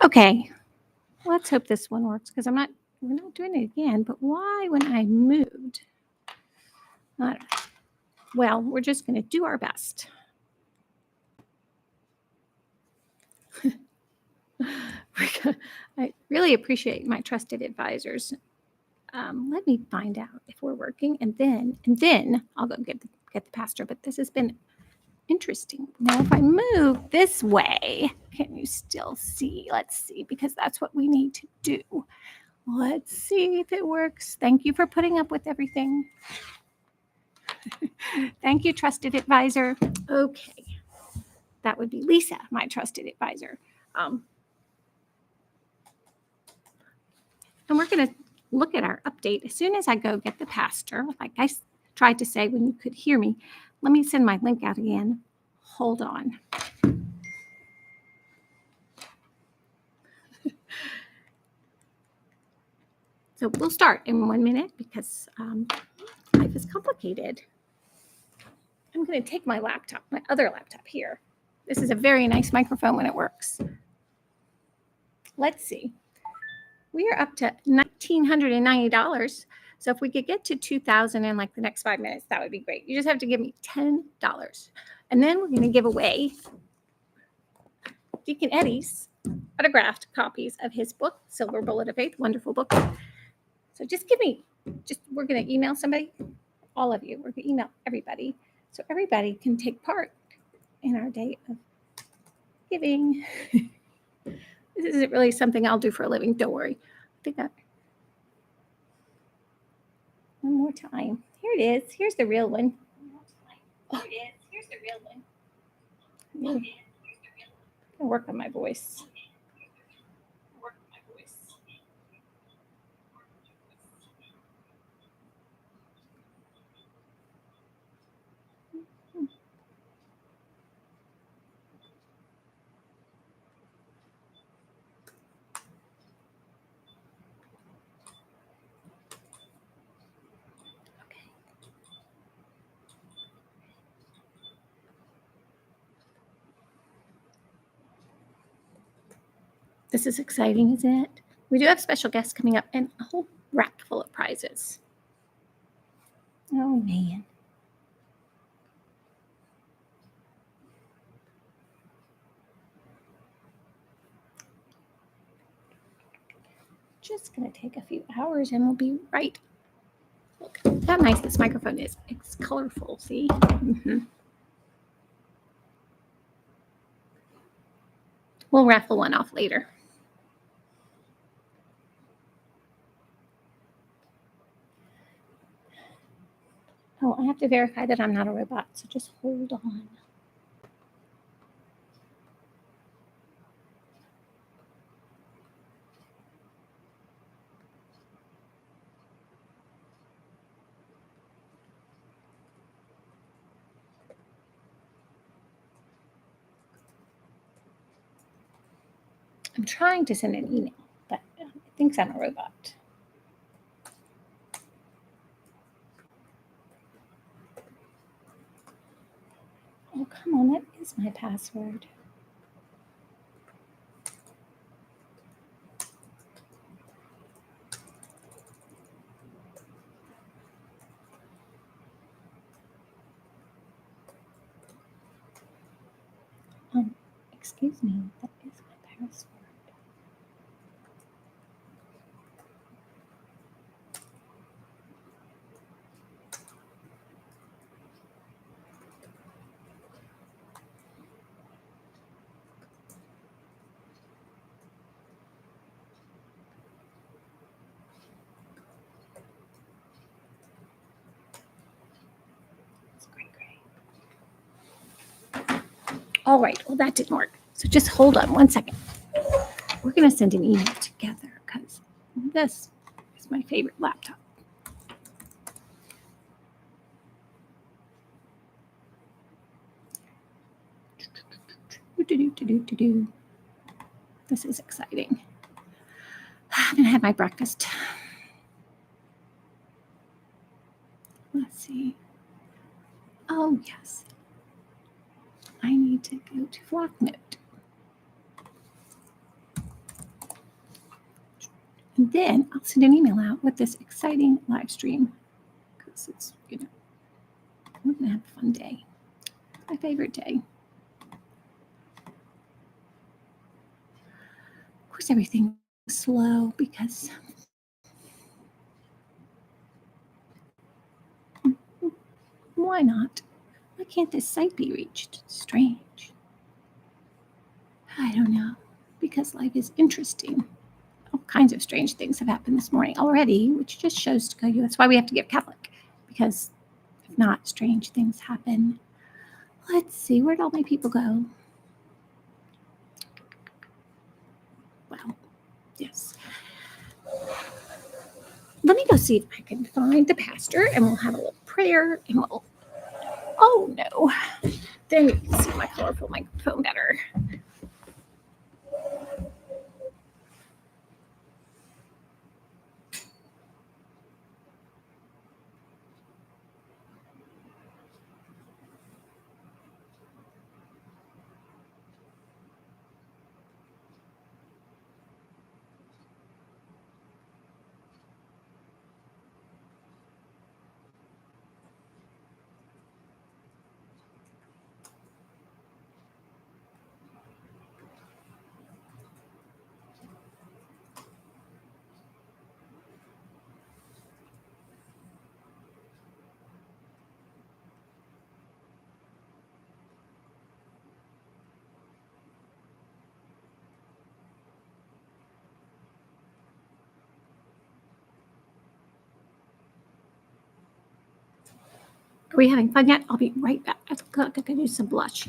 Okay, let's hope this one works because we're not doing it again. But why when I moved? I don't know. Well, we're just going to do our best. I really appreciate my trusted advisors. Let me find out if we're working, and then I'll go get the pastor. But this has been interesting. Now, if I move this way, can you still see? Let's see, because that's what we need to do. Let's see if it works. Thank you for putting up with everything. Thank you, trusted advisor. Okay, that would be Lisa, my trusted advisor. And we're going to look at our update as soon as I go get the pastor. Like I tried to say when you could hear me, let me send my link out again. Hold on. So we'll start in 1 minute because life is complicated. I'm going to take my laptop, my other laptop here. This is a very nice microphone when it works. Let's see. We are up to $1,990. So if we could get to $2,000 in like the next 5 minutes, that would be great. You just have to give me $10. And then we're going to give away Deacon Eddie's autographed copies of his book, Silver Bullet of Faith, wonderful book. So we're going to email somebody, all of you. We're going to email everybody so everybody can take part in our day of giving. This isn't really something I'll do for a living. Don't worry. One more time. Here it is. Here's the real one. Oh. Here's the real one. I'm going to work on my voice. This is exciting, isn't it? We do have special guests coming up and a whole rack full of prizes. Oh, man. Just going to take a few hours and we'll be right. Look how nice this microphone is. It's colorful, see? Mm-hmm. We'll raffle one off later. Oh, I have to verify that I'm not a robot, so just hold on. I'm trying to send an email, but it thinks I'm a robot. Oh, come on, that is my password. Excuse me, that is my password. All right, well, that didn't work. So just hold on 1 second. We're going to send an email together because this is my favorite laptop. This is exciting. I'm going to have my breakfast. Let's see. Oh, yes. I need to go to Flocknote. And then I'll send an email out with this exciting live stream because it's, we're going to have a fun day. My favorite day. Of course, everything's slow because why not? Why can't this site be reached? It's strange. I don't know. Because life is interesting. All kinds of strange things have happened this morning already, which just shows to you that's why we have to get Catholic. Because if not, strange things happen. Let's see, where'd all my people go? Well, yes. Let me go see if I can find the pastor, and we'll have a little prayer, and we'll. Oh no! Then you can see my colorful microphone better. Are we having fun yet? I'll be right back. I think I use some blush.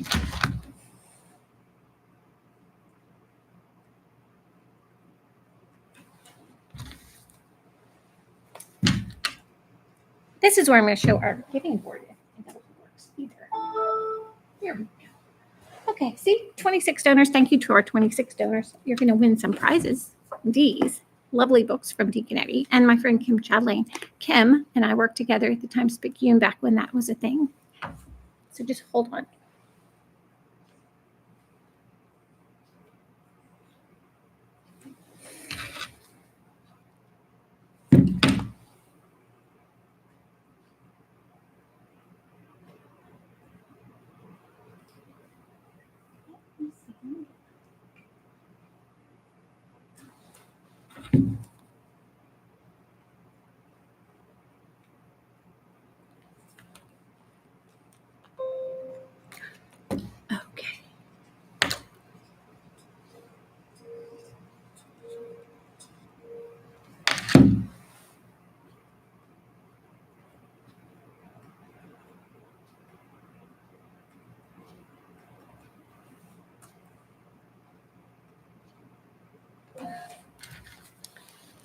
This is where I'm going to show our giving board. If that works either. Here we go. Okay, see, 26 donors. Thank you to our 26 donors. You're going to win some prizes. These lovely books from Deacon Eddie and my friend Kim Chadlane. Kim and I worked together at the Times Picayune back when that was a thing. So just hold on. Okay.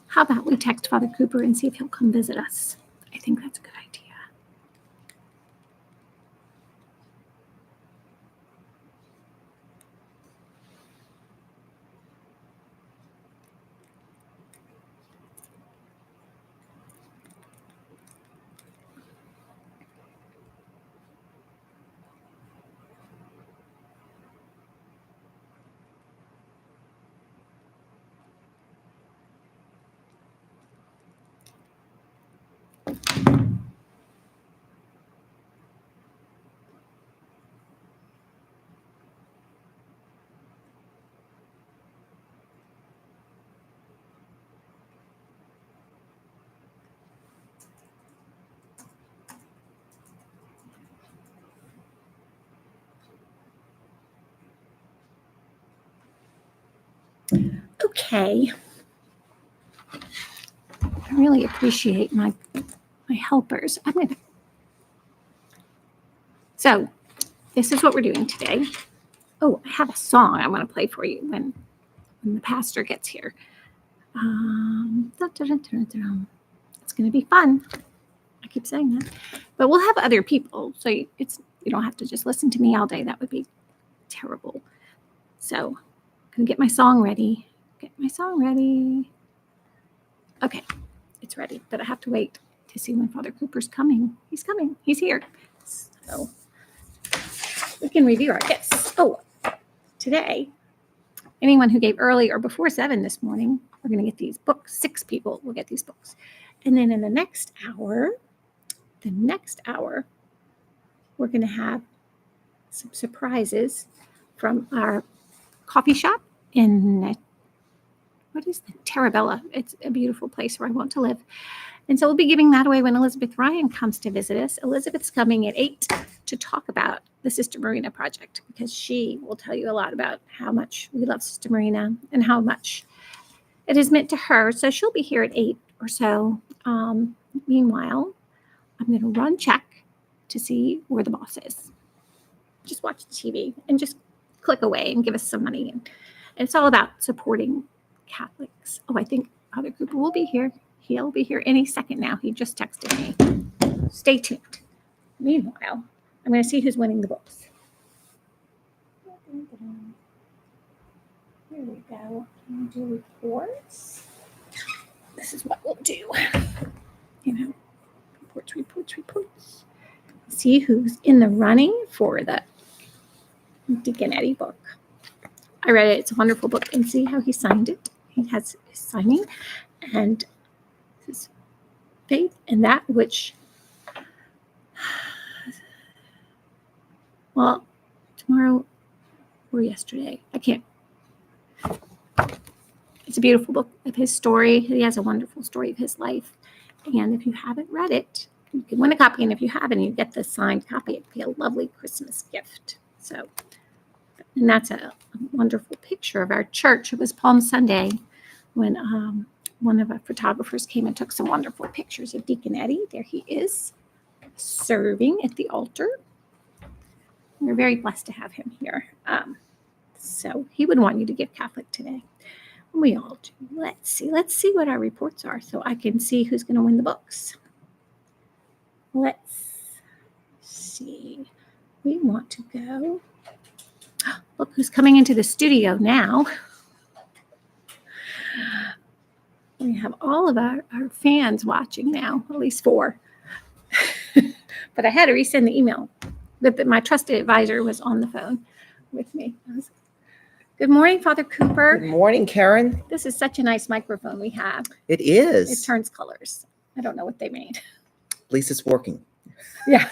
How about we text Father Cooper and see if he'll come visit us? I think that's a good idea. Okay. I really appreciate my helpers. So this is what we're doing today. Oh, I have a song I want to play for you when the pastor gets here. It's going to be fun. I keep saying that. But we'll have other people. So you don't have to just listen to me all day. That would be terrible. So I'm going to get my song ready. Okay, it's ready. But I have to wait to see when Father Cooper's coming. He's coming. He's here. So we can review our gifts. Oh, today, anyone who gave early or before 7 this morning we're going to get these books. 6 people will get these books. And then in the next hour, we're going to have some surprises from our coffee shop in, what is the Tarabella? It's a beautiful place where I want to live. And so we'll be giving that away when Elizabeth Ryan comes to visit us. Elizabeth's coming at 8 to talk about the Sister Marina project, because she will tell you a lot about how much we love Sister Marina and how much it is meant to her. So she'll be here at 8 or so. Meanwhile, I'm going to run check to see where the boss is. Just watch the TV and just click away and give us some money. And it's all about supporting Catholics. Oh, I think Father Cooper will be here. He'll be here any second now. He just texted me. Stay tuned. Meanwhile, I'm going to see who's winning the books. Here we go. Can we do reports? This is what we'll do. Reports. See who's in the running for the Deacon Eddie book. I read it. It's a wonderful book. And see how he signed it? He has his signing. And his faith in that which, well, tomorrow or yesterday, I can't. It's a beautiful book of his story. He has a wonderful story of his life. And if you haven't read it, you can win a copy. And if you haven't, you get the signed copy. It'd be a lovely Christmas gift. So, and that's a wonderful picture of our church. It was Palm Sunday when one of our photographers came and took some wonderful pictures of Deacon Eddie. There he is, serving at the altar. We're very blessed to have him here. So he would want you to give Catholic today. We all do. Let's see what our reports are so I can see who's going to win the books. Let's see. We want to go. Look who's coming into the studio now. We have all of our fans watching now, at least 4. But I had to resend the email. My trusted advisor was on the phone with me. Good morning, Father Cooper. Good morning, Karen. This is such a nice microphone we have. It is. It turns colors. I don't know what they made. At least it's working. Yeah.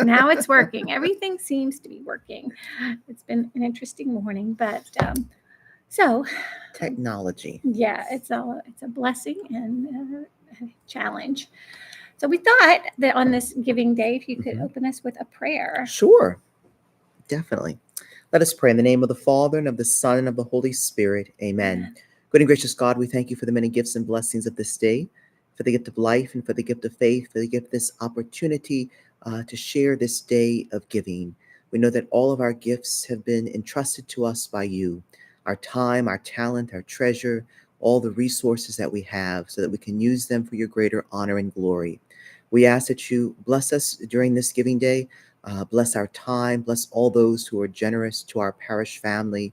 Now it's working. Everything seems to be working. It's been an interesting morning, but technology. Yeah, it's a blessing and a challenge. So we thought that on this giving day, if you could open us with a prayer. Sure. Definitely. Let us pray in the name of the Father, and of the Son, and of the Holy Spirit. Amen. Good and gracious God, we thank you for the many gifts and blessings of this day, for the gift of life and for the gift of faith, for the gift of this opportunity to share this day of giving. We know that all of our gifts have been entrusted to us by you, our time, our talent, our treasure, all the resources that we have, so that we can use them for your greater honor and glory. We ask that you bless us during this giving day. Bless our time, bless all those who are generous to our parish family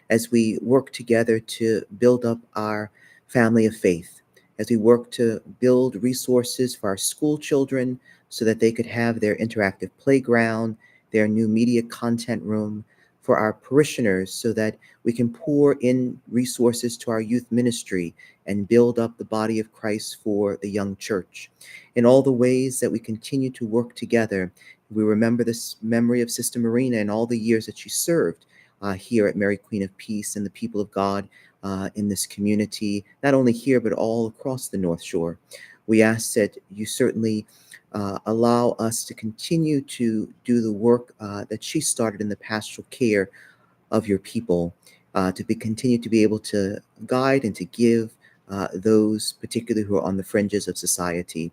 as we work together to build up our family of faith, as we work to build resources for our school children so that they could have their interactive playground, their new media content room, for our parishioners so that we can pour in resources to our youth ministry and build up the body of Christ for the young church. In all the ways that we continue to work together, we remember this memory of Sister Marina and all the years that she served here at Mary Queen of Peace and the people of God in this community, not only here, but all across the North Shore. We ask that you certainly allow us to continue to do the work that she started in the pastoral care of your people, to continue to be able to guide and to give those particularly who are on the fringes of society.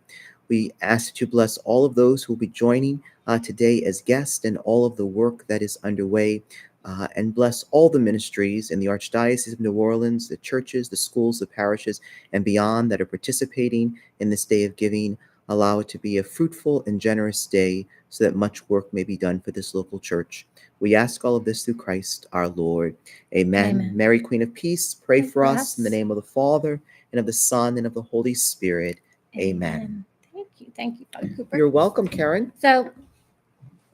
We ask that you bless all of those who will be joining today as guests and all of the work that is underway, and bless all the ministries in the Archdiocese of New Orleans, the churches, the schools, the parishes, and beyond that are participating in this day of giving. Allow it to be a fruitful and generous day so that much work may be done for this local church. We ask all of this through Christ our Lord. Amen. Amen. Mary, Queen of Peace, pray for us in the name of the Father, and of the Son, and of the Holy Spirit. Amen. Thank you, Father Cooper. You're welcome, Karen. So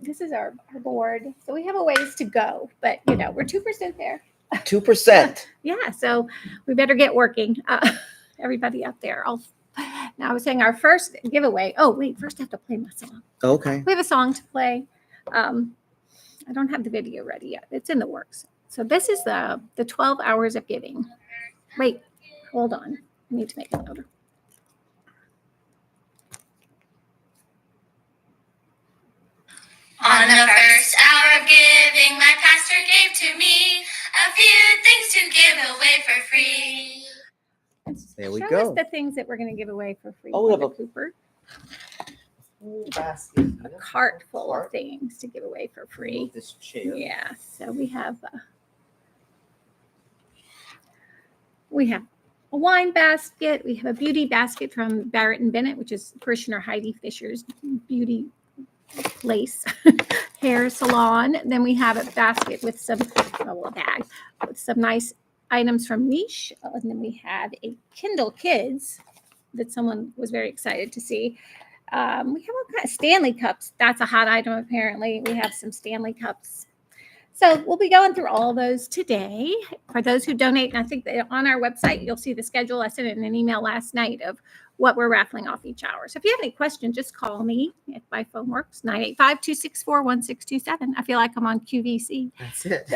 this is our board. So we have a ways to go, but we're 2% there. 2%. Yeah, so we better get working. Everybody out there. Now I was saying our first giveaway. Oh, wait, first I have to play my song. Okay. We have a song to play. I don't have the video ready yet. It's in the works. So this is the 12 hours of giving. Wait, hold on. I need to make it louder. On the first hour of giving, my pastor gave to me a few things to give away for free. There we Show go. us the things that we're going to give away for free. Oh, we have Brother a- Cooper. Basket. A cart full of things to give away for free. This chair. Yeah, so we have a wine basket. We have a beauty basket from Barrett and Bennett, which is parishioner Heidi Fisher's beauty place hair salon. Then we have a basket with a bag with some nice items from Niche. And then we have a Kindle Kids that someone was very excited to see. We have all kinds of Stanley cups. That's a hot item, apparently. We have some Stanley cups. So we'll be going through all those today. For those who donate, and I think that on our website, you'll see the schedule. I sent it in an email last night of what we're raffling off each hour. So if you have any questions, just call me if my phone works, 985-264-1627. I feel like I'm on QVC. That's it.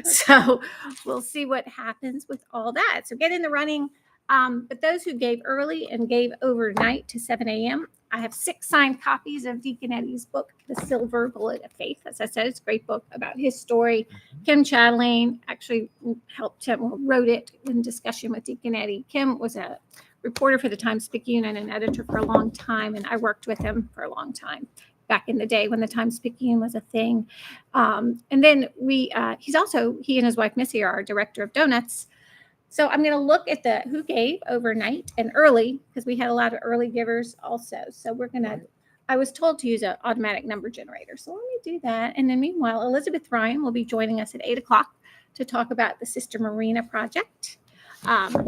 So we'll see what happens with all that. So get in the running. But those who gave early and gave overnight to 7 a.m., I have 6 signed copies of Deacon Eddie's book, The Silver Bullet of Faith. As I said, it's a great book about his story. Kim Chatelaine actually helped him, wrote it in discussion with Deacon Eddie. Kim was a reporter for the Times-Picayune and an editor for a long time, and I worked with him for a long time back in the day when the Times-Picayune was a thing. And then he and his wife Missy are our director of donuts. So I'm going to look at who gave overnight and early, because we had a lot of early givers also. So I was told to use an automatic number generator. So let me do that. And then meanwhile, Elizabeth Ryan will be joining us at 8:00 to talk about the Sister Marina project.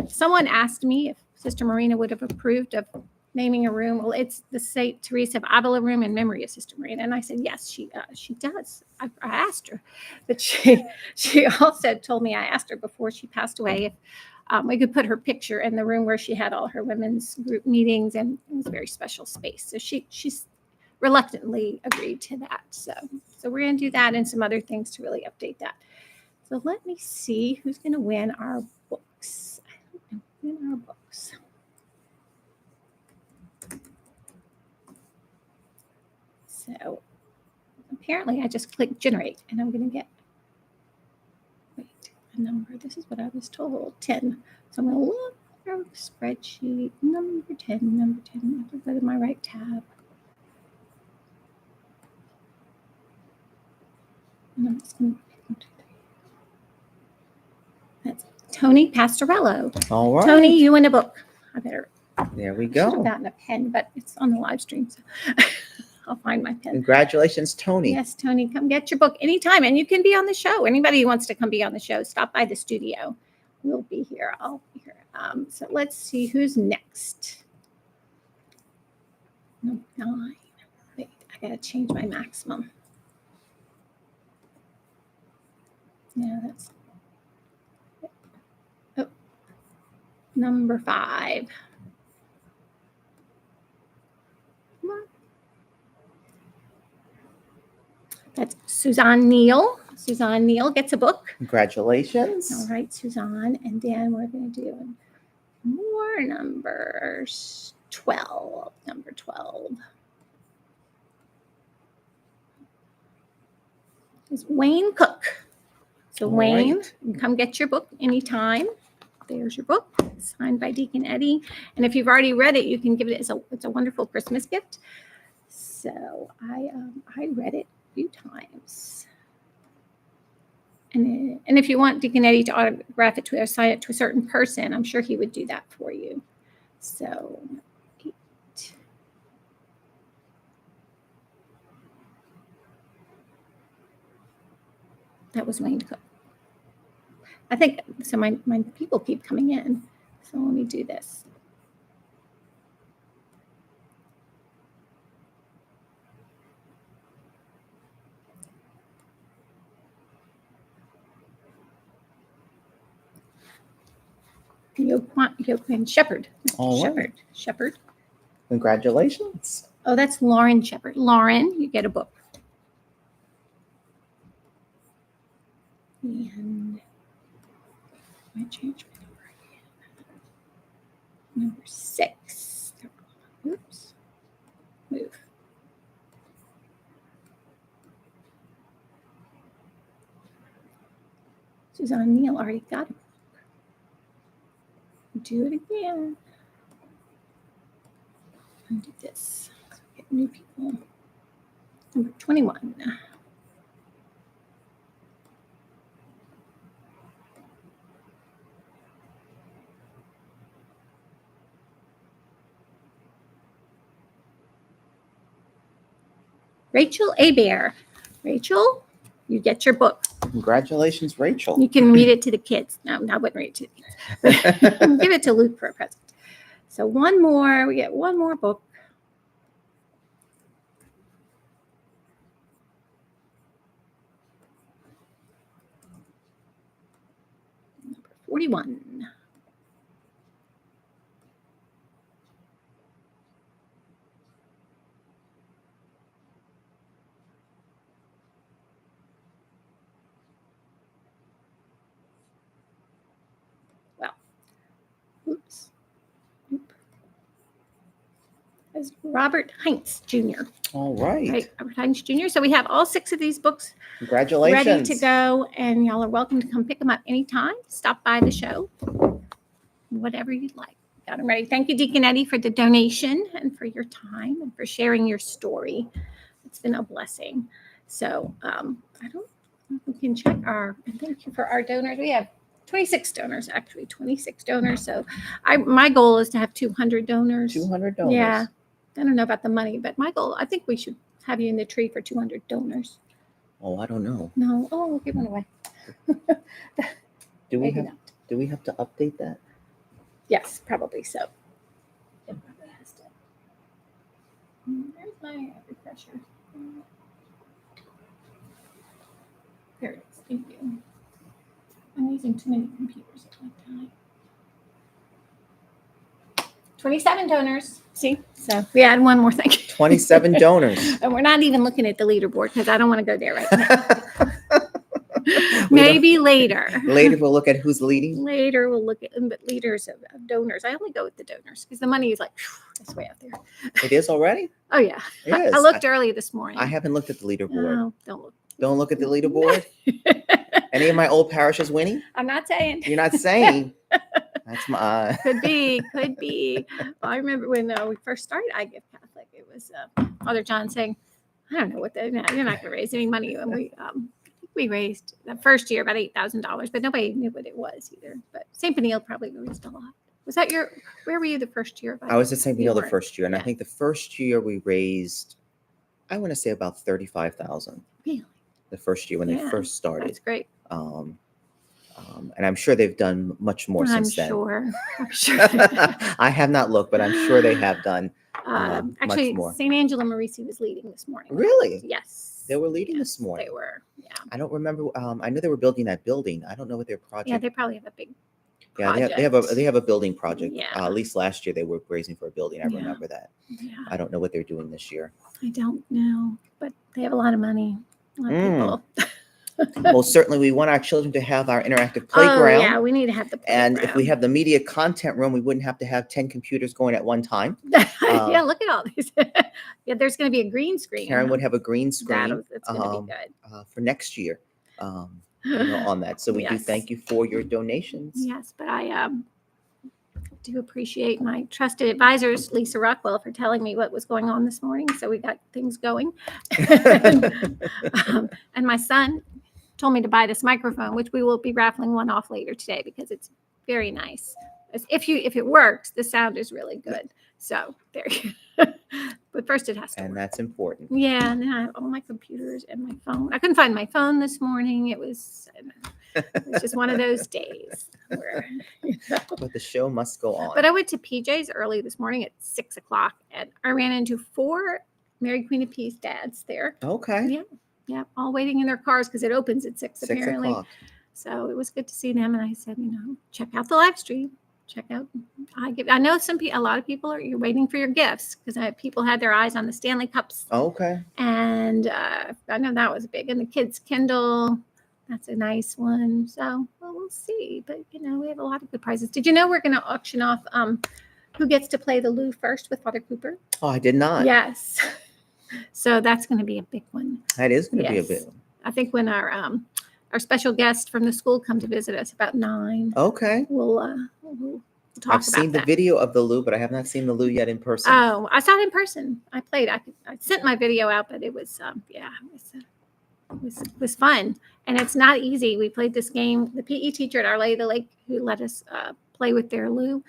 Someone asked me if Sister Marina would have approved of naming a room. Well, it's the St. Teresa of Avila room in memory of Sister Marina. And I said, yes, she does. I asked her, but she also told me, I asked her before she passed away if we could put her picture in the room where she had all her women's group meetings, and it was a very special space. So she's reluctantly agreed to that. So we're going to do that and some other things to really update that. So let me see who's going to win our books. I don't know who win our books. So apparently I just clicked generate and I'm going to get, a number. This is what I was told, 10. So I'm going to look for spreadsheet, number 10. I have to go to my right tab. And I'm just going to pick 1, 2, 3. That's Tony Pastorello. All right. Tony, you win a book. There we I should go. have gotten a pen, but it's on the live stream, so I'll find my pen. Congratulations, Tony. Yes, Tony, come get your book anytime, and you can be on the show. Anybody who wants to come be on the show, stop by the studio. We'll be here. I'll be here. So let's see who's next. Number 9. Wait, I gotta change my maximum. Yeah, that's number 5. Come on. That's Suzanne Neal. Suzanne Neal gets a book. Congratulations. All right, Suzanne. And then we're going to do more numbers. 12. Number 12 is Wayne Cook. So All Wayne, right. you can come get your book anytime. There's your book, signed by Deacon Eddie. And if you've already read it, you can give it it's a wonderful Christmas gift. So I read it a few times. And if you want Deacon Eddie to autograph it to assign it to a certain person, I'm sure he would do that for you. So 8. That was Wayne Cook. I think so. My people keep coming in. So let me do this. Yoquan Shepherd. All right. Shepherd. Congratulations. Oh, that's Lauren Shepherd. Lauren, you get a book. And I changed my number again. Number 6. Oops. Move. Suzanne Neal already got it. Do it again. Undo this. Get new people. Number 21. Rachel Abear. Rachel, you get your book. Congratulations, Rachel. You can read it to the kids. No, I wouldn't read it to the kids. Give it to Luke for a present. So one more. We get one more book. Number 41. Well, oops. That's Robert Heinz Jr. All right. Right, Robert Heinz Jr. So we have all 6 of these books Congratulations. ready to go, and y'all are welcome to come pick them up anytime. Stop by the show, whatever you'd like. Got them ready. Thank you, Deacon Eddie, for the donation and for your time and for sharing your story. It's been a blessing. So I don't know if we can check and thank you for our donors. We have 26 donors, actually 26 donors. So my goal is to have 200 donors. 200 donors. Yeah. I don't know about the money, but my goal, I think we should have you in the tree for 200 donors. Oh, I don't know. No. Oh, we'll give one away. Do we Maybe have not. do we have to update that? Yes, probably so. It probably has to. There's my refresher. There it is. Thank you. I'm using too many computers at one time. 27 donors. See? So we add one more thing. 27 donors. And we're not even looking at the leaderboard because I don't want to go there right now. Maybe later. Later we'll look at who's leading. Later we'll look at but leaders of donors. I only go with the donors because the money is like it's way out there. It is already? Oh yeah. It is. I looked early this morning. I haven't looked at the leaderboard. No, don't look. Don't look at the leaderboard. Any of my old parishes winning? I'm not saying. You're not saying. That's my. Could be. Well, I remember when we first started I Give Catholic. It was Father John saying, "I don't know what you're not going to raise any money." And we raised the first year about $8,000, but nobody knew what it was either. But St. Peniel probably raised a lot. Was that where were you the first year? I was at St. Peniel the first year, and Yeah. I think the first year we raised, I want to say about 35,000. Really? The first year when they Yeah, first started. That's great. And I'm sure they've done much more since then. I'm sure. I have not looked, but I'm sure they have done Actually, much more. St. Angela Marisi was leading this morning. Really? Yes. They were leading this morning. They were. Yeah. I don't remember. I know they were building that building. I don't know what their project. Yeah, they probably have a big. Yeah, they have a building project. Yeah. At least last year they were raising for a building. I Yeah. remember that. Yeah. I don't know what they're doing this year. I don't know, but they have a lot of money. A lot of people. Well, certainly we want our children to have our interactive playground. Oh, yeah, we need to have the playground. And if we have the media content room, we wouldn't have to have 10 computers going at one time. Yeah, look at all these. Yeah, there's going to be a green screen. Karen would have a green screen It's going to be good. for next year on that. So we do Yes. thank you for your donations. Yes, but I do appreciate my trusted advisors, Lisa Rockwell, for telling me what was going on this morning. So we got things going. And my son told me to buy this microphone, which we will be raffling one off later today because it's very nice. If it works, the sound is really good. So there you go. But first it has to And work. that's important. Yeah, and then I have all my computers and my phone. I couldn't find my phone this morning. It was just one of those days where, But the show must go on. But I went to PJ's early this morning at 6:00, and I ran into 4 Mary Queen of Peace dads there. Okay. Yeah. Yeah, all waiting in their cars because it opens at 6 6 apparently. o'clock. So it was good to see them. And I said, check out the live stream. check out. I know a lot of people you're waiting for your gifts because people had their eyes on the Stanley Cups. Okay. And I know that was big. And the kids' Kindle, that's a nice one. So we'll see. But we have a lot of good prizes. Did you know we're going to auction off who gets to play the loo first with Father Cooper? Oh, I did not. Yes. So that's going to be a big one. That is going to be a Yes. big one. I think when our special guest from the school come to visit us about 9, Okay. we'll talk I've seen about the that. video of the loo, but I have not seen the loo yet in person. Oh, I saw it in person. I played. I sent my video out, but it was it was fun, and it's not easy. We played this game. The PE teacher at Our Lady of the Lake who let us play with their loo.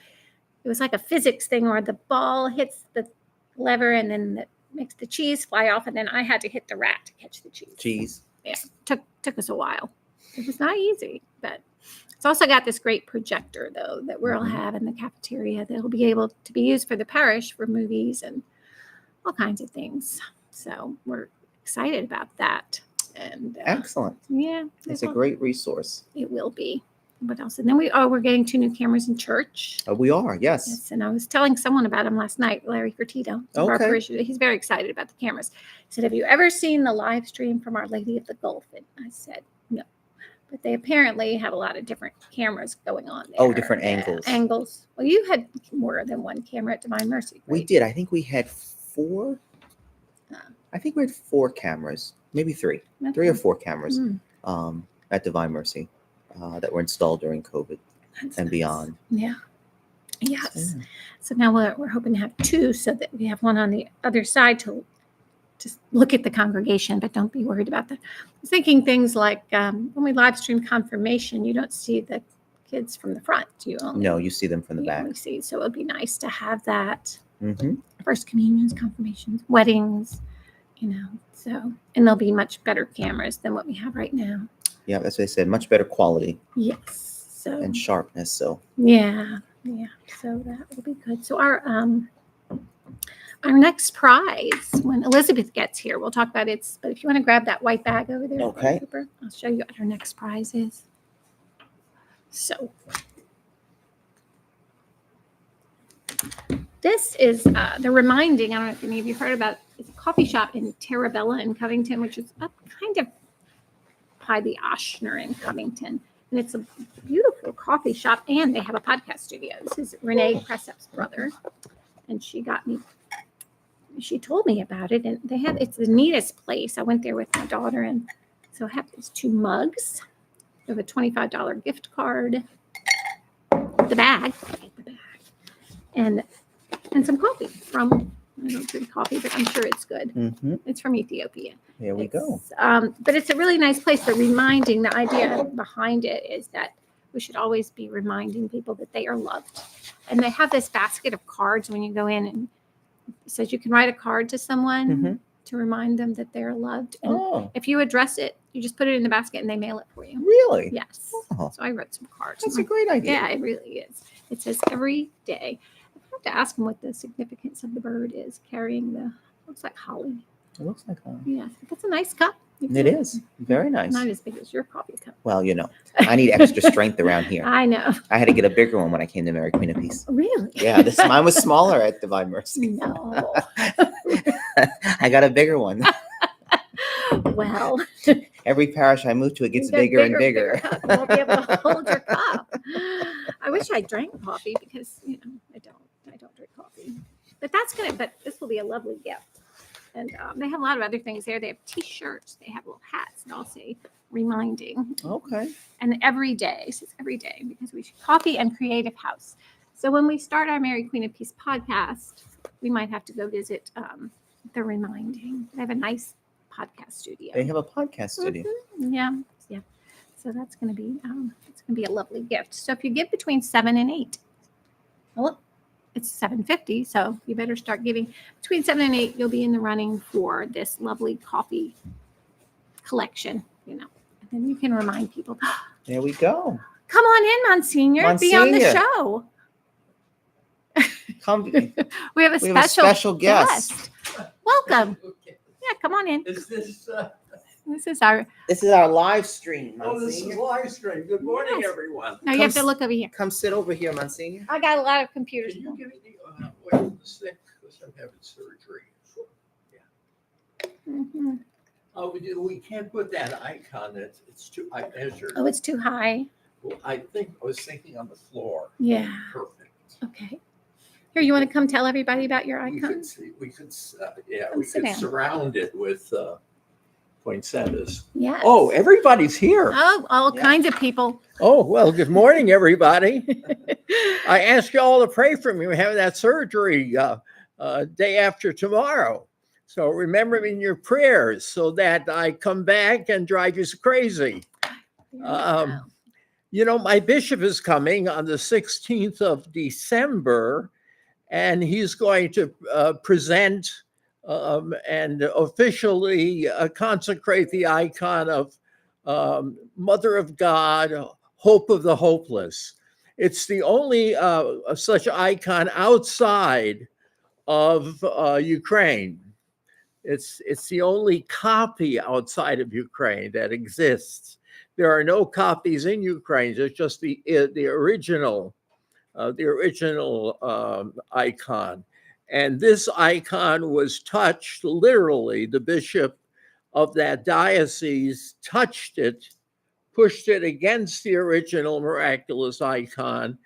It was like a physics thing where the ball hits the lever and then that makes the cheese fly off, and then I had to hit the rat to catch the cheese. Cheese. Yeah, took us a while. It was not easy, but it's also got this great projector though that we'll have in the cafeteria that'll be able to be used for the parish for movies and all kinds of things. So we're excited about that. And Excellent. yeah, It's a great resource. It will be. What else? And then we're getting 2 new cameras in church. We are, yes. Yes, and I was telling someone about them last night, Larry Fertito. Our Okay. parishioner. He's very excited about the cameras. He said, "Have you ever seen the live stream from Our Lady of the Gulf?" And I said, "No." But they apparently have a lot of different cameras going on there. Oh, different angles. Angles. Well, you had more than one camera at Divine Mercy. We right? did. I think we had 4. I think we had 4 cameras, maybe 3. 3 or 4 cameras at Divine Mercy that were installed during COVID That's and nice. beyond. Yeah. Yes. Yeah. So now we're hoping to have 2 so that we have one on the other side to just look at the congregation, but don't be worried about that. I was thinking things like when we live stream confirmation, you don't see the kids from the front. You only, No, you see them from the you back. only see. So it would be nice to have that. Mm-hmm. First communions, confirmations, weddings, so, and they'll be much better cameras than what we have right now. Yeah, that's what they said. Much better quality Yes. So and sharpness. So yeah. So that will be good. So our next prize when Elizabeth gets here, we'll talk about it. But if you want to grab that white bag over there, Okay. Cooper, I'll show you what our next prize is. So this is the reminding. I don't know if any of you heard about. It's a coffee shop in Terabella in Covington, which is up kind of by the Oshner in Covington. And it's a beautiful coffee shop, and they have a podcast studio. This is Renee Cresep's brother, and she told me about it, and it's the neatest place. I went there with my daughter, and so I have these 2 mugs. We have a $25 gift card, the bag, and some coffee from. I don't drink coffee, but I'm sure it's good. mm-hmm. It's from Ethiopia. There we go. But it's a really nice place. But reminding, the idea behind it is that we should always be reminding people that they are loved. And they have this basket of cards when you go in, and it says you can write a card to someone to remind them that they're loved. And if you address it, you just put it in the basket and they mail it for you. Really? Yes. Oh. So I wrote some cards. That's a great idea. Yeah, it really is. It says every day. I have to ask them what the significance of the bird is carrying looks like holly. It looks like that. Yeah, that's a nice cup. It is. Very nice. Not as big as your coffee cup. Well, I need extra strength around here. I know. I had to get a bigger one when I came to Mary Queen of Peace. Really? Yeah, mine was smaller at Divine Mercy. No. I got a bigger one. Well, Every parish I move to, it gets you got bigger and bigger. cup. You won't be able to hold your cup. I wish I drank coffee because I don't drink coffee. But but this will be a lovely gift. And they have a lot of other things there. They have T-shirts. They have little hats that all say reminding. Okay. And every day, it says every day, because we should coffee and creative house. So when we start our Mary Queen of Peace podcast, we might have to go visit the reminding. They have a nice podcast studio. They have a podcast studio. Mm-hmm. Yeah. So that's going to be a lovely gift. So if you give between 7 and 8, well, it's $7.50. So you better start giving between 7 and 8. You'll be in the running for this lovely coffee collection. And then you can remind people. There we go. Come on in, Monsignor. Be on the Monsignor. show. Come. We have a We have a special guest. Welcome. Yeah, come on in. Is this This is our. This is our live stream, Oh, this is Monsignor. live stream. Good morning, Yes. everyone. No, you have to look over here. Come sit over here, Monsignor. I got a lot of computers. Can you give me the wait the stick? Because I'm having surgery. Mhm. Oh, we can't put that icon. It's too. I measured. Oh, it's too high. Well, I was thinking on the floor. Yeah. Perfect. Okay. Here, you want to come tell everybody about your We could icons? see. We could. Come We sit could down. surround it with poinsettias. Yes. Oh, everybody's here. Oh, all Yeah. kinds of people. Oh, well, good morning, everybody. I ask you all to pray for me. We're having that surgery day after tomorrow. So remember me in your prayers so that I come back and drive you crazy. Yeah. You know, my bishop is coming on the 16th of December, and he's going to present and officially consecrate the icon of Mother of God, Hope of the Hopeless. It's the only such icon outside of Ukraine. It's the only copy outside of Ukraine that exists. There are no copies in Ukraine. It's just the original icon. And this icon was touched literally. The bishop of that diocese touched it, pushed it against the original miraculous icon,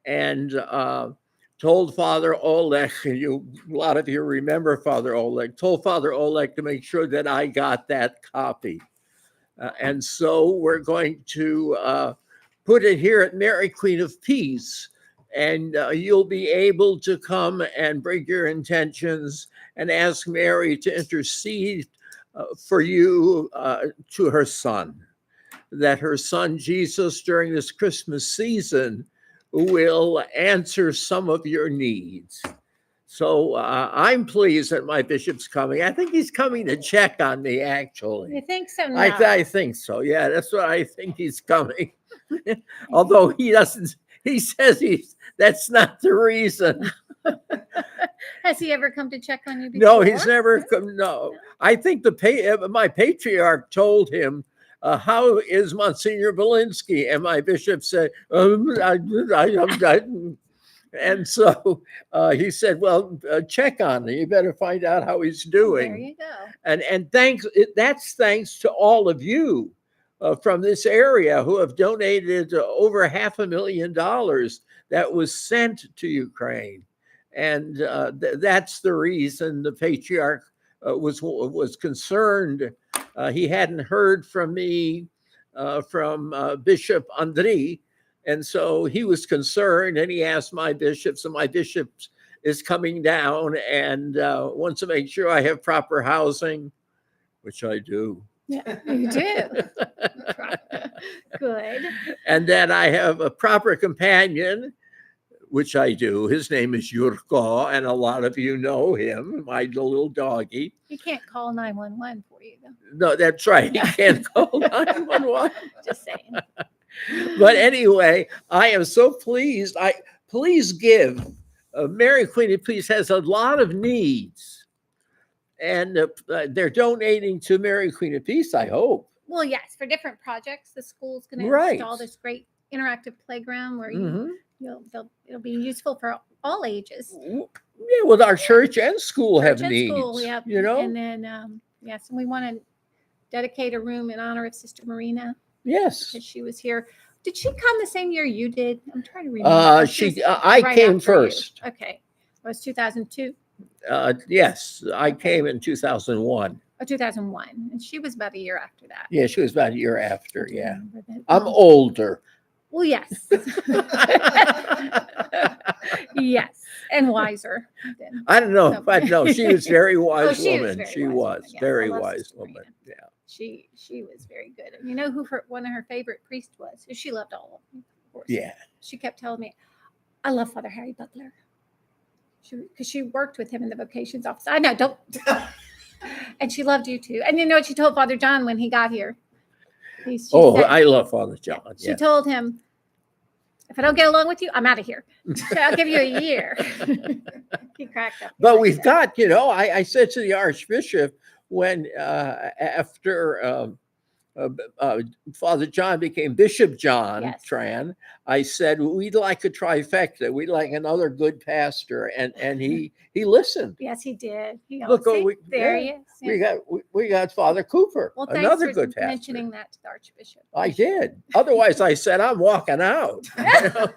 and told Father Oleg, a lot of you remember Father Oleg, told Father Oleg to make sure that I got that copy. And so we're going to put it here at Mary Queen of Peace, and you'll be able to come and bring your intentions and ask Mary to intercede for you to her son, that her son Jesus during this Christmas season will answer some of your needs. So I'm pleased that my bishop's coming. I think he's coming to check on me, actually. You think so? No. I think so. Yeah, that's what I think he's coming. Although he doesn't, he says that's not the reason. Has he ever come to check on you before? No, he's never come. No, I think my patriarch told him, how is Monsignor Belinsky? And my bishop said, and so he said, well, check on him. You better find out how he's doing. There you go. And that's thanks to all of you from this area who have donated over $500,000 that was sent to Ukraine. And that's the reason the patriarch was concerned. He hadn't heard from me, from Bishop Andriy. And so he was concerned, and he asked my bishop. So my bishop is coming down and wants to make sure I have proper housing, which I do. Yeah, you do. Good. And that I have a proper companion, which I do. His name is Yurko, and a lot of you know him, my little doggy. He can't call 911 for you, though. No, that's right. He can't call 911. Just saying. But anyway, I am so pleased. Please give. Mary Queen of Peace has a lot of needs, and they're donating to Mary Queen of Peace, I hope. Well, yes, for different projects, the school's going to Right. install this great interactive playground where Mhm. it'll be useful for all ages. Yeah, well, our church and school have Church and needs. school, yep. You know, And then yes, and we want to dedicate a room in honor of Sister Marina yes. because she was here. Did she come the same year you did? I'm trying to remember. I Right came after you. first. Okay, it was 2002 Yes, I Okay. came in 2001. or 2001, and she was about a year after that. Yeah, she was about a year after. I Yeah, remember that. I'm older. Well, yes. Yes, and wiser. than- I don't know, So- but no, she was very wise she was woman. very She wise was woman, yes. very I love wise Sister woman. Marina. Yeah. She was very good. And you know who one of her favorite priests was? She loved all of them, of course. Yeah. She kept telling me, I love Father Harry Butler. Because she worked with him in the vocations office. I know, don't. And she loved you too. And you know what she told Father John when he got here? She said- I love Father John. She Yeah. told him, if I don't get along with you, I'm out of here. So I'll give you a year. He cracked up. But He we've said, got, I said to the Archbishop, when after Father John became Bishop John Yes. Tran, I said, we'd like a trifecta. We'd like another good pastor. And he listened. Yes, he did. Look, See, there yeah, he is. we got Father Cooper, Well, thanks another for good pastor. mentioning that to the Archbishop. I did. Otherwise, I said, I'm walking out. You know?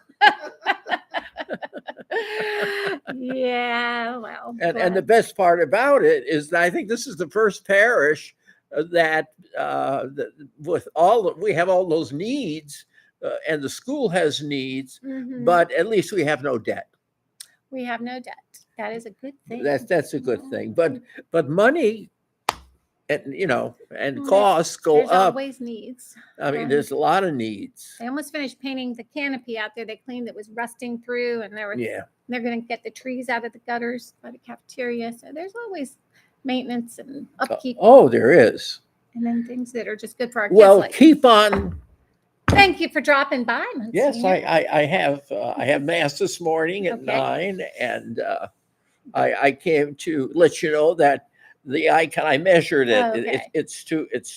Yeah, well. And the best part about it is that I think this is the first parish that with we have all those needs, and the school has needs, but at least we have no debt. we have no debt. That is a good thing. That's a good thing. But money, and and Well, costs go There's up. always needs. I mean, there's a lot of needs. They almost finished painting the canopy out there. They cleaned it was rusting through, and they're going to get the trees out of the gutters by the cafeteria. So there's always maintenance and upkeep, Oh, there is. and then things that are just good for our kids. Well, like, keep on. thank you for dropping by, Yes, Monsignor. I have mass this morning at Okay. 9, and I came to let you know that the icon I measured it. Oh, okay. It's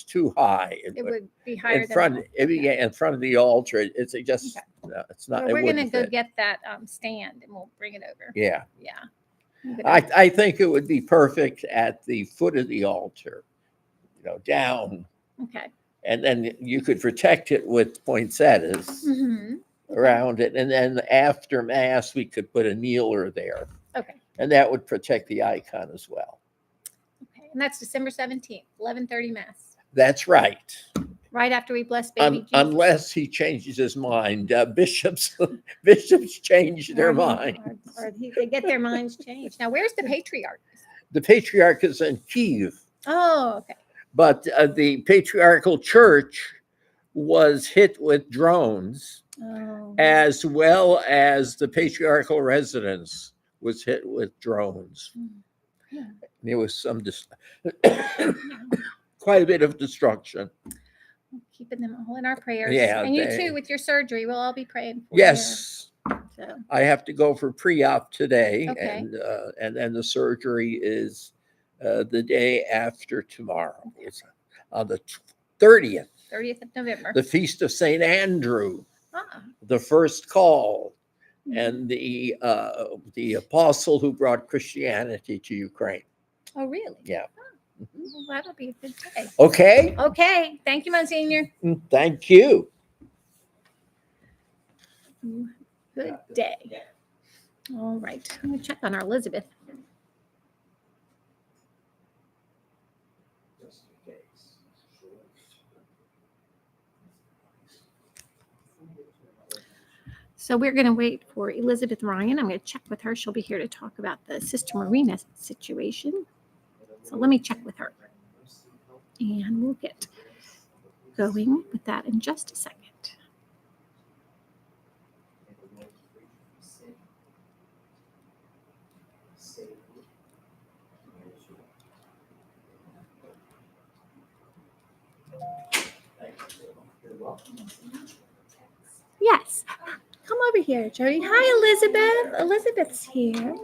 too high. It would be higher in front. than In front of the altar. It's just it's not. Well, it we're going to wouldn't go fit. get that stand, and we'll bring it over. Yeah, Yeah. Move it over. I think it would be perfect at the foot of the altar, down, Okay. and then you could protect it with poinsettias Mm-hmm. around it, and then after mass we could put a kneeler there, Okay. and that would protect the icon as well. Okay. And that's December 17th, 11:30 Mass. That's right. Right after we bless baby Jesus. Unless he changes his mind. Bishops change their mind. Or they get their minds changed. Now, where's the patriarch? The patriarch is in Kyiv, Oh, okay. but the patriarchal church was hit with drones, Oh. as well as the patriarchal residence was hit with drones. Yeah. There was some quite a bit of destruction. Keeping them all in our prayers. Yeah, And you too, with your surgery, we'll all be praying for Yes. you. So, I have to go for pre-op today, Okay. and then the surgery is the day after tomorrow. It's on the 30th, 30th of November. the feast of Saint Andrew, Ah. the first call, Mhm. and the apostle who brought Christianity to Ukraine. Oh, really? Yeah. Well, that'll be a good day. Okay. Okay. Thank you, Monsignor. Thank you. Good day. All right. I'm going to check on our Elizabeth. So we're going to wait for Elizabeth Ryan. I'm going to check with her. She'll be here to talk about the Sister Marina situation. So let me check with her. And we'll get going with that in just a second. Yes. Come over here, Jody. Hi, Elizabeth. Elizabeth's here.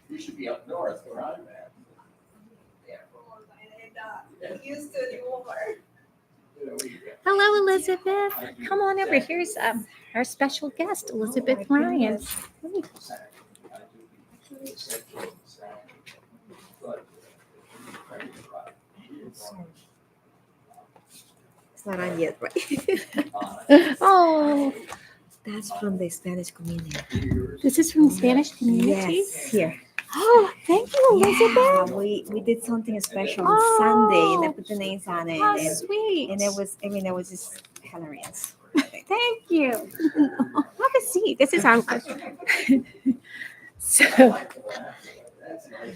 You should be up north where I'm at. Hello, Elizabeth. Come on over. Here's our special guest, Elizabeth Ryan. Let me- It's not on yet, right? Oh, That's from the Spanish community. this is from the Spanish community. Yes, here. Oh, thank you, Elizabeth. Yeah, we did something special on Oh. Sunday, and I put the names on it, How and sweet. it was, I mean, it was just hilarious. Thank you. Have a seat. This is our So,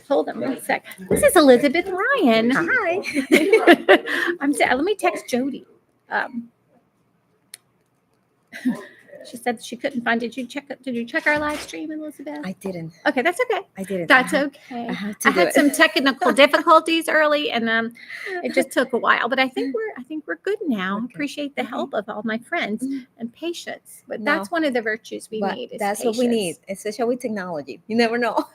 hold on 1 sec. This is Elizabeth Ryan. Hi. Let me text Jody. She said she couldn't find. Did you check our live stream, Elizabeth? I didn't. Okay, that's okay. I didn't. That's I had- okay. I had to I do had it. some technical difficulties early, and it just took a while. But I think we're good now. Okay. Appreciate the Okay. help of all my friends Mhm. and patience. But No. that's one of the virtues we But need. Is that's what we need, patience. especially with technology. You never know.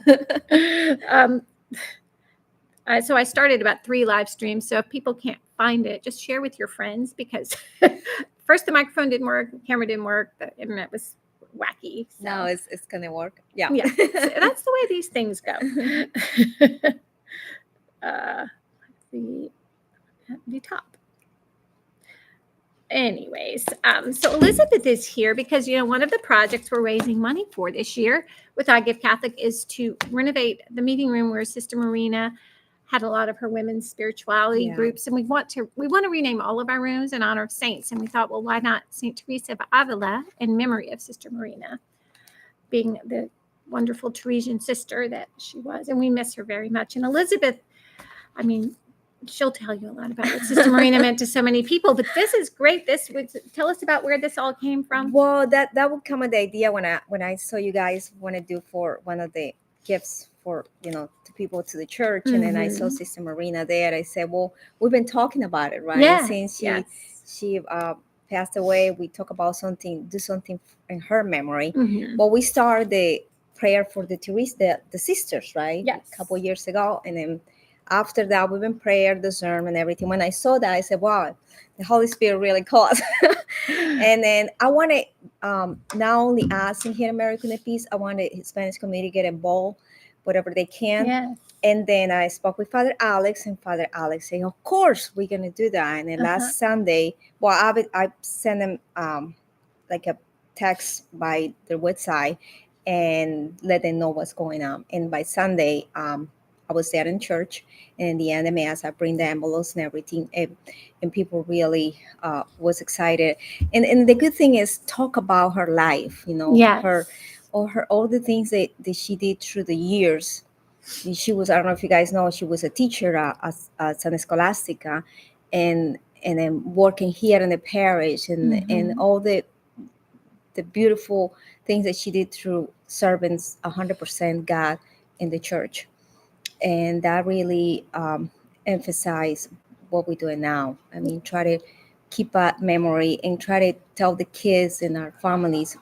So I started about 3 live streams. So if people can't find it, just share with your friends because first the microphone didn't work, the camera didn't work, the internet was wacky. So. No, it's gonna work. Yeah. Yeah, so that's the way these things go. The top. Anyways, so Elizabeth is here because one of the projects we're raising money for this year with I Give Catholic is to renovate the meeting room where Sister Marina had a lot of her women's spirituality Yeah. groups, and we want to rename all of our rooms in honor of saints. And we thought, well, why not Saint Teresa of Avila in memory of Sister Marina, being the wonderful Teresian sister that she was, and we miss her very much. And Elizabeth, I mean, she'll tell you a lot about what Sister Marina meant to so many people. But this is great. This would tell us about where this all came from. Well, that would come with the idea when I saw you guys want to do for one of the gifts for to people to the church, and then I saw Mhm. Sister Marina there. I said, well, we've been talking about it, right? Yeah, Since yes. she passed away, we talk about do something in her memory. Mhm. Well, we started the prayer for the Teresa, the sisters, right? Yes. A couple years ago, and then after that, we've been prayer, discern, and everything. When I saw that, I said, wow, the Holy Spirit really calls. And then I want to not only us in here, American Peace, I want the Spanish community get involved, whatever they can. Yes. And then I spoke with Father Alex, and Father Alex said, of course, we're going to do that. And then last Sunday, well, I sent them like a text by their website and let them know what's going on. And by Sunday, I was there in church, and in the end of Mass, I bring the envelopes and everything, and people really was excited. And the good thing is talk about her life, Yes. all the things that she did through the years. She was, I don't know if you guys know, she was a teacher at San Scholastica, and then working here in the parish, and all the beautiful things that she did through servants 100% God in the church. And that really emphasized what we're doing now. I mean, try to keep a memory and try to tell the kids and our families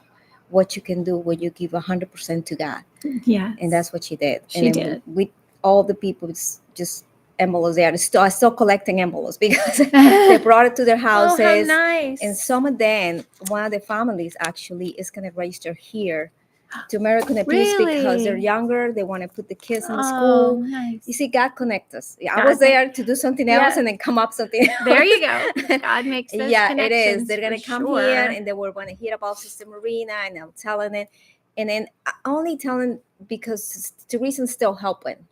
what you can do when you give 100% to God. Yes. And that's what she did. She and then did. with all the people, it's just envelopes there. I still collecting envelopes because they brought it to their houses. Oh, how nice. And some of them, one of the families actually is going to register here to American Peace because they're Really? younger. They want to put the kids in the Oh, school. nice. You see, God connect us. I God was there to do something else Yeah. and then come up something else. There you go. God makes those Yeah, it connections. is. They're going to for come sure. here and they were going to hear about Sister Marina, and I'm telling it. And then I only telling because Teresa's still helping.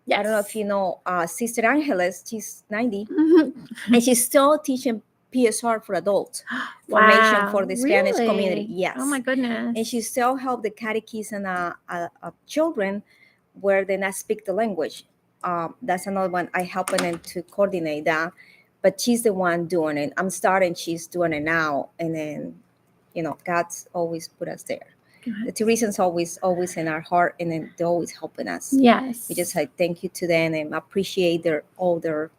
Yes. I don't know if you know Sister Angeles, she's 90, Mhm. and she's still teaching PSR for adults, formation for the Spanish Really? community. Yes. Oh my goodness. And she still help the catechism of children where they not speak the language. That's another one I helping them to coordinate that, but she's the one doing it. I'm starting, she's doing it now, and then God's always put us there. The Teresans always in our heart, and then they're always helping us. Yes. We just say thank you to them and appreciate all their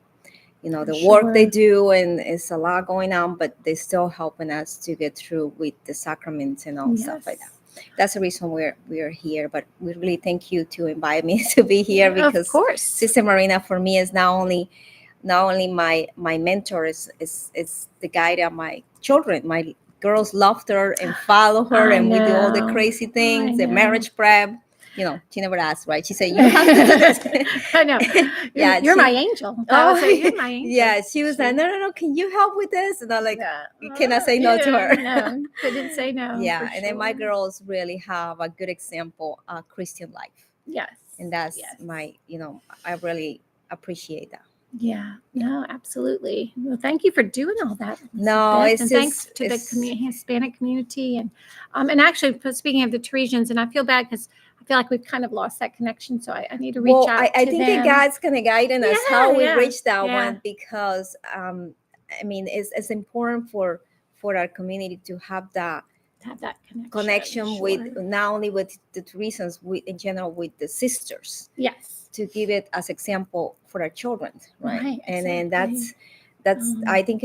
the Sure. work they do, and it's a lot going on, but they're still helping us to get through with the sacraments and all stuff like that. That's the reason we're here. But we really thank you to invite me to be here, because of course, Sister Marina for me is not only my mentor, is the guide of my children. My girls loved her and follow her, and we do all the crazy things, the marriage prep. She never asked, right? She said, you have to do this. I know. You're my angel. You're my angel. Yeah, she was like, no, can you help with this? And I'm like, you cannot say no to her. No, couldn't say no. Yeah, and then my girls really have a good example of Christian life. Yes. And that's my, I really appreciate that. Yeah, no, absolutely. Well, thank you for doing all that. No, Beth, it's and just, thanks to the Hispanic community, and actually, speaking of the Teresians, and I feel bad because I feel like we've kind of lost that connection, so I need to reach out. I think them. that God's gonna guide us how we reach that Yeah. one, because it's important for our community to have that have that connection with sure. not only with the Teresans, with in general with the sisters, Yes. to give it as example for our children, right? Right, And then exactly. that's Um, I think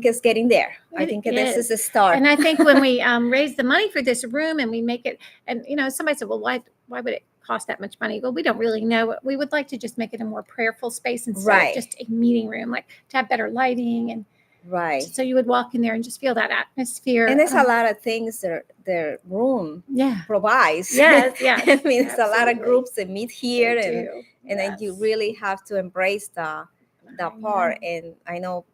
it's getting there. I It think this is is. a start. And I think when we raise the money for this room and we make it, and somebody said, well, why would it cost that much money? Well, we don't really know. We would like to just make it a more prayerful space instead Right. of just a meeting room, like to have better lighting and Right. so you would walk in there and just feel that atmosphere. And there's a lot of things their room Yeah. provides. Yes. Yes. I mean, it's a lot of absolutely. groups that meet here, They and do. then you Yes. really have to embrace that I part. know. And I know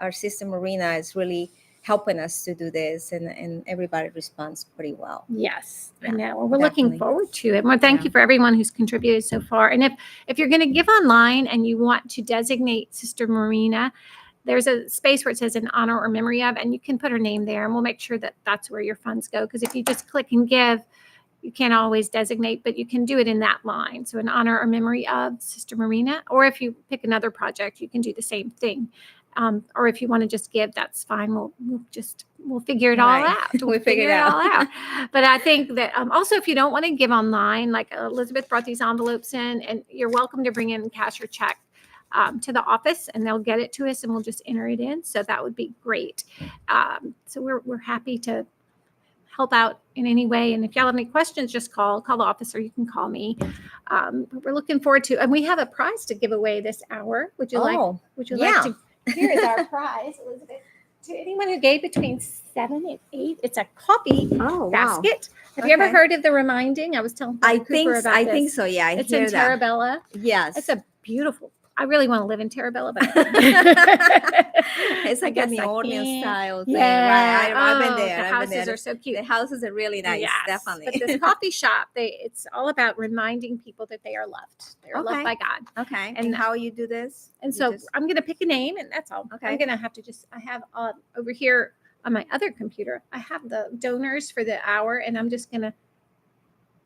our sister Marina is really helping us to do this, and everybody responds pretty well. Yes, I Yeah, know. Well, we're definitely. looking forward to it. Well, thank Yeah. you for everyone who's contributed so far. And if you're going to give online and you want to designate Sister Marina, there's a space where it says in honor or memory of, and you can put her name there, and we'll make sure that that's where your funds go. Because if you just click and give, you can't always designate, but you can do it in that line. So in honor or memory of Sister Marina, or if you pick another project, you can do the same thing. Or if you want to just give, that's fine. We'll figure it all Right. out. We'll figure it all out. out. But I think that also if you don't want to give online, like Elizabeth brought these envelopes in, and you're welcome to bring in cash or check to the office, and they'll get it to us, and we'll just enter it in. So that would be great. So we're happy to help out in any way. And if y'all have any questions, just call the office, or you can call me. But we're looking forward to, and we have a prize to give away this hour. Would you like yeah. to? Here is our prize, Elizabeth. To anyone who gave between 7 and 8, it's a coffee Oh, wow. basket. Have you ever Okay. heard of the reminding? I was telling Father Cooper about I this. think so. Yeah, I It's hear in that. Tarabella. Yes. It's a beautiful. I really want to live in Tarabella, but It's like a New Orleans can't. style thing, Yeah, right? I've been there. The I've been houses there. are so cute. The houses are really nice, Yes, definitely. But this coffee shop, it's all about reminding people that they are loved. They are loved Okay. by God. Okay. And And how you do this? And You so just- I'm going to pick a name, and that's all. Okay. I'm going to have to I have over here on my other computer, I have the donors for the hour, and I'm just going to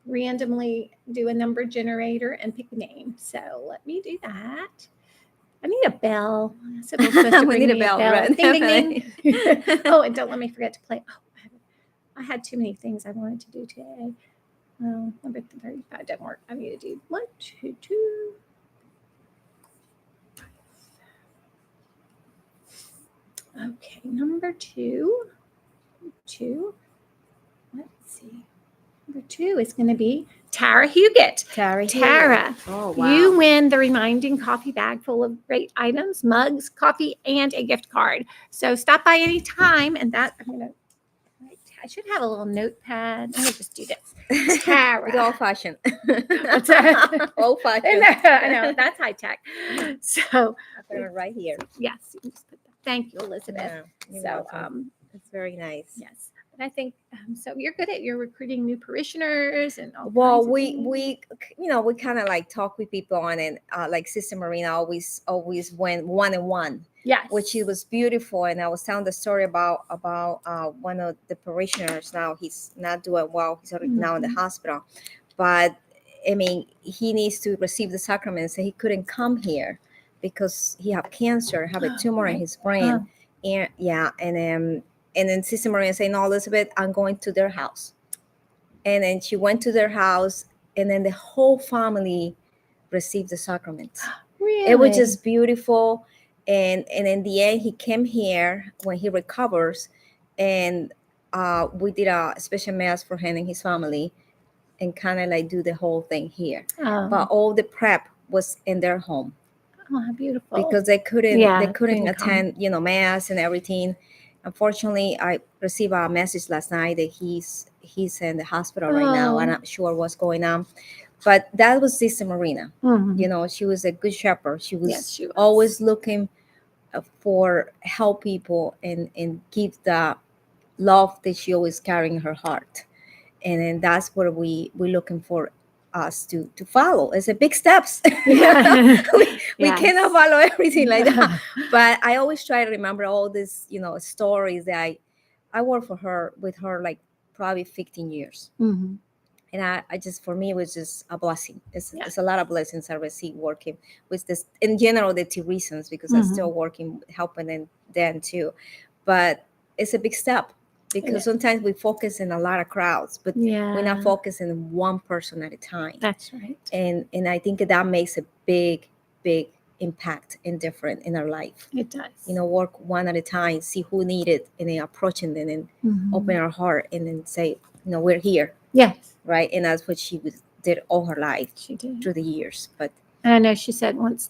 randomly do a number generator and pick a name. So let me do that. I need a bell. Someone's supposed to We bring need a me bell, right? Ding, ding, ding. Oh, and don't let me forget to play. Oh, I had too many things I wanted to do today. Number 35 doesn't work. I need to do 1, 2, 2. Okay, number 2. Let's see. Number 2 is going to be Tara Huguet. Tara, Oh, wow. you win the reminding coffee bag full of great items, mugs, coffee, and a gift card. So stop by any time, and I should have a little notepad. Let me just do this. Tara. It's old fashioned. What's that? Old fashioned. I know, that's high tech. So Put it right here. yes, you can just put that. Thank you, Elizabeth. Yeah, you're So welcome. It's very nice. yes, but I think so. You're good at recruiting new parishioners and all. Well, kinds of we things. we kind of like talk with people on it. Like Sister Marina always went 1-on-1, Yes, which it was beautiful. And I was telling the story about one of the parishioners. Now he's not doing well. He's already now in the hospital, but I mean he needs to receive the sacraments, and he couldn't come here because he have cancer, have a tumor in right. his brain, and yeah, and then Sister Marina said, "No, Elizabeth, I'm going to their house." And then she went to their house, and then the whole family received the sacraments. Really? It was just beautiful. And in the end, he came here when he recovers, and we did a special mass for him and his family, and kind of like do the whole thing here. But all the prep was in their home oh, how beautiful. because they couldn't Yeah, couldn't couldn't come. attend mass and everything. Unfortunately, I received a message last night that he's in the hospital right now. Oh. I'm not sure what's going on, but that was Sister Marina. Mhm. She was a good shepherd. She was, Yes, she was. always looking for help people and give the love that she always carrying in her heart. And then that's what we're looking for us to follow. It's a big steps. Yeah. we Yes. cannot follow everything like that. But I always try to remember all these, stories that I worked with her like probably 15 years. Mhm. And I just, for me, it was just a blessing. It's Yeah. a lot of blessings I received working with this, in general, the Teresans, because I'm still working, helping them too. But it's a big step. because is. sometimes we focus in a lot of crowds, but Yeah. we're not focusing on one person at a time. That's right. And I think that makes a big impact and different in our life. It does. Work one at a time, see who need it, and then approaching them and Mhm. open our heart and then say, we're here, Yes, right? And that's what she did all her life she did. through the years. But And I know she said once,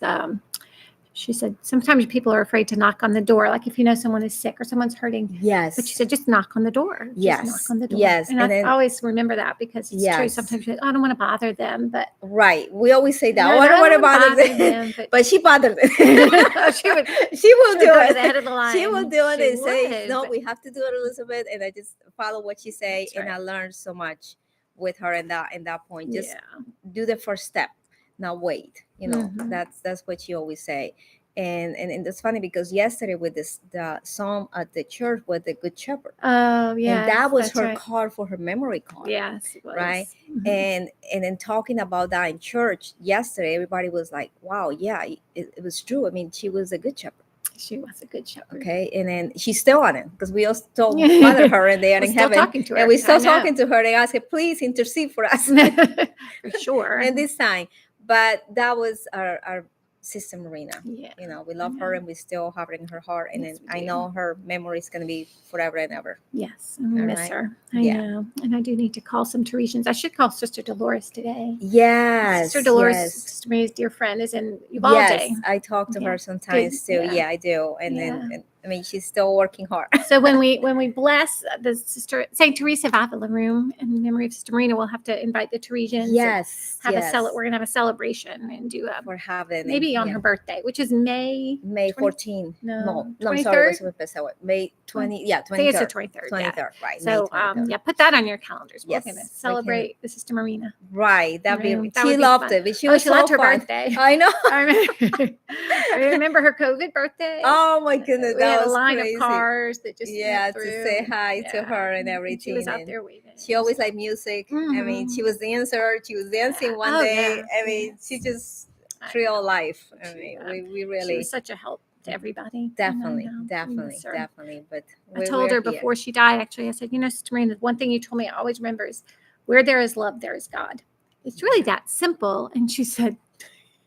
she said sometimes people are afraid to knock on the door, like if you know someone is sick or someone's hurting. yes, But she said, just knock on the door. Just Yes, knock on the door. yes, And and I then- always remember that because it's true. Yes. Sometimes you're like, I don't want to bother them, but right, we always say that. No, I don't want to wanna bother them, but but she bothered them. she would she will she would do go to it. the head of the line. She will do it She and say, would, no, but- we have to do it, Elizabeth. And I just follow what she say, That's and right. I learned so much with her in that point. Just yeah. do the first step, now wait. Mhm. That's what she always say. And it's funny because yesterday with the psalm at the church with the Good Shepherd, Oh, yeah. and that was her right. card for her memory card. Yes, it was. Right? Mhm. And then talking about that in church yesterday, everybody was like, wow, yeah, it was true. I mean, she was a good shepherd. She was a good shepherd. Okay. And then she's still on it because we all still bother her and they are We're in still heaven. talking to her. And we're still I know. talking to her. They ask her, please intercede for us. For sure. And this time. But that was our Sister Marina. Yeah. We love her know. and we still have her in her heart. And Yes, then we I do. know her memory is going to be forever and ever. Yes, I miss right. her. I Yeah. know. And I do need to call some Teresians. I should call Sister Dolores today. Yes. Sister Dolores, yes. Sister Maria's dear friend, is in Uvalde. Yes, I talk to Yeah. her sometimes too. Yeah. Yeah, I do. And Yeah. then I mean, she's still working hard. So when we bless the Sister Saint Teresa of Avila room in memory of Sister Marina, we'll have to invite the Teresians. and Yes, Have yes. We're gonna have a celebration and do a for having maybe on her birthday, which is May May 20 14. No, I'm sorry. 23rd? May 20. Yeah, 23rd. I think it's the 23rd. 23rd, Yeah. right? So May 23rd. yeah, put that on your calendars. We're Yes, gonna we can. celebrate the Sister Marina. Right. That That she would be loved fun. it. But she Oh, was she so loved her fun. birthday. I know. I remember her COVID birthday. Oh my goodness, We that had was a line crazy. of cars that just Yeah, went to through. say hi to her and She everything. was out and there waiting. She always liked music. I mean, she Mhm. was dancer. She was dancing one Oh, day. yes, I mean, yes. she just I real know. life. I She, mean, uh, we She really was such a help to everybody. definitely, And I know. We definitely, miss her. definitely. But I told her before she died, actually, I said, Sister Marina, one thing you told me I always remember is where there is love, there is God. It's really that simple. And she said,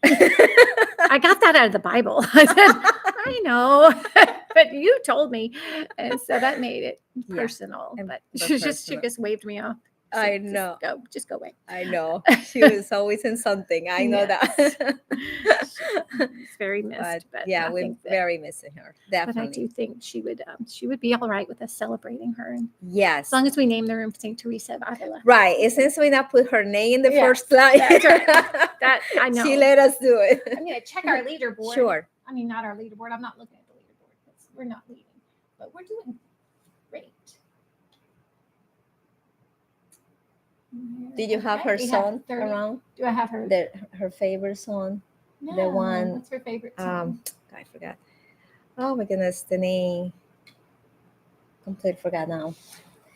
I got that out of the Bible. I said, I know, but you told me. And so that made it Yeah, personal. and- But but she personal. just waved me off. I Said, know. Just go away. I know she was always in something. I know Yes. that. It's very missed. But yeah, I we're think that- very missing her. But I Definitely. do think she would be all right with us celebrating her, and Yes. as long as we name the room Saint Teresa of Avila. Right. And since we not put her name in the Yeah, first slide, that's right. That I know. she let us do it. I'm gonna check our leaderboard. Sure. I mean, not our leaderboard. I'm not looking at the leaderboard because we're not leading, but we're doing great. Did you have Okay, her we have song 30. around? Do I have her? Her favorite song? No, one, What's her favorite song? I forgot. Oh my goodness, the name. Completely forgot now.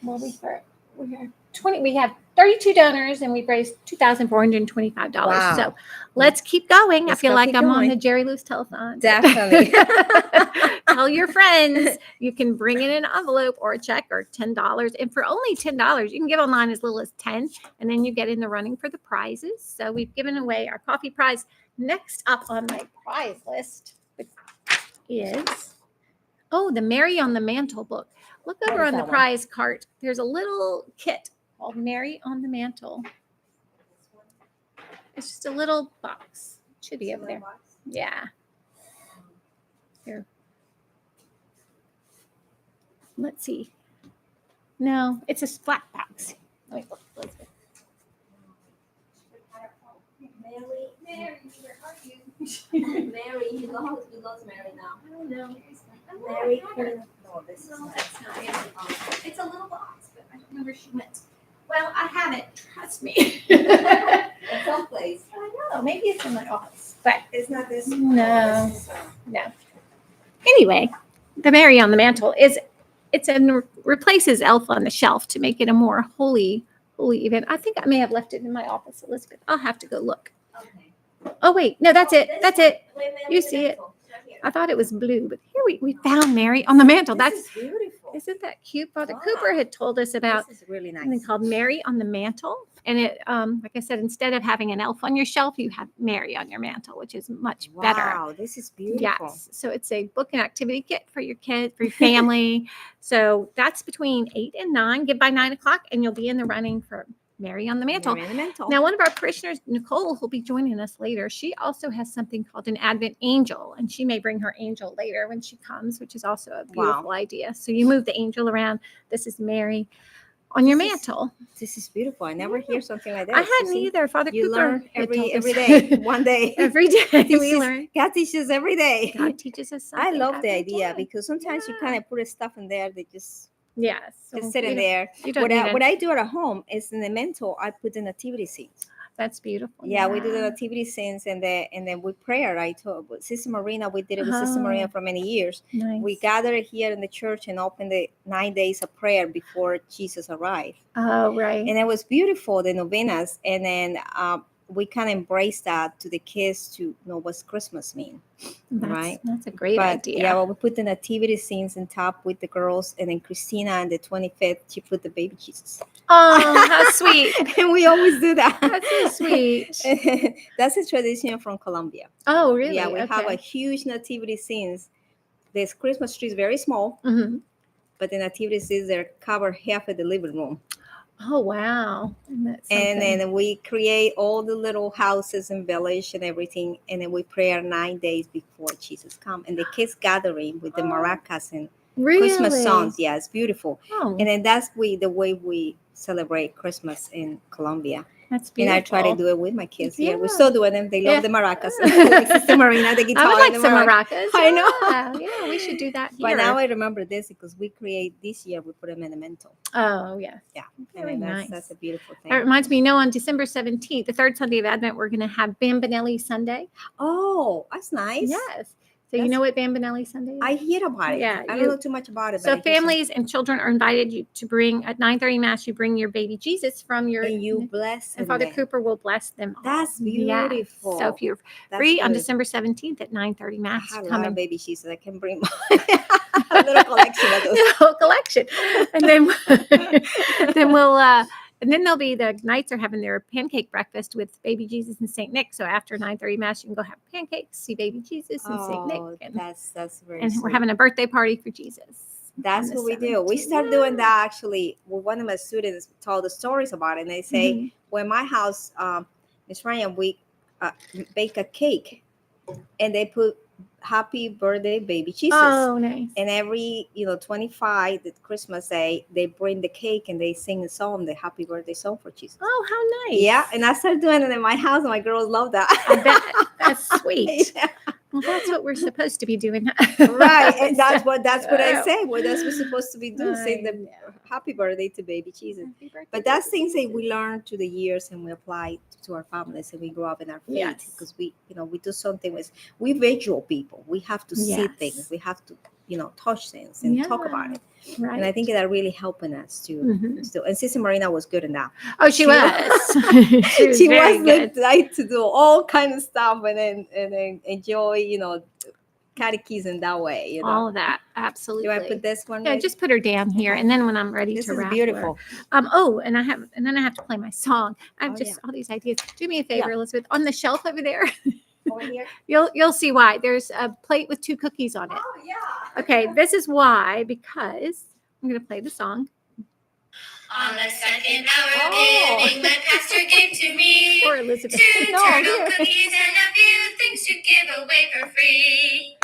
Well, we have 20. We have 32 donors, and we've raised $2,425. Wow. So let's keep going. Let's I feel go like keep I'm on going. the Jerry Lewis telethon. Definitely. Tell your friends you can bring in an envelope or a check or $10. And for only $10, you can give online as little as 10, and then you get in the running for the prizes. So we've given away our coffee prize. Next up on my prize list is the Mary on the Mantle book. Look What over is on the that one? prize cart. There's a little kit called Mary on the Mantle. It's just a little box. It should be over there. Yeah. Here. Let's see. No, it's a flat box. Let me look. Elizabeth. Mary, where are you? Mary, you lost Mary now. I don't know. Mary, No, that's not it. It's a little box, but I don't know where she went. Well, I have it. Trust me. It's someplace. I know. Maybe it's in my office, but It's not this. No. no. Anyway, the Mary on the Mantle replaces Elf on the Shelf to make it a more holy event. I think I may have left it in my office, Elizabeth. I'll have to go look. Okay. Oh wait, no, that's it. That's it. You see it. I thought it was blue, but here we found Mary on the Mantle. This is beautiful. Isn't that cute? Father Wow. Cooper had told us about This is really something nice. called Mary on the Mantle. And it, like I said, instead of having an elf on your shelf, you have Mary on your mantle, which is much better. Wow, this is beautiful. Yes. So it's a book and activity kit for your kids, for your family. So that's between 8 and 9. Give by 9 o'clock, and you'll be in the running for Mary on the Mantle. Mary on the Mantle. Now, one of our parishioners, Nicole, who'll be joining us later, she also has something called an Advent Angel, and she may bring her angel later when she comes, which is also a beautiful idea. So you move the angel around. This is Mary on your This is- mantle. This is beautiful. I never hear something like that. I hadn't either. Father You Cooper learn had every told us. day, one day. Every day we Teaches- learn. God teaches every day. God teaches us something. I love the every idea day. because sometimes you Yeah. kind of put stuff in there that just Yes. So sit in you don't- there. You don't What need what I do at home is in the mental, I put the nativity scenes. That's beautiful. Yeah, we do the nativity scenes and then with prayer. I told with Sister Marina, we did it with Sister Marina Oh. for many years. Nice. We gathered here in the church and opened the 9 days of prayer before Jesus arrived. Oh, right. And it was beautiful, the novenas. And then we kind of embraced that to the kids to know what's Christmas mean. right? That's a great But idea. yeah, well, we put the nativity scenes on top with the girls, and then Christina on the 25th, she put the baby Jesus. Oh, how sweet. And we always do that. That's so sweet. That's a tradition from Colombia. Oh, really? Yeah, we have a Okay. huge nativity scenes. This Christmas tree is very small, Mhm. but the nativity scenes they cover half of the living room. Oh, wow. And that's And something. then we create all the little houses and village and everything, and then we pray 9 days before Jesus come. And the kids gathering with the Oh, maracas and really? Christmas songs. Yeah, it's beautiful. Oh, And then that's the way we celebrate Christmas in Colombia. that's And beautiful. I try to do it with my kids here. We're Yeah. still doing them. They love Yeah. the maracas. Like Sister Marina, the guitar. I would like and the some maraca. maracas. I know. Yeah, we should do that here. But now I remember this because we create this year. We put them in the mental. Oh, yes. Yeah, Very and nice. that's a beautiful thing. That reminds me, on December 17th, the third Sunday of Advent, we're going to have Bambinelli Sunday. Oh, that's nice. Yes. So you That's- know what Bambinelli Sunday is? I hear about it. Yeah, I you- don't know too much about it. So but I hear some- families and children are invited you to bring at 9:30 Mass. You bring your baby Jesus from your and you bless and them. Father Cooper will bless them. all. That's Yes. beautiful. So if you're That's free on good. December 17th at 9:30 I Mass, have a come lot in. of baby Jesus. I can bring a little collection of those. The whole collection, and then then we'll. And then there'll be the Knights are having their pancake breakfast with baby Jesus and Saint Nick. So after 9:30 Mass, you can go have pancakes, see baby Jesus and Saint Oh, Nick, and that's very. we're sweet. having a birthday party for Jesus. That's on the what we do. We 17th. start doing that actually. Well, one of my students told the stories about it, and they say, Mhm. when my house, Miss Ryan, we bake a cake, and they put "Happy Birthday, Baby Jesus." Oh, nice. And every 25 the Christmas Day, they bring the cake and they sing a song, the Happy Birthday song for Jesus. Oh, how nice. Yeah, and I started doing it in my house, and my girls love that. I bet that's sweet. Yeah. Well, that's what we're supposed to be doing. Right, and that's what I Oh. say. What that's what we're supposed to be doing, say the know. Happy Birthday to Baby Jesus. Happy birthday, But that's baby things that Jesus. we learn through the years and we apply to our families and we grow up in our faith Yes. because we do something with we visual people. We have to see Yes. things. We have to touch things and talk about it. Right. And I think that really helping us to. Mhm. And Sister Marina was good in that. Oh, she she was. she was She very was good. like to do all kind of stuff and then enjoy catechism that way. All of that. Do Absolutely. I put this one? Yeah, right? just put her down here, Okay. and then when I'm ready This to is wrap beautiful. her. Oh, and then I have to play my song. I have Oh, just yeah. all these ideas. Do me a favor, Yeah. Elizabeth. On the shelf over there, Over here. you'll see why. There's a plate with 2 cookies on it. Oh yeah. Okay, this is why, because I'm going to play the song. On the second hour of Oh. giving, my pastor gave to me Or Elizabeth. 2 No, turtle here. cookies and a few things to give away for free.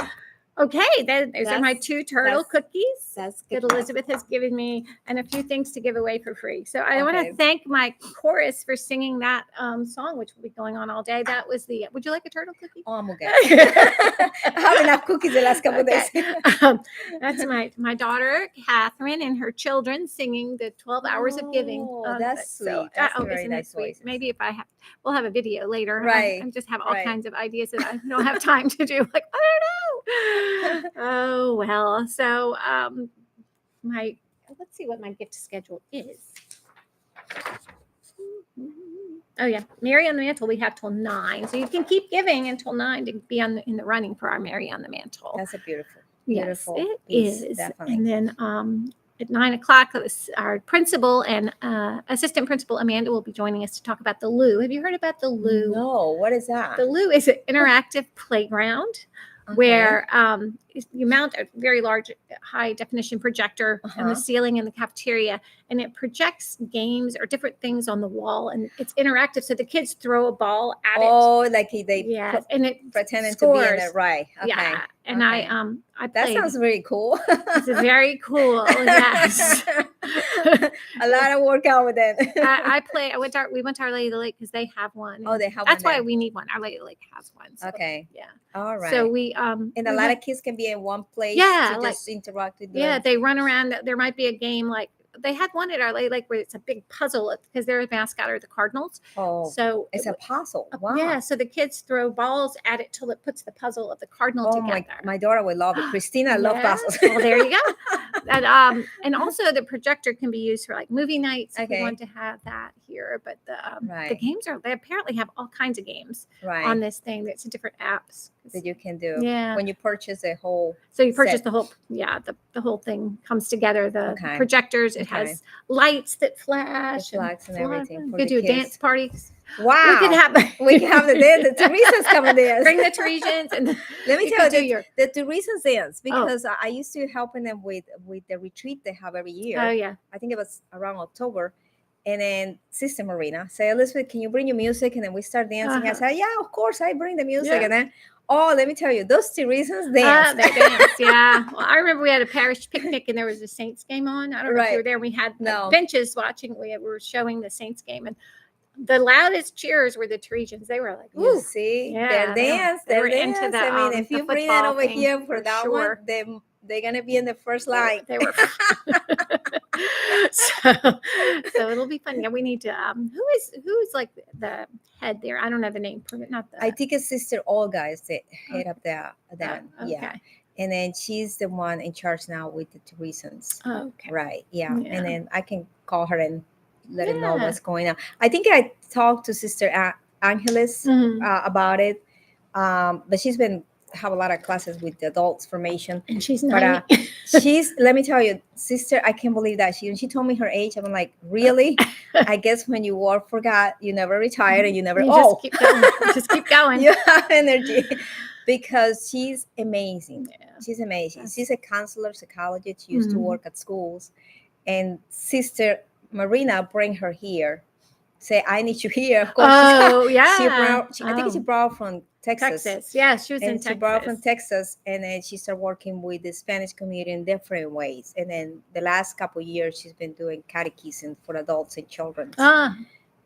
Okay, those are my That's- 2 turtle that's- cookies That's that good. Elizabeth has given me, and a few things to give away for free. So I want Okay. to thank my chorus for singing that song, which will be going on all day. That was the. Would you like a turtle cookie? Oh, I'm okay. I have enough cookies the last couple of days. That's my daughter Catherine and her children singing the 12 hours of giving. Oh, that's So, sweet. That's a very isn't it nice sweet? voices. Maybe if we'll have a video later. Right, I just have all right. kinds of ideas that I don't have time to do. Like I don't know. Oh well. So let's see what my gift schedule is. Oh yeah, Mary on the Mantle. We have till 9, so you can keep giving until 9 to be in the running for our Mary on the Mantle. That's a beautiful, Yes, beautiful it piece, is. definitely. And then at 9:00. Our principal and assistant principal Amanda will be joining us to talk about the Loo. Have you heard about the Loo? No, what is that? The Loo is an interactive playground where you mount a very large, high definition projector on the ceiling in the cafeteria, and it projects games or different things on the wall, and it's interactive. So the kids throw a ball at it. Oh, like they And it pretending scores. to be in it, right? Okay. Yeah, and okay. I That played. sounds very cool. It's very cool. Yes. A lot of workout with it. We went to Our Lady of the Lake because they have one. Oh, they have That's one why there. we need one. Our Lady of the Lake has one. So, Okay. yeah. All right. So we and we a lot went- of kids can be in one place. Yeah, to like- just interact with. yeah, they run around. There might be a game like they had one at Our Lady of the Lake where it's a big puzzle because their mascot are the Cardinals. Oh, So it's a puzzle. Wow. Yeah, so the kids throw balls at it till it puts the puzzle of the Cardinal Oh together. my daughter would love it. Christina love Yes. puzzles. Well, there you go. And also the projector can be used for like movie nights if you Okay. want to have that here. But the Right. games they apparently have all kinds of games right. on this thing. That's different apps. that you can do. Yeah. When you purchase a whole. So you purchase set. the whole, the whole thing comes together. The Okay. projectors, it Okay. has lights that flash. The flags and everything We for could the do a kids. dance parties. Wow. We could have the dance. The Teresa's coming there. Bring the Teresians and Let me you tell could do you, your. the Teresa's dance, because I used to helping them with the retreat they have every year. Oh yeah. I think it was around October. And then Sister Marina say, Elizabeth, can you bring your music? And then we start dancing. I Uh-huh. said, yeah, of course, I bring the music. Yeah. And then, let me tell you, those Teresa's dance. They dance, yeah. Well, I remember we had a parish picnic and there was a Saints game on. I don't know if you were Right. there. We had No. benches watching. We were showing the Saints game, and the loudest cheers were the Teresians. They were like, You "Ooh, see, yeah, their dance, they their were dance. into the, I mean, if the you bring it football over thing, here for for that sure. one, they're gonna be in the first line. They were. so it'll be fun. Yeah, we need to. Who is like the head there? I don't know the name. Not the. I think it's Sister Olga is the head of that. okay. Yeah, and then she's the one in charge now with the Teresans. Oh, okay. Right. Yeah. Yeah. And then I can call her and let her know Yeah. what's going on. I think I talked to Sister Angeles Mhm. about it, but she's been have a lot of classes with the adults formation. And she's But 90. she's, let me tell you, Sister, I can't believe that she told me her age. I'm like, really? I guess when you work for God, you never retire and you never. Just keep going. Just keep going. You have energy, because she's amazing. Yeah. She's amazing. Yes. She's a counselor, psychologist. She used to Mhm. work at schools, and Sister Marina bring her here. Say, I need you here. Of course, Oh, she yeah. I think she brought from Texas. Texas. Yeah, she was in And Texas. she brought from Texas, and then she started working with the Spanish community in different ways. And then the last couple of years, she's been doing catechism for adults and children, Ah,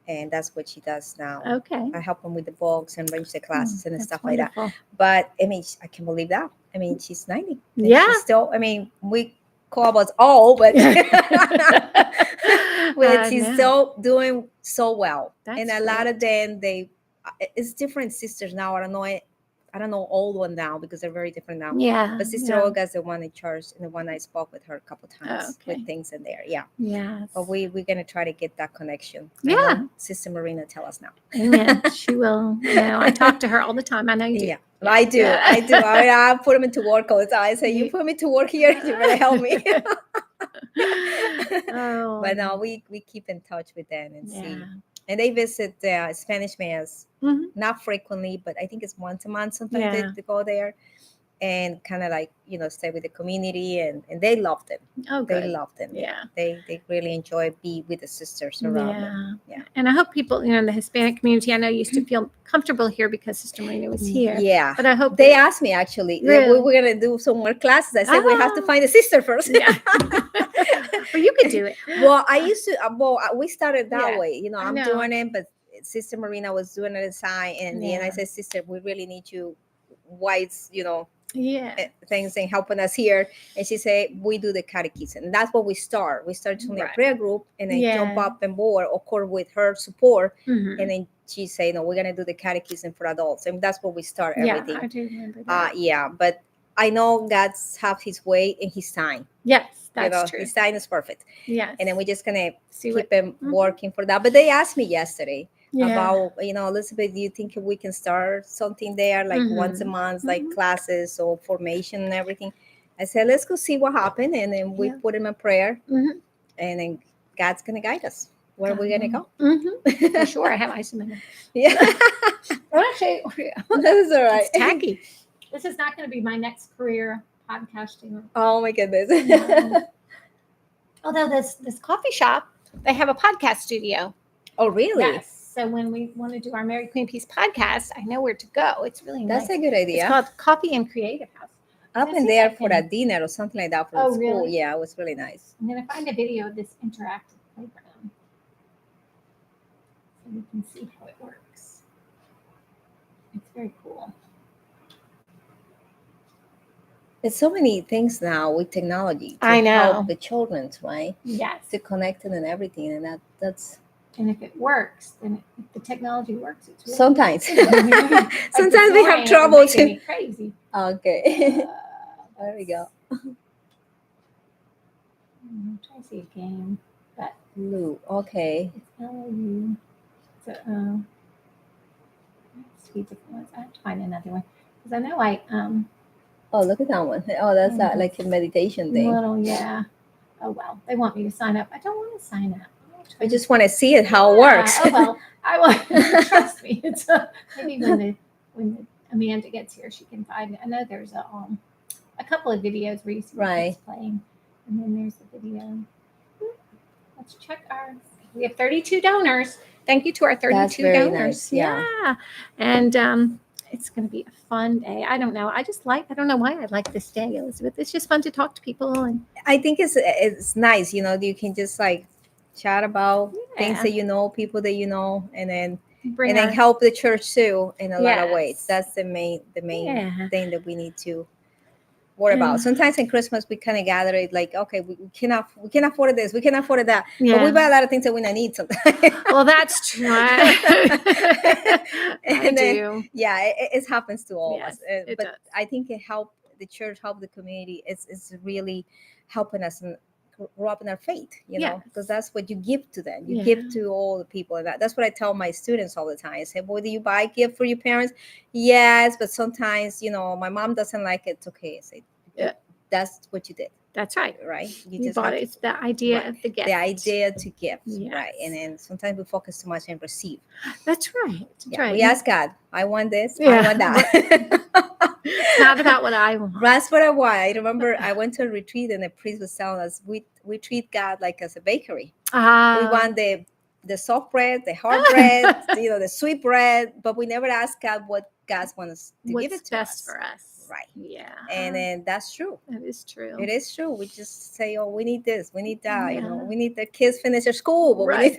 and that's what she does now. okay. I help them with the books and arrange the classes and That's stuff like that. wonderful. But I mean, I can't believe that. I mean, she's 90. and Yeah. she's still. I mean, we call us old, but I she's know. still doing so well. That's And a lot of them, it's different sisters now. I don't know old one now because they're very different now. Yeah. But Sister yeah. Olga is the one in charge, and the one I spoke with her a couple times okay. with things in there. Yeah. Yes. But we're gonna try to get that connection. I Yeah. know Sister Marina tell us now. Amen. She will. I talk to her all the time. I know you do. Yeah, I do. Yeah. I do. I put them into work all the time. I say, you put me to work here, you better help me. Oh. But no, we keep in touch with them and see. Yeah. And they visit Spanish Mass, Mhm. not frequently, but I think it's once a month sometimes Yeah. they go there and kind of like, stay with the community, and they love them. Oh, good. They love them. Yeah. They really enjoy be with the sisters around them. Yeah. Yeah. And I hope people, in the Hispanic community, I know used to feel comfortable here because Sister Marina was here. Yeah. But I hope They asked me actually, Really? we're going to do some more classes. I said, we have to Oh. find a sister first. Yeah. Well, you could do it. Well, I used to, we started that Yeah, way, I I'm know. doing it, but Sister Marina was doing it aside. And then I Yeah. said, Sister, we really need you whites, Yeah. things and helping us here. And she said, we do the catechism. And that's what we start. We start doing a Right. prayer group and then jump Yeah. up and board, of course, with her support. Mhm. And then she said, no, we're going to do the catechism for adults. And that's what we start Yeah, everything. I do remember that. Yeah, but I know God's have his way and his time. Yes, that's true. His time is perfect. Yes. And then we're just going to see keep what. them Mhm. working for that. But they asked me yesterday Yeah. about, Elizabeth, do you think we can start something there, like once a Mhm. month, like Mhm. classes or formation and everything? I said, let's go see what happened. And then we Yeah. put him in prayer. Mhm. And then God's going to guide us. Where are we going to go? Mhm. For sure, I have ice in my mouth. Yeah. I want to show you. That's all right. It's tacky. This is not going to be my next career podcasting. Oh my goodness. No. Although this coffee shop, they have a podcast studio. Oh, really? Yes. So when we want to do our Mary Queen Peace podcast, I know where to go. It's really That's nice. a good It's idea. called Coffee and Creative House. I've Let's been see if I there for can- a dinner or something like that for Oh, the school. really? Yeah, it was really nice. I'm going to find a video of this interactive playground so we can see how it works. It's very cool. There's so many things now with technology to I know. help the children, right? Yes. To connect it and everything. And that's And if it works, then if the technology works, it's really sometimes. Like Sometimes this we morning, have it was trouble making to. me crazy. Okay. Uh, There we go. Try to see a game, but Lou. Okay. it's LU. So, three different ones. I have to find another one because I know Oh, look at that one. Oh, that's Mhm. like a meditation thing. little yeah. Oh well, they want me to sign up. I don't want to sign up. I just want to see it how it works. Oh well, I will. Trust me. It's maybe when Amanda gets here, she can find it. I know there's a couple of videos where you see Right. what's playing, and then there's the video. Let's check our. We have 32 donors. Thank you to our 32 That's very donors. nice, yeah. And it's going to be a fun day. I don't know. I don't know why I like this day, Elizabeth. It's just fun to talk to people and I think it's nice, you can just like chat about things Yeah. that you know, people that you know, and then bring and then our- help the church too in a lot of ways. Yes. That's the main Yeah. thing that we need to worry about. And- Sometimes in Christmas we kind of gather it like, okay, we cannot afford this, we cannot afford that, but Yeah. we buy a lot of things that we don't need sometimes. Well, that's true. I And then- do. Yeah, it happens to all Yes, of us. it But does. I think it helped the church, help the community. It's really helping us and grow up in our faith, Yes. because that's what you give to them. You Yeah. give to all the people. And that's what I tell my students all the time. I say, boy, do you buy a gift for your parents? Yes, but sometimes, my mom doesn't like it. It's okay. I say, Yeah. that's what you did, That's right. right? You just bought have it. to- It's the idea Right. of the gift. the idea to give, right? Yes. And then sometimes we focus too much and receive. That's right. That's Yeah, right. we ask God, I want this, Yeah. I want that. It's not about what I want. That's what I want. I remember I went to a retreat and the priest was telling us we treat God like as a bakery. We want the soft bread, the hard bread, the sweet bread, but we never ask God what God wants us to what's give it to best us. for us. Right. Yeah. And then that's true. that is true. It is true. We just say, oh, we need this, we need that. Yeah. We need the kids finish their school, but we need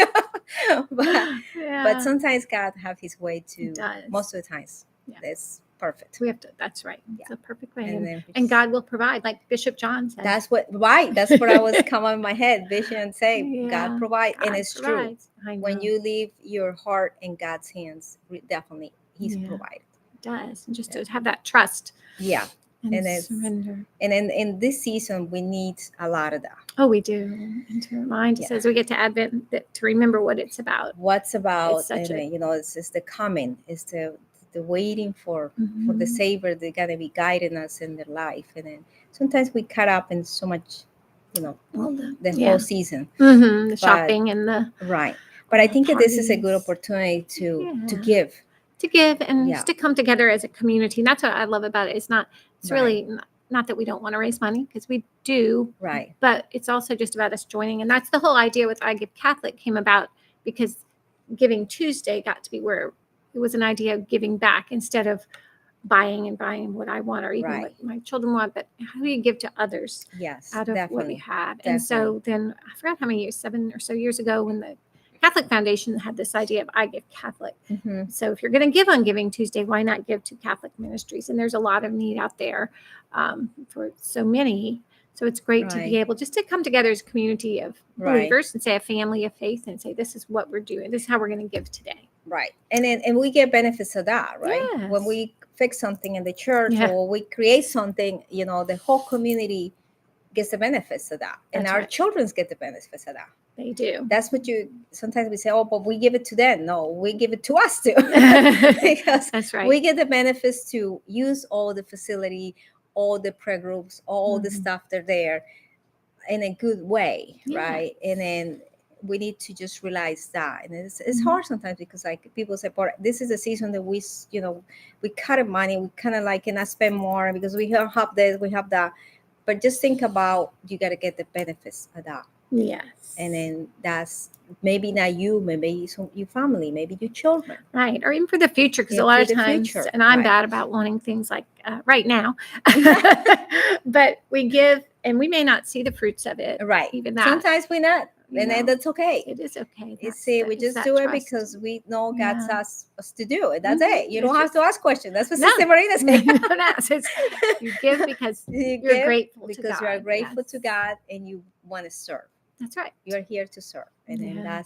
Yeah. but sometimes God have His way It to. does. Most of the times, Yeah. it's perfect. we have to. That's right. It's Yeah. a perfect way. And And, then we and just- God will provide, like Bishop John said. That's what right. That's what I was coming in my head. Vision say Yeah, God provide, and God it's true. provides. I know. When you leave your heart in God's hands, definitely He's Yeah. provided. It does. And just to have that trust Yeah, and, And it's- surrender. and in this season, we need a lot of that. Oh, we do. And to remind us Yeah. as we get to Advent to remember what it's about. What's about, such and a- it's the coming, it's the waiting for the Mhm. Savior. They're gonna be guiding us in their life, and then sometimes we cut up in so much, All the, the yeah. whole season. The shopping and the Right. But I think that this is a good Parties. opportunity to Yeah. give. to give and Yeah. just to come together as a community. And that's what I love about it. It's Right. really not that we don't want to raise money, because we do, Right. but it's also just about us joining. And that's the whole idea with I Give Catholic came about, because Giving Tuesday got to be where it was an idea of giving back instead of buying what I want or even Right. what my children want, but how do you give to others Yes. out of what we Definitely. have? And so then I forgot how many years, 7 or so years ago, when the Catholic Foundation had this idea of I Give Catholic. Mhm. So if you're going to give on Giving Tuesday, why not give to Catholic ministries? And there's a lot of need out there for so many. So it's great to Right. be able just to come together as a community of Right. believers and say a family of faith and say, this is what we're doing. This is how we're going to give today. Right. And we get benefits of that, right? When Yes. we fix something in the church Yeah. or we create something, the whole community gets the benefits of that. And That's our right. children get the benefits of that. They do. That's what sometimes we say, oh, but we give it to them. No, we give it to us too. Because That's right. we get the benefits to use all the facility, all the pre-groups, all the Mhm. stuff they're there in a good way, Yeah. right? And then we need to just realize that. And it's Mhm. hard sometimes because like people say, but this is a season that we, we cut money, we kind of like cannot spend more because we don't have this, we have that. But just think about, you got to get the benefits of that. Yes. And then that's maybe not you, maybe your family, maybe your children. Right. Or even for the future, because Yeah, a lot for of the times, future, and I'm right. bad about wanting things like right now, but we give and we may not see the fruits of it. Right. Even that. Sometimes we're not. You And then know, that's okay. it is okay. You see, we just do it because we know God's Yeah. asked us to do it. That's Mhm. it. You It's don't have just- to ask questions. That's what No. Sister Marina said. No, it's- you give because You you're give grateful to because God. you are grateful to Yes. God and you want to serve. That's right. You're here to serve. And then Yeah.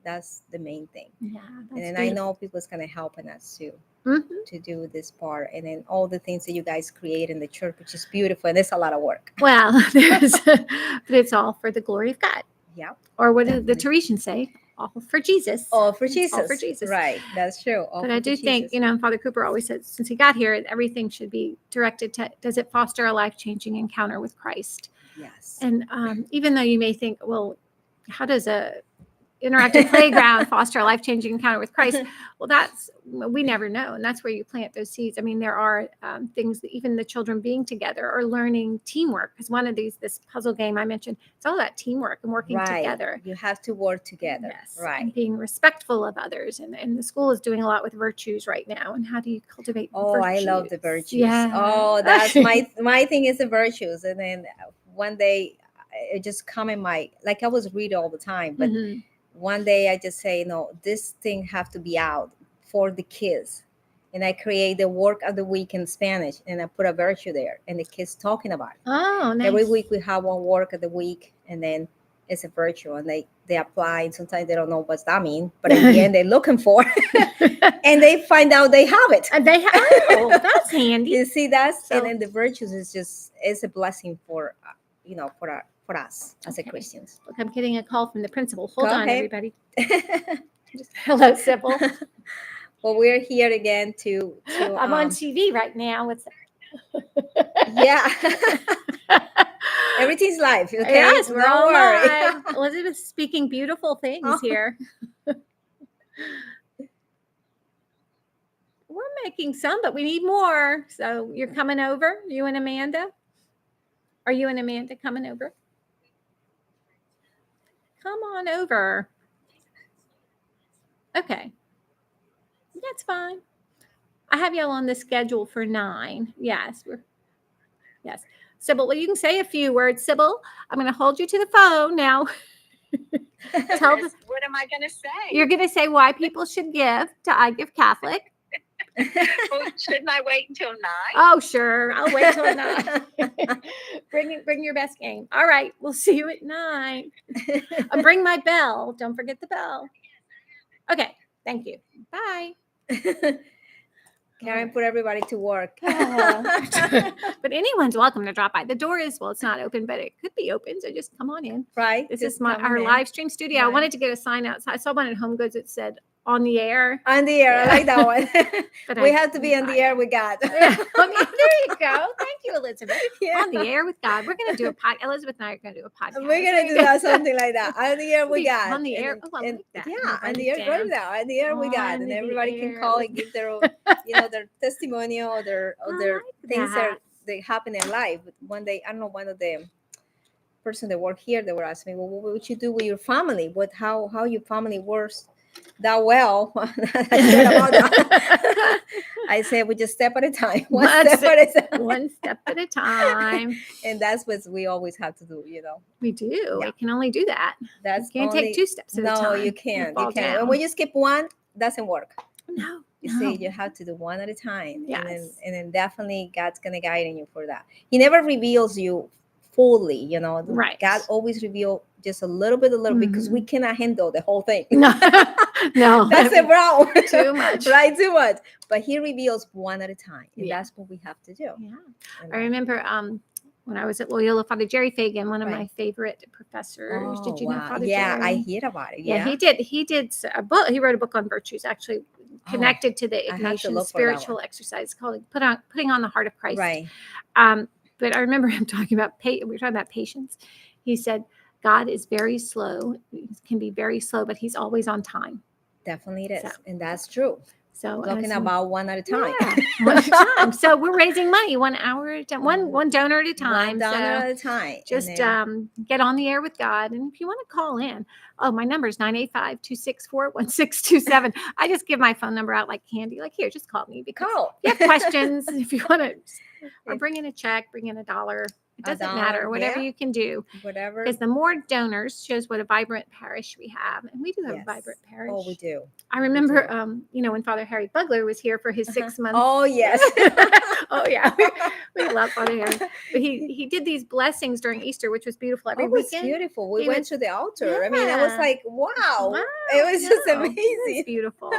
that's the main thing. Yeah. And then I know people's gonna help us too Hmm. to do this part. And then all the things that you guys create in the church, which is beautiful. And it's a lot of work. Well, but it's all for the glory of God. Yeah. Or what did the Definitely. Teresians say? All for Jesus. All for It's Jesus. All for Jesus. Right. That's true. All But for I do think, Jesus. you know, Father Cooper always said, since he got here, everything should be directed to, does it foster a life-changing encounter with Christ? Yes. And even though you may think, well, how does a interactive playground foster a life-changing encounter with Christ? Well, we never know. And that's where you plant those seeds. I mean, there are things that even the children being together are learning teamwork. Because one of this puzzle game I mentioned, it's all about teamwork and working Right. together. You have to work together. Yes. Right. And being respectful of others. And the school is doing a lot with virtues right now. And how do you cultivate Oh, I love the virtues. Yeah. Oh, that's my thing is the virtues. And then one day it just come in I was reading all the time, but Mhm. one day I just say, no, this thing have to be out for the kids. And I create the work of the week in Spanish and I put a virtue there and the kids talking about it. Oh, nice. Every week we have one work of the week and then it's a virtue and they apply and sometimes they don't know what that means, but in the end they're looking for and they find out they have it. And oh, that's handy. You see that's So- and then the virtues is a blessing for for us as a Okay. Christians. Look, I'm getting a call from the principal. Hold Go on, ahead. everybody. Hello, Sybil. Well, we're here again to I'm on TV right now. What's yeah. Everything's live. Okay. Yes, we're Don't all worry. live. Elizabeth's speaking beautiful things Oh. here. We're making some, but we need more. So you're coming over, you and Amanda? Are you and Amanda coming over? Come on over. Okay. That's fine. I have y'all on the schedule for 9. Yes. Yes. Sybil, well, you can say a few words. Sybil, I'm going to hold you to the phone now. Tell the, What am I going to say? you're going to say why people should give to I Give Catholic. Well, shouldn't I wait until 9? Oh, sure. I'll wait till 9. Bring your best game. All right. We'll see you at 9. Bring my bell. Don't forget the bell. Okay. Thank you. Bye. Karen put everybody to work. But anyone's welcome to drop by. The door is, well, it's not open, but it could be open. So just come on in. Right. This Just is our come in. live stream studio. I Right. wanted to get a sign outside. I saw one at Home Goods that said on the air. On the air. I like that one. But We I have to be on the air with God. Yeah. There you go. Thank you, Elizabeth. Yeah. On the air with God. We're going to do a podcast. Elizabeth and I are going to do a podcast. We're gonna There do you go. that, something like that. On the air with Be God. on the And- air. Oh, I and- like that. Yeah, I'll on write the it air, right down. now. On the air with God, On and the everybody can air call with- and give their, their testimonial or their I things that. that happen in life. One day, I don't know, one of the person that work here, they were asking me, well, what would you do with your family? How your family works that well? I shared about that. I said, we just step at a time, one That's step at a time. One step at a time. And that's what we always have to do, We do. Yeah. We can only do that. That's You can't only, take 2 steps at a time. no, you You'll can't. fall You can't. down. And when you skip one, doesn't work. No. You no. see, you have to do one at a time. Yes. And then definitely God's gonna guide you for that. He never reveals you fully, Right. God always reveals just a little bit, because we cannot handle the whole thing. No. No. That's a problem. Too much. Right, too much. But he reveals one at a time. And Yeah. that's what we have to do. Yeah. And I remember when I was at Loyola, Father Jerry Fagan, one of my Right. favorite professors. Did you know wow. Father Yeah, Jerry? I hear about it. Yeah, he did a book. He wrote a book on virtues, actually connected to the I have to Ignatian look for that spiritual exercise called putting on the heart of Christ. Right. but I remember him talking about we were talking about patience. He said, God is very slow, he can be very slow, but he's always on time. Definitely it is. So- And that's true. So Talking as- about one at a time. Yeah, one at a time. So we're raising money 1 hour at a time, one donor at a time. One dollar So at a time. And just then- get on the air with God. And if you want to call in, my number is 985-264-1627. I just give my phone number out like candy. Like, here, just call me because call. if you have questions, if you want to, or bring in a check, bring in $1. It A doesn't dollar, matter, whatever yeah. you can do. Whatever. Because the more donors shows what a vibrant parish we have. And we do have a Yes. vibrant parish. Oh, we do. I remember, when Father Harry Bugler was here for his 6 months. Oh, yes. Oh, yeah. We love Father Harry. But he did these blessings during Easter, which was beautiful every It was weekend. beautiful. We He went was- to the altar. I mean, I was Yeah. like, wow. Wow, It was just no, It was amazing. beautiful.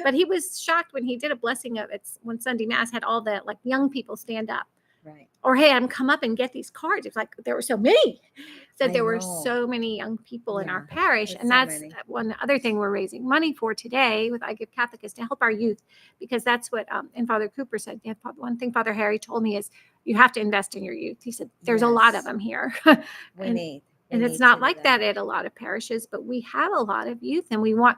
But he was shocked when he did a blessing of it when Sunday Mass had all the young people stand up. Right. Or hey, I'm come up and get these cards. It's like there were so many. Said I there were know. so many young people in our Yeah, parish, there's and so that's many. one other thing we're raising money for today with I Give Catholic is to help our youth, because that's what and Father Cooper said. Yeah, one thing Father Harry told me is you have to invest in your youth. He said there's a lot of Yes. them here, We and, need. and it's not like that at a lot of parishes, but we have a lot of youth, and we want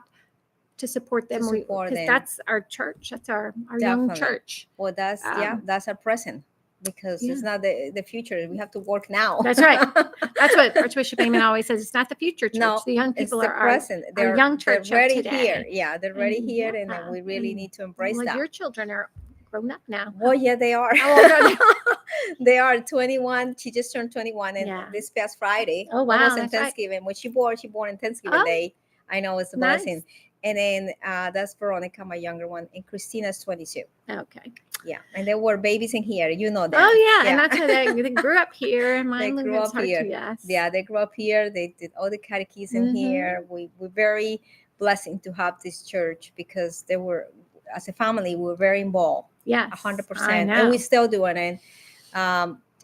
to support them support because them. that's our church. That's our young Definitely. church. Well, that's that's our present, because it's yeah. not the future. We have to work now. That's right. That's what Archbishop Eamon always says. It's not the future church. No, The young it's people the are present. our young church They're of ready today. here. Yeah, they're ready And here, and then yeah, we really and- need to embrace well, that. your children are grown up now. Well, yeah, they are. How old are they? They are 21. She just turned 21, and Yeah. this past Friday. Oh, wow, Almost in that's right. Thanksgiving. When she born in Thanksgiving Oh, Day. I know it's a nice. blessing. And then that's Veronica, my younger one, and Christina's 22. Okay. Yeah, and they were babies in here. You know that. Oh yeah, and that's how they grew up here. And They mine grew live in up here. Yes. Yeah, they grew up here. They did all the catechism Mhm. here. We're very blessing to have this church, because they were, as a family, we were very involved. Yes. 100%. And we still doing it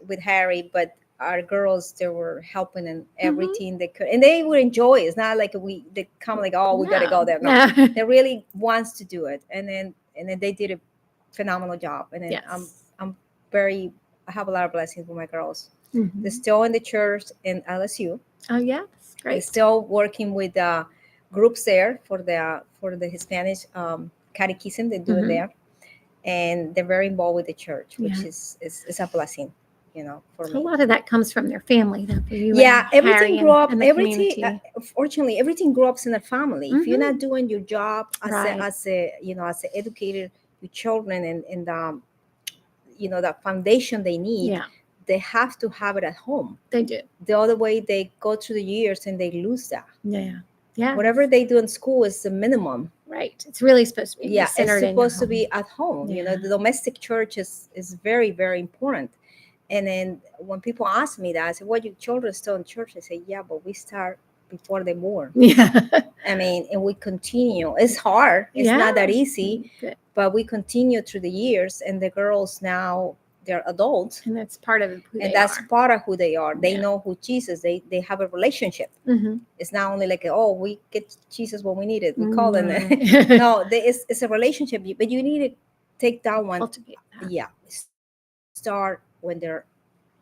with Harry, but our girls, they were helping in everything they could, and they would enjoy it. It's not like they come like, oh, we gotta go there. No, they really wants to do it, and then they did a phenomenal job. And then Yes. I have a lot of blessings with my girls. Mhm. They're still in the church in LSU. Oh yes, They're great. still working with groups there for the Hispanic catechism they're doing Mhm. there, and they're very involved with the church, which Yeah. is a blessing, for A me. lot of that comes from their family, though. For you Yeah, and everything Harry grew up. and the Everything, community. fortunately, everything grew up in the family. If you're Mhm. not doing your job as Right. as an educator, your children, and that foundation they need, Yeah, they have to have it at home. they do. The other way, they go through the years and they lose that. Yeah, yeah. Whatever they do in school is the minimum. Right. It's really supposed to be Yeah, it's centered in your supposed to home. be at home. Yeah. The domestic church is very, very important. And then when people ask me that, I say, "Well, your children still in church?" I say, "Yeah, but we start before they're born. Yeah. I mean, and we continue. It's hard. It's not that easy, Good. but we continue through the years. And the girls now, they're adults, And that's part of who and they that's are. part of who they are. They Yeah. know who Jesus. They have a relationship. Mhm. It's not only like, oh, we get Jesus when we need it. We call them. Right. No, it's a relationship, but you need to take that one. Cultivate that. Yeah, start when they're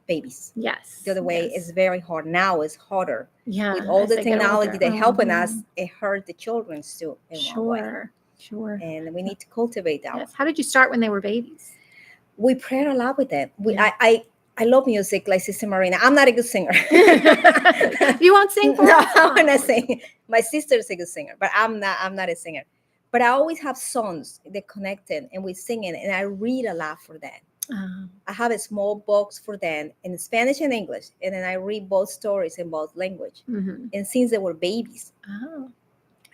babies. Yes. The other way yes. is very hard. Now it's harder. Yeah. With all as the they get technology older. they're helping us, Mhm. it hurt the children too in one way. Sure. Sure. And we need to cultivate that. Yes. How did you start when they were babies? We prayed a lot with them. Yeah. I love music, like Sister Marina. I'm not a good singer. You won't sing for No, us? I'm not singing. My sister's a good singer, but I'm not a singer. But I always have songs that connected, and we sing it, and I read a lot for them. Oh, I have a small box for them in Spanish and English, and then I read both stories in both language. mhm. And since they were babies, Oh,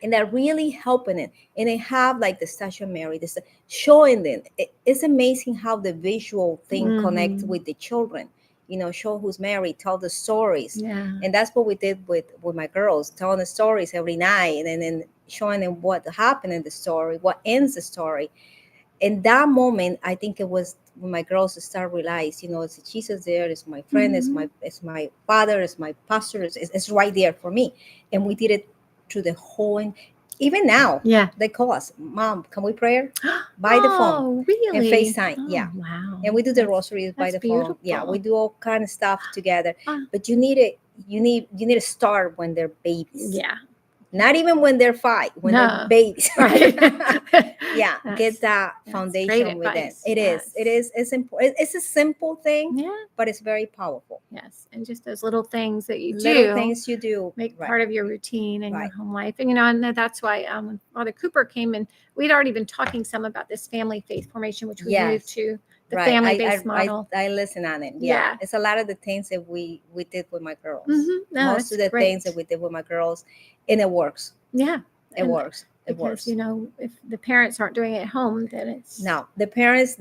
and they're really helping it, and they have like the Station Mary, this showing them. It's amazing how the visual thing connects Mhm. with the children. Show who's Mary, tell the stories, yeah. and that's what we did with my girls, telling the stories every night, and then showing them what happened in the story, what ends the story. In that moment, I think it was when my girls start realize, it's Jesus there, it's my friend, Mhm. it's my father, it's my pastor, it's right there for me. And we did it through the whole, Even now, Yeah. they call us, Mom, can we pray by the phone Oh, really? and FaceTime? Oh, yeah. Wow. And we do the That's- rosaries by that's the phone. Yeah, we beautiful. do all kind of stuff together. Ah. But you need to start when they're babies. Yeah. Not even when they're 5, when No. they're babies. Right. Yeah, That's- get that that's foundation great with them. advice. It Yes. is. It's important. It's a simple thing, Yeah. but it's very powerful. Yes. And just those little things that you Little do things you do. make right. part of your routine and Right. your home life. And and that's why when Father Cooper came in, we'd already been talking some about this family faith formation, which we Yes. moved to the Right. family-based model. I listen on it. Yeah. Yeah. It's a lot of the things that we did with my girls. Mhm. No, Most that's of the great. things that we did with my girls, and it works. Yeah. It And works. It because works. if the parents aren't doing it at home, then it's Now, the parents,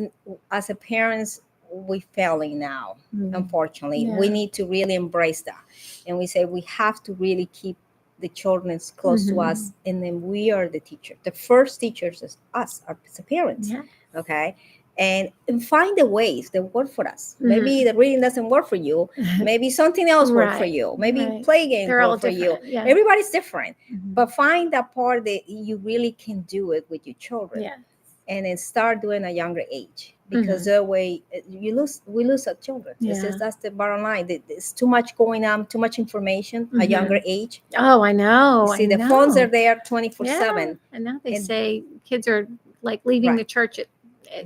as a parents, we failing now. Mm. Unfortunately, Yeah. we need to really embrace that, and we say we have to really keep the children close to Mhm. us, and then we are the teacher. The first teachers is us, as a parents. Yeah. Okay, and find the ways that work for us. Mhm. Maybe the reading doesn't work for you. Maybe something else work for Right, you. Maybe right. play games They're all work for you. different. Yeah. Everybody's different, Mhm. but find that part that you really can do it with your children, Yeah. and then start doing at a younger age, because that way we lose our children. Yeah. That's the bottom line. There's too much going on, too much information at a younger age. Oh, I know. You see, I the phones know. are there 24/7. Yeah. And now they And- say kids are like leaving Right. the church at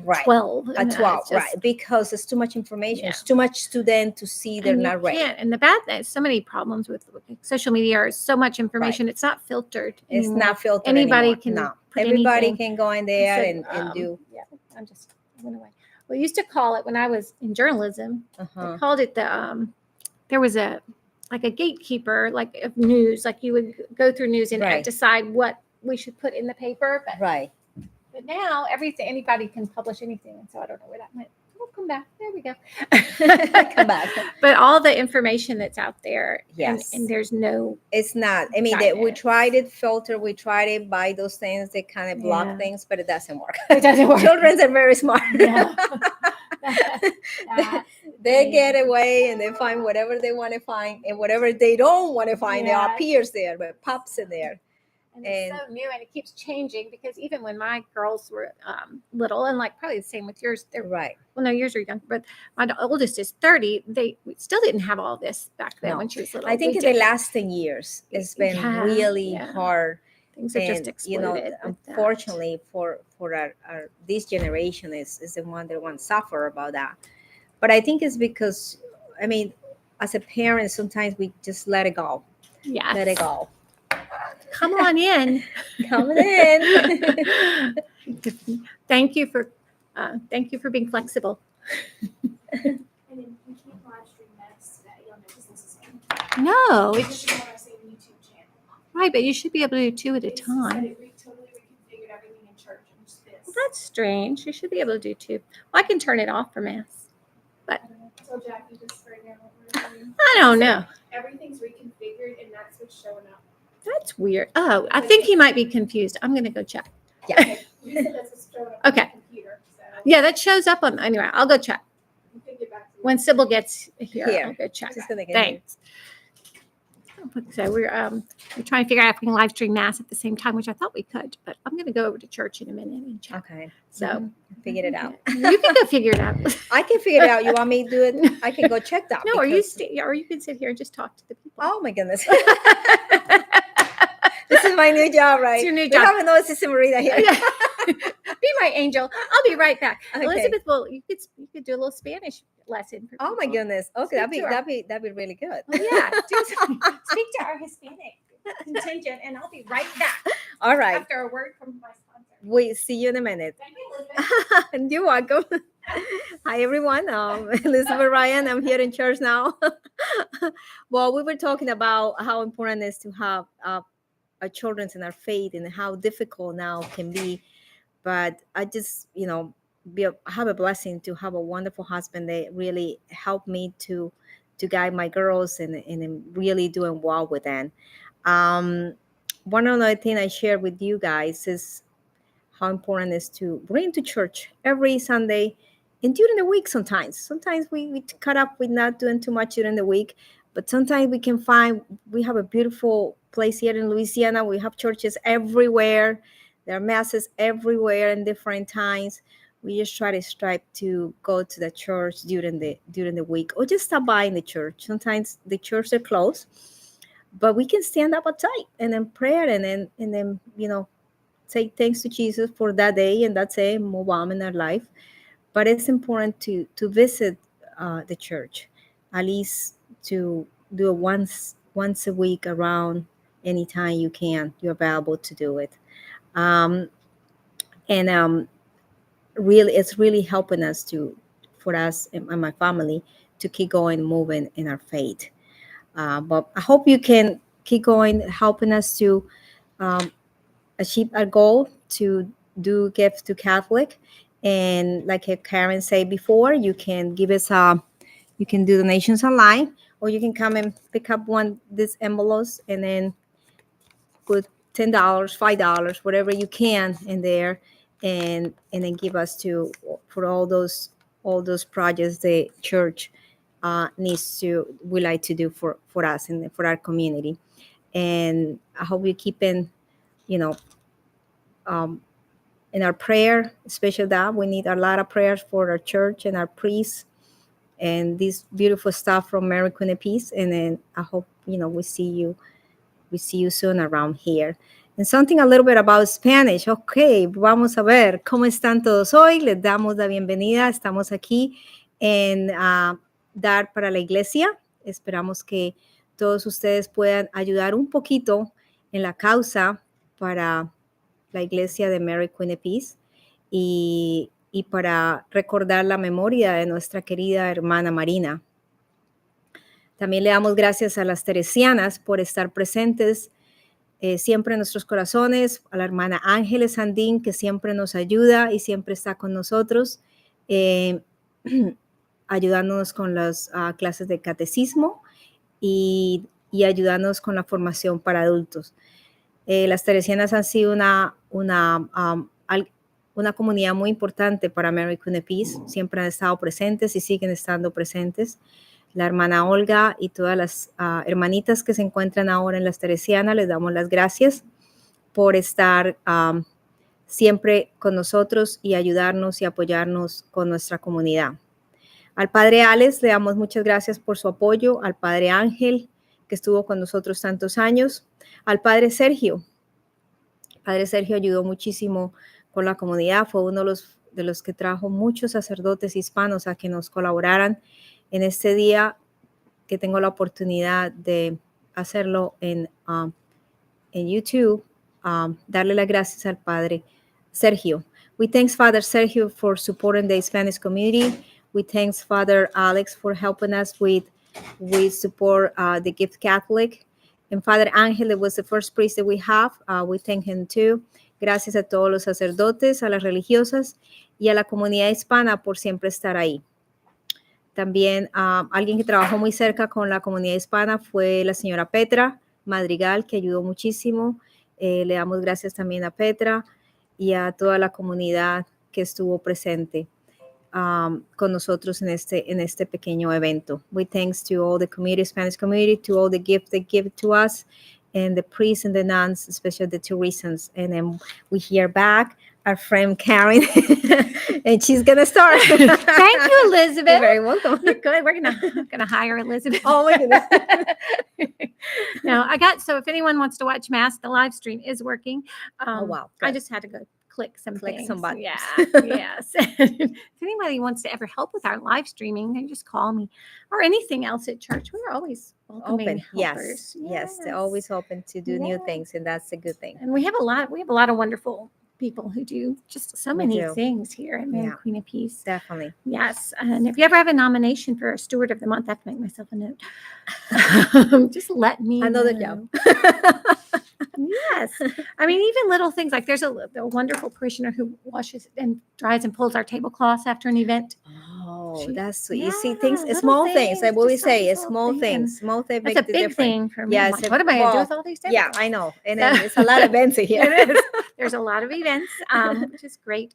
Right. 12. At and, 12, it's just- right? Because it's too much information. Yeah. It's too much to them to see they're and you not ready. can't. And the bad thing, so many problems with social media are so much information. It's not filtered It's anymore. not filtered Anybody anymore. can No. put Everybody anything. can go in I there said, and do. Yeah, I'm just I went away. We used to call it when I was in journalism. Uh-huh. They called it there was a gatekeeper like of news. Like you would go through news and Right. decide what we should put in the paper. Right. But now anybody can publish anything, and so I don't know where that went. We'll come back. There we go. Come back. But all the information that's out there, Yes. and there's no It's not. I mean, we Guidance. tried it, filter. We tried it, buy those things that kind of block Yeah. things, but it doesn't work. It doesn't work. Children are very smart. Yeah. They get away and they find whatever they want to find, and whatever they don't want to find, Yeah. there appears there, but pops in there. And it's And- so new, and it keeps changing, because even when my girls were little, and like probably the same with yours, they're Right. well, no, yours are young, but my oldest is 30. We still didn't have all this back then No. when she was little. I think We in the didn't. last 10 years, it's been Yeah, really yeah. hard. Things have just And, exploded. with that. unfortunately for our this generation is the one that won't suffer about that. But I think it's because, I mean, as a parent, sometimes we just let it go. Yes. Let it go. Come on in. Coming in. Thank you for being flexible. And then we can't live stream this today. You'll notice this is No, This is what I say YouTube channel. right, but you should be able to do 2 at a It's time. said it totally reconfigured everything in church and just this. Well, that's strange. You should be able to do 2. Well, I can turn it off for mass. I don't know. Tell Jackie just right now what we're doing. I don't know. Everything's reconfigured and that's what's showing up. That's weird. Oh, I think he might be confused. I'm gonna go check. Yeah. Okay. You said that's what's showing up on Okay. the computer. So Yeah, that shows up on anyway. I'll go check you can get back to me. when Sybil gets here. Here. I'll go check. Just gonna get here. Thanks. So we're trying to figure out if we can live stream mass at the same time, which I thought we could, but I'm gonna go over to church in a minute and check. Okay. So Figured it out. you can go figure it out. I can figure it out. You want me to do it? I can go check that. No, or you because- or you can sit here and just talk to the people. Oh my goodness. This is my new job, right? your new We job. haven't noticed Sister Marita here. Be my angel. I'll be right back. Okay. Elizabeth, well, you could do a little Spanish lesson. For Oh my people. goodness. Okay, Speak to her. that'd be really good. Oh, yeah. Speak to our Hispanic contingent, and I'll be right back All right. after a word from my sponsor. We see you in a minute. Thank you, Elizabeth. You're welcome. Hi everyone. Elizabeth Ryan. I'm here in church now. Well, we were talking about how important it is to have our children in our faith and how difficult now can be. But I just, have a blessing to have a wonderful husband that really helped me to guide my girls and I'm really doing well with them. One other thing I share with you guys is how important it is to bring to church every Sunday and during the week sometimes. Sometimes we cut up with not doing too much during the week, but sometimes we have a beautiful place here in Louisiana. We have churches everywhere. There are masses everywhere in different times. We just try to strive to go to the church during the week, or just stop by in the church. Sometimes the churches are closed, but we can stand up outside and then pray, and then say thanks to Jesus for that day, and that's it, move on in our life. But it's important to visit the church, at least to do it once a week around. Anytime you're available to do it. And really, it's really helping us for us and my family to keep going, moving in our faith. But I hope you can keep going, helping us to achieve our goal to do gifts to Catholic. And like Karen said before, you can give us you can do donations online, or you can come and pick up these envelopes and then put $10, $5, whatever you can in there, and then give us for all those projects the church we like to do for us and for our community. And I hope you keep in our prayer, especially that we need a lot of prayers for our church and our priests and this beautiful stuff from Mary Queen of Peace. And then I hope we see you soon around here. And something a little bit about Spanish. Okay, vamos a ver cómo están todos hoy. Les damos la bienvenida. Estamos aquí en Dar para la Iglesia. Esperamos que todos ustedes puedan ayudar un poquito en la causa para la Iglesia de Mary Queen of Peace y para recordar la memoria de nuestra querida hermana Marina. También le damos gracias a las teresianas por estar presentes siempre en nuestros corazones, a la hermana Ángeles Sandín, que siempre nos ayuda y siempre está con nosotros, ayudándonos con las clases de catecismo y ayudándonos con la formación para adultos. Las teresianas han sido una comunidad muy importante para Mary Queen of Peace. Siempre han estado presentes y siguen estando presentes. La hermana Olga y todas las hermanitas que se encuentran ahora en las teresianas, les damos las gracias por estar siempre con nosotros y ayudarnos y apoyarnos con nuestra comunidad. Al padre Alex le damos muchas gracias por su apoyo, al padre Ángel, que estuvo con nosotros tantos años, al padre Sergio. El padre Sergio ayudó muchísimo con la comunidad, fue uno de los que trajo muchos sacerdotes hispanos a que nos colaboraran en este día, que tengo la oportunidad de hacerlo en YouTube, darle las gracias al Padre Sergio. We thanks Father Sergio for supporting the Spanish community. We thanks Father Alex for helping us with support the Gift Catholic. And Father Ángel, it was the first priest that we have. We thank him too. Gracias a todos los sacerdotes, a las religiosas y a la comunidad hispana por siempre estar ahí. También alguien que trabajó muy cerca con la comunidad hispana fue la señora Petra Madrigal, que ayudó muchísimo. Le damos gracias también a Petra y a toda la comunidad que estuvo presente con nosotros en este pequeño evento. We thanks to all the community, Spanish community, to all the gifts they give to us, and the priests and the nuns, especially the Teresans. And then we hear back our friend Karen, and she's gonna start. Thank you, Elizabeth. You're very welcome. You're good. We're gonna hire Elizabeth. Oh my goodness. No, so if anyone wants to watch Mass, the live stream is working. Oh wow. I Good. just had to go click some buttons. Yeah. Yes. If anybody wants to ever help with our live streaming, then just call me, or anything else at church. We're always welcoming Open. helpers. Yes. They're always open to do new things, and that's a good thing. And we have a lot of wonderful people who do just so many do. things here at Mary Yeah. Queen of Peace. Definitely. Yes. And if you ever have a nomination for a Steward of the Month, I have to make myself a note. Just let me Another know. job. Yes. I mean, even little things like there's a wonderful parishioner who washes and dries and pulls our tablecloths after an event. Oh, She- that's sweet. You see Yeah, things, little small things. Like things, what we just say, like it's little small things. things. Small things That's make a the big difference. thing for me. Yes, I'm like, what am I going to do with all these Yeah, tablecloths? I know. And So- then it's a lot of events here. It is. There's a lot of events, which is great.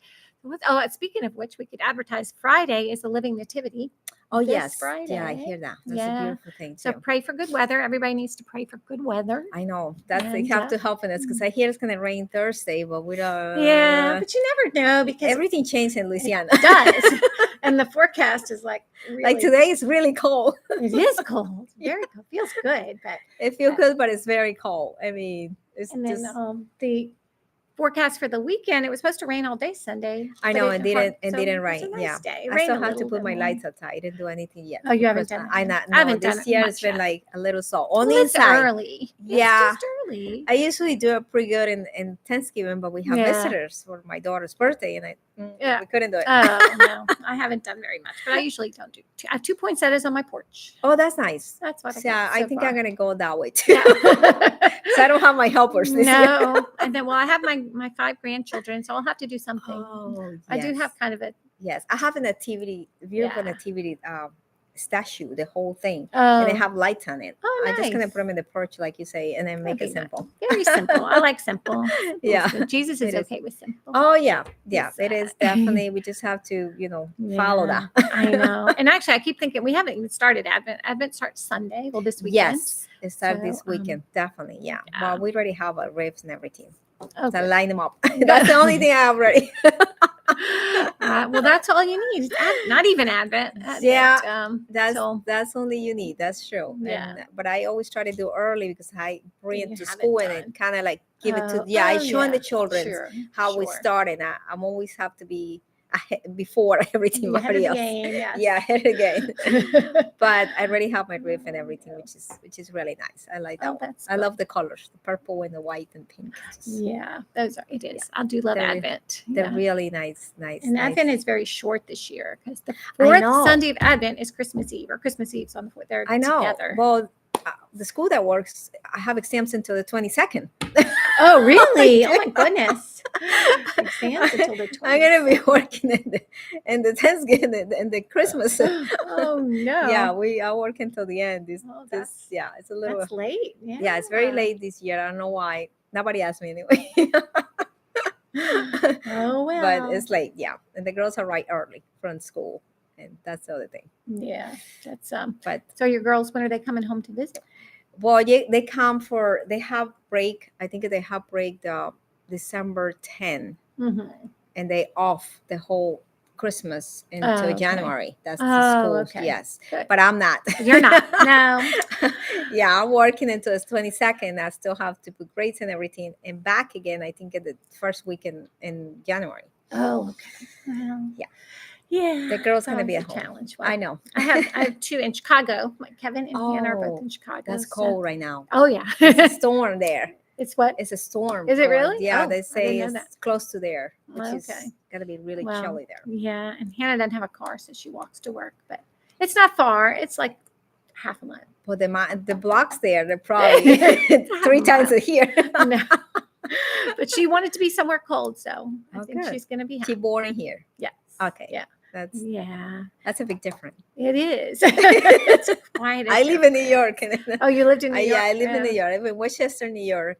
Speaking of which, we could advertise Friday is the Living Nativity. Oh, this yes. Friday. Yeah, I hear that. That's a Yeah. beautiful thing, So too. pray for good weather. Everybody needs to pray for good weather. I know. They And, have to help in us because I hear it's going to rain Thursday, but we don't. Yeah, but you never know because Everything changed in Louisiana. it does. And the forecast is like really, Like today is really cold. it is cold. Very cold. Feels good, but It feels good, but it's very cold. I mean, it's and then just. the forecast for the weekend, it was supposed to rain all day Sunday. I but know, and didn't so didn't it was rain. a nice Yeah, day. It I rained still a have to little put bit my more. lights outside. I didn't do anything yet. Oh, you for haven't Christmas. done it I yet? not. I No, haven't done this it year much it's been yet. like a little slow. On Well, the it's inside, early. Yeah. It's just early. I usually do it pretty good in Thanksgiving, but we have Yeah. visitors for my daughter's birthday, and Yeah. we couldn't do it. Oh no, I haven't done very much, but I usually don't do. I have 2 poinsettias on my porch. Oh, that's nice. That's what I Yeah, got I so think far. I'm gonna go that way too. Yeah. So I don't have my helpers this year. No, and then I have my 5 grandchildren, so I'll have to do something. Oh, I do have kind of a Yes, I have a nativity, beautiful Yeah. nativity statue, the whole thing, and they oh, have lights on it. Oh, I'm just gonna nice. put them in the porch, like you say, and then make That'd it be nice. simple. Very simple. I like simple. Simple is Yeah, good. Jesus is it is. okay with simple. Oh yeah, Yes, it is definitely. We just have to, follow Yeah, that. I know. And actually, I keep thinking we haven't even started Advent. Advent starts Sunday. Well, this weekend. Yes, it started this So, weekend, definitely. Yeah. yeah. Well, we already have our ribs and everything. Oh, So good. line them up. That's the only thing I have ready. Well, that's all you need. It's not even Advent. Yeah, That's That's only you need. That's true. Yeah. But I always try to do early because I bring You it to have it school and done. it kind of like give it to. I showing the children how we started. I'm always have to be before everything. Ahead of Everybody the else. game, yes. Yeah, ahead again. But I already have my rib and everything, which is really nice. I like that. Oh, one. that's I good. love the colors, the purple and the white and pink. Yeah, those are. It is. I do love They're- Advent. They're Yeah. really nice. And nice. Advent is very short this year because the I 4th know. Sunday of Advent is Christmas Eve, or Christmas Eve's on the 4th. They're I know. together. Well, the school that works, I have exams until the 22nd. Oh, really? I Oh, my do. goodness. Exams until the 20th. I'm gonna be working in the Thanksgiving and the Christmas. Oh, no. Yeah, we are working until the end. Oh, It's a little. That's late. Yeah. Yeah, it's very late this year. I don't know why. Nobody asked me anyway. Oh, well. But it's late. Yeah, and the girls are right early from school, and that's the other thing. Yeah. That's But So your girls, when are they coming home to visit? well, they come they have break. I think they have break the December 10, Mm-hmm. and they off the whole Christmas Oh, into okay. January. That's the Oh, school. okay. Yes, Good. but I'm not. You're not. No. Yeah, I'm working until the 22nd. I still have to put grades and everything, and back again. I think at the first week in January. Oh, okay. Well, Yeah. Yeah. The girl's gonna be always at a home. challenge. I know. I have 2 in Chicago. Like Kevin and Hannah are both Oh, in Chicago. That's so- cold right now. Oh yeah. It's a storm there. It's what? It's a storm. Is it going- really? Yeah, Oh, they I say didn't know it's close to there, which Okay. is gonna be really Well, chilly there. Yeah, and Hannah doesn't have a car, so she walks to work. But it's not far. It's like half a mile. Well, the blocks there, they're probably 3 times a year. No. But she wanted to be somewhere cold, so I Oh, think good. she's going to be happy. Keep boring here. Yes. Okay. Yeah. Yeah. That's a big difference. It is. It's quite a I live in New difference. York. Oh, you lived in New York? Yeah, I live in New York. I live in Westchester, New York.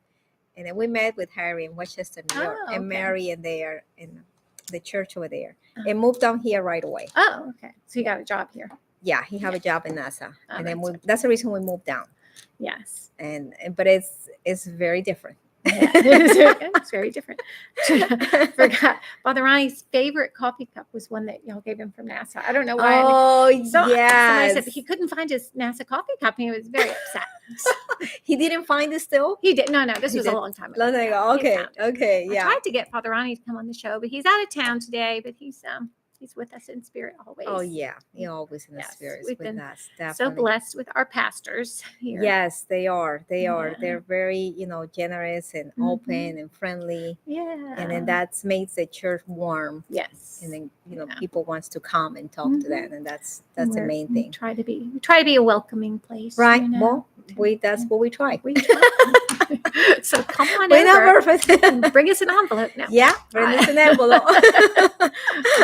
And then we met with Harry in Westchester, New York, Oh, and okay. Mary in there in the church over there, and moved down here right away. Oh, okay. So you got a job here. Yeah, he have a job in NASA, Oh, and then that's that's the reason we moved down. Yes. But it's very different. Yeah, it's very different. Forgot. Father Ronnie's favorite coffee cup was one that y'all gave him from NASA. I don't know why. Oh, Somebody yes. said he couldn't find his NASA coffee cup and he was very upset. He didn't find it still? He did. No, this He was did. a long time ago. Long time ago. Yeah, he Okay. found it. Okay. I Yeah. tried to get Father Ronnie to come on the show, but he's out of town today. But he's with us in spirit always. Oh, yeah. You're always in the Yes, spirits we've with been us. So Definitely. blessed with our pastors here. Yes, they are. They are. Yeah. They're very, generous and Mhm. open and friendly. Yeah. And then that makes the church warm. Yes. And then, Yeah. people wants to come and talk to Mhm. them. And that's the main We thing. try to be a welcoming place. Right. you know? Well, that's what we try. We try. So come on We're not over perfect. and bring us an envelope now. Yeah, bring us an envelope.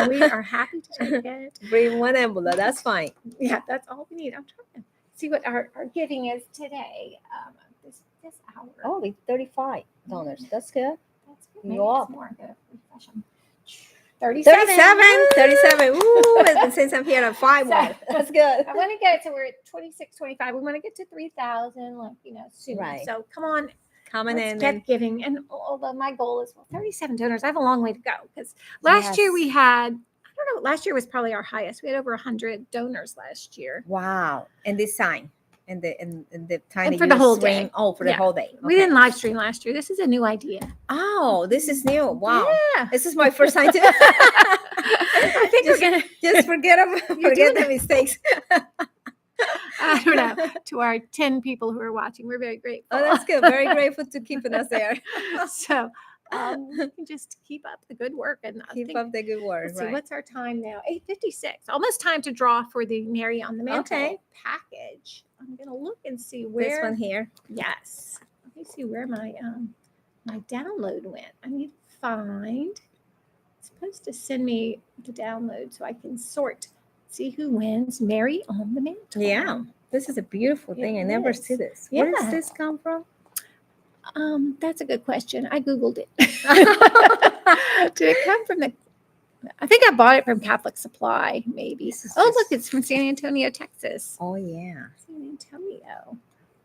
We are happy to take it. Bring one envelope. That's fine. Yeah, that's all we need. I'm trying to see what our giving is today. This hour. Oh, it's $35. That's good. That's good. you Maybe up. it's more. Go refresh 'em. 37. 37. Ooh, and since I'm here at 5 more. That's good. I want to get to, we're at 26, 25. We want to get to 3,000, like, soon. Right. So come on, Coming let's in. get And, giving. And although my goal is 37 donors, I have a long way to go because last year Yes. we had, I don't know, last year was probably our highest. We had over 100 donors last year. wow. And this sign. And the time And that for you the whole swing- day. Oh, for the Yeah. whole day. We Okay. didn't live stream last year. This is a new idea. Oh, this is new. Wow. Yeah. This is my first time too. I think just, we're going to. just forget doing the mistakes. I don't know. To our 10 people who are watching, we're very grateful. Oh, that's good. Very grateful to keeping us there. So you can just keep up the good work. And I Keep think, up the good work. let's see, Right. what's our time now? 8:56. Almost time to draw for the Mary on the Mantle Okay. package. I'm going to look and see This where. one here. Yes. Let me see where my my download went. I need to find. It's supposed to send me the download so I can sort. See who wins Mary on the Mantle. Yeah. This is a beautiful It thing. I never is. see this. Where Yeah. does this come from? That's a good question. I Googled it. Did it come from the? I think I bought it from Catholic Supply, maybe. This is Oh, just- look, it's from San Antonio, Texas. Oh, yeah. San Antonio.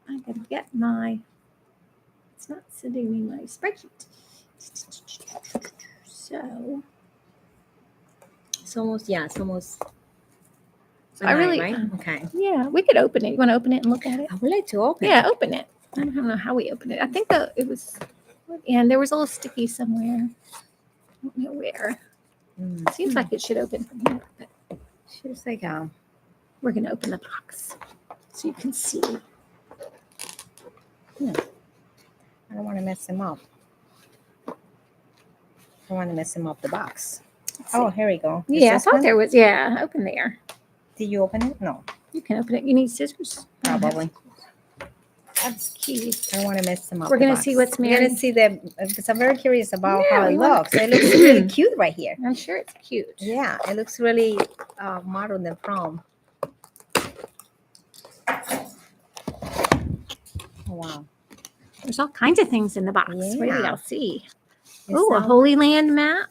I'm going to get my. It's not sending me my spreadsheet. So It's almost, it's almost. So I really- Right? Okay. yeah, we could open it. You want to open it and look at it? I would like to open. Yeah, open it. I don't know how we open it. I think it was, and there was a little sticky somewhere. I don't know where. Mm. Seems like it should open from here, but She's like, we're going to open the box so you can see. I don't want to mess him up. I don't want to mess him up the box. Let's Oh, see. here we go. Is Yeah, I this thought one? there was, yeah, open there. Did you open it? No, You can open it. You need scissors? probably. That's key. I don't want to mess him up. We're the gonna box. see what's We're gonna Mary. see because I'm very curious about Yeah, how we it wanna- looks. It looks really cute right here. I'm sure it's cute. Yeah, it looks really modern and prom. Oh, wow. There's all kinds of things in the box. What do Yeah. y'all see? It's, Oh, a Holy Land map.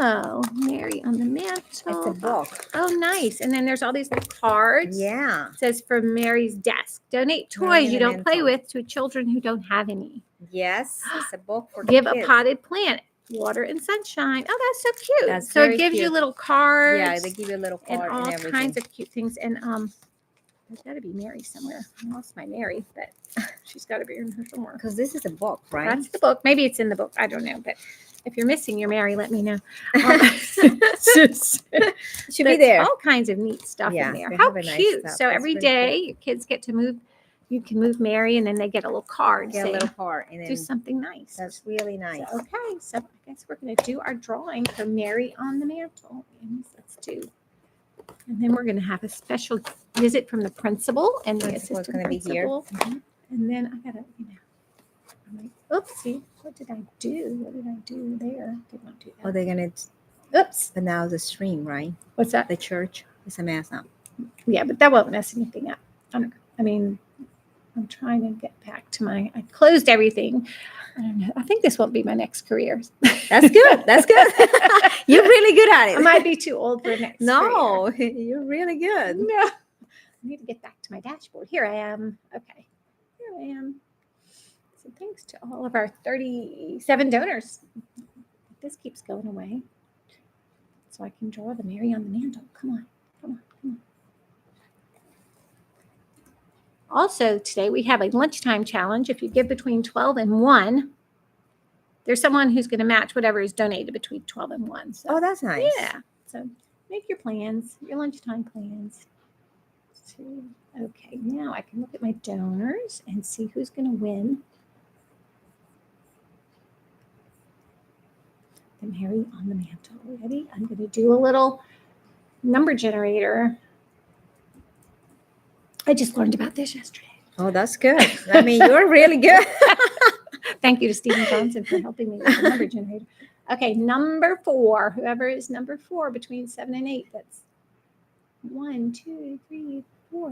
Oh, Mary on the Mantle. It's a book. Oh, nice. And then there's all these little cards. Yeah. It says from Mary's desk. Donate Mary toys on you the don't play Mantle. with to children who don't have any. Yes, it's a book for Give kids. a potted plant, water and sunshine. Oh, that's so cute. That's so it very gives you cute. little cards. Yeah, they give you a little and card all and everything. kinds of cute things. And there's got to be Mary somewhere. I lost my Mary, but she's got to be in here somewhere. Because this is a book, right? That's the book. Maybe it's in the book. I don't know. But if you're missing your Mary, let me know. Should be there. All kinds of neat stuff Yeah, in there. they How have a nice cute. stuff. So That's every pretty day your kids get to move. You can move Mary, and then they get a little card Get a saying, little card and do then something nice. that's really nice. So, okay, so I guess we're going to do our drawing for Mary on the Mantle. And let's do. And then we're going to have a special visit from the principal and the Principal's assistant gonna be here. principal. And then I got to, I'm like, oopsie, what did I do? What did I do there? Did not do Oh, that. they're gonna Oops. but now the stream, right? What's that? The church is a mess up. Yeah, but that won't mess anything up. I mean, I'm trying to get back to I closed everything. I don't know. I think this won't be my next career. That's good. That's good. You're really good at it. I might be too old for next career. No, you're really good. No. I need to get back to my dashboard. Here I am. Okay. Here I am. So thanks to all of our 37 donors. This keeps going away. So I can draw the Mary on the Mantle. Come on. Come on. Come on. Also, today we have a lunchtime challenge. If you give between 12 and 1, there's someone who's going to match whatever is donated between 12 and 1. So, Oh, that's nice. yeah. So make your plans, your lunchtime plans. Okay, now I can look at my donors and see who's going to win. The Mary on the Mantle. Ready? I'm going to do a little number generator. I just learned about this yesterday. Oh, that's good. I mean, you're really good. Thank you to Stephen Johnson for helping me with the number generator. Okay, number 4. Whoever is number 4 between 7 and 8. That's 1, 2, 3,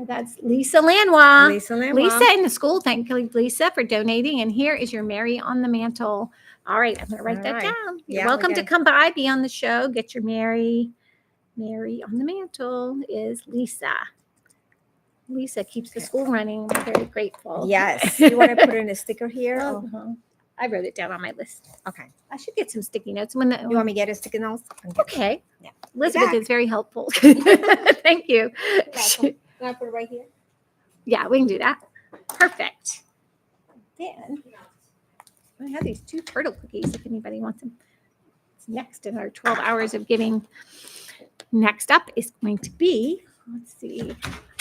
That's Lisa Lanois. Lisa Lanois. Lisa in the school. Thank you, Lisa, for donating. And here is your Mary on the Mantle. All right, I'm going to write All that right. down. You're Yeah, we welcome to got- come by, be on the show, get your Mary. Mary on the Mantle is Lisa. Lisa keeps the Okay. school running. We're very grateful. Yes. You want to put in a sticker here? Oh, uh-huh. I wrote it down on my list. Okay. I should get some sticky notes. When the, You want me to get a sticker notes? Okay. Yeah. Elizabeth back. is very helpful. Thank you. Can I put it right here? Yeah, we can do that. Perfect. Then I have these 2 turtle cookies if anybody wants them. It's next in our 12 hours of giving. Next up is going to be, let's see,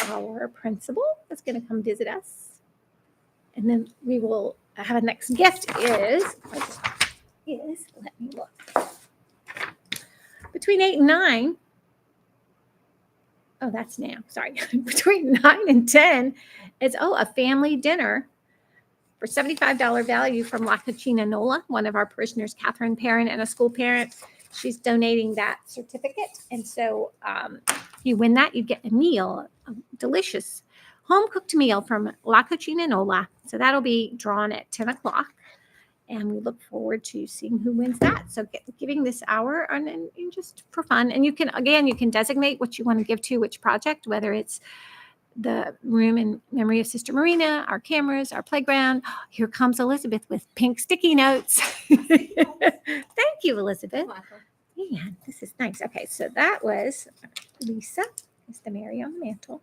our principal is going to come visit us. And then we will have a next gift is, let me look. Between 8 and 9. Oh, that's now. Sorry. Between 9 and 10, it's a family dinner for $75 value from La Cucina Nola, one of our parishioners, Catherine Perrin, and a school parent. She's donating that certificate. And so if you win that, you get a meal, a delicious home-cooked meal from La Cucina Nola. So that'll be drawn at 10 o'clock. And we look forward to seeing who wins that. So giving this hour and just for fun. And you can designate what you want to give to which project, whether it's the room in memory of Sister Marina, our cameras, our playground. Here comes Elizabeth with pink sticky notes. Thank you, Elizabeth. Man, this is nice. Okay, so that was Lisa. Is the Mary on the Mantle.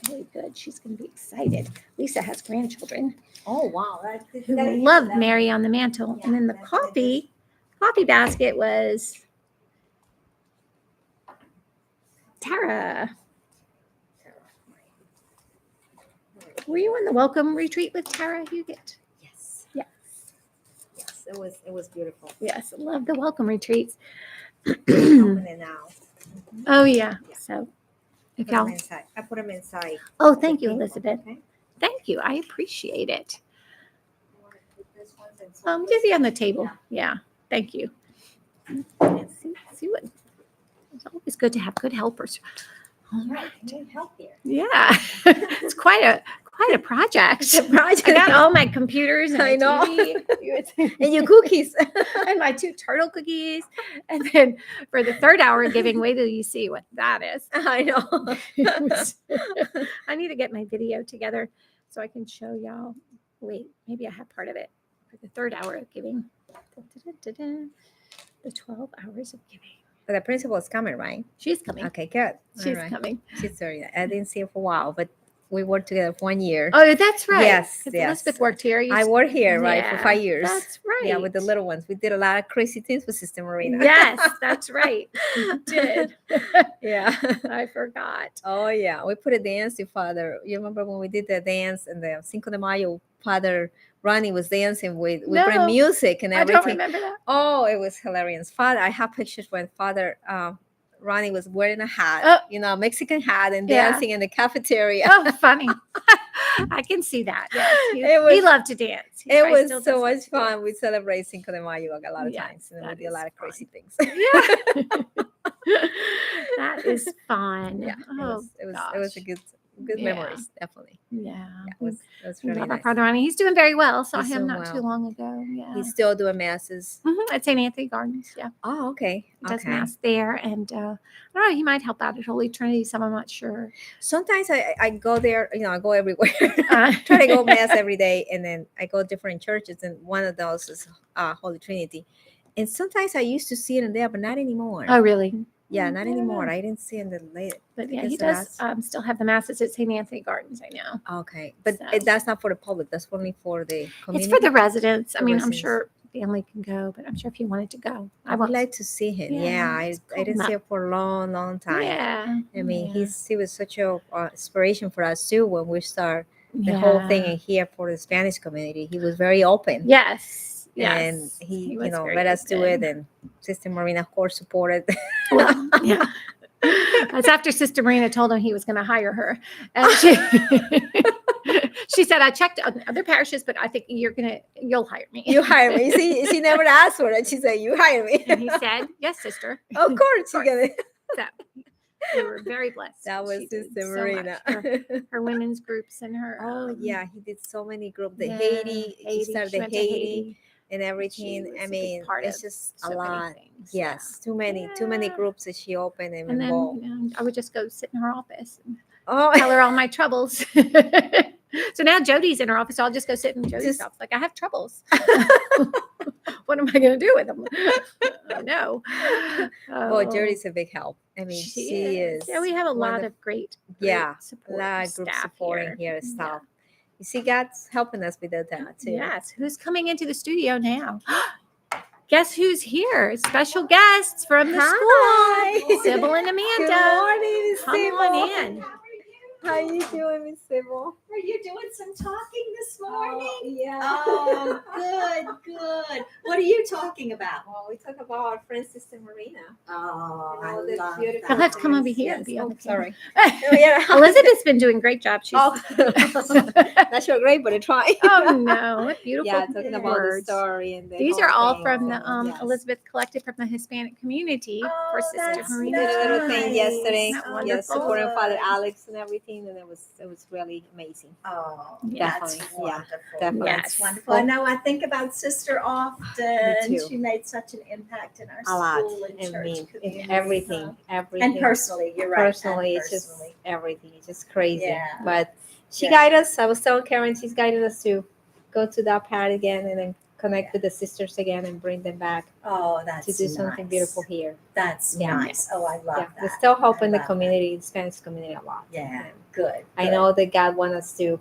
Very good. She's going to be excited. Lisa has grandchildren Oh, wow. who love Mary on the Mantle. And then the coffee basket was Tara. Were you on the welcome retreat with Tara Huguet? Yes. Yes. Yes. It was beautiful. Yes, I love the welcome retreats. Open it now. Oh, yeah. So if Put 'em y'all. inside. I put them inside. Oh, thank you, Okay. Elizabeth. Okay. Thank you. I appreciate it. You wanna put this one and Just be on the table. Yeah. Thank you. Let's see what. It's always good to have good helpers. All Yeah, right. I need help here. Yeah. It's quite a project. It's a project. I got all my computers and I my know. TV And your cookies. and my 2 turtle cookies. And then for the 3rd hour giving, wait till you see what that is. I know. It was- I need to get my video together so I can show y'all. Wait, maybe I have part of it for the 3rd hour of giving. The 12 hours of giving. But the principal is coming, right? She's coming. Okay, good. She's All right. coming. She's sorry. I didn't see her for a while, but we worked together for 1 year. Oh, that's right. Yes, 'Cause yes. Elizabeth worked here. I worked here, right, for Yeah, 5 years. That's right. Yeah, with the little ones. We did a lot of crazy things with Sister Marina. Yes, that's right. You did. Yeah. I forgot. Oh, yeah. We put a dance to Father. You remember when we did the dance and the Cinco de Mayo, Father Ronnie was dancing with, we bring No, music and I don't everything. remember that. Oh, it was hilarious. Father, I have pictures when Father Ronnie was wearing a hat, Oh. Mexican hat and Yeah. dancing in the cafeteria. Oh, funny. I can see that. Yes, he It loved to dance. He It probably was still so does love much to fun. dance. We celebrate Cinco de Mayo a lot of Yes, times, and then we that did a is lot of fun. crazy things. Yeah. That is fun. Yeah, Oh, it was a gosh. good Yeah. memories, definitely. Yeah. Yeah, it was We really love our nice. Father Ronnie. He's doing very well. Saw He's him doing not too well. long ago. Yeah. He's still doing masses. At St. Anthony Gardens. Yeah. Oh, okay. He does Okay. mass there. And I don't know, he might help out at Holy Trinity. Some I'm not sure. Sometimes I go there, I go everywhere. Uh, Try to go mass every day, and then I go different churches, and one of those is Holy Trinity. And sometimes I used to see it in there, but not anymore. Oh, really? Yeah, Mm, not I don't anymore. know. I didn't see it in the late. But yeah, guess he the does still have the masses at St. Anthony Gardens. I know. Okay, but So- that's not for the public. That's only for the community. It's for the residents. I The mean, residents. I'm sure family can go, but I'm sure if you wanted to go, I would won't- like to see him. Yeah, Yeah, let's I call didn't him see up. him for a long, long time. Yeah. I mean, yeah, he was such a inspiration for us too when we start the whole thing yeah. in here for the Spanish community. He was very open. Yes. And Yes. he was very let us do it, open. and Sister Marina, of course, supported. Well, yeah. That's after Sister Marina told him he was going to hire her. And She said, I checked other parishes, but I think you'll hire me. You hire me. She never asked for it. She said, you hire me. And he said, yes, sister. Of course, she's gonna. So we were very blessed. That was She did Sister so much. Marina. Her women's groups and her. Oh yeah, he did so many groups. The yeah, Haiti, he She started went to Haiti and She everything. was I a big mean, part it's of just so a many lot. things, Yes, too many Yeah. groups that she opened and And then involved. I would just go sit in her office and Oh, tell her all my troubles. So now Jody's in her office. So I'll just go sit in Jody's Just- office. Like, I have troubles. What am I going to do with them? I know. well, Jody's a big help. I mean, she is. Yeah, we have a lot wonderful. of great Yeah, a support lot of group staff supporting here Yeah. staff. You see, God's helping us with that too. Yes. Who's coming into the studio now? Guess who's here? Special guests from the Hi. school. Sybil and Amanda. Good morning, Miss Come Sybil. on in. How you doing, Miss Sybil? Are you doing some talking this morning? Yeah. Oh, good. What are you talking about? Well, we talk about our friend Sister Marina. Oh, You know, I the love beautiful You'll have to come that. over here and Yes. be on Oh, the camera. sorry. Yeah. Elizabeth's been doing a great job. She's Oh, not sure great, but I try. oh no, what beautiful Yeah, talking about the words. story and the These whole are all thing, from the so, yes. Elizabeth collected from the Hispanic community for Oh, Sister that's We Marina. did a little thing Nice. yesterday. Isn't that Yes, wonderful? supporting Father Good. Alex and everything, and it was really amazing. Oh, Yeah. that's Definitely. Yeah, wonderful. definitely. That's Yes. wonderful. I know I think about Sister often. Me too. She made such an impact in our A lot. school and I church mean, community. everything. And personally, you're right. Personally, and it's just personally. everything. It's just crazy. Yeah. But she Yeah. guided us. I was telling Karen, she's guided us to go to that part again and then connect with the sisters again and bring them back Oh, that's to do something nice. beautiful here. That's Yeah. nice. Oh, I love Yeah, that. we're still helping I the love community, the Spanish community, a lot. that. Yeah, good. I good. know that God wants us to.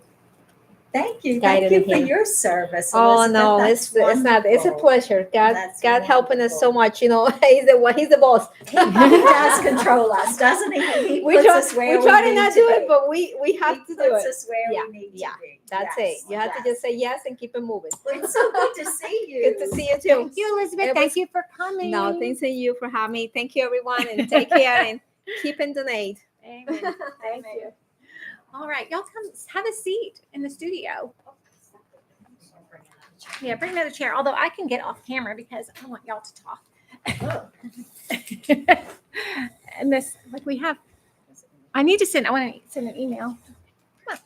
Thank you. Guided Thank you for him. your service. Oh Elizabeth. no, That's it's not. It's a wonderful. pleasure. God, That's God helping us so wonderful. much. You know, he's the one. He's the boss. He does control us, doesn't he? He We puts try, us where we try to need not to do be. it, but we have He to do puts it. us where Yeah, we need yeah. to be. That's Yes, it. You have to yes. just say yes and keep it moving. Well, it's so good to see you. Good to see you too. Thank you, Elizabeth. It Thank was- you for coming. No, thanks to you for having me. Thank you, everyone, and take care and keep and donate. Amen. Thank you. All right, y'all come have a seat in the studio. Yeah, bring another chair. Although I can get off camera because I want y'all to talk. And this, like we have, I need to send. I want to send an email. Come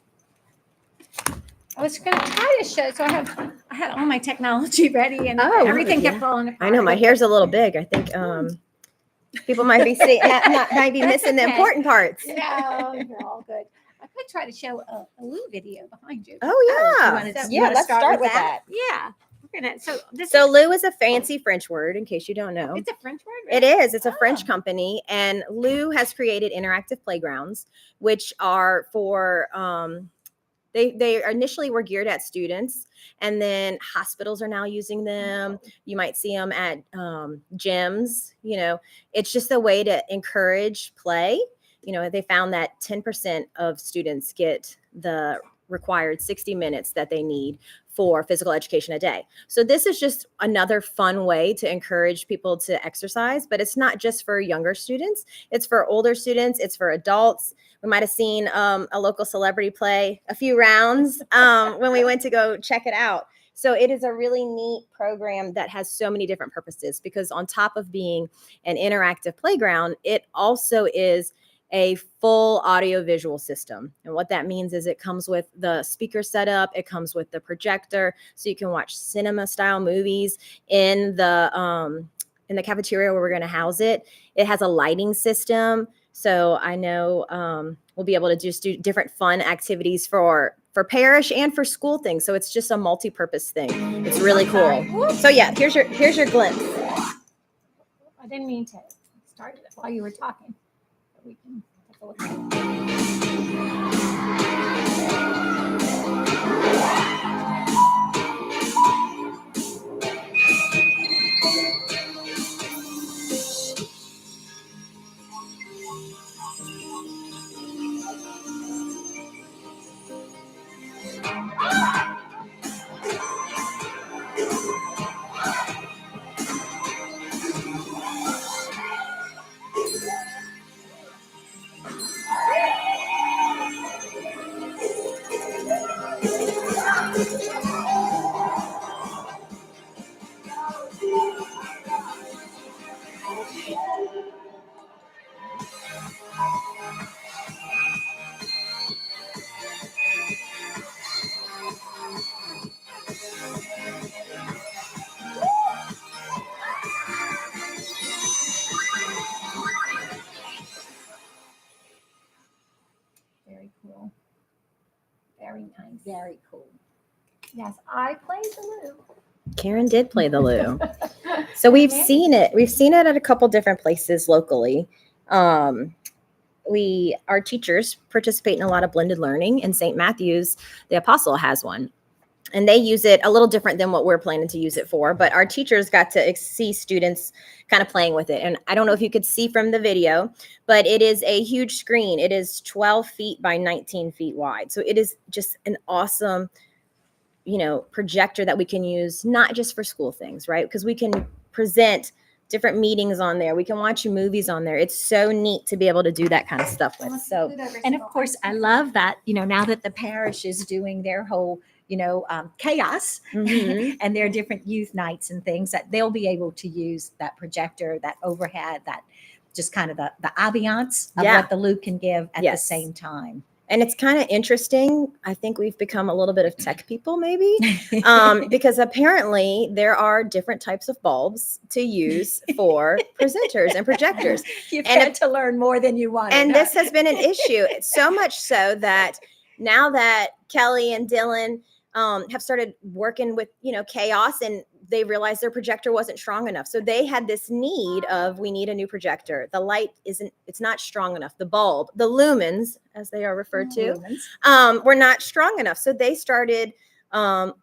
on. I was going to try to show, so I had all my technology ready, and Oh, everything kept yeah. falling apart. I know my hair's a little big. I think people might be seeing might be missing the Okay. important parts. No, you're all good. I could try to show a Lou video behind you. Oh yeah, wanna- So- you yeah. wanna Let's start start with with that. Yeah, we're gonna. So this. So is, Lou is a fancy French word, in case you don't know. it's a French word. It really? is. It's a French Oh. company, and Lou has created interactive playgrounds, which are for they initially were geared at students, and then hospitals are now using them. You might see them at gyms. You know, it's just a way to encourage play. You know, they found that 10% of students get the required 60 minutes that they need for physical education a day. So this is just another fun way to encourage people to exercise, but it's not just for younger students. It's for older students. It's for adults. We might have seen a local celebrity play a few rounds when we went to go check it out. So it is a really neat program that has so many different purposes, because on top of being an interactive playground, it also is a full audio-visual system. And what that means is it comes with the speaker setup, it comes with the projector, so you can watch cinema-style movies in the cafeteria where we're going to house it. It has a lighting system, so I know we'll be able to just do different fun activities for parish and for school things. So it's just a multi-purpose thing. It's really cool. So yeah, here's your glimpse. I didn't mean to start it while you were talking. But we can take a look at it. cool. Very nice. Very cool. Yes, I played the lute. Karen did play the loo. So we've seen it. We've seen it at a couple different places locally. Our teachers participate in a lot of blended learning, and St. Matthew's, the Apostle, has one. And they use it a little different than what we're planning to use it for. But our teachers got to see students kind of playing with it. And I don't know if you could see from the video, but it is a huge screen. It is 12 feet by 19 feet wide. So it is just an awesome, projector that we can use, not just for school things, right? Because we can present different meetings on there. We can watch movies on there. It's so neat to be able to do that kind of stuff with. So, And of course, I love that, now that the parish is doing their whole, chaos Mhm. and their different youth nights and things, that they'll be able to use that projector, that overhead, that just kind of the ambiance of Yeah. what the Luke can give at the Yes. same time. And it's kind of interesting. I think we've become a little bit of tech people, maybe, because apparently there are different types of bulbs to use for presenters and projectors. You've And had to learn more than you wanted. And huh? this has been an issue, so much so that now that Kelly and Dylan have started working with, chaos, and they realized their projector wasn't strong enough. So they had this need of, we need a new projector. The light it's not strong enough. The bulb, the lumens, as they are referred to, were not strong enough. So they started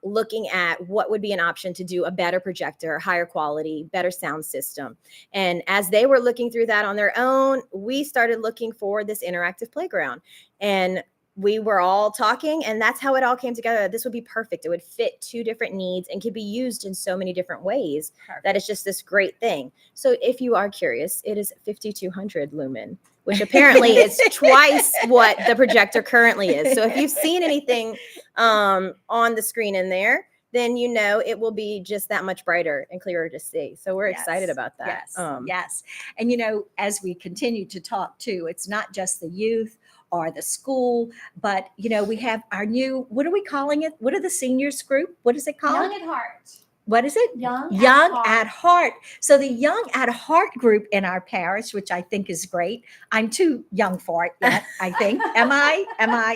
looking at what would be an option to do a better projector, higher quality, better sound system. And as they were looking through that on their own, we started looking for this interactive playground. And we were all talking, and that's how it all came together. This would be perfect. It would fit two different needs and could be used in so many different ways. That it's just this great thing. So if you are curious, it is 5,200 lumen, which apparently is twice what the projector currently is. So if you've seen anything on the screen in there, then it will be just that much brighter and clearer to see. So we're excited about that. Yes. And, as we continue to talk too, it's not just the youth or the school, but, we have our new, what are we calling it? What are the seniors group? What is it called? Young at heart. What is it? Young at heart. So the Young at Heart group in our parish, which I think is great. I'm too young for it yet, I think. Am I?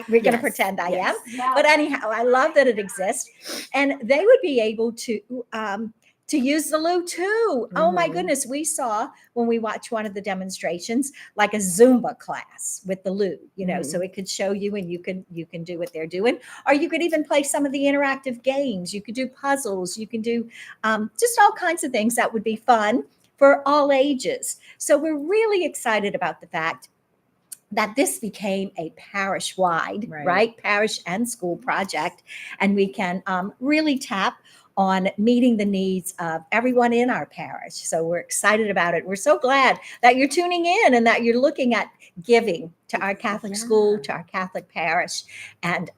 We're going to Yes. pretend I Yes. am. Yeah. But anyhow, I love that it exists. And they would be able to use the loo too. Oh my Mhm. goodness. We saw when we watched one of the demonstrations, like a Zumba class with the loo, so it could show you, and you can do what they're doing, or you could even play some of the interactive games. You could do puzzles. You can do just all kinds of things that would be fun for all ages. So we're really excited about the fact that this became a parish-wide, right? Parish and school project, and we can really tap on meeting the needs of everyone in our parish. So we're excited about it. We're so glad that you're tuning in and that you're looking at giving to our Catholic school, to our Catholic parish, and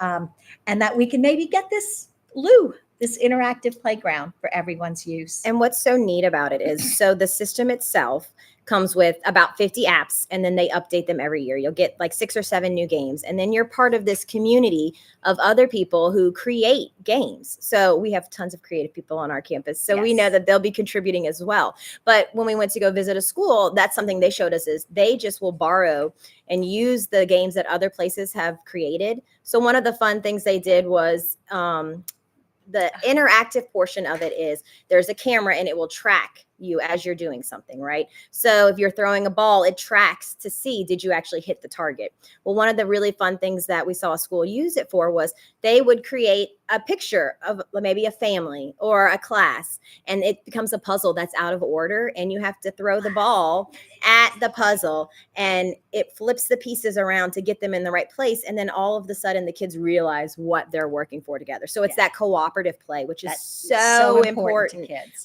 that we can maybe get this loo, this interactive playground for everyone's use. And what's so neat about it is, so the system itself comes with about 50 apps, and then they update them every year. You'll get like 6 or 7 new games, and then you're part of this community of other people who create games. So we have tons of creative people on our campus, so we know that they'll be contributing as well. But when we went to go visit a school, that's something they showed us, is they just will borrow and use the games that other places have created. So one of the fun things they did was the interactive portion of it is there's a camera, and it will track you as you're doing something, right? So if you're throwing a ball, it tracks to see, did you actually hit the target? Well, one of the really fun things that we saw a school use it for was they would create a picture of maybe a family or a class, and it becomes a puzzle that's out of order, and you have to throw the ball at the puzzle, and it flips the pieces around to get them in the right place. And then all of a sudden the kids realize what they're working for together. So it's that cooperative play, which is That's so important. to kids.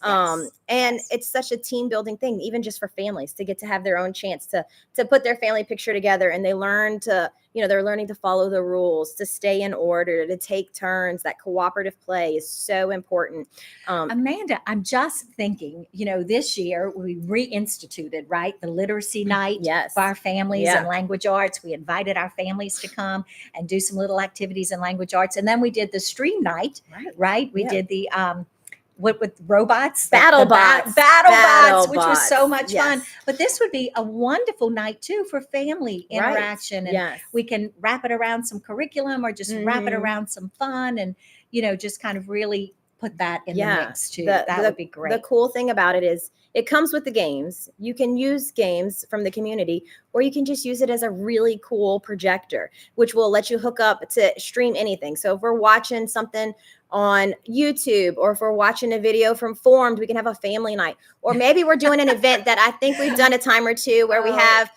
And it's such a team building thing, even just for families, to get to have their own chance to put their family picture together. And they learn to, they're learning to follow the rules, to stay in order, to take turns. That cooperative play is so important. Amanda, I'm just thinking, this year we reinstituted, right, the literacy night Yes. for our families Yeah. and language arts. We invited our families to come and do some little activities in language arts. And then we did the stream night, right? We Yeah. did the with robots, Battle the bots. battle bots, which was so much fun. Yes. But this would be a wonderful night too for family Right. interaction, and Yes. we can wrap it around some curriculum or just wrap it Mhm. around some fun, and just kind of really put that in the Yeah. mix too. The- That the- would be great. The cool thing about it is it comes with the games. You can use games from the community, or you can just use it as a really cool projector, which will let you hook up to stream anything. So if we're watching something on YouTube, or if we're watching a video from Formed, we can have a family night. Or maybe we're doing an event that I think we've done a time or two where we have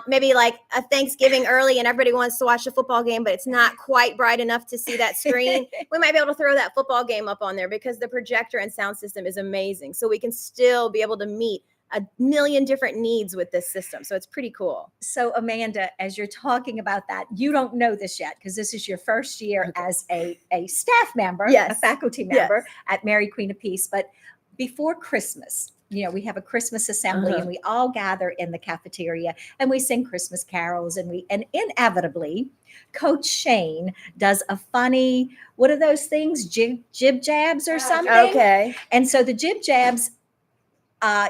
maybe like a Thanksgiving early and everybody wants to watch a football game, but it's not quite bright enough to see that screen. We might be able to throw that football game up on there because the projector and sound system is amazing. So we can still be able to meet a million different needs with this system. So it's pretty cool. So Amanda, as you're talking about that, you don't know this yet because this is your first year as a staff member, Yes. a faculty member at Mary Queen of Peace. But before Christmas, we have a Christmas assembly and we all gather in the cafeteria and we sing Christmas carols, and inevitably Coach Shane does a funny, what are those things? Jib jabs or something? Okay. And so the jib jabs,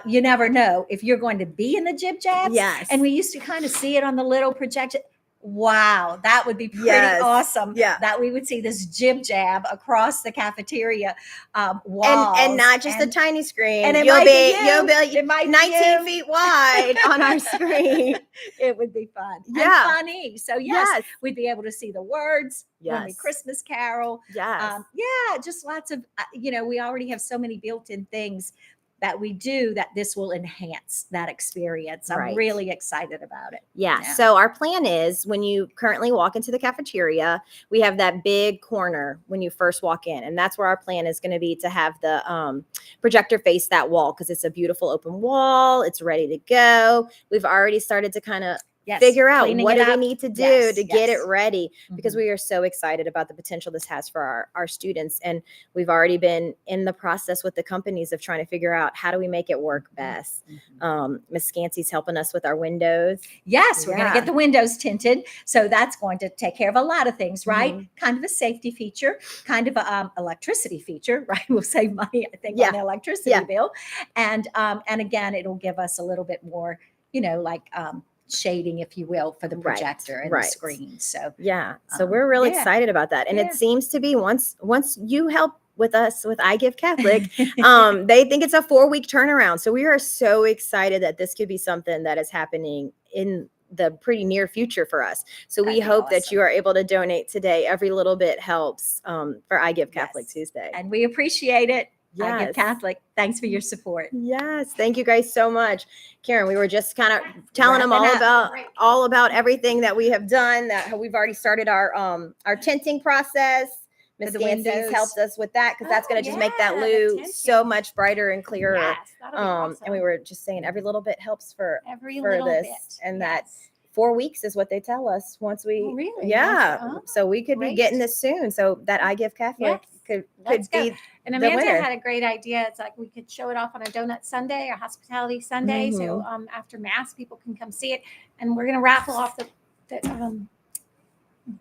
you never know if you're going to be in the jib jabs. Yes. And we used to kind of see it on the little projection. Wow, that would be pretty Yes. awesome. Yeah. That we would see this jib jab across the cafeteria walls. And not just and, a tiny screen. and it you'll might be be you. you'll be It might be 19 you. feet wide on our screen. It would be fun. Yeah. And funny. So yes, Yes. we'd be able to see the words when we Yes. Christmas carol. Yes. Yeah, just lots of, we already have so many built-in things that we do that this will enhance that experience. I'm Right. really excited about it. Yeah. Yeah. So our plan is when you currently walk into the cafeteria, we have that big corner when you first walk in. And that's where our plan is going to be, to have the projector face that wall, because it's a beautiful open wall. It's ready to go. We've already started to kind of Yes, figure out cleaning what it do we up. need to do Yes, to get it yes. ready, because Mhm. we are so excited about the potential this has for our students. And we've already been in the process with the companies of trying to figure out how do we make it work best. Miss Scancy's helping us with our windows. Yes, we're going to Yeah. get the windows tinted. So that's going to take care of a lot of things, right? Mhm. Kind of a safety feature, kind of a electricity feature, right? We'll save money, I think, Yeah. on the electricity Yeah. bill. And again, it'll give us a little bit more, shading, if you will, for the Right, projector and right. the screen. So Yeah. So Um, we're really yeah. excited about that. And Yeah. it seems to be once you help with us with I Give Catholic, they think it's a 4-week turnaround. So we are so excited that this could be something that is happening in the pretty near future for us. So we That'd be hope that awesome. you are able to donate today. Every little bit helps for I Give Catholic Yes. Tuesday. and we appreciate it. I Give Yes. Catholic. Thanks for your support. Yes, thank you guys so much. Karen, we were just kind of telling them Wrapping up. all about everything that we have done, that we've already started our tinting process. Miss the Gansey's windows. helped us with that, because that's Oh, going to just make that yeah, the loo so tinting. much brighter and clearer. Yes, that'll be awesome. And we were just saying every little bit helps for Every for little this, bit. and that Yes. 4 weeks is what they tell us once we Oh, really? yeah. That's- oh, So we could be great. getting this soon. So that I Give Catholic Yes. could Let's go. be And the Amanda winner. had a great idea. It's like we could show it off on a donut Sunday or hospitality Sunday. So Mm-hmm. after mass, people can come see it. And we're gonna raffle off the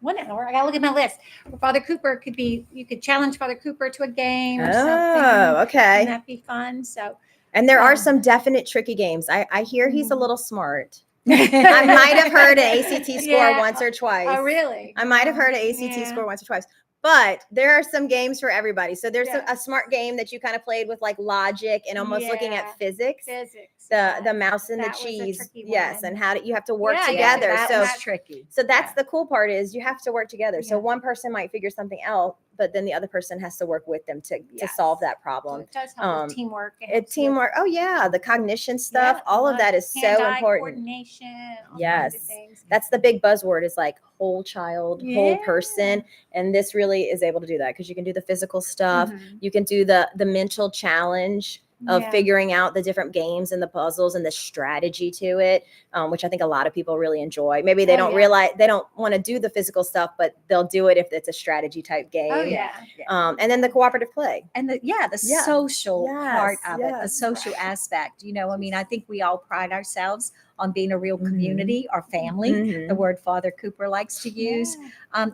1 hour. I gotta look at my list. Father Cooper could be. You could challenge Father Cooper to a game or something. Oh, okay. And that'd be fun. So And there are Um, some definite tricky games. I hear he's a Mhm. little smart. I might have heard an ACT score Yeah. once or twice. Oh, really? I might have heard an ACT Yeah. score once or twice. But there are some games for everybody. So there's Yeah. a smart game that you kind of played with, like logic and almost looking Yeah. at physics. Physics. The mouse and the That was a cheese. tricky Yes, one. and how you have to work Yeah, yeah, together. that so was tricky. so that's Yeah. the cool part, is you have to work together. So Yeah. one person might figure something out, but then the other person has to work with them to Yes. solve that So problem. it does help with teamwork. It helps with- Teamwork. Oh yeah, the cognition stuff. Yeah, all of that is so hand-eye important. Coordination. All Yes. kinds of things. That's the big buzzword, is like whole child, whole Yeah. person. And this really is able to do that, because you can do the physical stuff. Mhm. You can do the mental challenge of Yeah. figuring out the different games and the puzzles and the strategy to it, which I think a lot of people really enjoy. Maybe they Oh, don't yeah. realize, they don't want to do the physical stuff, but they'll do it if it's a strategy type game. Oh yeah. And then the cooperative play. And the Yeah. social part Yes, of it, the yes. social aspect. I mean, I think we all pride ourselves on being a real community or family, the word Father Cooper likes to use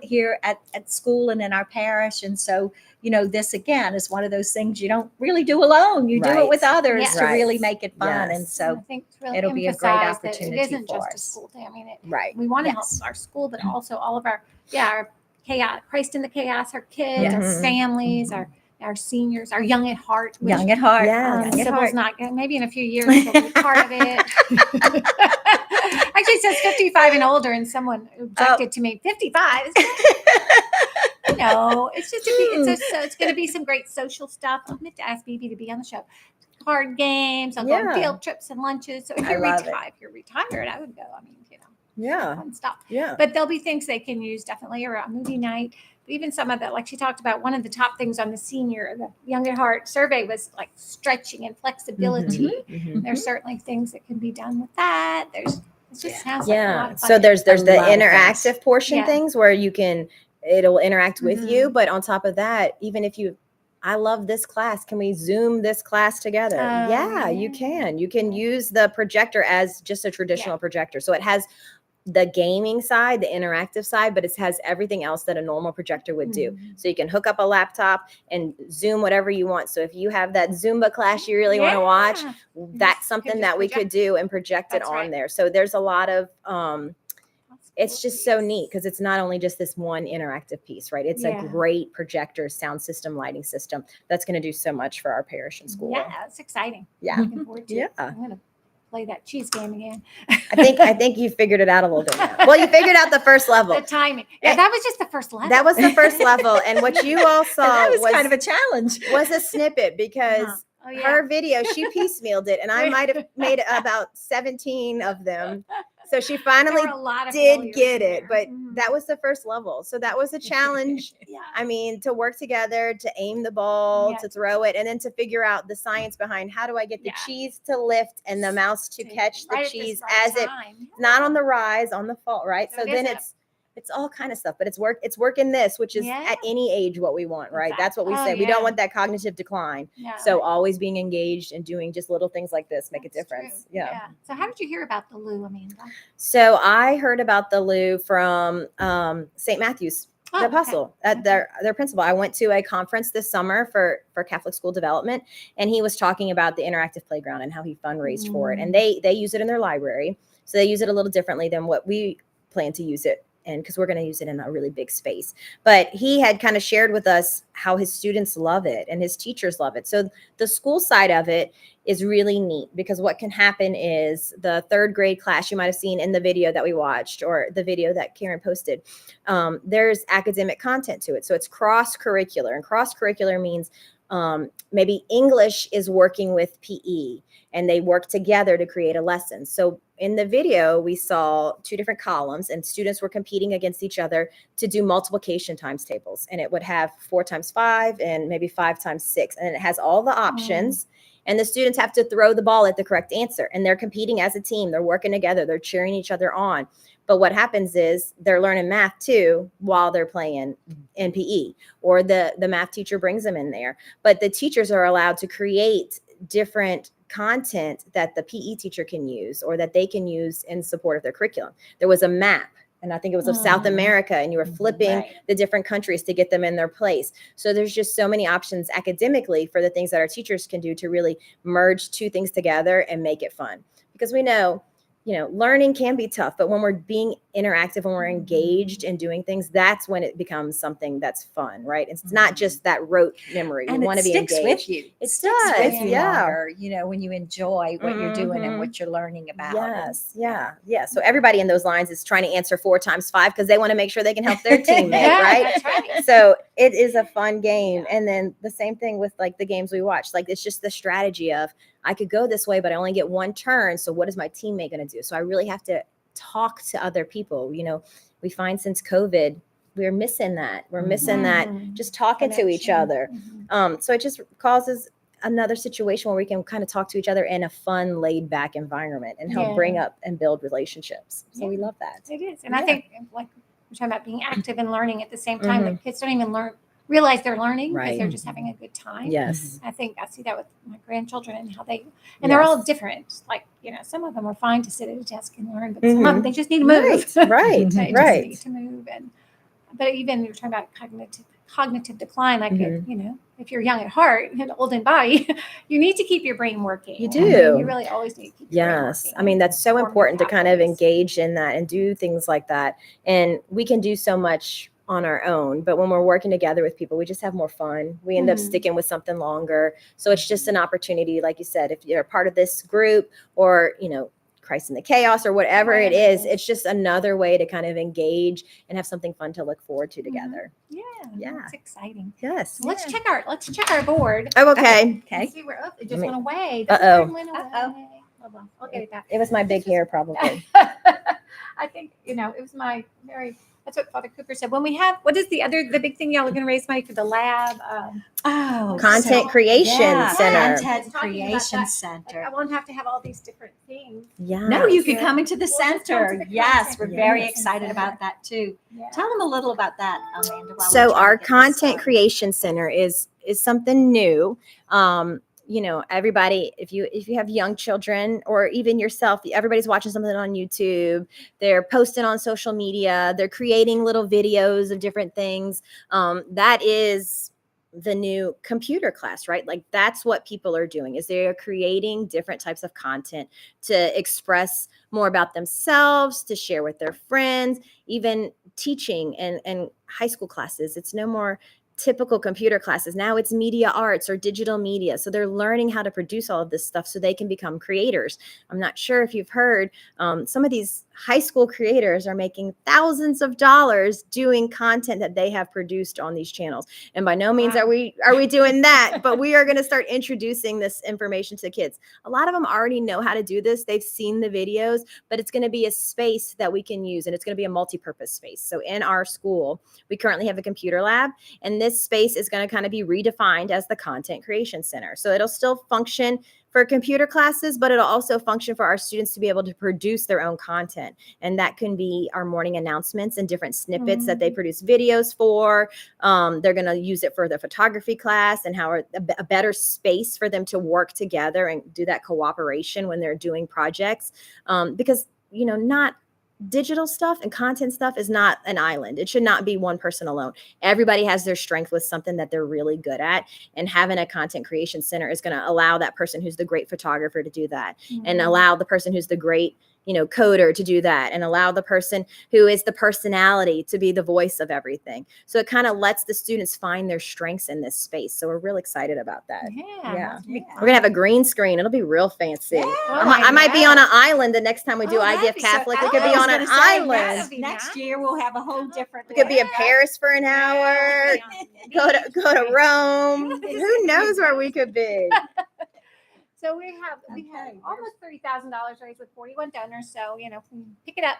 here at school and in our parish. And so, this again is one of those things you don't really do alone. You do it with others Yes. to really make it fun. Yes. And so I think it's really it'll be a great emphasize that opportunity it isn't for just a us. school day. I mean, Right. we want to Yes. help our school, but also all of our chaos, Christ in the chaos, our kids, Yes. our families, our seniors, our young at heart. Which, Young at heart. Yeah. Young at Sybil's heart. not gonna, maybe in a few years she'll be part of it. Actually, it says 55 and older, and someone objected to me. 55. It's just it's going to be some great social stuff. I'm going to ask BB to be on the show. Card games, I'll go on field trips and lunches. So if you're retired, I would go. I mean, Yeah. fun stuff. Yeah. But there'll be things they can use definitely, or a movie night. But even some of that, like she talked about, one of the top things on the Young at Heart survey was like stretching and flexibility. There's certainly things that can be done with that. It just sounds like a lot of fun. So there's A the lot of interactive portion Yeah. things where it'll interact with you, but on top of that, even if I love this class, can we Zoom this class together? Yeah, you can. You can use the projector as just a traditional projector. So it has the gaming side, the interactive side, but it has everything else that a normal projector would do. So you can hook up a laptop and Zoom whatever you want. So if you have that Zumba class you really want to watch, that's something that we could do and project it on there. So there's a lot of it's just so neat because it's not only just this one interactive piece, right? It's a great projector, sound system, lighting system that's going to do so much for our parish and school. Yeah, it's exciting. Yeah. Looking forward to it. Yeah. I'm going to play that cheese game again. I think you figured it out a little bit now. Well, you figured out the first level. The timing. Yeah, that was just the first level. That was the first level. And what you all saw that was kind of a challenge. Was a snippet because her video, she piecemealed it, and I might have made about 17 of them. So she finally did get it, but that was the first level. So that was a challenge. I mean, to work together, to aim the ball, to throw it, and then to figure out the science behind how do I get the cheese to lift and the mouse to catch the cheese as it's not on the rise, on the fall, right? So then it's all kind of stuff, but it's working this, which is at any age what we want, right? That's what we say. We don't want that cognitive decline. So always being engaged and doing just little things like this make a difference. Yeah. So how did you hear about the Lou, Amanda? So I heard about the Lou from St. Matthew's, the Apostle, at their principal. I went to a conference this summer for Catholic school development, and he was talking about the interactive playground and how he fundraised for it. And they use it in their library. So they use it a little differently than what we plan to use it. And because we're going to use it in a really big space. But he had kind of shared with us how his students love it and his teachers love it. So the school side of it is really neat because what can happen is the third grade class you might have seen in the video that we watched or the video that Karen posted, there's academic content to it. So it's cross-curricular, and cross-curricular means maybe English is working with PE and they work together to create a lesson. So in the video, we saw two different columns and students were competing against each other to do multiplication times tables. And it would have 4 times 5 and maybe 5 times 6. And it has all the options. And the students have to throw the ball at the correct answer. And they're competing as a team. They're working together. They're cheering each other on. But what happens is they're learning math too while they're playing in PE, or the math teacher brings them in there. But the teachers are allowed to create different content that the PE teacher can use or that they can use in support of their curriculum. There was a map, and I think it was of South America, and you were flipping the different countries to get them in their place. So there's just so many options academically for the things that our teachers can do to really merge two things together and make it fun. Because we know, learning can be tough, but when we're being interactive, when we're engaged in doing things, that's when it becomes something that's fun, right? It's not just that rote memory. And we want to be engaged. With you. It sticks with you longer, when you enjoy what you're doing and what you're learning about. Yes. Yeah. So everybody in those lines is trying to answer 4 times 5 because they want to make sure they can help their teammate, right? That's right. So it is a fun game. And then the same thing with like the games we watch. Like it's just the strategy of I could go this way, but I only get one turn. So what is my teammate going to do? So I really have to talk to other people. We find since COVID, we're missing that. We're missing that just talking to each other. So it just causes another situation where we can kind of talk to each other in a fun, laid back environment and help bring up and build relationships. So we love that. It is. And I think like we're talking about being active and learning at the same time, the kids don't even learn realize they're learning because Right. they're just having a good time. Yes. I think I see that with my grandchildren and how they're all Yes. different. Like, some of them are fine to sit at a desk and learn, but some of them, they just need to move. Right. They just Right. need to move. But even you're talking about cognitive decline, like if you're young at heart and old in body, you need to keep your brain working. You I mean, do. you really always need to keep your brain Yes. working. I mean, that's so Form important to kind of pathways. engage in that and do things like that. And we can do so much on our own, but when we're working together with people, we just have more fun. We end up sticking with something longer. So it's just an opportunity, like you said, if you're a part of this group or, Christ in the Chaos or whatever it is, it's just another way to kind of engage and have something fun to look forward to together. Yeah. It's exciting. Yes. So let's check our board. Oh, okay. And see where it just went away. Uh-oh. The board went away. Hold on. I'll get it back. It was my big hair, probably. I think, it was my that's what Father Cooper said. When we have, what is the big thing y'all are going to raise money for the lab? Content Creation Center. Content Talking about Creation that. Center. I won't have to have all these different things. Yeah. No, you could Yeah. come into the We'll just come center. to the Yes, content we're very creation excited center. about that too. Yeah. Tell them a little about that, Amanda. while we're So trying our to get this Content started. Creation Center is something new. Everybody, if you have young children or even yourself, everybody's watching something on YouTube, they're posting on social media, they're creating little videos of different things. That is the new computer class, right? Like that's what people are doing, is they're creating different types of content to express more about themselves, to share with their friends, even teaching and high school classes. It's no more typical computer classes. Now it's media arts or digital media. So they're learning how to produce all of this stuff so they can become creators. I'm not sure if you've heard, some of these high school creators are making thousands of dollars doing content that they have produced on these channels. And by no means are we doing that, but we are going to start introducing this information to kids. A lot of them already know how to do this. They've seen the videos, but it's going to be a space that we can use, and it's going to be a multi-purpose space. So in our school, we currently have a computer lab, and this space is going to kind of be redefined as the Content Creation Center. So it'll still function for computer classes, but it'll also function for our students to be able to produce their own content. And that can be our morning announcements and different snippets that they produce videos for. They're going to use it for the photography class and how a better space for them to work together and do that cooperation when they're doing projects. Because, not digital stuff and content stuff is not an island. It should not be one person alone. Everybody has their strength with something that they're really good at. And having a content creation center is going to allow that person who's the great photographer to do that, and allow the person who's the great coder to do that, and allow the person who is the personality to be the voice of everything. So it kind of lets the students find their strengths in this space. So we're real excited about that. Yeah. We're going to have a green screen. It'll be real fancy. Oh I might be on an island the next time we do that'd IVF be Catholic. so We could be cool. on I an was gonna say, island. that'd be Next nice. year we'll have a whole different. We could be in Paris for an hour. Go to Rome. Who knows where we could be? So we have Okay. almost $30,000 raised with 41 donors. So if we pick it up,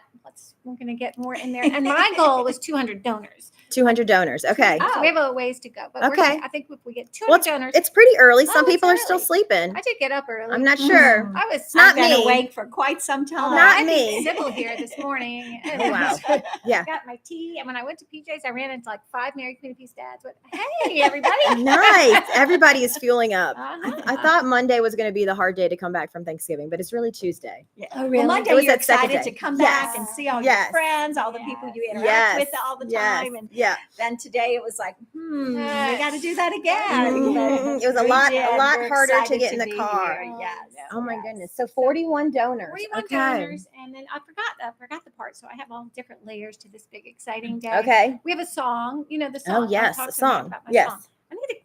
we're going to get more in there. And my goal was 200 donors. 200 donors. Okay. So we have a ways to go. But Okay. I think if we get 200 Well, donors, it's pretty early. Some Oh, it's people are still early. sleeping. I did get up early. I'm not sure. I was not I've been me. awake for quite some time. Not I me. beat Sybil here this morning. And Oh, wow. Yeah. I got my tea. And when I went to PJ's, I ran into like 5 Mary Queen of Peace dads. But hey, everybody. Nice. Everybody is fueling up. Uh-huh. I thought Monday was going to be the hard day to come back from Thanksgiving, but it's really Tuesday. Yeah. Oh, Well, really? Monday It was you're that second excited day. to come Yes. back and see all Yes. your friends, all the people you interact Yes. with all the Yes. time. And Yeah. then today it was like, we Yes. got to do that again. Mhm. It was a We lot did. We're harder to excited get in the be car. here. Yes. Oh my goodness. So 41 donors. 41 Okay. donors. And then I forgot the part. So I have all different layers to this big, exciting day. Okay. We have a song. The song. Oh, yes. I talked A to them song. about my Yes. song.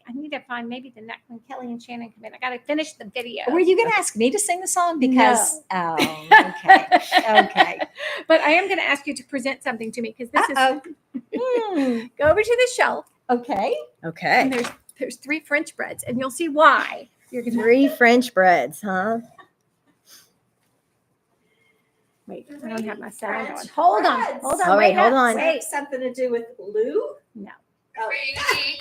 I need to find maybe the next when Kelly and Shannon come in. I got to finish the video. Were you going to ask me to sing the song? Because, okay. Okay. But I am going to ask you to present something to me because this Uh-oh. is go over to the shelf Okay. Okay. and there's 3 French breads and you'll see why. You're going to 3 French breads, huh? wait. I don't have my sound on. Hold on. Hold on. Oh, wait, hold up, on. Wait. Something to do with Lou? No. Free.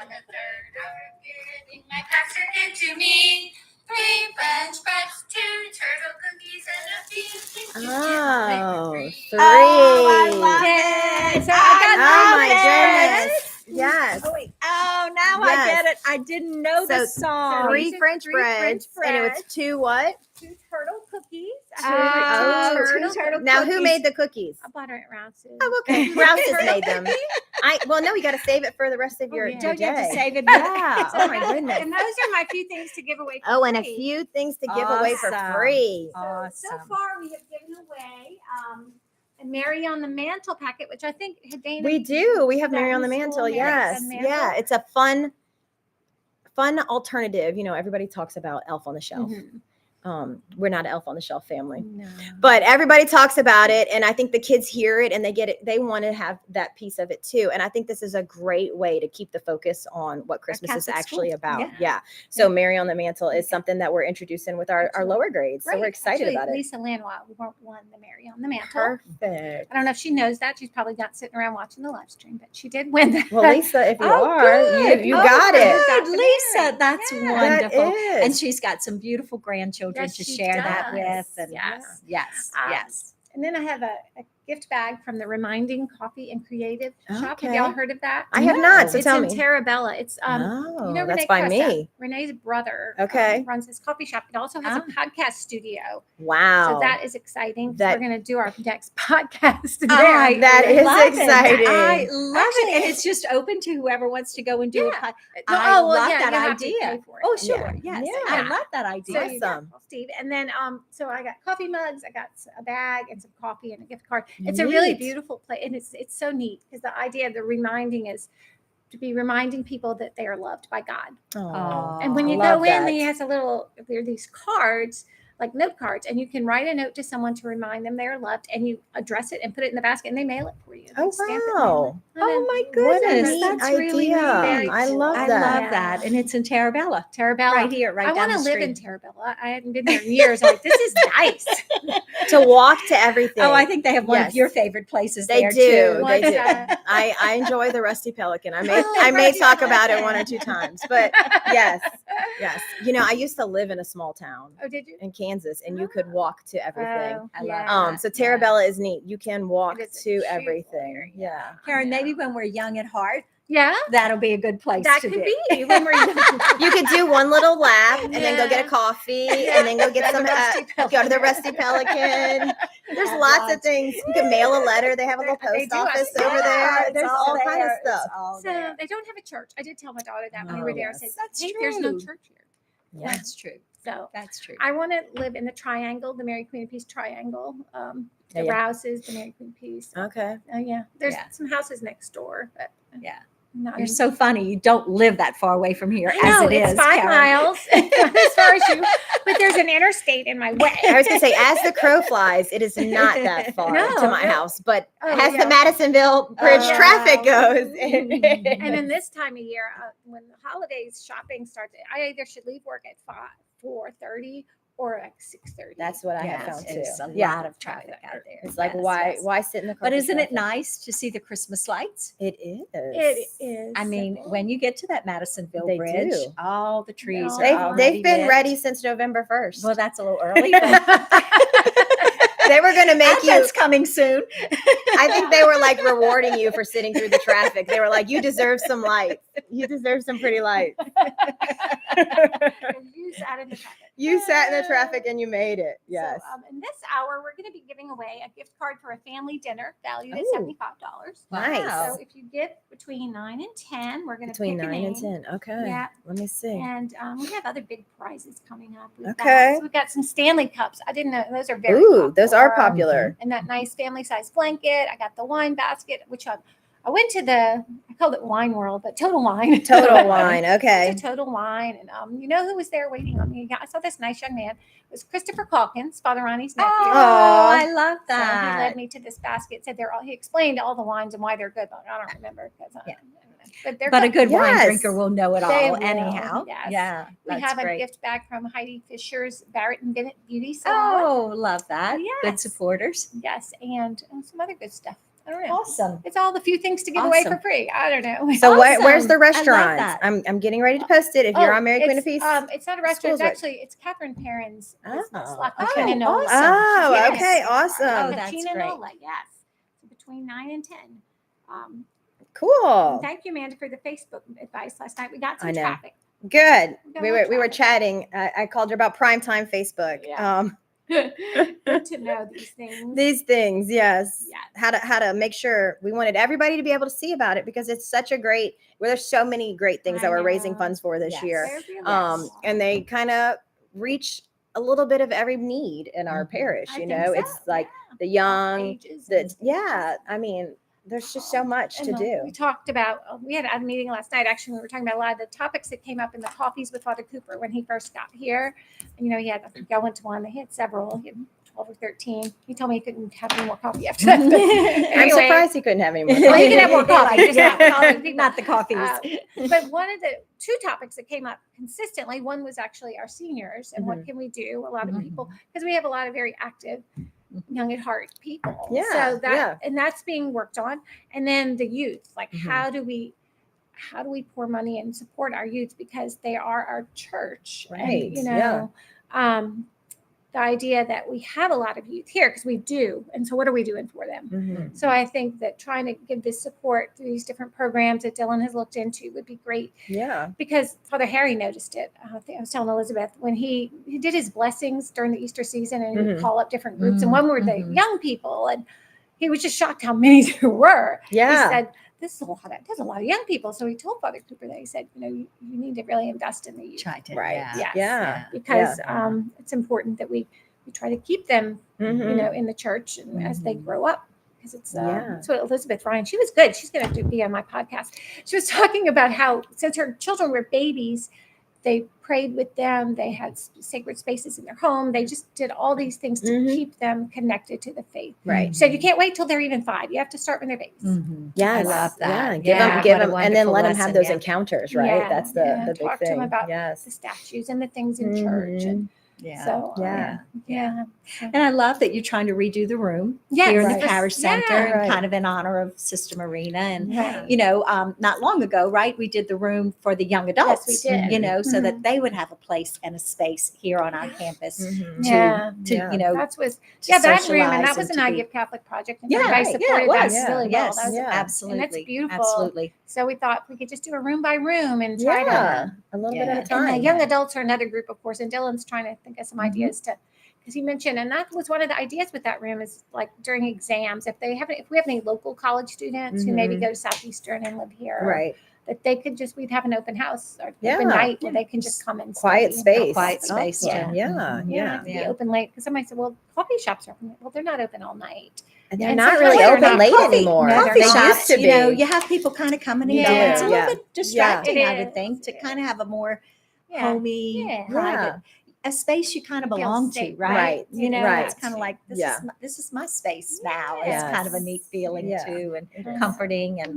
On the 3rd hour of giving, my pastor gave to me 3 French breads, 2 turtle cookies, and a few things to give away Oh, for 3. free. Oh, I love Yay. it. So I got Oh my love it. goodness. Yes. Oh, wait. it. I didn't know the So, song. three these are French three French breads, and it was breads. 2 what? 2 turtle cookies. Oh, Two two turtle Now, who cookies. made the cookies? I bought it at Rouse's. Oh, okay. Rouse's made them. Well, no, you got to save it for the rest of Oh, your, yeah. your Don't you have to day. save it? Yeah. So Oh my those- goodness. And those are my few things to give away. For Oh, and a free. few things to give away for Awesome. free. So Awesome. far, we have given away a Mary on the Mantle packet, which I think Dana. We do. We have that Mary on the was Mantle. cool, Mary on Yes. the Yeah. Mantle. It's a fun alternative. You know, everybody talks about Elf on the Shelf. Mhm. We're not an Elf on the Shelf family. No. But everybody talks about it, and I think the kids hear it and they get it. They want to have that piece of it too. And I think this is a great way to keep the focus on what Christmas is Catholic actually school. about. Yeah. Yeah. So Mary on the Mantle is something that we're introducing with our Absolutely. lower grades. So we're Right. excited Actually, about it. Lisa Lanois won the Mary on the Mantle. Perfect. I don't know if she knows that. She's probably not sitting around watching the live stream, but she did win that. Well, Lisa, if you Oh, are, good. you Oh, got it. good. Got the Lisa, Mary. that's Yeah. That wonderful. is. And she's got some beautiful grandchildren Yes, to she share that does. with. And Yes. yes, Um, yes. And then I have a gift bag from the Reminding Coffee and Creative Shop. Have Okay. y'all heard of that? I have No. not, so It's tell in me. Terabella. It's Oh, you know that's Renee by Cressa. me. Renee's brother Okay. runs his coffee shop. It also has a podcast studio. Wow. So that is exciting. That- We're going to do our next podcast there. That is love it. exciting. I love Actually, it. And it's just open to whoever wants to go and do a Yeah. pod. No, I love yeah, that you have to idea. pay for it. Oh, sure. Yeah. Yes. Yeah. I love that So idea. you got Awesome. Steve, and then so I got coffee mugs, I got a bag and some coffee and a gift card. It's a really Neat. beautiful place, and it's so neat because the idea of the reminding is to be reminding people that they are loved by God. Aw, And when I you love go in, that. he has there are these cards, like note cards, and you can write a note to someone to remind them they are loved, and you address it and put it in the basket, and they mail it for you. They Oh, stamp it and mail wow. it. Oh my What a goodness, neat that's idea. really neat. I love I that. love that, and it's in Terabella, Terabella. right here, right I down want the to live in street. Terabella. I hadn't been there in years. I'm like, this is nice. To walk to everything. Oh, I think they have one Yes. of your favorite places They there do. too. They What's do. that? I enjoy the Rusty Pelican. I may Oh, may Rusty talk about it Pelican. 1 or 2 times, but yes, yes. You know, I used to live in a small town Oh, did you? in Kansas, and you could walk to everything. Oh, I love yeah. that. So Terabella is neat. You can walk It is a to cute everything. area. Yeah. Karen, Yeah. maybe when we're young at heart, Yeah, that'll be a good place that to could be. be when we're You could do one little lap and then go get Yeah. a coffee and then go get Go to some, the Rusty go to the Pelican. Rusty Pelican. There's At lots of lunch. things. You can mail a letter. They have a little They post do. I office saw over that. there. It's There's all kind of there. It's stuff. all So there. they don't have a church. I did tell my daughter that when we Oh, were there. I yes. said, That's "Hey, there's no true. church here." Yeah. That's true. So That's true. I want to live in the triangle, the Mary Queen of Peace triangle. The Yeah. Rouses, the Mary Queen of Peace. Okay. Oh yeah, there's Yeah. some houses next door, but Yeah. not You're so funny. You don't live that far away from here, I know as it it's is, 5 Karen. miles as far as you, but there's an interstate in my way. I was gonna say, as the crow flies, it is not that far No, to my no. house, but Oh, as yeah. the Madisonville Bridge Oh. traffic goes, And then this time of year, when the holidays shopping starts, I either should leave work at 4:30 or at 6:30. that's what I have Yes, found too. it's a Yeah, lot of traffic out there. it's like Yes, why yes. sit in the car? But for isn't it traffic? nice to see the Christmas lights? It is. It is. I mean, simple. when you get to that Madisonville They Bridge, do. all the trees all are They've already they've been lit. ready since November 1st. Well, that's a little early, but They were gonna make you. Advent's coming soon. I think they were like rewarding you for sitting through the traffic. They were like, "You deserve some lights. You deserve some pretty lights. You sat in the traffic. You sat in the traffic and you made it." Yes. So, in this hour, we're going to be giving away a gift card for a family dinner valued at Ooh. $75. Nice. So if you get between 9 and 10, we're going to Between pick a 9 and name. 10. Okay. Yeah. Let me see. And we have other big prizes coming up. Okay. We've got some Stanley cups. I didn't know those are very Ooh, those are popular. popular. And that nice family size blanket. I got the wine basket, which I went to I called it Wine World, but Total Wine. Total Wine. Okay. To Total Wine. And you know who was there waiting on me? I saw this nice young man. It was Christopher Calkins, Father Ronnie's nephew. Oh, Aw. I love So he that. led me to this basket. Said he explained all the wines and why they're good. But I don't remember because Yeah. I don't know. But they're But a good. good wine Yes. drinker will know it They all will, anyhow. yes. Yeah. We That's have great. a gift bag from Heidi Fisher's Barrett and Bennett Beauty Salon. Oh, love that. Good Yes. supporters. Yes, and some other good stuff. I don't know. Awesome. It's all the few things to give away Awesome. for free. I don't know. So where's the Awesome. I love restaurant? that. I'm getting ready to post it. If you're on Mary Queen of Peace. It's not a restaurant. School's right. It's Catherine Perrin's Oh. business, La Oh, Cucina Nola. awesome. Oh, Yes. okay, La awesome. Oh, that's Cucina great. Nola, yes. So between 9 and 10. Cool. Thank you, Amanda, for the Facebook advice last night. We got some I know. traffic. Good. We got We a lot were of traffic. chatting. I called her about primetime Facebook. Yeah. Good to know these things. These things, yes. Yes. How to make sure we wanted everybody to be able to see about it because it's such a great. Well, there's so many great things I that we're raising know. funds for this Yes. year. There really are. And they kind of reach a little bit of every need in our Mhm. parish. I You think know, so, it's like yeah. the All young, ages the and yeah. I mean, there's just so much to And, do. We talked about, we had a meeting last night. Actually, we were talking about a lot of the topics that came up in the coffees with Father Cooper when he first got here. And, he had, I think I went to one, he had several, he had 12 or 13. He told me he couldn't have any more coffee after that. But I'm anyway, surprised he couldn't have any more. Well, he can have more They like- coffee, just yeah. not with all those people. Not the coffees. But one of the two topics that came up consistently, one was actually our seniors and Mm-hmm. what can we do? A lot of Mhm. people, because we have a lot of very active, young at heart people. Yeah, So that, yeah. and that's being worked on. And then the youth, like Mhm. how do we pour money and support our youth because they are our church. Right, And, yeah. the idea that we have a lot of youth here because we do. And so what are we doing for them? Mhm. So I think that trying to give this support through these different programs that Dylan has looked into would be great Yeah. because Father Harry noticed it. I think I was telling Elizabeth when he did his blessings during the Easter season and he would Mhm. call up different groups and one were the Mhm. young people and he was just shocked how many there were. Yeah. He said, there's a lot of young people. So he told Father Cooper that he said, you need to really invest in the youth. Try to, Right. yeah. Yes. Yeah. Because Yeah. it's important that we try to keep them, Mhm. in the church and as they Mhm. grow up. Because it's Yeah. that's what Elizabeth Ryan, she was good. She's going to be on my podcast. She was talking about how since her children were babies, they prayed with them. They had sacred spaces in their home. They just did all these things to Mhm. keep them connected to the faith. Right. She said you can't wait till they're even 5. You have to start when they're babies. Mhm. Yes. I love that. Yeah. Give Yeah, them, what a and then wonderful let them have lesson, those yeah. encounters, right? Yeah, That's yeah. the big Talk to thing. them about Yes. the statues and the things in church. And Yeah. so, Yeah. yeah. And I love that you're trying to redo the room Yes, here in right. the parish center Yeah. and Right. kind of in honor of Sister Marina. And, Right. not long ago, right, we did the room for the young adults, we did. so Mhm. that they would have a place and a space here on our campus Mhm. to, Yeah. Yeah. That's was to that room, and socialize that was an to be- idea of Catholic project, and Yeah, everybody right. supported it was. that really well. Yes, That was Yeah. absolutely. And it's beautiful. Absolutely. So we thought we could just do a room by room and try Yeah. to. A little bit Yeah. at a And the time. young adults are another group, of course. And Dylan's trying to think of some Mhm. ideas to, because he mentioned, and that was one of the ideas with that room is like during exams, if we have any local college students who maybe Mhm. go to Southeastern and live here, Right. that they could just, we'd have an open house or Yeah. open night where they can just come and Quiet study. space. Quiet space, Also. yeah. Yeah. Mhm. Yeah, to be open late. Because somebody said, well, coffee shops are open. Well, they're not open all night. And they're And not sometimes really they're open not. late Coffee- anymore. No, Coffee they're They not. used shops, to be. you have people kind of coming and You going. do, It's a little yeah. bit distracting, Yeah. I It would is. think, to kind of have a more Yeah. homey, Yeah. private, a space you kind of You feel belong to, safe, right? right, right. It's kind of like this Yeah. is my space now. Yes. It's kind of a neat feeling Yeah. too, and It is. comforting, and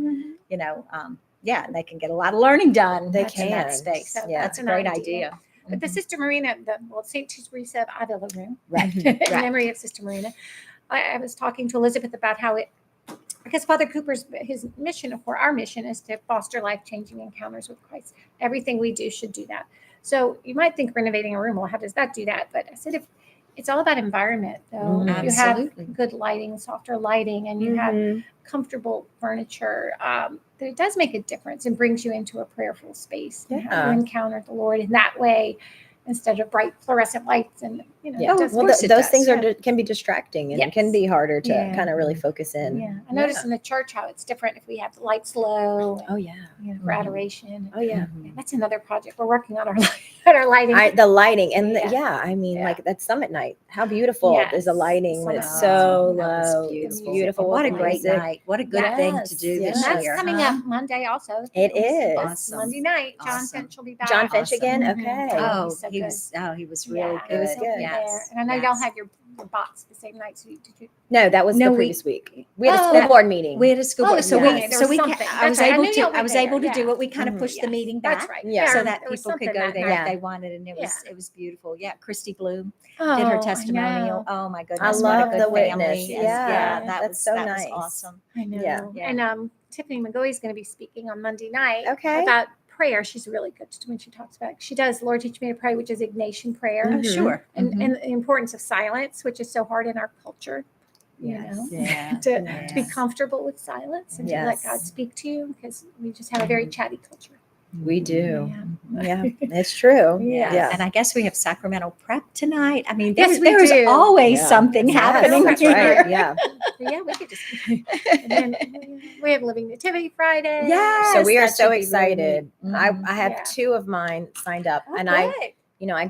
Mhm. and they can get a lot of learning done. They in that can. space. So Yeah. That's a an great idea. idea. But the Sister Marina, St. Teresa of Avila room, Right. in Right. memory of Sister Marina. I was talking to Elizabeth about how because Father Cooper's, his mission, or our mission, is to foster life-changing encounters with Christ. Everything we do should do that. So you might think renovating a room, well, how does that do that? But I said, if it's all about environment, though. Mhm. If you Absolutely. have good lighting, softer lighting, and you have Mhm. comfortable furniture, that it does make a difference and brings you into a prayerful space. And how Yeah. you encounter the Lord in that way instead of bright fluorescent lights. And, Yeah. it does- Well, course it those does, things yeah. can be distracting and Yes. can be harder to Yeah. kind of really focus in. Yeah, I noticed in the church how it's different if we have the lights low, and, Oh yeah. for adoration. Oh yeah. Yeah, that's another project we're working on our lighting. The lighting and Yeah. I mean, Yeah. like that summit night. How beautiful is the Yes. lighting when it's Summit so night. That was low. beautiful. It's beautiful. And what a with great music. night. What a good thing to do Yes, and this that's year. coming huh? up Monday also. It is. Awesome. Monday night. John Awesome. Finch will be back. John Finch Awesome. again. Mhm. Okay. Oh, he's so he good. was really Yeah, good. was he'll be good. there. Yes. And I know y'all yes. have your bots the same night. So did you? No, that was No, the we- previous week. We had a Oh, school that- board meeting. We had a school Oh, board, the so school we meeting. There so was we something. I was That's right. I able knew to y'all were I was there. able to do Yeah. it. We kind of Mhm. pushed the Yes, meeting back. That's right. Yeah. so there that was people could something go that there night. if they wanted, and it Yeah. was beautiful. Yeah, Christy Bloom Oh, did her I testimonial. know. Oh my I goodness, love what a good the family. witness. And Yeah, that that's was so that nice. was awesome. I know. Yeah. Yeah. And Tiffany McGoey is going to be speaking on Monday night Okay. about prayer. She's really good when she talks about it. She does Lord Teach Me to Pray, which is Ignatian prayer, Mhm. Oh, sure. and, Mhm. and the importance of silence, which is so hard in our culture. you Yes. know, Yeah. to be Yes. comfortable with silence and to let God Yes. speak to you, because we just have a very chatty culture. We do. Yeah. Yeah, it's true. Yes. Yeah. And I guess we have Sacramento prep tonight. I mean, Yes, we there's do. always Yeah. something Yes, happening that's here. right. Yeah. Yeah, we could just. And then we have Living Nativity Friday. Yes, So we are that so should be really excited. neat. I have Yeah. 2 of mine signed up, Oh, and good. I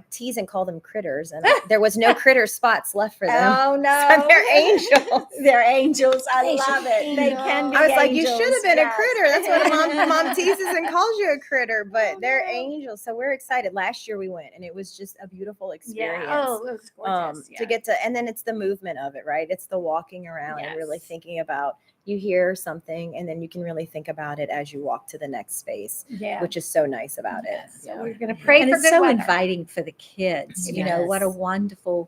tease and call them critters, and there was no critter spots left for them. Oh no, So they're angels. They're angels. I They should love be it. They can be. I was like, you angels. should have been a Yes. critter. That's what mom teases and calls you a critter, but Oh, they're no. angels. So we're excited. Last year we went, and it was just a beautiful experience. Yeah. Oh, it was gorgeous. To get to, and then it's the movement of it, right? It's the walking around and really Yes. thinking about, you hear something and then you can really think about it as you walk to the next space, Yeah. which is so nice about it. Yes. So Yeah. we're going to pray And for it's good so weather. inviting for the kids. You know, what a Yes. wonderful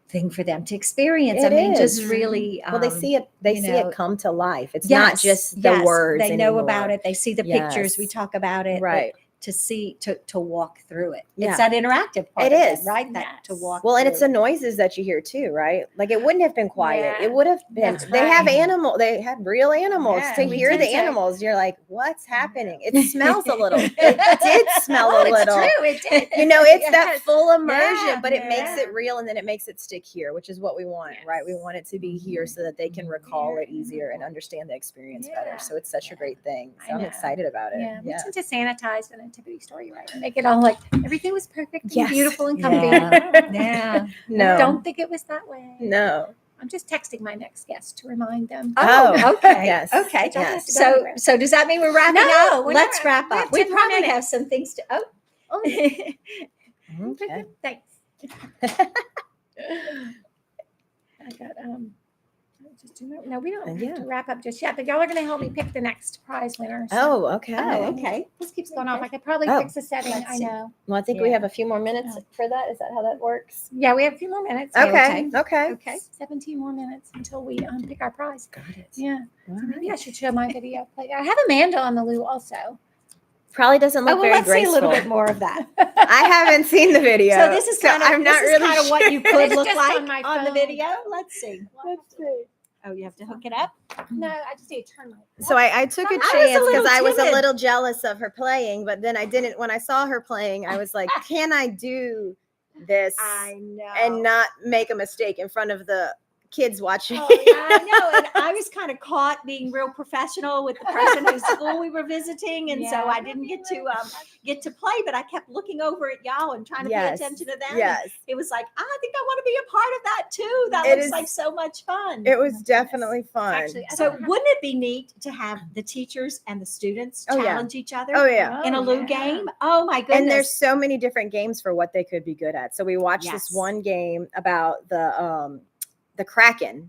thing for them to experience. It I mean, just is. really. Well, they see it. They you see know, it come to life. It's not yes, just the yes, words. They know about anymore. it. They see the pictures. We Yes. talk about it. but Right. To see, to walk through it. Yeah. It's that interactive part. It of is. right? That to Yes. walk. Well, and it's the through. noises that you hear too, right? Like it wouldn't have been quiet. Yeah, It would have been. that's They have right. animal. They had real animals. Yeah, To we hear did the say- animals, you're like, what's happening? It smells a little. It did smell Oh, a it's little. true. It did. You know, it's that Yes. full immersion, Yeah, but it makes yeah. it real, and then it makes it stick here, which is what we want, right? We Yes. want it to be here so that they can recall it easier and understand the experience Yeah. better. So it's such a great thing. I So I'm know. excited about it. Yeah, we Yeah. tend to sanitize the nativity story, right? And make it all like everything was perfect and Yes. beautiful and comfy. Yeah. Yeah. No. Don't think it was that way. No. I'm just texting my next guest to remind them. Oh, okay. yes. Okay. But y'all have to go So, anywhere. so does that mean we're wrapping No, up? we're Let's not. wrap We have up. We 10 more probably minutes. have some things to. Oh. Oh, Okay. thanks. I got just do no, we don't Yeah. have to wrap up just yet, but y'all are going to help me pick the next prize winner. so- Oh, okay. Oh, okay. This keeps going off. I could probably Oh. fix the setting. Let's I see. know. Well, I think we Yeah. have a few more minutes for that. Is that how that works? Yeah, we have a few more minutes. Okay. Okay. Okay. 17 more minutes until we pick our prize. Got it. Yeah. All So maybe I right. should show my video play. I have Amanda on the loo also. Probably doesn't look Oh, well, very let's see a graceful. little bit more of that. I haven't seen the video. So this is kind of I'm not really kind of what you sure. could It's look just like on my on the phone. video. Let's see. Let's see. Oh, you have to hook it up. No, I just need to turn my. So I took a I was a chance little because I was a timid. little jealous of her playing, but then I didn't. When I saw her playing, I was like, can I do this I know. and not make a mistake in front of the kids watching? Oh, I know. And I was kind of caught being real professional with the person whose school we were visiting. And so Yeah. I didn't get to play, but I kept looking over at y'all and trying to Yes. pay attention to them. And Yes. it was like, I think I want to be a part of that too. That It looks is- like so much fun. It was definitely fun. Actually, I So don't have- wouldn't it be neat to have the teachers and the students Oh, yeah. challenge each other Oh yeah. in a Oh, Lou yeah. game? Oh my goodness. And there's so many different games for what they could be good at. So we watched Yes. this one game about the Kraken.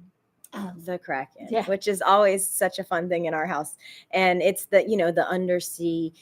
Oh. The Kraken, Yeah. which is always such a fun thing in our house. And it's the, the undersea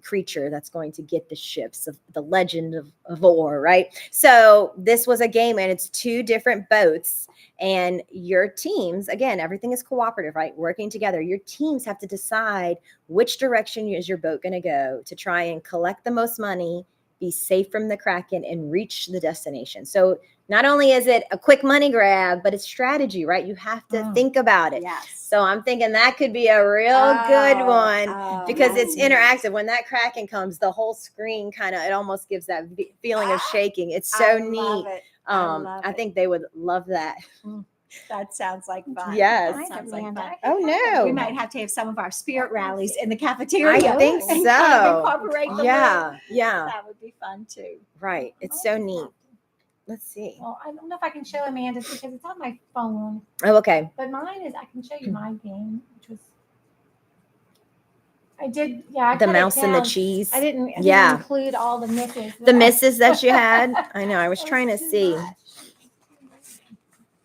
creature that's going to get the ships of the legend of Or, right? So this was a game, and it's 2 different boats, and your teams, again, everything is cooperative, right? Working together. Your teams have to decide which direction is your boat going to go to try and collect the most money, be safe from the Kraken, and reach the destination. So not only is it a quick money grab, but it's strategy, right? You have to Mm. think about it. Yes. So I'm thinking that could be a real good one Oh, because that's it's neat. interactive. When that Kraken comes, the whole screen it almost gives that feeling of shaking. It's so I neat. love it. love I it. think they would love that. That sounds like fun. Yes. That sounds like Amanda. fun. Oh no. We might have to have some of our spirit rallies in the cafeteria. I think and kind of so. incorporate the Yeah. Yeah. That would be fun too. Right. It's so neat. Let's see. Well, I don't know if I can show Amanda's because it's on my phone. Oh, okay. But mine is, I can show you my game, which was, I did, yeah. I The cut it mouse and the down. cheese. I didn't Yeah. include all the misses. The misses that you had. I know. I was That trying to too see. much.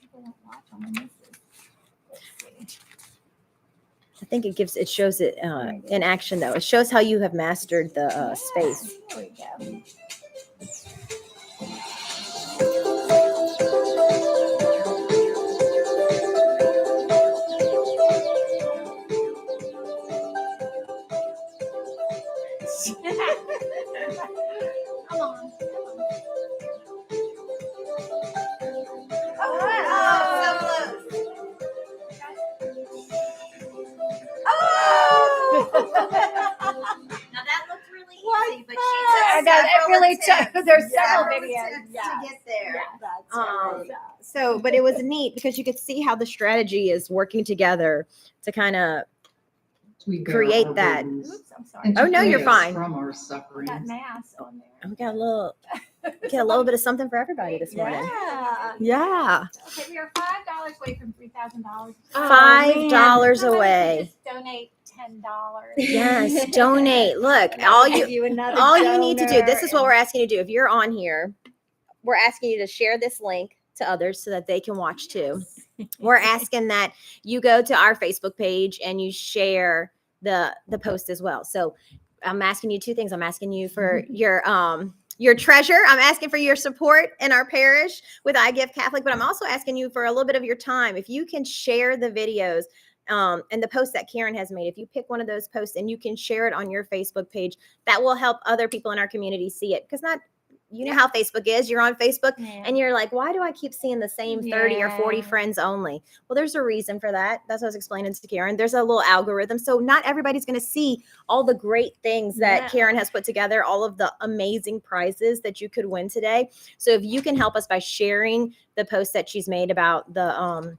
People don't watch all my misses. Let's see. I think it shows it in action though. It shows how you have mastered the space. There we go. Come on. Oh, so close. Actually, there's Yeah. several videos. To Yes. get there. Yes, that's Um, right. So, but it was neat because you could see how the strategy is working together to kind of We bear create our that. burdens Oops, I'm sorry. and to Oh, no, free you're us fine. from our I got sufferings. mass on there. We got a little bit of something for everybody this morning. Yeah. Yeah. Okay, we are $5 away from $3,000. $5 How about if we away. just donate $10? Yes, donate. Look, And I'll all give you another all you need to do. This donor is what we're and- asking you to do. If you're on here, we're asking you to share this link to others so that they can watch too. We're asking that you go to our Facebook page and you share the post as well. So I'm asking you two things. I'm asking you for your treasure. I'm asking for your support in our parish with I Give Catholic, but I'm also asking you for a little bit of your time. If you can share the videos and the post that Karen has made, if you pick one of those posts and you can share it on your Facebook page, that will help other people in our community see it. Because you know how Facebook is. You're on Facebook and you're like, why do I keep seeing the same 30 or 40 friends only? Well, there's a reason for that. That's what I was explaining to Karen. There's a little algorithm. So not everybody's going to see all the great things that Karen has put together, all of the amazing prizes that you could win today. So if you can help us by sharing the post that she's made about the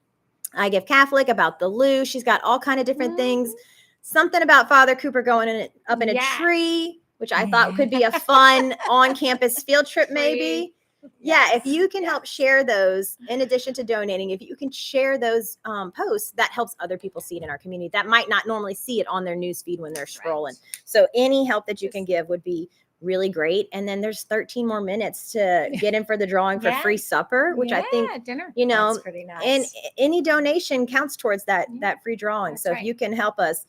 I Give Catholic, about the Lou, she's got all kind of different things. Something about Father Cooper going up in a tree, which I thought could be a fun on-campus field trip, maybe. Yeah, if you can help share those, in addition to donating, if you can share those posts, that helps other people see it in our community that might not normally see it on their news feed when they're scrolling. So any help that you can give would be really great. And then there's 13 more minutes to get in for the drawing for free supper, which I think, dinner. you know, That's pretty nice. and any donation counts towards that free drawing. That's So if right. you can help us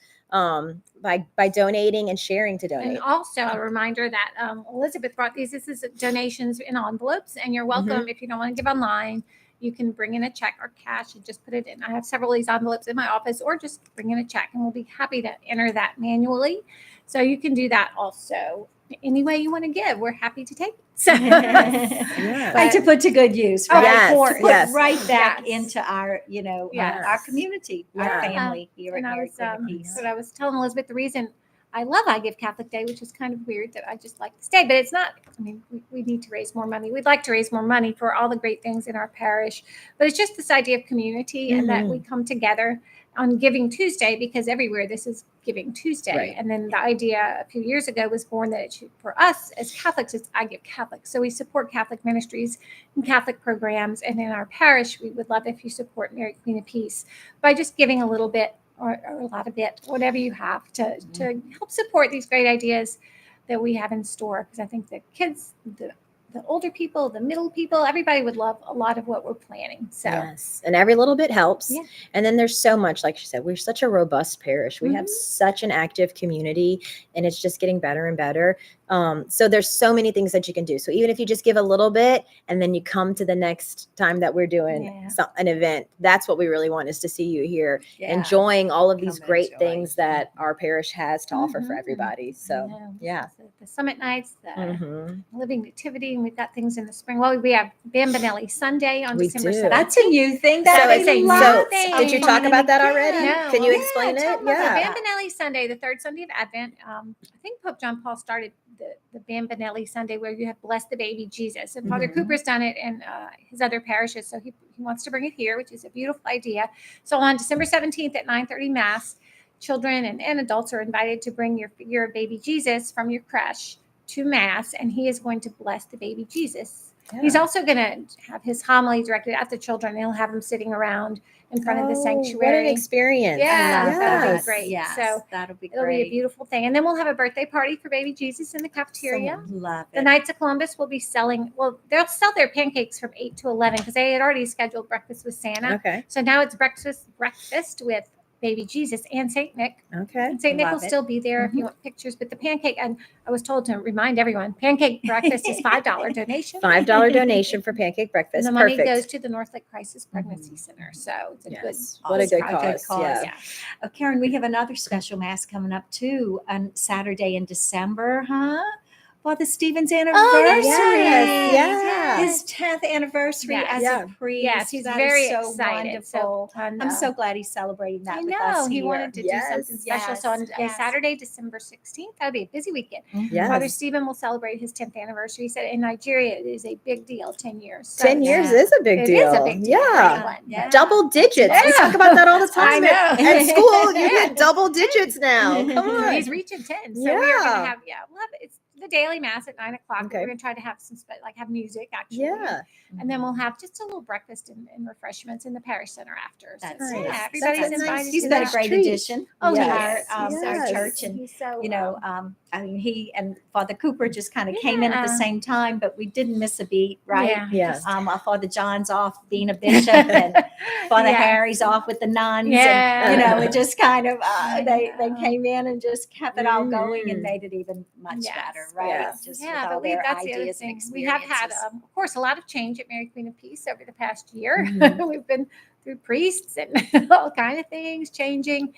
by donating and sharing to donate. And also a reminder that Elizabeth brought these. This is donations in envelopes, and you're welcome if you don't want to give online. You can bring in a check or cash and just put it in. I have several of these envelopes in my office, or just bring in a check, and we'll be happy to enter that manually. So you can do that also. Any way you want to give, we're happy to take it. So, And to put to good use, Oh, right? yes, To put yes. right back Yes. into our, Yes. our community, our Yeah. family here and at I Mary was, Queen of Peace. but I was telling Elizabeth the reason I love I Give Catholic Day, which is kind of weird that I just like to stay, but it's not. I mean, we need to raise more money. We'd like to raise more money for all the great things in our parish, but it's just this idea of community and that we come together on Giving Tuesday, because everywhere this is Giving Tuesday. Right. And then the idea a few years ago was born that it should, for us as Catholics, it's I Give Catholic. So we support Catholic ministries and Catholic programs. And in our parish, we would love if you support Mary Queen of Peace by just giving a little bit or a lot of bit, whatever you have to help support these great ideas that we have in store. Because I think the kids, the older people, the middle people, everybody would love a lot of what we're planning. So Yes, and every little bit helps. Yeah. And then there's so much, like she said, we're such a robust parish. We have such an active community, and it's just getting better and better. So there's so many things that you can do. So even if you just give a little bit, and then you come to the next time that we're doing an event, that's what we really want, is to see you here enjoying all of these Come great enjoy. things that our parish has to offer for everybody. So yeah. the summit nights, the Mhm. Living Nativity, and we've got things in the spring. Well, we have Bambanelli Sunday on We December do. 7th. That's a new thing. So That it's a is new lots thing. of Did you fun talk and about that already? again. Can you Yeah, explain tell it? them about Yeah. the Bambanelli Sunday, the third Sunday of Advent. I think Pope John Paul started the Bambanelli Sunday, where you have Bless the Baby Jesus. And Father Cooper's done it in his other parishes. So he wants to bring it here, which is a beautiful idea. So on December 17th at 9:30 Mass, children and adults are invited to bring your baby Jesus from your creche to Mass, and he is going to bless the baby Jesus. He's also going to have his homily directed at the children. He'll have them sitting around in front of the sanctuary. What an experience. Yeah, love that'll be that. great. Yes, So that'll be it'll be great. a beautiful thing. And then we'll have a birthday party for baby Jesus in the cafeteria. Love it. The Knights of Columbus will be selling, they'll sell their pancakes from 8 to 11 because they had already scheduled breakfast with Santa. Okay. So now it's breakfast with baby Jesus and Saint Nick. Okay. And Saint Nick will Love it. still be there if you want pictures. But the pancake, and I was told to remind everyone, pancake breakfast is $5 donation. $5 donation for pancake And breakfast. the money Perfect. goes to the North Lake Crisis Pregnancy Center. So it's a Yes. good, What a good project. cause. Yeah. Karen, we have another special mass coming up too on Saturday in December, huh? Father Stephen's Oh, anniversary. that's right. Yeah. His 10th anniversary Yes. as Yeah. a priest. Yes, he's That is very so excited. wonderful. So I'm so glad he's celebrating that I with know us he here. wanted to do something Yes. special. So on Yes. Saturday, December 16th, that'll be a busy weekend. Yes. Father Stephen will celebrate his 10th anniversary. He said in Nigeria it is a big deal, 10 years. So 10 years Yeah. is a big it deal. is a big deal for Yeah. anyone. Yeah. Double digits. We Yeah. talk about that all the I time know. at school. You Yeah. get double digits now. Come So on. he's reaching 10. So we are Yeah. gonna have we'll have it's the daily mass at 9 o'clock. Okay. We're gonna try to have some have music actually. Yeah. And then we'll have just a little breakfast and refreshments in the parish center after. So That's nice. yeah, everybody's That's a nice- invited. He's to been a that. great treat. addition Oh, to yes. our Yes. church. And He's so I mean, he and Father Cooper just kind of came in at the Yeah. same time, but we didn't miss a beat, right? Yeah. Yeah. Our Father John's off being a bishop, and Father Yeah. Harry's off with the nuns. Yeah. And, it just kind of I they know. came in and just kept it all going Mhm. and made it even much Yes, better, right? yes. Just Yeah, with all but their that's the other ideas and thing. We have had, experiences. of course, a lot of change at Mary Queen of Peace over the past year. Mhm. We've been through priests and all kind of things changing.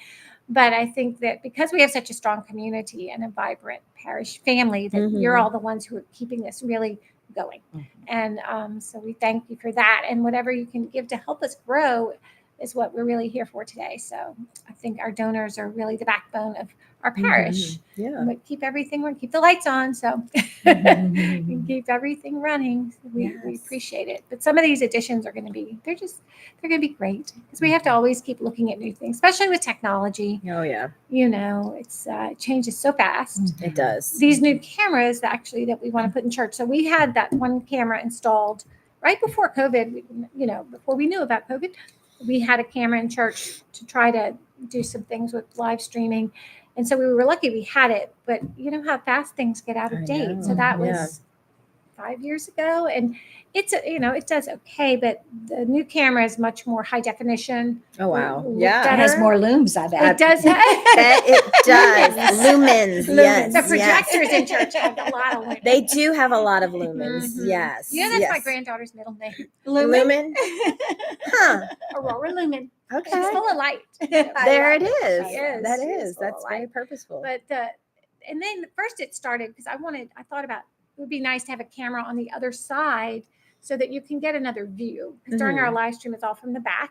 But I think that because we have such a strong community and a vibrant parish family, that you're Mhm. all the ones who are keeping this really going. Mhm. And so we thank you for that. And whatever you can give to help us grow is what we're really here for today. So I think our donors are really the backbone of our parish. Yeah. And we keep everything running, keep the lights on, so Mhm. and keep everything running. We Yes. appreciate it. But some of these additions are going to be they're going to be great because we have to always keep looking at new things, especially with technology. Oh yeah. It's it changes so fast. It does. These new cameras that we want to put in church. So we had that one camera installed right before COVID. Before we knew about COVID, we had a camera in church to try to do some things with live streaming. And so we were lucky we had it, but you know how fast things get out I of date. know, So that yeah. was 5 years ago, and it does okay, but the new camera is much more high definition. Oh wow. Look Yeah. It has better. more looms, I bet. It does. Bet it does. Lumens. Yes. The yes. projectors in church have a lot of lumens. They do have a lot of lumens. Mhm. Yes. That's yes. my granddaughter's middle name, Lumen. Huh. Aurora Lumen. Okay. She's full of light. There it is. She is. That She is is. full of That's very light. purposeful. But and then first it started because I thought about it would be nice to have a camera on the other side so that you can get another view. Because during our live stream it's all from the back.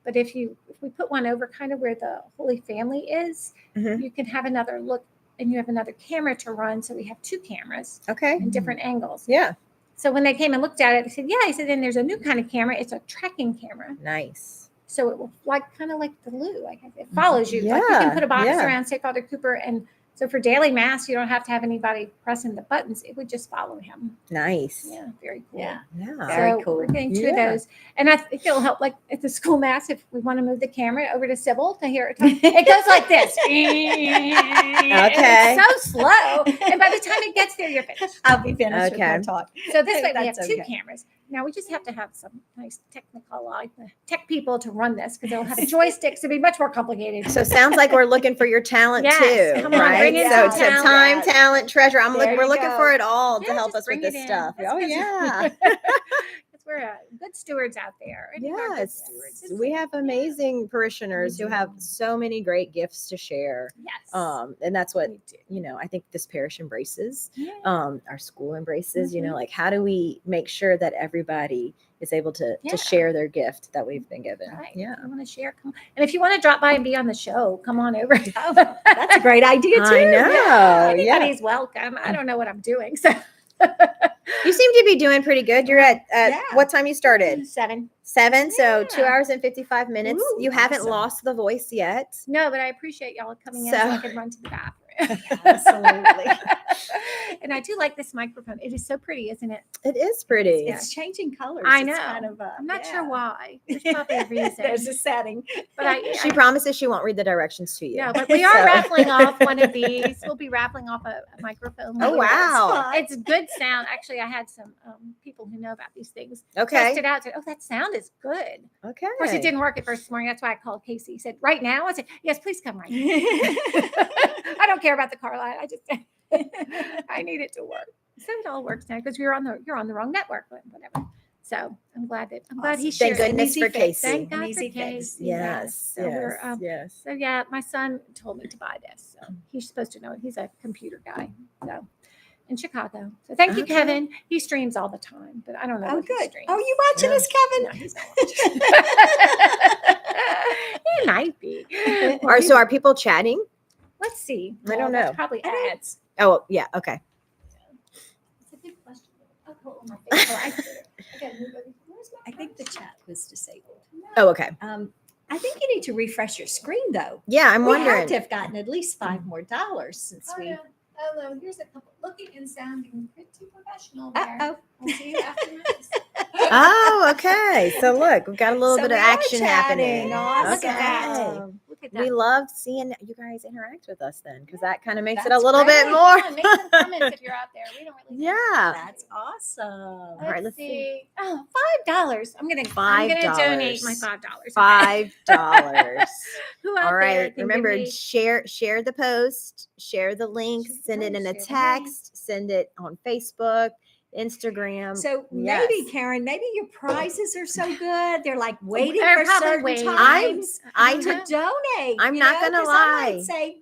But if we put one over kind of where the Holy Family is, Mhm. you can have another look and you have another camera to run. So we have two cameras Okay. in different angles. Yeah. So when they came and looked at it, they said, yeah, I said, then there's a new kind of camera. It's a tracking camera. Nice. So it will kind of like the Lou, like it follows you. Like you Yeah, can put a box yeah. around, say Father Cooper, and so for daily mass, you don't have to have anybody pressing the buttons. It would just follow him. Nice. Yeah, very cool. Yeah. Yeah. Very So cool. we're getting two Yeah. of those, and I think it'll help. Like at the school mass, if we want to move the camera over to Sybil to hear it, it goes like this. Okay. It's so slow, and by the time it gets there, you're finished. I'll be finished with my Okay. talk. So this way we have That's two okay. cameras. Now we just have to have some nice tech people to run this because they'll have joysticks. It'll be much more complicated. So sounds like we're looking for your talent Yes, too, come on, right? bring in So some it's a talent. time, talent, treasure. There We're you looking go. for it all to Yeah, help just us with bring this it in. stuff. That's Oh good. yeah. Because we're good stewards out there. I think we're good Yes. stewards. We have amazing parishioners who have so many great gifts to share. Yes. And that's what, We do. I think this parish embraces. Yeah. Our school embraces, like how do we make sure that everybody is able to Yeah. share their gift that we've been given? Right. Yeah. If you want to share, come. And if you want to drop by and be on the show, come on over. That's a great idea too. I know. Yeah. Anybody's welcome. I don't know what I'm doing. So You seem to be doing pretty good. You're at Yeah. what time you started? 7. 7. So 2 Yeah. hours and 55 minutes. Ooh, You haven't awesome. lost the voice yet. No, but I appreciate y'all coming in so I So- can run to the bathroom. Absolutely. And I do like this microphone. It is so pretty, isn't it? It is pretty. It's changing colors. I It's know. kind of, I'm not yeah. sure why. There's probably a reason. There's a setting. But She promises she won't read the directions to you. No, but we are So- raffling off one of these. We'll be raffling off a microphone. Oh, later. wow. It's good sound. Actually, I had some people who know about these things test Okay. it out. Said, "Oh, that sound is good." Okay. Of course, it didn't work at first this morning. That's why I called Casey. He said, "Right now?" I said, "Yes, please come right now." I don't care about the car line. I just I need it to work. So it all works now because you're on the wrong network, but whatever. So I'm glad he Thank shared. goodness easy for fix. Casey. Thank God An for easy fix. Casey. Yes. So we're yes. so yeah, my son told me to buy this. So he's supposed to know it. He's a computer guy. So in Chicago. So thank you, Okay. Kevin. He streams all the time, but I don't know Oh, what he good. streams. Oh, you watching Yeah. us, Kevin? No, he's not watching. He might be. Well, So are people chatting? let's see. I don't That's know. probably I don't- ads. Oh, yeah. Okay. It's a good question. Oh, hold on my face. Oh, I gotta move everything. Where's my I think the mouse? chat was disabled. Oh, okay. I think you need to refresh your screen though. Yeah, I'm We have wondering. to have gotten at least $5 more since Oh, we. yeah. Hello, here's a couple looking and sounding pretty professional there. Uh-oh. We'll see you after this. Oh, okay. So look, we've got a little So bit we of are action happening. chatting. Awesome. Look at that. Okay. Look at that. We love seeing you guys interact with us then, because that kind of makes it a That's little bit great. more. Come on, make some comments if you're out there. We don't really know. Yeah. That's awesome. All right, let's see. Oh, $5. I'm gonna donate my $5. Okay. $5. Who out All there right. can Remember, give me- share the post, share the link, Share the send it in a post, share the link. text, send it on Facebook, Instagram. So Yes. maybe, Karen, maybe your prizes are so good. They're like waiting They're for probably certain waiting. times I to know. donate. I'm you not know, gonna 'cause I lie. might say,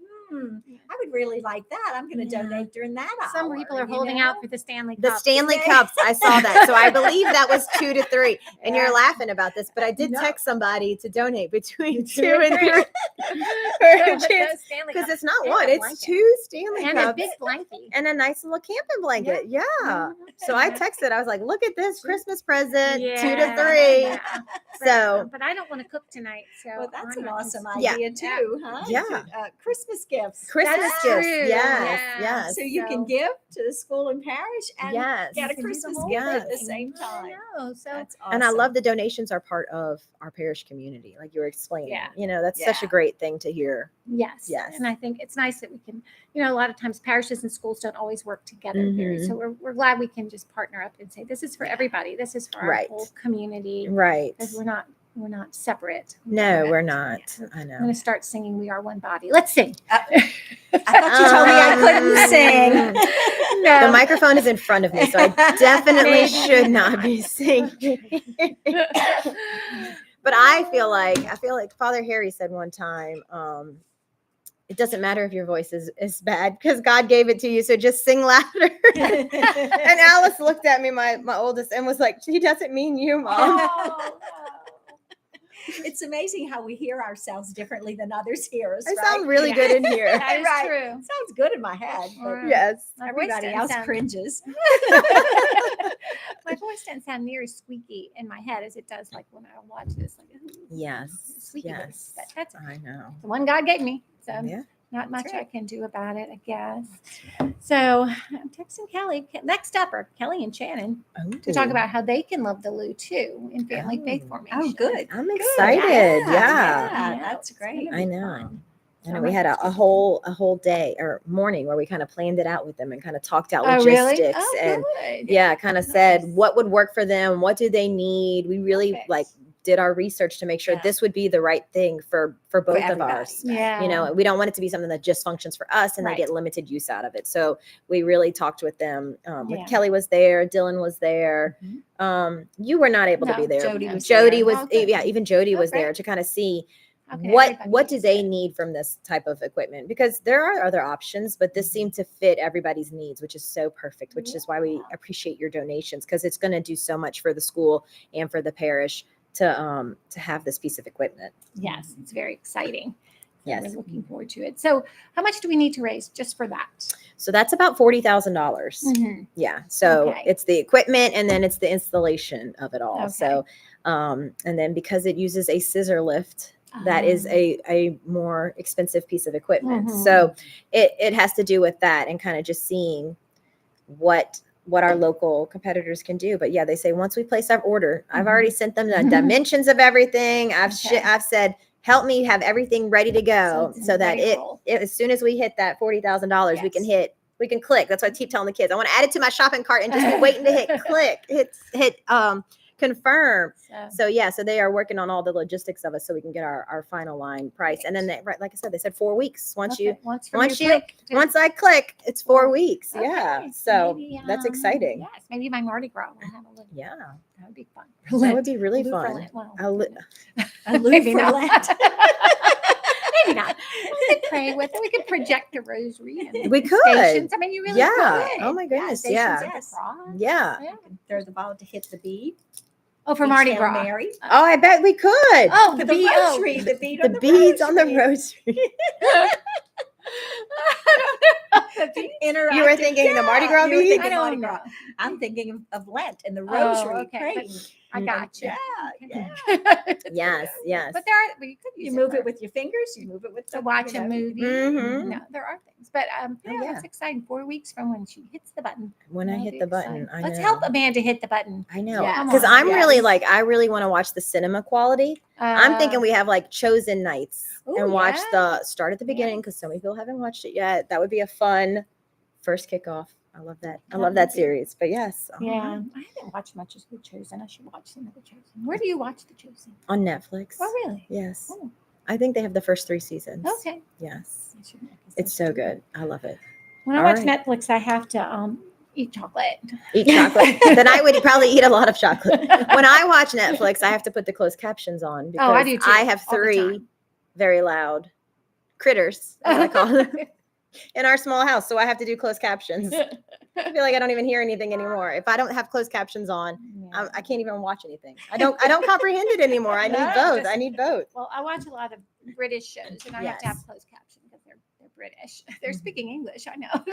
I would really like that. I'm going to Yeah. donate during that Some hour, people are you holding know? out for the Stanley The Cup. Stanley Okay. Cups, I saw that. So I believe that was 2 to 3. And Yeah. you're laughing about this, but I did No. text somebody to donate between 2 and and 3. three. Because it's not And one, a it's blanket. 2 Stanley and a Cups big blankie. and a nice little camping blanket. Yeah. So I texted, I was like, look at this Christmas present, 2 to 3. Yeah. So but I don't want to cook tonight. So Well, that's I'm an not awesome just- Yeah. idea too, huh? Yeah. Christmas gifts. Christmas That's gifts. true. Yes. Yeah. Yes. So you can give to the school and parish and Yes. get a You can do the Christmas whole gift at the thing. same I time. know. So That's awesome. And I love the donations are part of our parish community, like you were explaining. Yeah. You know, that's such a Yeah. great thing to hear. yes. Yes. And I think it's nice that we can, a lot of times parishes and schools don't always work together here. Mhm. So we're glad we can just partner up and say, this is for everybody. This is for our Right. whole community. Right. Because we're not separate. No, we're not. I I'm know. going to start singing We Are One Body. Let's sing. I thought you told me I couldn't sing. No. The microphone is in front of me, so I definitely Maybe should not not. be singing. But I feel like Father Harry said one time, it doesn't matter if your voice is bad because God gave it to you, so just sing louder. And Alice looked at me, my oldest, and was like, "He doesn't mean you, Mom." Oh, It's amazing how we hear ourselves differently than others hear us. I right? sound really good in here. that is Right. true. Sounds good in my head, but Right. Yes. My voice everybody doesn't else sound- cringes. My voice doesn't sound near as squeaky in my head as it does like when I watch this. Like, ooh, Yes. squeaky voice. Yes. But that's I know. the one God gave me. So Yeah. not much That's I right. can do about it, I guess. So I'm texting Kelly. Next up are Kelly and Shannon to talk Ooh. about how they can love the Lou too in family faith Oh. formation. Oh, good. I'm Good. excited. Yeah. Yeah, That's it's great. gonna I be know. fun. I know So we I'm had a interested. whole day or morning where we kind of planned it out with them and kind of talked out Oh, logistics really? Oh, and good. yeah, kind of said Nice. what would work for them, what do they need. We really Perfect. like did our research to make sure Yeah. this would be the right thing for both of everybody, ours. right. Yeah. You know, we don't want it to be something that just functions for us and Right. they get limited use out of it. So we really talked with them. With Yeah. Kelly was there, Dylan was there. You were not able to No, be there. Jody was Jody there. was Oh, good. yeah, even Jody Oh, was great. there to kind of see Okay, what everybody do needs they it. need from this type of equipment, because there are other options, but this seemed to fit everybody's needs, which is so perfect, which is why we appreciate your donations, because it's going to do so much for the school and for the parish to have this piece of equipment. Yes, it's very exciting. Yes. We're looking forward to it. So how much do we need to raise just for that? So that's about $40,000. Yeah. So Okay. it's the equipment and then it's the installation of it all. Okay. So and then because it uses a scissor lift, that is a more expensive piece of equipment. Mhm. So it has to do with that and kind of just seeing what our local competitors can do. But yeah, they say once we place our order, I've already sent them the dimensions of everything. Okay. I've said, help me have everything ready to go it's so that ready to roll. as soon as we hit that $40,000, we can click. That's what I keep telling the kids. I want to add it to my shopping cart and just be waiting to hit click, hit confirm. So yeah, so they are working on all the logistics of it so we can get our final line price. And then like I said, they said 4 weeks. Once once I click, it's 4 weeks. Okay, Yeah. So maybe, that's exciting. Yes, maybe by Mardi Gras we'll have a little. Yeah. That would be fun. That would be really Lou for fun. Lent. Well, I'll li- A Lou maybe for not. Lent. Maybe not. We could pray play with it. We could project the rosary. And We could. stations. I mean, you really Yeah. could. Oh my goodness. Stations Yeah. of the cross. Yeah. You can throw the ball to hit the bead. Oh, for Each Mardi Hail Gras. Mary. Oh, I bet we could. Oh, The bead- rosary. The bead The on the beads on the rosary. rosary. Interactive. You were thinking the Mardi Gras you were bead? thinking I Mardi don't Gras. know. I'm thinking of Lent and the Oh, rosary okay, but praying. I got you. Yeah. Yes, yes. But there are, but you could use You move for- it with your fingers. You move it with to the, watch you a know, movie. Mhm. No, there are things. But Oh, yeah, yeah. that's exciting. 4 weeks from when she hits the button. When I That'll hit be the button, exciting. I Let's know. help Amanda hit the button. I know. Yes. Because Come on, I'm really yes. like, I really want to watch the cinema quality. I'm thinking we have like chosen nights Ooh, and watch yeah. the start at the beginning because so many people haven't watched it yet. That would be a fun first kickoff. I love that. I That love would that be- series. But yes, all Yeah, right. I haven't watched much of The Chosen. I should watch some of The Chosen. Where do you watch The Chosen? On Netflix. Oh, really? Yes. Oh, I think they have the first 3 seasons. okay. Yes. I should look this It's up so too. good. I love it. When I All watch right. Netflix, I have to eat chocolate. Eat chocolate. Then I would probably eat a lot of chocolate. When I watch Netflix, I have to put the closed captions on because Oh, I do too, I have all the 3 time. very loud critters, as I call them, in our small house. So I have to do closed captions. I feel like I don't even hear anything anymore. If I don't have closed captions on, I can't even watch anything. I don't comprehend it anymore. I need No, both. just- I need both. Well, I watch a lot of British shows, and I have to have Yes. closed caption because they're British. They're Mhm. speaking English. I know.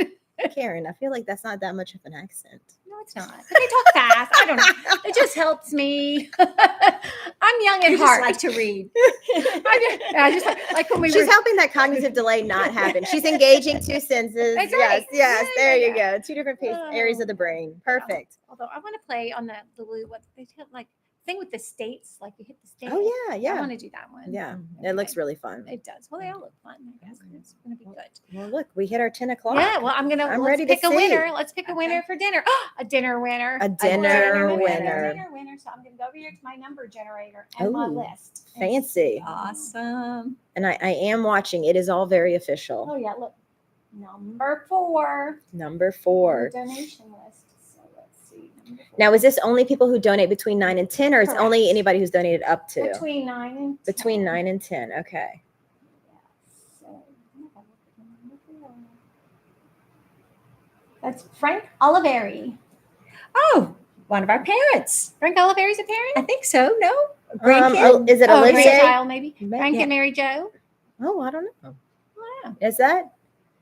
Karen, I feel like that's not that much of an accent. No, it's not. But they talk fast. I don't know. It just helps me. I'm young at You just heart. like to read. I just like when we She's were. helping that cognitive delay not happen. She's engaging 2 senses. That's Yes, right. yes. Yeah, There yeah, you go. 2 different areas of the brain. Perfect. Although I want to play on the what they tell like thing with the states, like you hit the state. Oh yeah, I yeah. want to do that one. Yeah. Okay. It looks really fun. It does. Well, they all look fun. I guess it's going to be good. Well, look, we hit our 10 o'clock. Yeah. Well, I'm I'm let's ready to pick a see. winner. Let's pick a winner for dinner. A dinner winner. A dinner winner. A dinner winner. So I'm going to go over here to my number generator and my Ooh, list. and fancy. see. Awesome. And I am watching. It is all very Oh official. yeah. Look, number 4. Number on the 4. donation list. So let's see. Number 4. Now, is this only people who donate between 9 and 10, or is it only Correct. anybody who's donated up to? between 9 and 10. Between 9 and 10. Okay. That's Frank Oliveri. Oh, one of our parents. Frank Oliveri's a parent? I think so. No, grandkid. Is it Oh, Olivier? grandchild, maybe. Maybe. Frank Yeah. and Mary Jo. Oh, I don't know. Wow. Is that?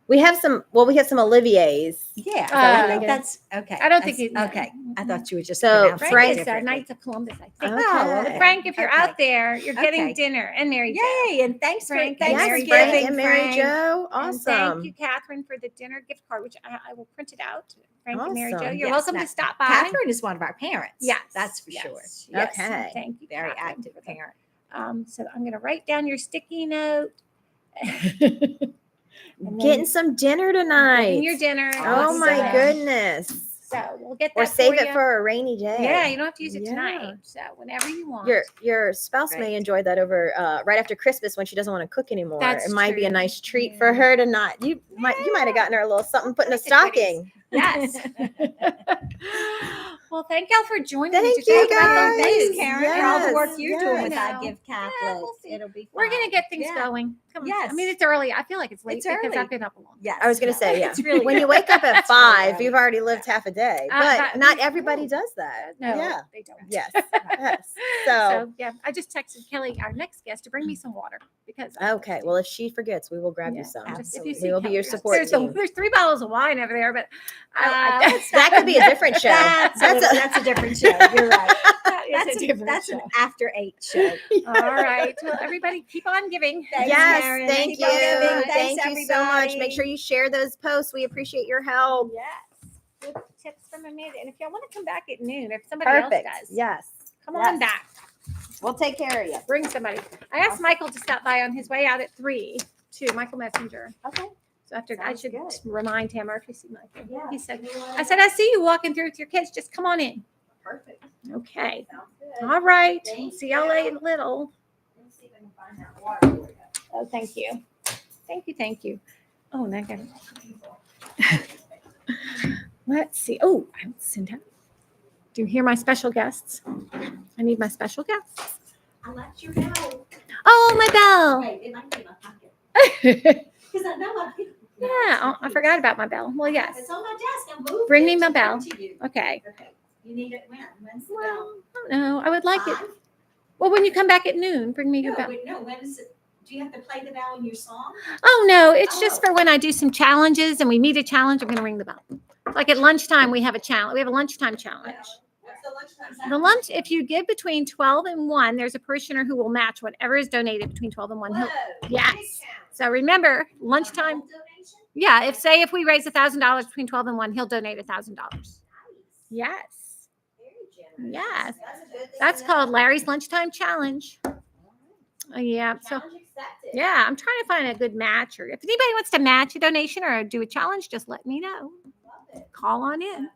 We have some. Well, we have some Oliviers. Yeah, I I think think? that's okay. I don't think That's- it- Okay, I thought you were just So, pronouncing it Frank is differently. Knights of Columbus, I think. Okay. Oh, well, Frank, if you're Okay. out there, you're getting Okay. dinner. And Mary Jo. Yay! And thanks Frank for and Yes, Mary Frank Jo. and Mary Frank. Jo. And Awesome. thank you, Catherine, for the dinner gift card, which I will print it out. Frank and Mary Jo. Awesome. You're Yes, welcome now, to stop by. Catherine is one of our parents. Yes. that's for yes, sure. Yes. Okay. Thank you. Very Catherine, active for the- parent. So I'm going to write down your sticky note. And then Getting some dinner tonight. getting your dinner. Oh my So- goodness. So we'll get that Or save for it you. for a rainy day. Yeah, you don't have to use it Yeah. tonight. So whenever you want. Your spouse may Right. enjoy that over right after Christmas when she doesn't want to cook anymore. That's it might be a true. nice treat Yeah. for her to not. You might have gotten her a little something put in a Nice goodies. stocking. Yes. Well, thank y'all for joining me Thank to you, talk about guys. those Thanks, Karen, for all the work Yes, you're doing yes. with I our know. Give Yeah, Catholic. we'll see. It'll be We're fun. gonna get things Yeah. going. Come on. I Yes. mean, it's early. I feel like it's late It's because early. I've been up a long time. Yes. I was going to say, yeah. It's really when you wake up at It's really 5, early. you've already lived half a day. But but- not everybody does that. No, Yeah. they don't. Yes. Yes. So, So yeah, I just texted Kelly, our next guest, to bring me some water because I'm okay. thirsty. Well, if she forgets, we will grab Yeah, you some. just if you Absolutely. see We will be your Kelly, support there's, team. there's 3 bottles of wine over there, but That could be a different show. That's a different show. You're right. that's That's an after 8 show. All right. Well, everybody, keep on giving. Thanks, Yes, Karen. thank Keep you. on giving. Thank Thanks, you so much. Make everybody. sure you share those posts. We appreciate your help. Yes. Good tips from Amanda. And if y'all want to come back at noon, if somebody Perfect. else does, Yes. come Yes. on back. We'll take care of you. Bring somebody. I asked Michael to stop by on his way out at 3 too. Michael Messenger. Okay. So after I Sounds should good. remind him, or if you see Michael, Yeah. he said, I said, I see you walking through with your kids. Just come on in. Perfect. Okay. Sounds good. All right. Thank See y'all later. Little. Let me see if I can find that water for you. Oh, thank you. Thank you. Thank you. Oh, now I got Let's see. Oh, I haven't sent out. Do you hear my special guests? I need my special guests. I let you know. Oh, my bell. Wait, it might be in my pocket. Because Because Yeah, oh, I forgot about my bell. Well, yes. It's on my desk. I moved Bring it me my to bell. bring to you. Okay. Okay. You need it when? When's the Well, bell? I don't know. I would like it. 5? Well, when you come back at noon, bring me your No, bell. wait, no. When is it? Do you have to play the bell in your song? Oh, no. It's just Oh. for when I do some challenges and we meet a challenge, I'm going to ring the bell. Like at lunchtime, we have a challenge. We have a lunchtime challenge. What's the lunchtime? The lunch, if you give between 12 and 1, there's a parishioner who will match whatever is donated between 12 and 1. Whoa. Yes. big challenge. So remember, lunchtime. A whole donation? Yeah, if we raise $1,000 between 12 and 1, he'll donate $1,000. Nice. Yes. Very generous. Yes. That's a good thing That's to know. called Larry's Lunchtime Challenge. Yeah. So Challenge accepted. yeah, I'm trying to find a good match, or if anybody wants to match a donation or do a challenge, just let me know. Love it. Call on in.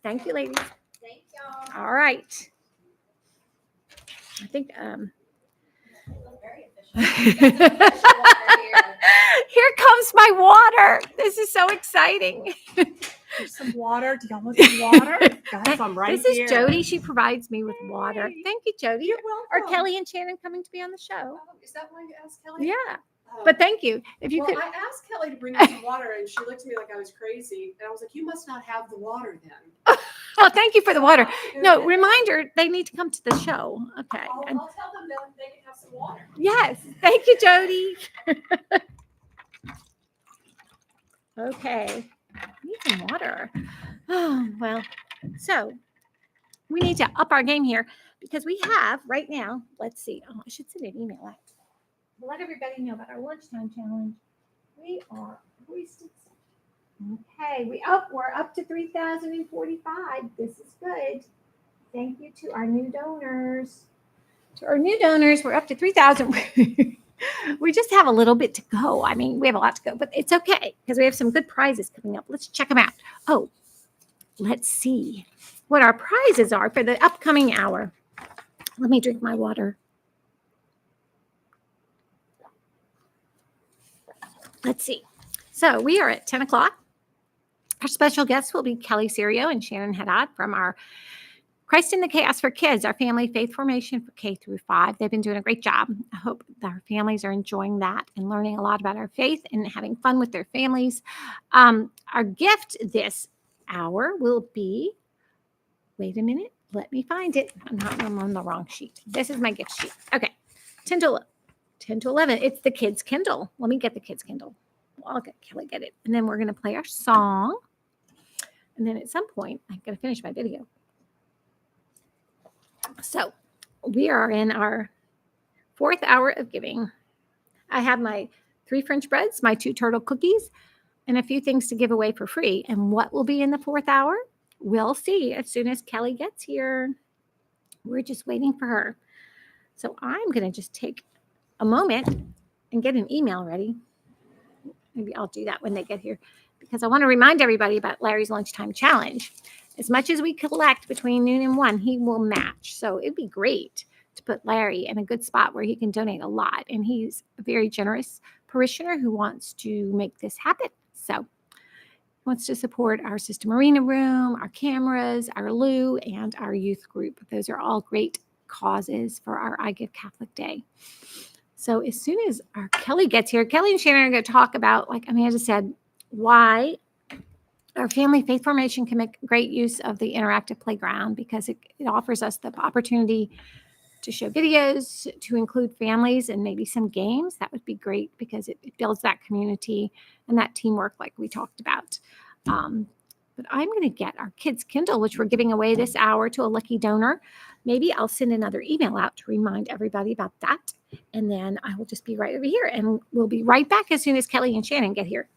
Thank you, ladies. Thank y'all. All right. I think You look very efficient. You got the official water here. here comes my water. This is so exciting. There's some water. Do y'all want some water? Guys, I'm right This is here. Jody. She provides me with water. Thank you, Jody. You're Are welcome. Kelly and Shannon coming to be on the show? Is that why you asked Kelly? Yeah. Oh. But thank you. If you well, could. I asked Kelly to bring me some water, and she looked at me like I was crazy. And I was like, "You must not have the water then." Well, thank you for the water. No, reminder, they need to come to the show. Okay. I'll And tell them that they can have some water. yes. Thank you, Jody. Okay. I need some water. Oh, well, so we need to up our game here because we have right now, let's see. Oh, I should send an email out. Let everybody know about our lunchtime challenge. We are okay. We're up to 3,045. This is good. Thank you to our new donors. To our new donors, we're up to 3,000. We just have a little bit to go. I mean, we have a lot to go, but it's okay because we have some good prizes coming up. Let's check them out. Oh, let's see what our prizes are for the upcoming hour. Let me drink my water. Let's see. So we are at 10 o'clock. Our special guests will be Kelly Serio and Shannon Haddad from our Christ in the Chaos for Kids, our family faith formation for K through 5. They've been doing a great job. I hope that our families are enjoying that and learning a lot about our faith and having fun with their families. Our gift this hour will be, wait a minute, let me find it. I'm on the wrong sheet. This is my gift sheet. Okay, 10 to 11. It's the kids' Kindle. Let me get the kids' Kindle. Well, I'll get Kelly get it. And then we're going to play our song. And then at some point, I'm going to finish my video. So we are in our 4th hour of giving. I have my 3 French breads, my 2 turtle cookies, and a few things to give away for free. And what will be in the 4th hour? We'll see as soon as Kelly gets here. We're just waiting for her. So I'm going to just take a moment and get an email ready. Maybe I'll do that when they get here because I want to remind everybody about Larry's Lunchtime Challenge. As much as we collect between noon and 1, he will match. So it'd be great to put Larry in a good spot where he can donate a lot. And he's a very generous parishioner who wants to make this happen. So he wants to support our Sister Marina room, our cameras, our loo, and our youth group. Those are all great causes for our I Give Catholic Day. So as soon as our Kelly gets here, Kelly and Shannon are going to talk about, like Amanda said, why our family faith formation can make great use of the interactive playground because it offers us the opportunity to show videos, to include families and maybe some games. That would be great because it builds that community and that teamwork like we talked about. But I'm going to get our kids' Kindle, which we're giving away this hour to a lucky donor. Maybe I'll send another email out to remind everybody about that. And then I will just be right over here. And we'll be right back as soon as Kelly and Shannon get here.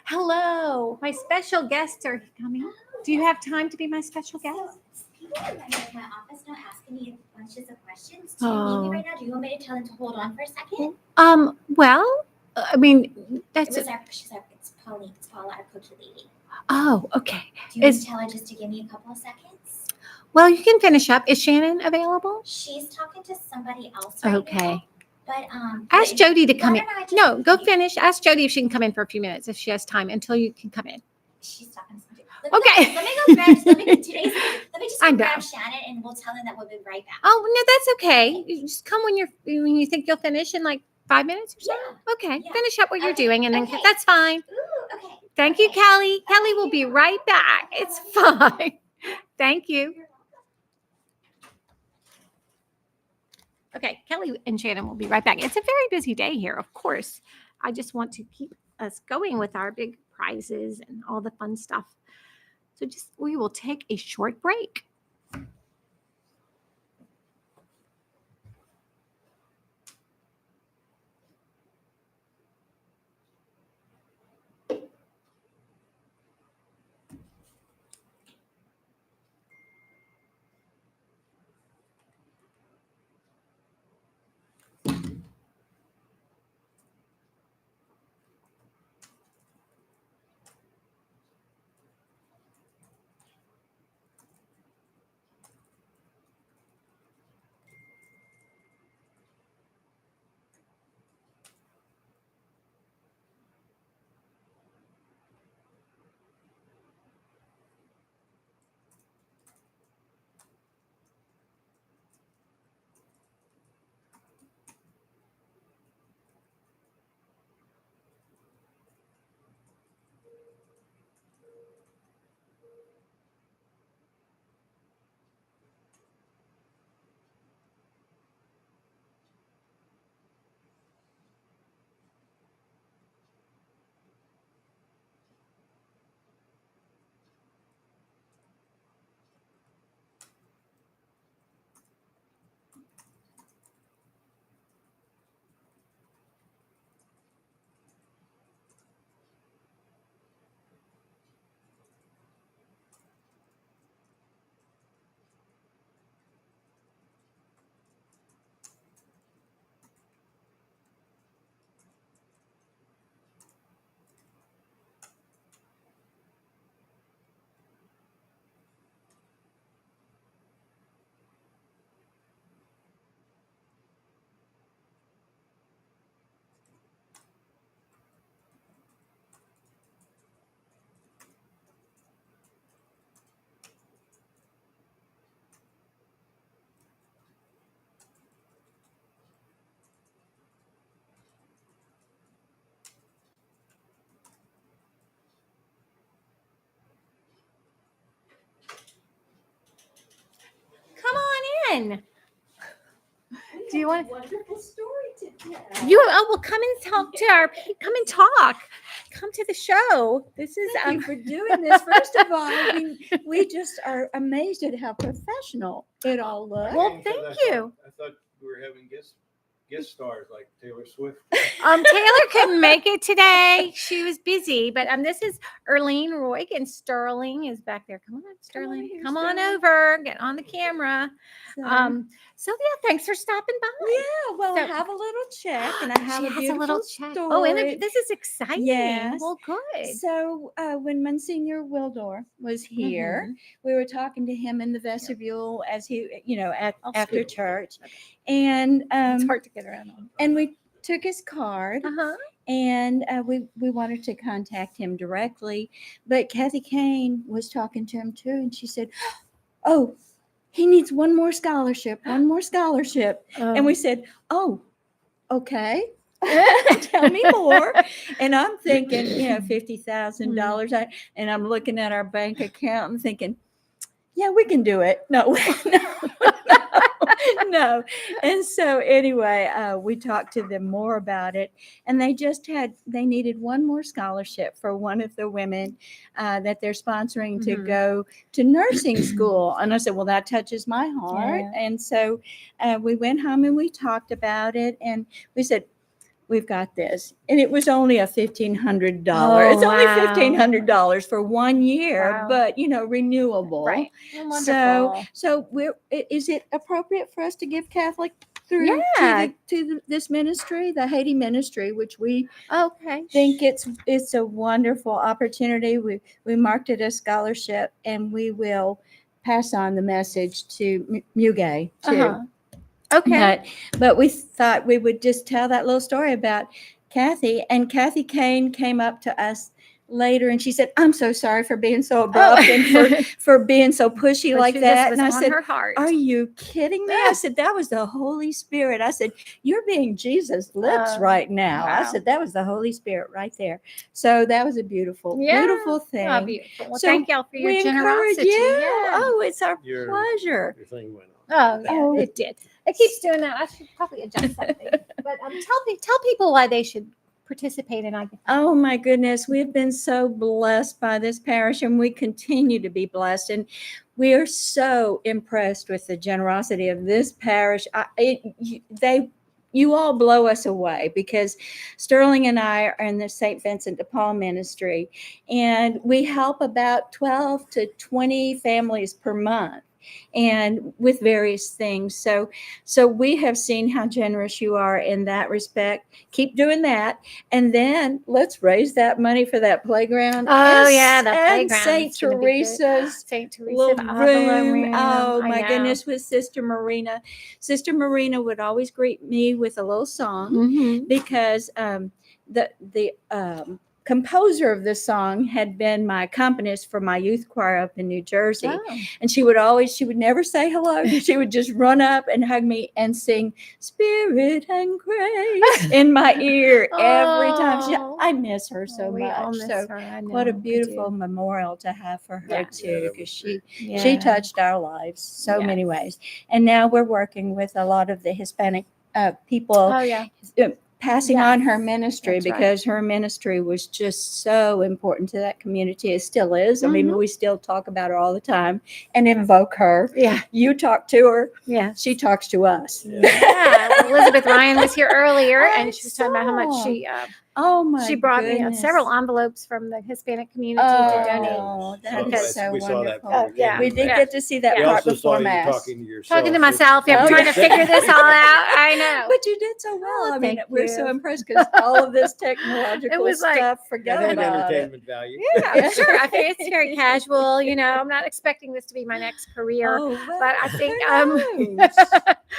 Hello. My special guests are coming. Do you have time to be my special guest? So, people are running in my office now asking me bunches of questions. Do you Oh. need me right now? Do you want me to tell them to hold on for a second? Well, I mean, that's She's like, it's Pauline. It's Paula, our cookie lady. oh, okay. Do you want me to tell her just to give me a couple of seconds? Well, you can finish up. Is Shannon available? She's talking to somebody else right Okay. now. But Ask Jody to come why in. don't I just- No, go finish. Ask Jody if she can come in for a few minutes if she has time until you can come in. She's talking to somebody. Okay. Let me go grab. Let me just I go know. grab Shannon, and we'll tell them that we'll be right back. Oh no, that's okay. You just come when you think you'll finish in like 5 minutes or so. Yeah. Okay. Yeah. Finish up what you're Okay. doing and then Okay. that's fine. Ooh, okay. Thank you, Okay. Kelly. Kelly will be right back. It's fine. Thank you. Okay, Kelly and Shannon will be right back. It's a very busy day here, of course. I just want to keep us going with our big prizes and all the fun stuff. So we will take a short break. Come on in. Do you want Wonderful story to tell. well come and talk to come and talk. Come to the show. This is Thank you for doing this. First of all, we just are amazed at how professional it all looks. Well, thank you. I thought we were having guest stars like Taylor Swift. Taylor couldn't make it today. She was busy, but this is Erlene Roig and Sterling is back there. Come on, Sterling. Come on over. Get on the camera. So yeah, thanks for stopping by. Yeah, well, So- I have a little check, and I have She a has beautiful little check. story. Oh, and this is exciting. Yes. Well, good. So when Monsignor Wildor was here, we were talking to him in the vestibule as he, after church, and It's hard to get around on. and we took his card. And we wanted to contact him directly, but Kathy Kane was talking to him too, and she said, "Oh, he needs one more scholarship, And we said, "Oh, okay." Tell me more. And I'm thinking, $50,000. And I'm looking at our bank account and thinking, yeah, we can do it. No, no. And so anyway, we talked to them more about it, and they needed one more scholarship for one of the women that they're sponsoring to go to nursing school. And I said, well, that touches my heart. Yeah. And so we went home and we talked about it, and we said, we've got this. And it was only a $1,500. Oh, It's only wow. $1,500 for 1 year, Wow. but renewable. Right. So, Wonderful. is it appropriate for us to give Catholic through Yeah. this ministry, the Haiti ministry, which we Okay. think it's a wonderful opportunity. We marked it as scholarship, and we will pass on the message to Muge too. Uh-huh. Okay. But we thought we would just tell that little story about Kathy. And Kathy Kane came up to us later and she said, "I'm so sorry for being so abrupt and for being so pushy But like she that." just And I was on said, her heart. "Are you kidding me?" I said, "That was the Holy Spirit." I said, "You're being Jesus' lips right now." I wow. said, "That was the Holy Spirit right there." So that was a beautiful thing. Oh, beautiful. Well, So thank y'all for your we encourage generosity. you. Yeah. Oh, it's our Your pleasure. Your thing went on. Oh, yeah, Oh. it did. It keeps doing that. I should probably adjust something. But tell people why they should participate in IGF. Oh my goodness, we've been so blessed by this parish, and we continue to be blessed. And we are so impressed with the generosity of this parish. You all blow us away, because Sterling and I are in the St. Vincent de Paul ministry, and we help about 12 to 20 families per month, and with various things. So we have seen how generous you are in that respect. Keep doing that. And then let's raise that money for that playground. Oh, yeah, the and playground. St. It's gonna be good. Teresa's St. Teresa, little the Avila room. Oh I my know. goodness, with Sister Marina. Sister Marina would always greet me with a little song, Mhm. because the composer of this song had been my accompanist for my youth choir up in New Jersey. Oh. And she would never say hello. She would just run up and hug me and sing "Spirit and Grace" in my ear every time. Oh. I miss her so We all much. miss So her. I know. what a I do. beautiful memorial to have for her Yeah. too, Yeah, that because was she touched our lives so many Yes. ways. And now we're working with a lot of the Hispanic people, Oh, yeah. passing on her Yes, ministry, that's right. because her ministry was just so important to that community. It still is. I mean, we still talk about her all the time and invoke her. Yeah. You talk to her, Yeah. she talks to us. Yeah. Elizabeth Ryan was here earlier, I and she was talking about how much saw. she brought me goodness. several envelopes from the Hispanic community to donate. Oh, that Because- is so we saw that wonderful. part. Yeah. We did Yeah. get to see that We part also before saw you Mass. talking to yourself. Talking to myself. Yeah, Oh, I'm trying to figure this all out. I know. But you did so well. Oh, I mean, thank we're you. so impressed, because all of this technological It was like- stuff, That forget had about it. entertainment value. Yeah, sure. I think it's very casual. I'm not expecting this to be my next career. Oh, well, But I think who knows?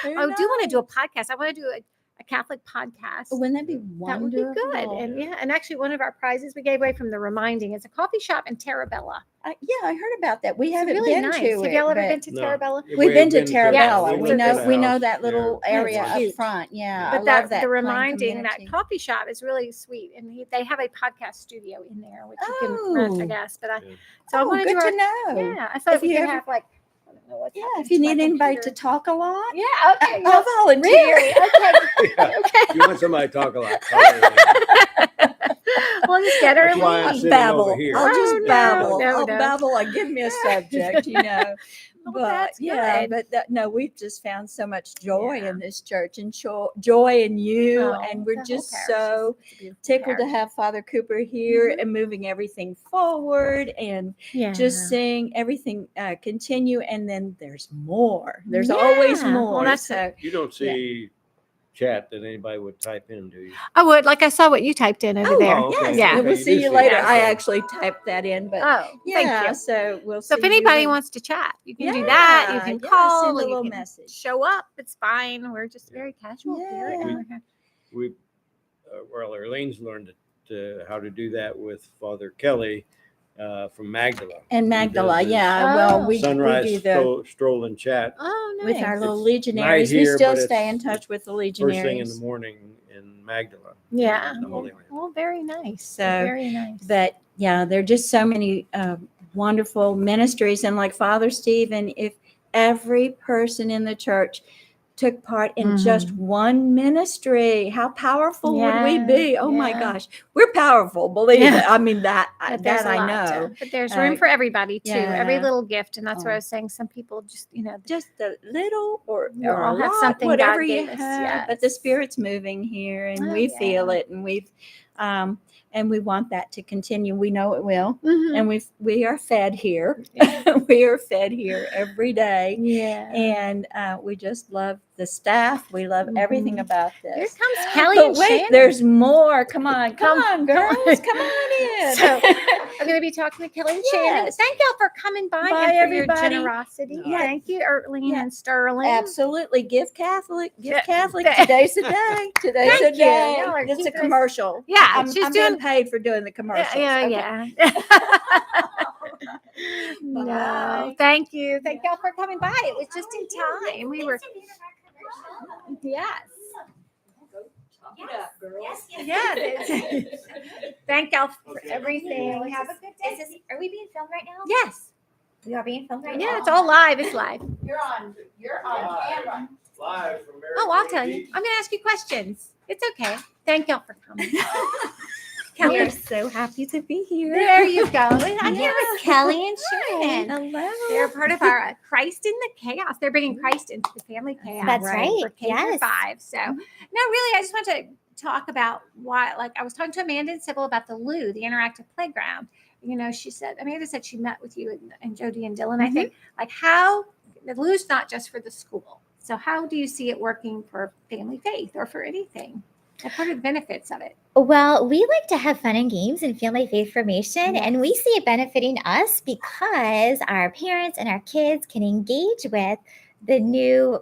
Who I do want to do a knows? podcast. I want to do a Catholic podcast. Wouldn't that be That would wonderful? be good. And actually one of our prizes we gave away from the Reminding is a coffee shop in Terabella. Yeah, I heard about that. We It's haven't really been nice. to Have it. y'all ever but been to No. Terabella? We've been to Yeah, Terabella. we We went to know house. that little Yeah. area It's up cute. front. Yeah, But I love that the plain Reminding, that community. coffee shop is really sweet, and they have a podcast studio in there, which you can rent, I Oh. guess. But Yeah. I Oh, want good do to our, know. yeah. I thought If we you could ever- have I don't know what's Yeah, happening if you to my need anybody to computer. talk a lot, Yeah, okay. I'll volunteer. Really? Okay. Yeah. Okay. You want somebody to talk a lot. Talk a lot. Well, just get her That's why I'm in. sitting babble. over here. I'll just Oh, no, babble. no, I'll no. babble and give me a subject, Well, But that's yeah, good. but no, we've just found so much joy Yeah. in this church, and joy in you, Oh, and the we're whole just parish so is a beautiful tickled to parish. have Father Cooper here Mhm. and moving everything forward, and Yeah. just seeing everything continue. And then there's more. There's always Yeah. more. Well, that's so You don't see chat that anybody would type in, do you? I would, like I saw what you typed in over there. Oh, okay. yes, Yeah. and we'll Okay, you see do you see later. that. I Okay. actually typed that in, but Oh, yeah, thank you. so we'll So see if you anybody later. wants to chat, you can do that. You can call. send a you little can message. Show up. It's fine. We're just very casual here. Yeah. and We, well, Arlene's learned how to do that with Father Kelly from Magdala. And He Magdala, does his yeah. Well, we Sunrise do the stroll and chat Oh, nice. with our little It's legionaries. right here, we still but stay in it's touch with the first thing in the legionaries. morning in Magdala. Yeah. in the Holy Land. Well, very nice. So, very nice. But yeah, there are just so many wonderful ministries, and like Father Stephen, if every person in the church took part in just one ministry. How powerful would we be? Oh my gosh, we're powerful. Believe it. I mean that But there's that a I lot know. but there's room for everybody too. Every yeah. little gift, and that's what I Oh. was saying. Some people just, Just a little or We all a have lot, something whatever God you gave us, have. But the yes. Spirit's moving here, and Oh, we feel yeah. it, and we want that to continue. We know it will, Mhm. and we are fed here. Yeah. We are fed here every day, Yeah. and we just love the staff. We love everything Mhm. about Here this. comes Kelly But and wait, Shannon. there's more. Come on, Come girls, on. come on in. So I'm going to be talking to Kelly and Shannon. Yes. Thank y'all for coming by Bye, and for everybody. your generosity. Yeah. Thank you, Erling Yeah. and Sterling. Absolutely. Give Catholic. Yeah. Today's the day. Today's Thank the you. day. Y'all are It's a keeping us- commercial. Yeah, I'm she's being doing- paid for doing the commercials. Yeah, Okay. yeah. No, Bye. thank you. Thank y'all for coming by. It was just in time. We were, yes. Yes. Thank y'all for everything. Have a good day. Are we being filmed right now? Yes. We are being filmed right now. Yeah, it's all live. It's live. You're on camera. Live from Oh, I'll tell you. I'm going to ask you questions. It's okay. Thank y'all for coming. Kelly, We are so happy to be here. there you go. I'm here with Kelly and Shannon. Hello. They're part of our Christ in the Chaos. They're bringing Christ into the family chaos. That's right. For K through 5. So, no, really, I just want to talk about why. Like, I was talking to Amanda and Sybil about the Lou, the interactive playground. You know, Amanda said she met with you and Jody and Dylan. I think, like, how the Lou's not just for the school. So, how do you see it working for family faith or for anything? Like, what are the benefits of it? Well, we like to have fun and games and family faith formation, and we see it benefiting us because our parents and our kids can engage with the new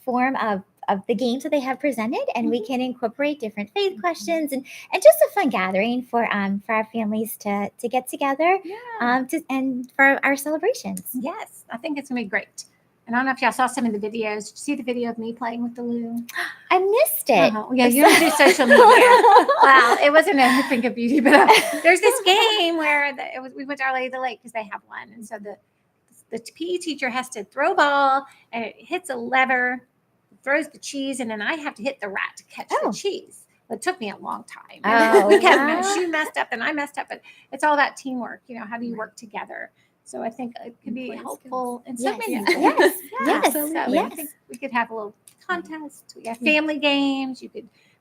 form of the games that they have presented, and we can incorporate different faith questions and just a fun gathering for our families to get together and for our celebrations. Yes, I think it's gonna be great. And I don't know if y'all saw some of the videos. Did you see the video of me playing with the Lou? I missed it. Yeah, you don't do social media. Wow, it wasn't a thing of beauty, but there's this game where we went to Our Lady of the Lake because they have one, and so the PE teacher has to throw a ball, and it hits a lever, throws the cheese, and then I have to hit the rat to catch the cheese. It took me a long time because she messed up and I messed up, but it's all about teamwork. You know, how do you work together? So I think it could be helpful in so many ways. Yes. So I think we could have a little contest. We have family games.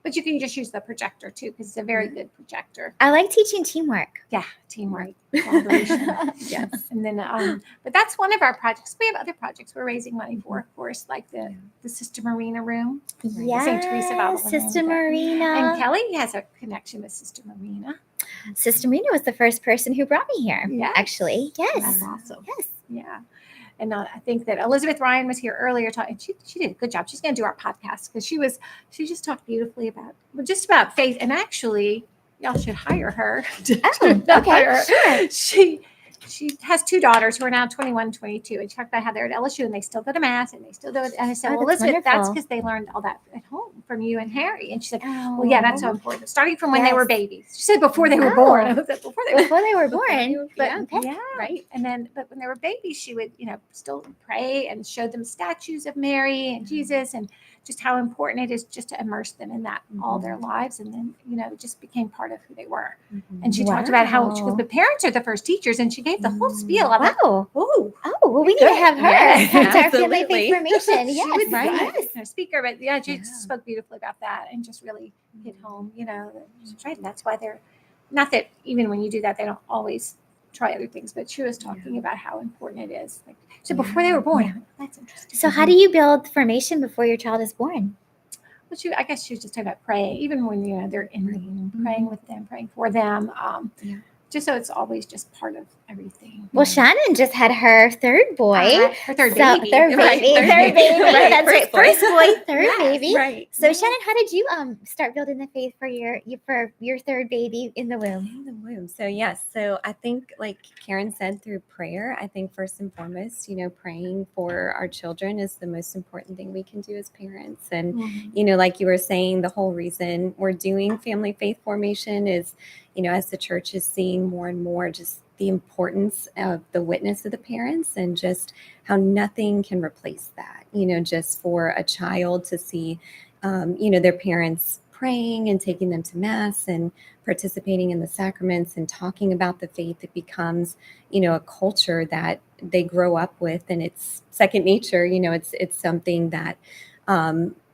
But you can just use the projector too because it's a very good projector. I like teaching teamwork. Yeah, teamwork, collaboration. Yes, and then but that's one of our projects. We have other projects we're raising money for, of course, like the Sister Marina room. Yes, St. Teresa of Avila. Sister Marina. And Kelly has a connection with Sister Marina. Sister Marina was the first person who brought me here. Yes. Actually, yes. That's awesome. Yes. Yeah. And I think that Elizabeth Ryan was here earlier talking. She did a good job. She's going to do our podcast because she just talked beautifully about faith. And actually, y'all should hire her. Okay, sure. She has 2 daughters who are now 21, 22. And she talked about how they're at LSU and they still go to mass and they still do it. And I said, well, that's Elizabeth, that's wonderful. because they learned all that at home from you and Harry. And she said, Oh. well, yeah, that's so important. Starting from when they were Yes. babies. She said before they were Oh. born. I said, before they were born. But Okay. right. And then, but when they were babies, she would, still pray and show them statues of Mary and Jesus and just how important it is just to immerse them in that all their lives. And then, it just became part of who they were. And she talked about how, because the parents are the first teachers, and she gave the whole spiel. I'm like, Wow. oh, well, we need to have her. Yes, That's our family absolutely. faith formation. She Yes, would be right. a speaker, but she just spoke beautifully about that and just really hit home, she's right. That's why they're not that even when you do that, they don't always try other things, but she was talking about how important it is. Like, so before they were born, I'm like, that's interesting. So, how do you build formation before your child is born? Well, I guess she was just talking about praying, even when they're in the womb, praying with them, praying for them. Just so it's always just part of everything. Well, Shannon just had her third boy. Her third So, baby. Third Right, baby. third Third baby. baby. Right, That's first right. First boy, third Yes, baby. right. So, Shannon, how did you start building the faith for your third baby in the womb? In the womb. So yes, so I think like Karen said, through prayer, I think first and foremost, praying for our children is the most important thing we can do as parents. And like you were saying, the whole reason we're doing family faith formation is, as the church is seeing more and more just the importance of the witness of the parents and just how nothing can replace that. Just for a child to see, their parents praying and taking them to mass and participating in the sacraments and talking about the faith, it becomes, a culture that they grow up with, and it's second nature. It's something that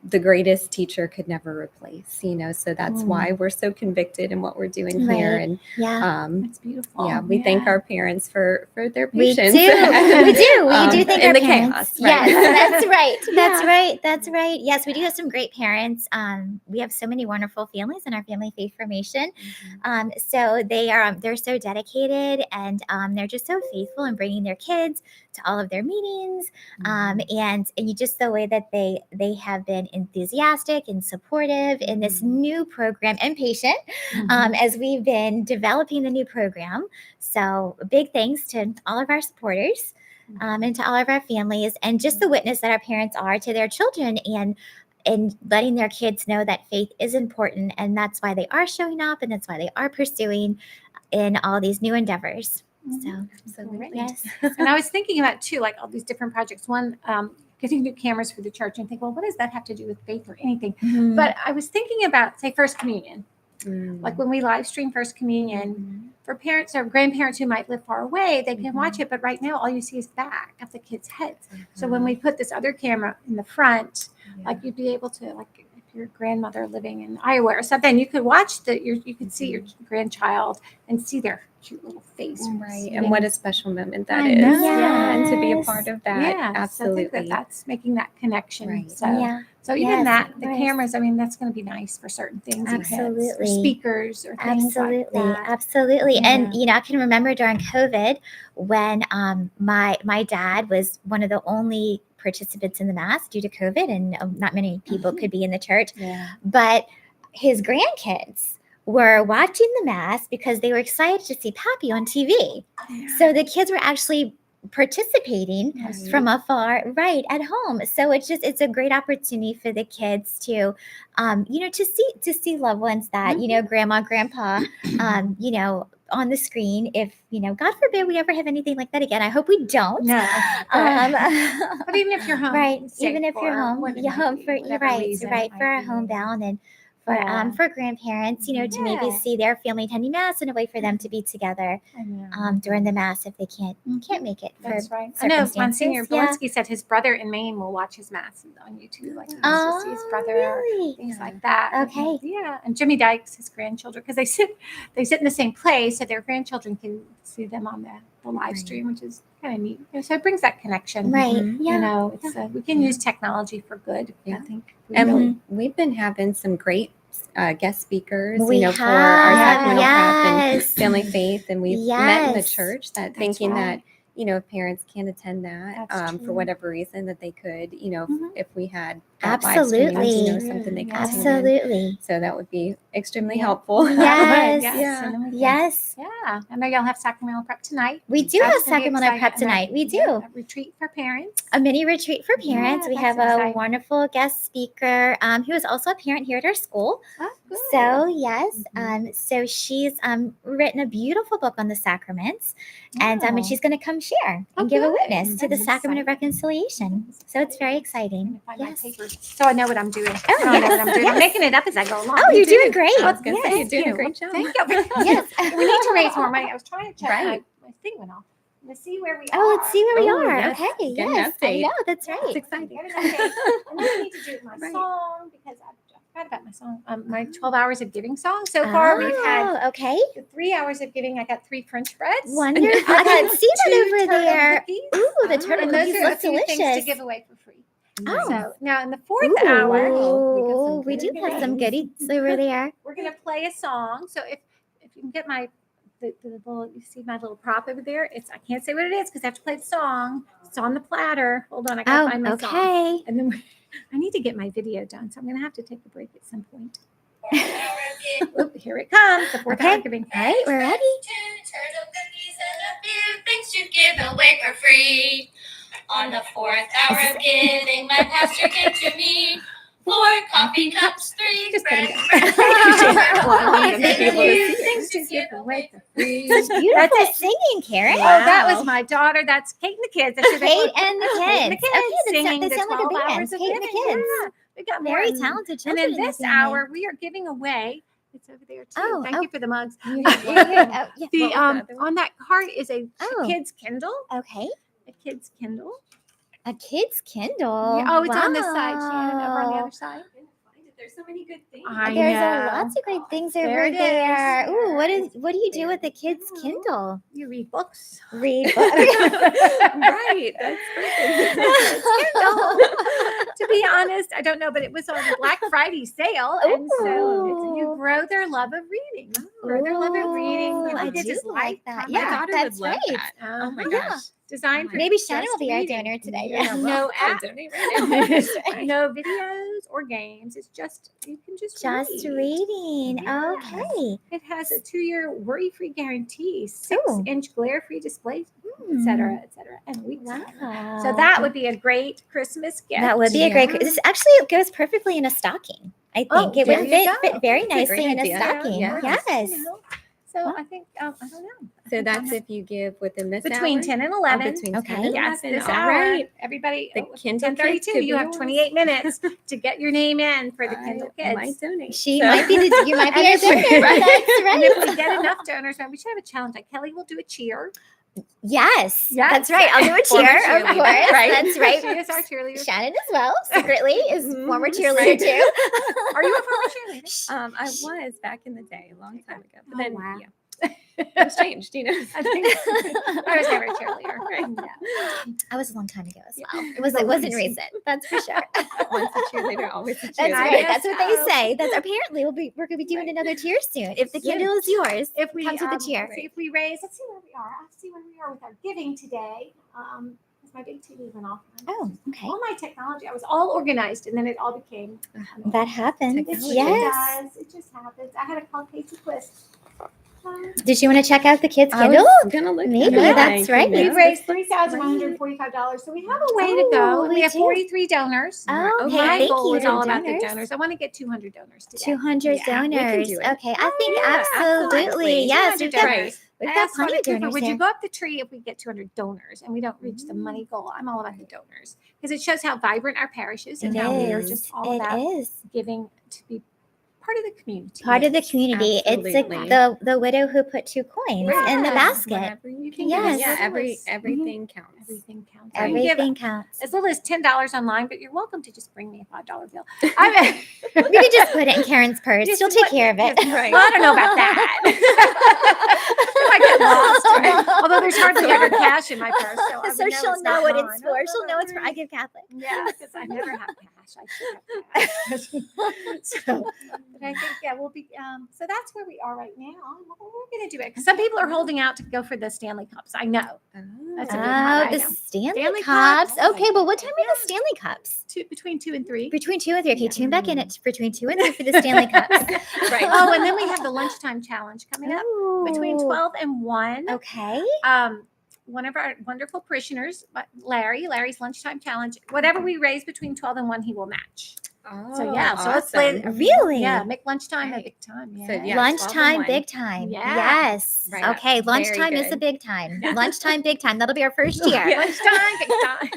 the greatest teacher could never replace. So that's why we're so convicted in what we're doing here. Right. And Yeah. That's beautiful. yeah, we thank our parents for their We patience. do. We do thank in our the parents. chaos. Right? Yes, that's right. That's Yeah. right. That's right. Yes, we do have some great parents. We have so many wonderful families in our family faith formation. So they're so dedicated, and they're just so faithful in bringing their kids to all of their meetings. And you just the way that they have been enthusiastic and supportive in this new program, and patient as we've been developing the new program. So big thanks to all of our supporters and to all of our families, and just the witness that our parents are to their children, and letting their kids know that faith is important, and that's why they are showing up, and that's why they are pursuing in all these new endeavors. So Absolutely. yes. And I was thinking about too, like all these different projects. One, getting new cameras for the church, and think, well, what does that have to do with faith or anything? But I was thinking about, say, First Communion. Like when we live stream First Communion, for parents or grandparents who might live far away, they can watch it. But right now, all you see is the back of the kids' heads. So when we put this other camera in the front, like you'd be able to, like, if your grandmother living in Iowa or something, you could watch you could see your grandchild and see their cute little face. Right. And what a special moment that I is. know. Yeah. And to be a part of that. Yeah, Absolutely. So I think that's making that connection. Right. So, so even Yes, that, of the course. cameras, I mean, that's going to be nice for certain things. Absolutely. Or speakers or things like that. Absolutely. Yeah. And I can remember during COVID when my dad was one of the only participants in the mass due to COVID, and not many people could be in the church. But his grandkids were watching the mass because they were excited to see Pappy on TV. So the kids were actually participating from afar right at home. So it's a great opportunity for the kids to to see loved ones that grandma, grandpa on the screen. If God forbid we ever have anything like that again, I hope we don't. No, but even if you're home, right, safe even if you're for home, what it you're might home be, for whatever reason it for our might be. homebound, and Yeah. for grandparents, to maybe see their family attending mass, and a way for them to be together during the mass if they can't make it. That's for right. I know Monsignor circumstances. Yeah. Belinsky said his brother in Maine will watch his mass on YouTube, like he wants to see his Oh, brother, really? or things like that. Okay. Yeah, and Jimmy Dykes, his grandchildren, because they sit in the same place, so their grandchildren can see them on the live stream, which is kind of neat. So it brings that connection. Right. Yeah. It's we can use technology for good. I think. And we've been having some great guest speakers, We for our have, sacramental prep and yes. family faith, and we've met in the Yes. church that That's thinking right. that if parents can't attend that That's for true. whatever reason, that they could, if we had that Absolutely. live stream, something they could tune in. Absolutely. So that would be extremely Yeah. helpful. Yes. Yes. And then we can- Yes. Yeah. I know y'all have sacramental prep tonight. We do That's have gonna be sacramental prep exciting. tonight. We do. Yeah, a retreat for parents. A mini retreat for parents. Yeah, We that's have a exciting. wonderful guest speaker who is also a parent here at our school. Oh, good. So yes, so she's written a beautiful book on the sacraments, and she's going to come share and give a witness to the That's sacrament of exciting. reconciliation. So it's very exciting. Find my Yes. papers, so I know what I'm doing. Oh, I know what yes, I'm doing. yes. I'm making it up as I go along. Oh, You you're do. doing great. I was gonna say, Yes. you're doing a great job. Thank you. Yes. We need to raise more money. I was trying to check Right. my thing went off. Let's see where we are. Oh, let's see where we Oh, are. yes. Okay. Get an Yes. I update. know. That's right. It's exciting. Get an update. And then I need to do my Right. song, because I forgot about my song. My 12 hours of giving song. So far, we've had okay. the 3 hours of giving. I got 3 French breads. Wonderful. I can see that 2 over turtle there. cookies. Ooh, the turtle And those cookies are the look few things to delicious. give away for free. Oh. So now in the 4th hour, Ooh, we do have some goodies over there. we're gonna play a song. So if you can get my the little, you see my little prop over there, I can't say what it is because I have to play the song. It's on the platter. Hold on, I gotta find my song. okay. And then I need to get my video done, so I'm gonna have to take a break at some point. Oop, here it comes. The 4th hour giving. All right, we're ready. 2 turtle cookies and a few things to give away for free. On the 4th hour of giving, my pastor came to me. 4 coffee cups, 3 Just bread kidding. things to give away for free. Such beautiful singing, Karen. Oh, that was my daughter. That's Kate and the kids. That's who they Kate were. and the Kate and the kids. kids Okay, singing they the sound like a 12 band. hours of Kate and the giving. kids. Yeah, we got Very more. talented And children in in that this family. hour, we are giving away. It's over there too. Oh, Thank you for the mugs. You're yeah. The on that card is a Oh. kid's Kindle. Okay. A kid's Kindle. A kid's Kindle. Yeah, oh, it's on this side, Shannon, over on the Wow. other side. There's so many good things. I There's know. lots of great things There over it is. there. Ooh, what do you do with the kids' Kindle? You read books. Read books. Right. That's To be honest, I don't know, but it was on Black Friday sale, and so you Ooh. grow their love of reading. Grow their love of reading. Ooh, People I get do this like light that. from Yeah, it. daughter that's would love right. that. Oh my Yeah. gosh. Designed for Maybe Shannon just will be our reading. donor today. Yeah, Yeah. no I'll app, donate right now. no videos or games. It's just you can just Just read. reading. Yeah. Okay. It has a 2-year worry-free guarantee, Ooh. 6-inch glare-free display, et cetera, and weeks. Wow. So that would be a great Christmas gift. That would be a great. This actually goes perfectly in a stocking. I think Oh, it there would you fit, go. fit very That's a great nicely in a idea. stocking. Yeah. Yes. You know, so I think I don't know. I So think that's I'm if you give within this between hour? 10 and Oh, 11. between Okay. 10 and Yes, 11. this All hour. right. Everybody, The Kindle kids 10:32. could You be have yours. 28 minutes to get your name in for the I Kindle might Kids. donate. She So- might be you might be And our if we- donor. right. That's And if right. we get enough donors, man, we should have a challenge. Like Kelly will do a cheer. Yes. Yes. That's right. I'll do a Former cheer, of cheerleader, course. right? That's right. She is our cheerleader. Shannon as well, secretly, is former Mhm. cheerleader Right. too. Are you a former cheerleader? I was back in the day, a long time ago. But Oh, then, wow. yeah, it's changed, you know. I think I was never a cheerleader. I was a long time ago as Yeah. well. It wasn't recent. That's for sure. Once a cheerleader, always a cheerleader. That's I right. guess That's what they so. say. That's apparently we're gonna be doing another cheer soon. If the Yeah. Kindle is yours, If we comes with the cheer. let's see if we raise, let's see where we are. Let's see where we are with our giving today. Because my big TV went off. Oh, okay. All my technology, I was all organized, and then it all became. That happens. Technology. Yes. It does. It just happens. I had to call Casey Quist. Did you want to check out the kids' I Kindle? was gonna look Maybe, at that's that, right. you We've know. raised $3,145, so we have a way to go. Oh, And we we have do. 43 donors. Oh, okay. My Thank goal you is to all about the donors. donors. I want to get 200 donors today. 200 Yeah, we can donors. do it. Okay, I think yeah, absolutely. absolutely. Yes, 200 we've got, donors. we've I got asked plenty Father of Cooper, donors would there. you go up the tree if we get 200 donors and we don't reach the money goal? I'm all about the donors because it shows how vibrant our parish is and It how we're is. just all It about is. giving to be part of the community. Part of the community. It's absolutely. like the widow who put 2 coins in the Yeah. basket. Whatever you can Yes. do. Yeah, As little as- everything counts. Everything counts. I can give Everything counts. as little as $10 online, but you're welcome to just bring me a $5 bill. I mean, We could just put it in Karen's purse. Just She'll take put- care of it. Right. Well, I don't know about that. It might get lost. Right? Although there's hardly ever cash in my purse, so, I would So she'll it's know not what mine. it's for. She'll know it's for I Give Catholic. Yeah, because I never have cash. I should have cash. So, but I think we'll be. So that's where we are right now. We're going to do it because some people are holding out to go for the Stanley Cups. I know. That's a good one. I The know. Stanley, Stanley Cups. Cups. Okay, well, what time are the Stanley Cups? Between 2 and 3. Between 2 and 3. Okay, tune back in at between 2 and 3 for the Stanley Cups. Right. Oh, and then we have the lunchtime challenge coming up between Ooh. 12 and 1. Okay. One of our wonderful parishioners, Larry's lunchtime challenge, whatever we raise between 12 and 1, he will match. So yeah, so let's play. Really? Yeah, make lunchtime a big time. Yeah. So, yeah. 12 and Lunchtime, 1. big time. Yeah. Yes. Right. Okay, Very lunchtime is a good. big time. Lunchtime, big time. That'll be our first year. Lunchtime, big time.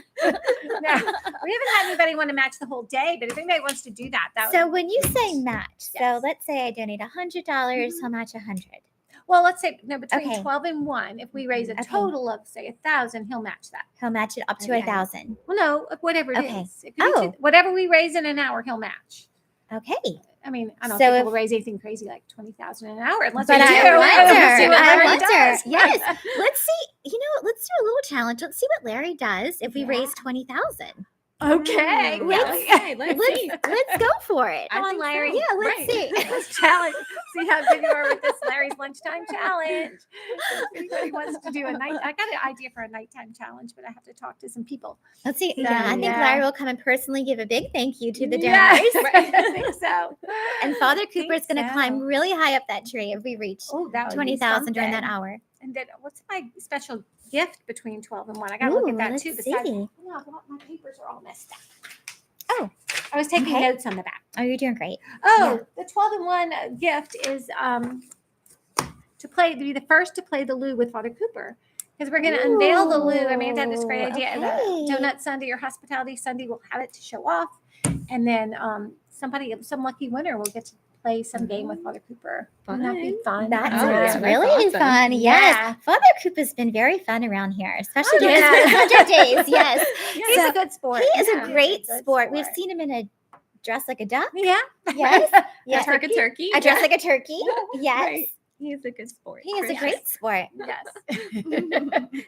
No, we haven't had anybody want to match the whole day, but if anybody wants to do that, So would when you say match, Yes. so let's say I donate $100, he'll match 100. well, let's say no between Okay. 12 and 1. If we raise a Okay. total of say 1,000, he'll match that. He'll match it up to Okay. 1,000. Well, no, whatever it is. Okay. It could be Oh. whatever we raise in an hour, he'll match. Okay. I mean, I don't So think if- we'll raise anything crazy like 20,000 an hour unless But we do. I We'll wonder. see what I Larry wonder. does. Yes. Let's see. Let's do a little challenge. Let's see what Larry does if we Yeah. raise 20,000. Okay. Mm, Let's, okay, let's see. Let's go for it. Come on, think so. Larry. Yeah, let's Right. see. Let's challenge. See how good you are with this Larry's lunchtime challenge. If anybody wants to do a night, I got an idea for a nighttime challenge, but I have to talk to some people. Let's see. Yeah, I think Yeah. Larry will come and personally give a big thank you to the donors. Yes, I think so. And Father I think Cooper's going to so. climb really high up that tree if we reach Oh, that would be 20,000 during that something. hour. And then what's my special gift between 12 and 1? I got to look Ooh, at that let's too. Besides, see. oh, my papers are all messed up. Oh, I was taking okay. notes on the back. Oh, you're doing great. Oh, the 12-in-1 gift is to be the first to play the loo with Father Cooper. Because we're going to unveil the loo. I mean, I've had this great idea. Okay. The Donut Sunday or Hospitality Sunday, we'll have it to show off. And then some lucky winner will get to play some game with Father Cooper. Wouldn't that be fun? That's Yeah. really awesome. fun. Yes. Yeah. Father Cooper's been very fun around here, especially Oh, during yeah. his 100 days. Yes. He's So a good sport. he is Yeah. a great He's a good sport. We've seen him in a dress like a duck. Yeah. Yes. Yes. Like a turkey. A dress like a turkey. Yes. Right. He's a good sport. He is a Yes. great sport. Yes.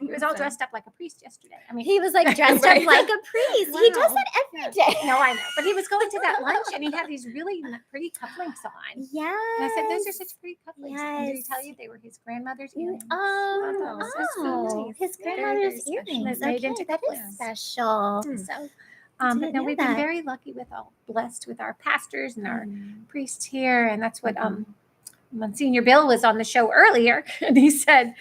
He was all dressed up like a priest yesterday. I mean, He was like dressed Right. up like a priest. He does Wow. that every day. no, I know. But he was going to that lunch and he had these really pretty cufflinks on. Yes. And I said, those are such pretty cufflinks. And did he Yes. tell you they were his grandmother's earrings? Oh, That's so nice. his Very, grandmother's very special. earrings. Made Okay, into that is cufflinks. special. So, Didn't but no, know we've been that. very lucky blessed with our pastors and our priests here. And that's what, Monsignor Bill was on the show earlier, and he said,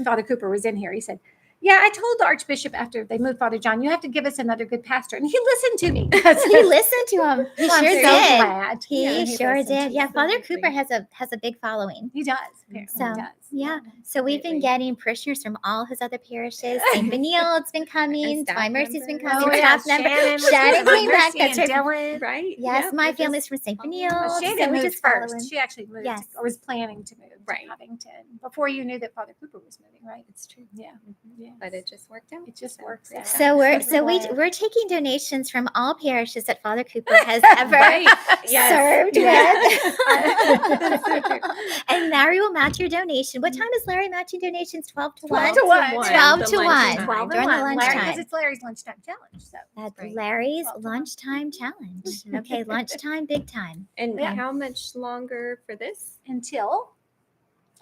Father Cooper was in here. He said, yeah, I told the Archbishop after they moved Father John, you have to give us another good pastor. And he listened to me. He listened to him. He I'm sure so did. glad. He Yeah, sure listened did. to Yeah, us. Father Cooper has a big following. He does. Apparently So he does. yeah. So we've been getting parishioners from all his other parishes. St. Benilde's been coming. staff Divine Mercy's been members. coming. Oh, yeah. Staff member. Shannon came back. Mercy That's and right. Dylan. Right. Yes, Yep, my we're family's just from St. following Benilde's. Well, so Shannon we moved just follow first. him. She actually moved Yes. or was planning to move Right. to Covington before you knew that Father Cooper was moving, right? It's true. Yeah. Yes. But it just worked out. It just works out. So glad. we're taking donations from all parishes that Father Cooper has ever Right. served That's so with. true. And Larry will match your donation. What time is Larry matching donations? 12 to 1? 12 to 1. 12 The to 1 lunchtime. 12 during the Larry, lunchtime. because it's Larry's lunchtime challenge. So That's Right. Larry's 12 to 1. lunchtime challenge. Okay, lunchtime, big time. And Yeah. how much longer for this? until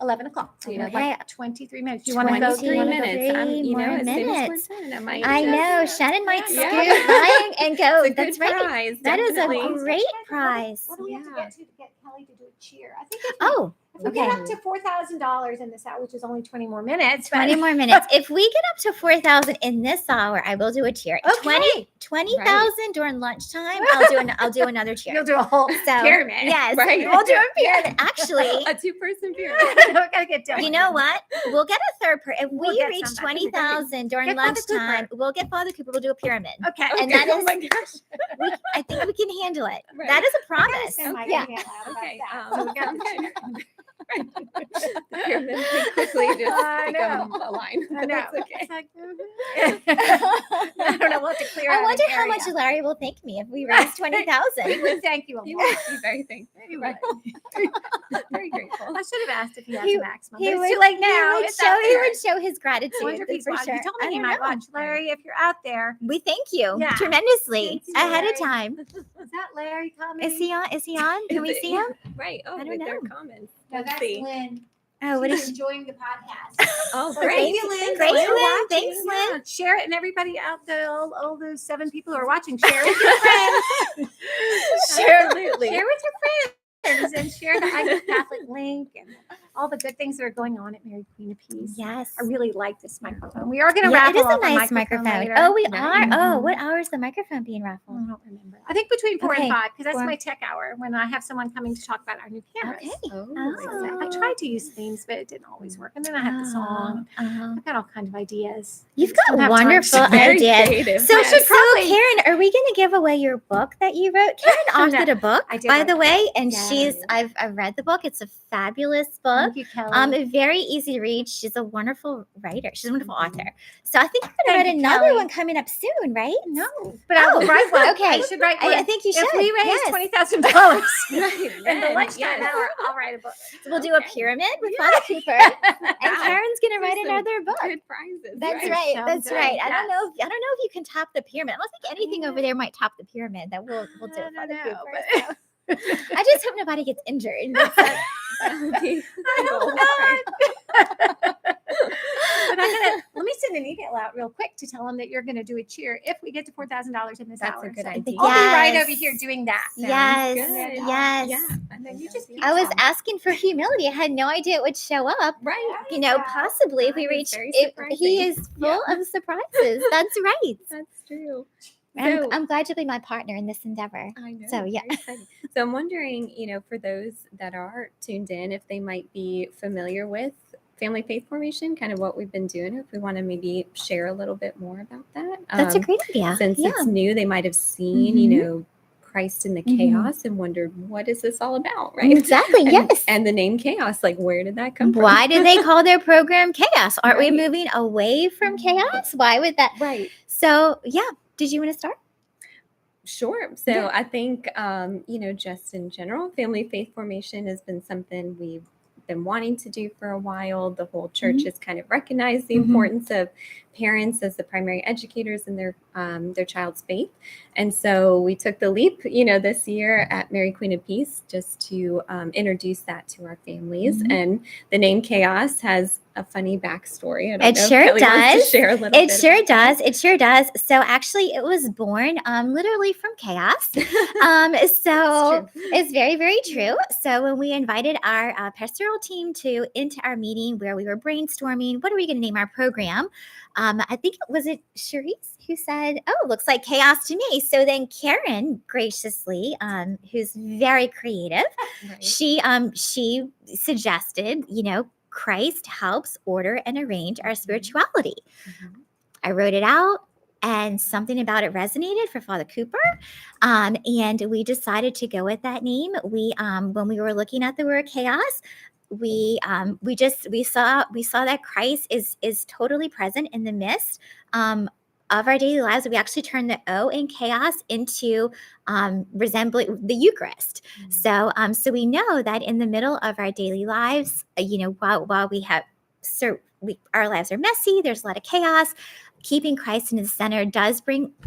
11 o'clock. So you have Okay. like 23 minutes. You want to go 23 through minutes. You know, more as soon as minutes. we're done, I might. I know. just- Shannon might Yeah. scoot by and go. It's a That's good right. prize. That is a definitely. great prize. What do we have to Yeah. get to get Kelly to do a cheer? I think if we, Oh, if we get okay. up to $4,000 in this hour, which is only 20 more minutes. but- 20 more minutes. If we get up to 4,000 in this hour, I will do a cheer. Okay. 20,000 during lunchtime, I'll do another cheer. You'll do a whole So, pyramid. Yes, Right. we'll do a pyramid. Actually, A two-person pyramid. we gotta get done. you know what? We'll get a third person. If We'll we get reach somebody. 20,000 during Get Father Cooper. lunchtime, we'll get Father Cooper. We'll do a pyramid. Okay. And that Oh is, my gosh. I think we can handle it. Right. That is a I gotta promise. send my Yeah. email out about Okay, that. So we got the cheer. The pyramid can quickly just I become know. a line. I know. That's okay. It's like, I don't know what to clear I out wonder an how much area. Larry will thank me if we raise 20,000. He would thank you a You lot. would be very thankful. He Right. would. Very grateful. I should have asked if he has He- a maximum. He but would, it's too late he now. would It's show, out he there. would show his gratitude. I wonder if he's for watching. sure. He told I me he don't might know. watch. Larry, if you're out there. We thank you Yeah. tremendously Thank you, ahead of Larry. time. Is that Larry coming? Is he on? Is he on? Can we see him? Right. Oh, I don't with their know. comments. No, Let's that's see. Lynn. Oh, what She's is? enjoying the podcast. Oh, So great. thank you, Lynn. Great, Thanks for Lynn. watching. Thanks, Lynn. Yeah, share it, and everybody out there, all those 7 people who are watching, share with your friends. Absolutely. Share with your friends, and share the I Give Catholic link and all the good things that are going on at Mary Queen of Peace. Yes. I really like this microphone. We are going to Yeah, raffle it is a off nice microphone. later. Oh, we Right. are. Oh, Mhm. what hour is the microphone being I raffled? don't remember. I think between 4 Okay, and 5, because that's 4. my tech hour when I have someone coming to talk about our new cameras. Okay. Oh. I tried to use themes, but it didn't always work. And then I have the song. Oh. I've got all kinds of ideas. You've I just don't got have time wonderful to- Very ideas. creative. So, I should so probably- Karen, are we going to give away your book that you wrote? Karen authored a book, I did by write the a way, and Yes. I've read the book. It's a fabulous book. Thank you, Kelly. Very easy to read. She's a wonderful writer. She's a wonderful author. So I think you're going to Thank write you, another Kelly. one coming up soon, right? No, but I will Oh, write one. okay. I should write one. I think you If should. we raise Yes. $20,000 Right. in the then, lunchtime yes. hour, I'll write a book. So we'll do a Okay. pyramid with Father Cooper, and Wow. Karen's going to write These are another book. Good prizes. That's right. right. Sounds That's good. right. I don't Yes. know. I don't know if you can top the pyramid. I don't think anything over there might top the pyramid. That we'll do I it. don't Father know, Cooper. but- So. I just hope nobody gets injured. That's it. That would be I the goal. hope not. But let me send an email out real quick to tell them that you're going to do a cheer if we get to $4,000 in this That's hour. a good So idea. I'll be right Yes. over here doing that. Yes. good. Yes. Yeah. And then you just keep I was telling asking for humility. I had no idea it would show up. Right. You know, possibly if we That is reach. very He surprising. is full of surprises. That's right. That's true. And I'm glad you'll be my partner in this endeavor. I know. So, yeah. very exciting. So I'm wondering, for those that are tuned in, if they might be familiar with Family Faith Formation, kind of what we've been doing, if we want to maybe share a little bit more about that. That's a great idea. Since Yeah. it's new, they might have seen, Mhm. Christ in the Mhm. chaos and wondered, what is this all about, right? Exactly, And- yes. And the name chaos, like, where did that come from? Why did they call their program chaos? Aren't we Right. moving away from chaos? Why would that? Right. So, yeah. Did you want to start? Sure. So Yeah. I think, just in general, Family Faith Formation has been something we've been wanting to do for a while. The whole church Mhm. has kind of recognized the Mhm. importance of parents as the primary educators in their child's faith. And so we took the leap, this year at Mary Queen of Peace, just to introduce that to our families. Mhm. And the name Chaos has a funny backstory. I don't It know if sure Kelly wants to does. share a little It bit sure about that. does. It sure does. So actually, it was born literally from chaos. So it's very, very true. So when we invited our pastoral team into our meeting where we were brainstorming, what are we going to name our program? I think was it Charisse who said, "Oh, looks like chaos to me." So then Karen graciously, who's very creative, Right. she suggested, Christ helps order and arrange our spirituality. Mhm. I wrote it out, and something about it resonated for Father Cooper, and we decided to go with that name. We, when we were looking at the word chaos, we saw that Christ is totally present in the midst of our daily lives. We actually turned the O in chaos into resembling the Eucharist. So we know that in the middle of our daily lives, while we have our lives are messy, there's a lot of chaos. Keeping Christ in the center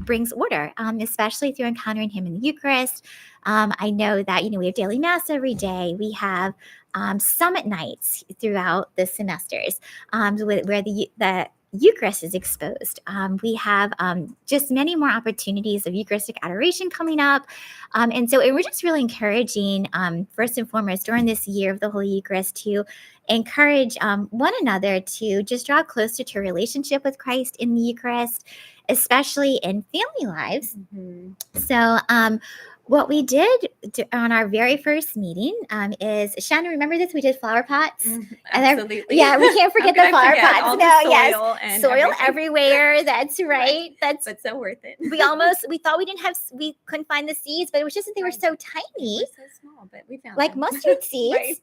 brings order, especially through encountering Him in the Eucharist. I know that we have daily mass every day. We have summit nights throughout the semesters, where the Eucharist is exposed. We have just many more opportunities of Eucharistic adoration coming up. And we're just really encouraging, first and foremost, during this year of the Holy Eucharist, to encourage one another to just draw closer to a relationship with Christ in the Eucharist, especially in family lives. Mhm. So, what we did on our very first meeting is, Shannon, remember this? We did flower pots. Absolutely. We can't forget the flower pots. All No, the yes, soil and soil everything. everywhere. That's right. That's But so worth it. we thought we couldn't find the seeds, but it was just that they were so tiny, They were so small, but we found like them. mustard seeds. Right.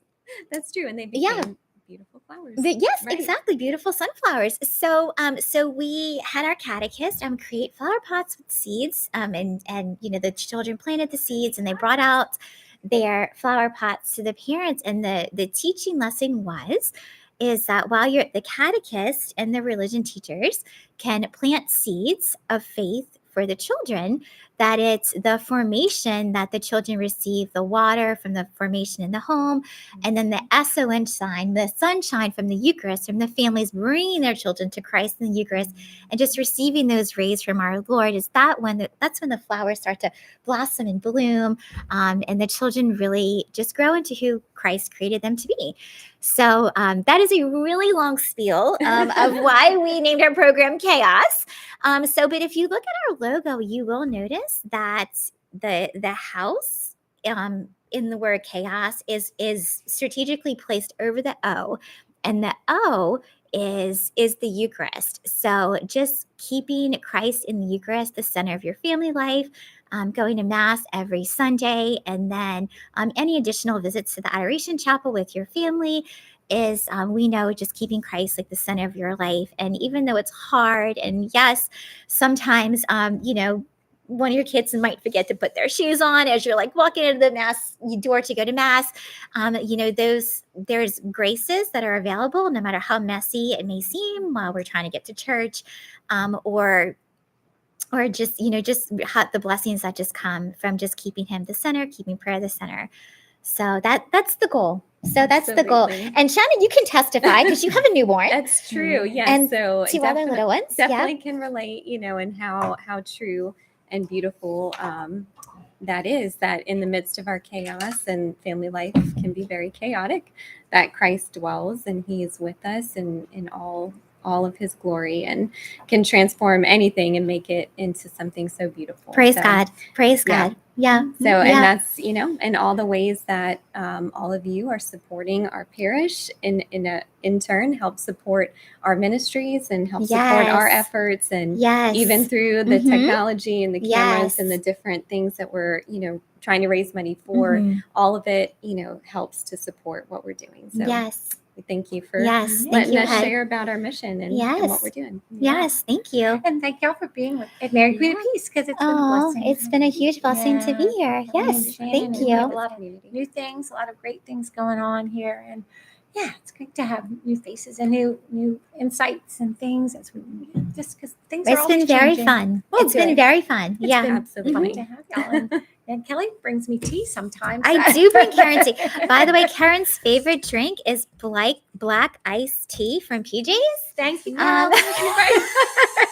That's true, and they became beautiful flowers. Yes, Right. exactly. Beautiful sunflowers. So, so we had our catechist create flower pots with seeds, and the children planted the seeds, and they brought out their flower pots to the parents. And the teaching lesson is that while the catechist and the religion teachers can plant seeds of faith for the children, that it's the formation that the children receive, the water from the formation in the home, and then the SON sign, the sunshine from the Eucharist, from the families bringing their children to Christ in the Eucharist, and just receiving those rays from our Lord. That's when the flowers start to blossom and bloom, and the children really just grow into who Christ created them to be. So that is a really long spiel of why we named our program Chaos. But if you look at our logo, you will notice that the house in the word chaos is strategically placed over the O, and the O is the Eucharist. So just keeping Christ in the Eucharist the center of your family life, going to Mass every Sunday, and then any additional visits to the Adoration Chapel with your family is, we know, just keeping Christ like the center of your life. And even though it's hard, and yes, sometimes, one of your kids might forget to put their shoes on as you're like walking into the Mass door to go to Mass. There's graces that are available no matter how messy it may seem while we're trying to get to church, or just the blessings that just come from just keeping Him the center, keeping prayer the center. So that's the goal. So that's the goal. Absolutely. And Shannon, you can testify because you have a newborn. That's true. Yes. And so two other little ones. Definitely can relate, and how true and beautiful that is, that in the midst of our chaos, and family life can be very chaotic, that Christ dwells and He is with us in all all of his glory and can transform anything and make it into something so beautiful. Praise So, God. Praise yeah. God. Yeah. So, Yeah. and that's, in all the ways that all of you are supporting our parish in turn help support our ministries and help support our Yes. efforts. And Yes. even through the Mhm. technology and the cameras and the Yes. different things that we're, trying to raise money for, Mhm. all of it, helps to support what we're doing. So Yes. we thank you for Yes. Thank letting you, us Head. share about our mission and what Yes. we're doing. Yes. Thank you. And thank y'all for being at Mary Queen of Peace, because it's been a Oh, blessing. it's been a huge blessing to be here. I Yes. understand, Thank and we have a you. lot of new things, a lot of great things going on here, and yeah, it's great to have new faces and new insights and things. As we just because things are It's always been very changing. fun. Oh, It's been good. very fun. It's Yeah. been Absolutely. fun to have y'all. And Kelly brings me tea sometimes. I do bring Karen tea. By the way, Karen's favorite drink is black iced tea from PJ's. Thank you. Um,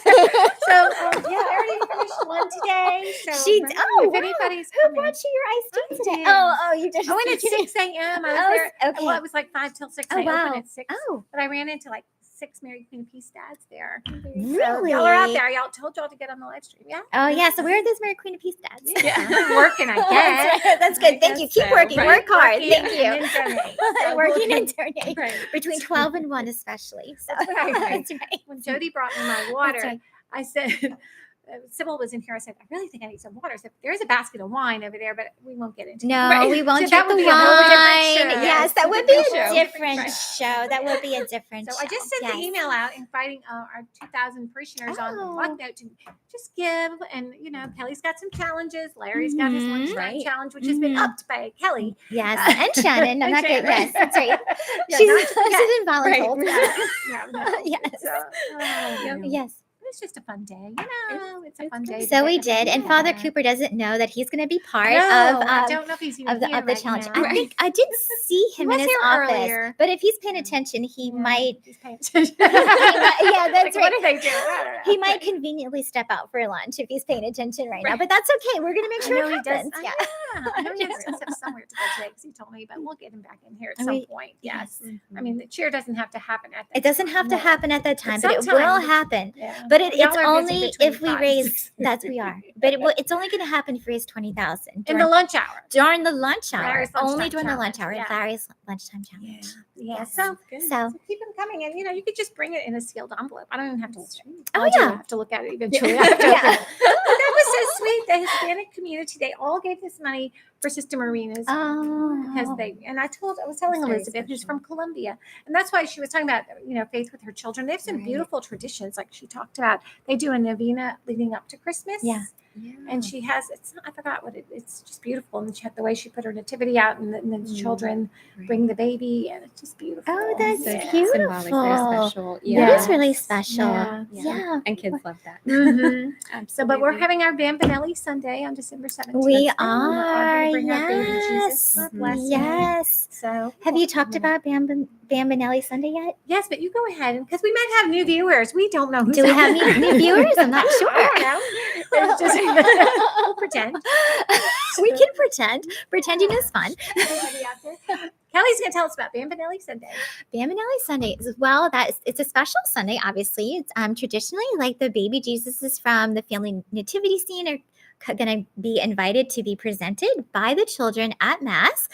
So yeah, I already finished one today. So She if wow. anybody's Who coming, brought you your iced tea I today? did. Oh, you did. I went at 6 a.m. I was Oh, there. okay. Well, it was like 5 till 6. Oh, And I opened wow. at 6. Oh. But I ran into like 6 Mary Queen of Peace dads there. So Really? y'all are out there. Y'all told y'all to get on the live stream. Yeah. Oh yeah, so where are those Mary Queen of Peace dads? Yeah. I'm working, I guess. That's good. Thank you. Keep working. Right. Work hard. Working Thank you. and then donate. So Working we'll- and donate. Right. Between 12 and 1 especially. So That's right. that's right. When Jody brought me my water, right. I said, Sybil was in here. I said, I really think I need some water. I said, there's a basket of wine over there, but we won't get into it. No, we won't So drink that the would be wine. a whole different show. Yes, that It's a would be different a show. different Right. show. That would be a different So show. I just sent Yes. the email out inviting our 2,000 parishioners on the Oh. block note to just give. And, Kelly's got some challenges. Larry's got his lunchtime Right. challenge, which has been Mhm. upped by Kelly. Yes, and Shannon. I'm And not good. Shannon. Yes, that's right. Yeah, she's not- in voluntold. Yeah, no. Yes. So, Yes. it's just a fun day. It's a fun day. to So we get them did, and Father together. Cooper doesn't know that he's going to be part No, of I don't know if he's even of the here right challenge. now. I think I did see him was in his here office, earlier. but if he's paying attention, he might. He's paying attention. Yeah, that's Like, what right. do they do? I don't know. He might conveniently step out for lunch if he's paying attention right now, but that's okay. We're going to make I sure know it he does. happens. Yeah. I know he has somewhere to go today because he told me, but we'll get him back in here at Oh, some we- point. Yes. yes. I mean, the cheer doesn't have to happen at that. It doesn't have to No. happen at that time, but it will sometimes- happen. Yeah. But Y'all it's are busy only between if we five and raise. six. That's we are. But it's only going to happen if we raise 20,000 in the lunch hour. during the lunch hour. Larry's Only lunchtime during the lunch hour. challenge, yeah. Larry's lunchtime challenge. Yeah. Yes. So So keep them coming, and you could just bring it in a sealed envelope. I don't even have to. Oh, I'll do it. yeah. I have to look at it eventually. I have to open it. But that was so sweet. The Hispanic community, they all gave this money for Sister Marina's. Because I was telling That's very Elizabeth, who's special. from Colombia, and that's why she was talking about faith with her children. They have some Right. beautiful traditions, like she talked about. They do a novena leading up to Christmas. Yeah. And she has I forgot what it's just beautiful, and she had the way she put her nativity out, and then the children bring the baby, and it's just beautiful. Oh, that's Yeah. beautiful. Symbolic, very special. That Yeah. is really special. Yeah. Yeah. And kids love that. Mhm. So, but we're Absolutely. having our Bambanelli Sunday on December 17th. We and we're are. gonna bring our baby Jesus. Yes. God bless him. Yes. So, Have you talked about Bambanelli Sunday yet? yes, but you go ahead, because we might have new viewers. We don't know who's Do we out have there. new viewers? I'm not sure. I don't know. It's just we'll pretend. We can pretend. Pretending is fun. Everybody out there. Kelly's gonna tell us about Bambanelli Sunday. Bambanelli Sunday as well. It's a special Sunday. Obviously, it's traditionally like the baby Jesus is from the family nativity scene are going to be invited to be presented by the children at Mass.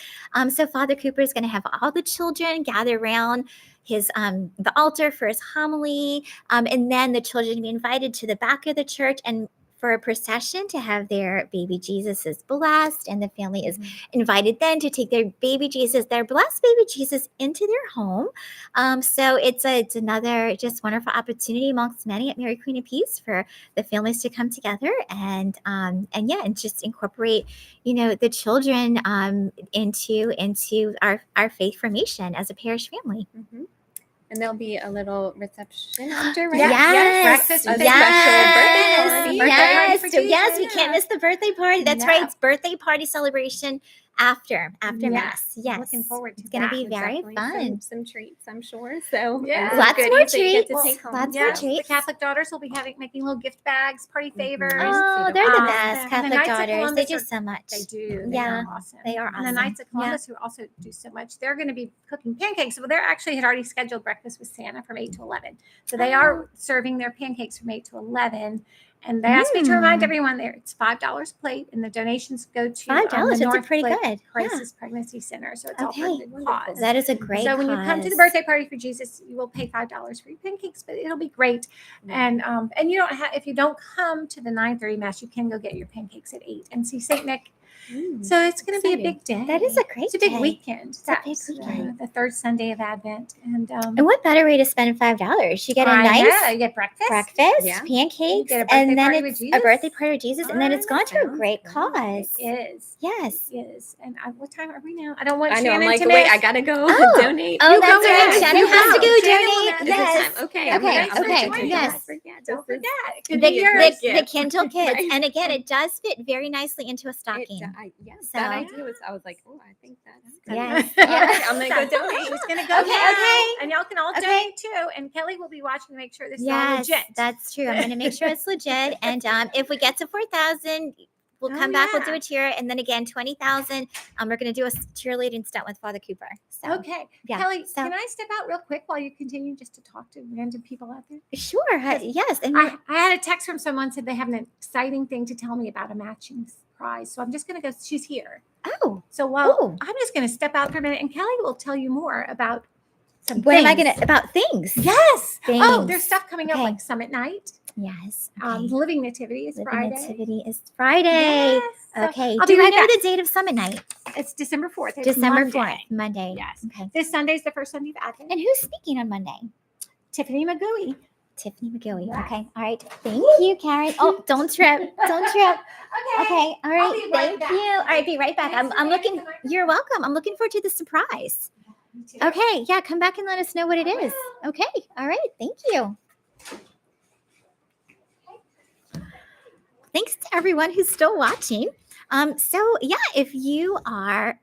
So Father Cooper is going to have all the children gather around his the altar for his homily, and then the children be invited to the back of the church and for a procession to have their baby Jesus is blessed, and the family is invited then to take their baby Jesus, their blessed baby Jesus, into their home. So it's another just wonderful opportunity amongst many at Mary Queen of Peace for the families to come together and just incorporate the children into our faith formation as a parish family. Mhm. And there'll be a little reception after, right? Yes, breakfast A with special birthday yes, party. yes, Birthday party for yes. We Jesus. can't miss the birthday party. That's Yeah. right. It's birthday party celebration after Yeah, Mass. I'm Yes. looking forward to It's going to that. be very Definitely fun. Some treats, I'm sure. So Yeah. and Lots some more goodies that you get to treats. take home. Lots more Yes, the treats. Catholic daughters will be making little gift bags, party favors. Oh, they're the Um, best. and the Catholic Knights of daughters. They Columbus do are- so much. They do. They Yeah, are awesome. they are And the awesome. Knights of Yeah. Columbus, who also do so much, they're going to be cooking pancakes. So they're actually had already scheduled breakfast with Santa from 8 to 11. So they are serving their pancakes from 8 to 11. And they asked me to remind everyone there it's $5 a plate, and the donations go to $5. the That's a North pretty Lake good. Crisis Pregnancy Center. So it's all for a Okay. good cause. That is a great So when you come to the cause. birthday party for Jesus, you will pay $5 for your pancakes, but it'll be great. And you don't have if you don't come to the 9:30 mass, you can go get your pancakes at 8 and see Saint Nick. So it's going to be a big day. That is a great It's a big day. weekend. It's a big That's weekend. the third Sunday of Advent, and what better way to spend $5? You get a I nice know, you get breakfast, breakfast, pancakes, You get a birthday and then party with it's Jesus. a birthday party with Jesus, and then it's gone to a great cause. It is. Yes. It is. And what time are we now? I don't want I know. Shannon I'm like, to wait, miss. I gotta go Oh. donate. Oh, You that's go right. ahead. Shannon You has to go. go Shannon will donate. miss. Yes. Okay. Okay. I'm Okay. gonna Yes. Don't forget. Don't forget. It The, could be yours. the Kindle Kids, and again, it does fit very nicely into a stocking. Yes, So- that idea was. I was like, oh, I think that's. Good. Yes. All Yes. right, I'm gonna go donate. She's gonna go. Okay, now. okay. And y'all can all Okay. donate too. And Kelly will be watching to make sure this is all Yes, legit. that's true. I'm going to make sure it's legit. And if we get to 4,000, we'll come back. We'll do a cheer, and then again 20,000. We're going to do a cheerleading stunt with Father Cooper. So Okay, yeah. Kelly, So- can I step out real quick while you continue just to talk to random people out there? Sure. Yes. And I had a text from someone said they have an exciting thing to tell me about a matching prize. So I'm just going to go. She's here. Oh. So while Oh. I'm just going to step out for a minute, and Kelly will tell you more about some what am I things. going to about things? Yes. Oh, Things. there's stuff coming up Okay. like Summit Night. Yes. Living Nativity is Living Friday. Nativity is Friday. Yes. So Okay. I'll Do be we right know back. the date of Summit Night? It's December 4th. It's December Monday. 4th, Monday. Yes. Okay. This Sunday is the first Sunday of Advent. And who's speaking on Monday? Tiffany McGooey. Tiffany McGooey. Yes. Okay. All right. Thank you, Karen. Oh, don't trip. Don't trip. Okay. All right. be right Thank back. you. All right. Be right back. Thanks for I'm looking. sharing tonight. You're welcome. I'm looking forward to the surprise. Okay. Yeah. Come back and let us know what it is. Okay. All right. Thank you. Thanks to everyone who's still watching. So yeah, if you are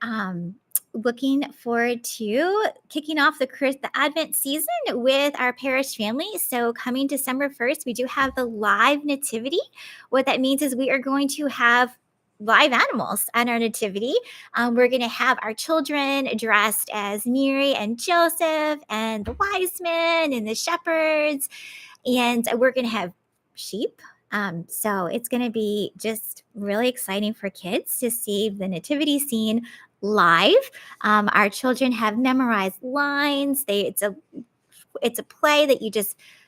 looking forward to kicking off the Advent season with our parish family. So coming December 1st, we do have the live nativity. What that means is we are going to have live animals at our nativity. We're going to have our children dressed as Mary and Joseph and the wise men and the shepherds. And we're going to have sheep. So it's going to be just really exciting for kids to see the nativity scene live. Our children have memorized lines. It's a play that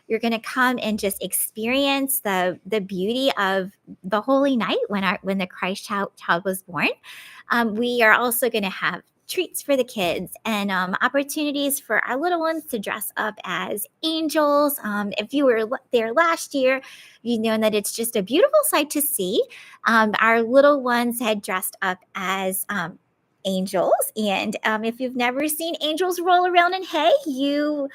you're going to come and just experience the beauty of the holy night when the Christ child was born. We are also going to have treats for the kids and opportunities for our little ones to dress up as angels. If you were there last year, you know that it's just a beautiful sight to see. Our little ones had dressed up as angels, and if you've never seen angels roll around in hay, you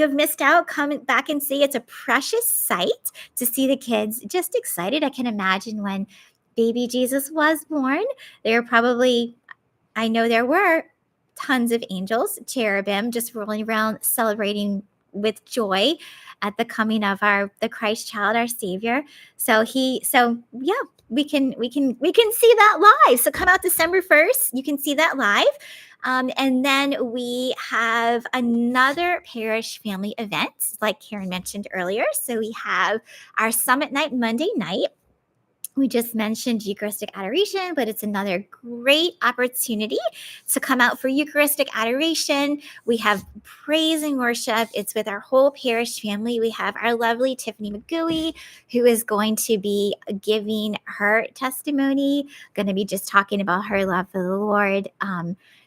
have missed out. Come back and see. It's a precious sight to see the kids just excited. I can imagine when baby Jesus was born, I know there were tons of angels, cherubim, just rolling around celebrating with joy at the coming of the Christ child, our Savior. So yeah, we can see that live. So come out December 1st, you can see that live. And then we have another parish family event, like Karen mentioned earlier. So we have our Summit Night Monday night. We just mentioned Eucharistic adoration, but it's another great opportunity to come out for Eucharistic adoration. We have praise and worship. It's with our whole parish family. We have our lovely Tiffany McGooey, who is going to be giving her testimony, going to be just talking about her love for the Lord.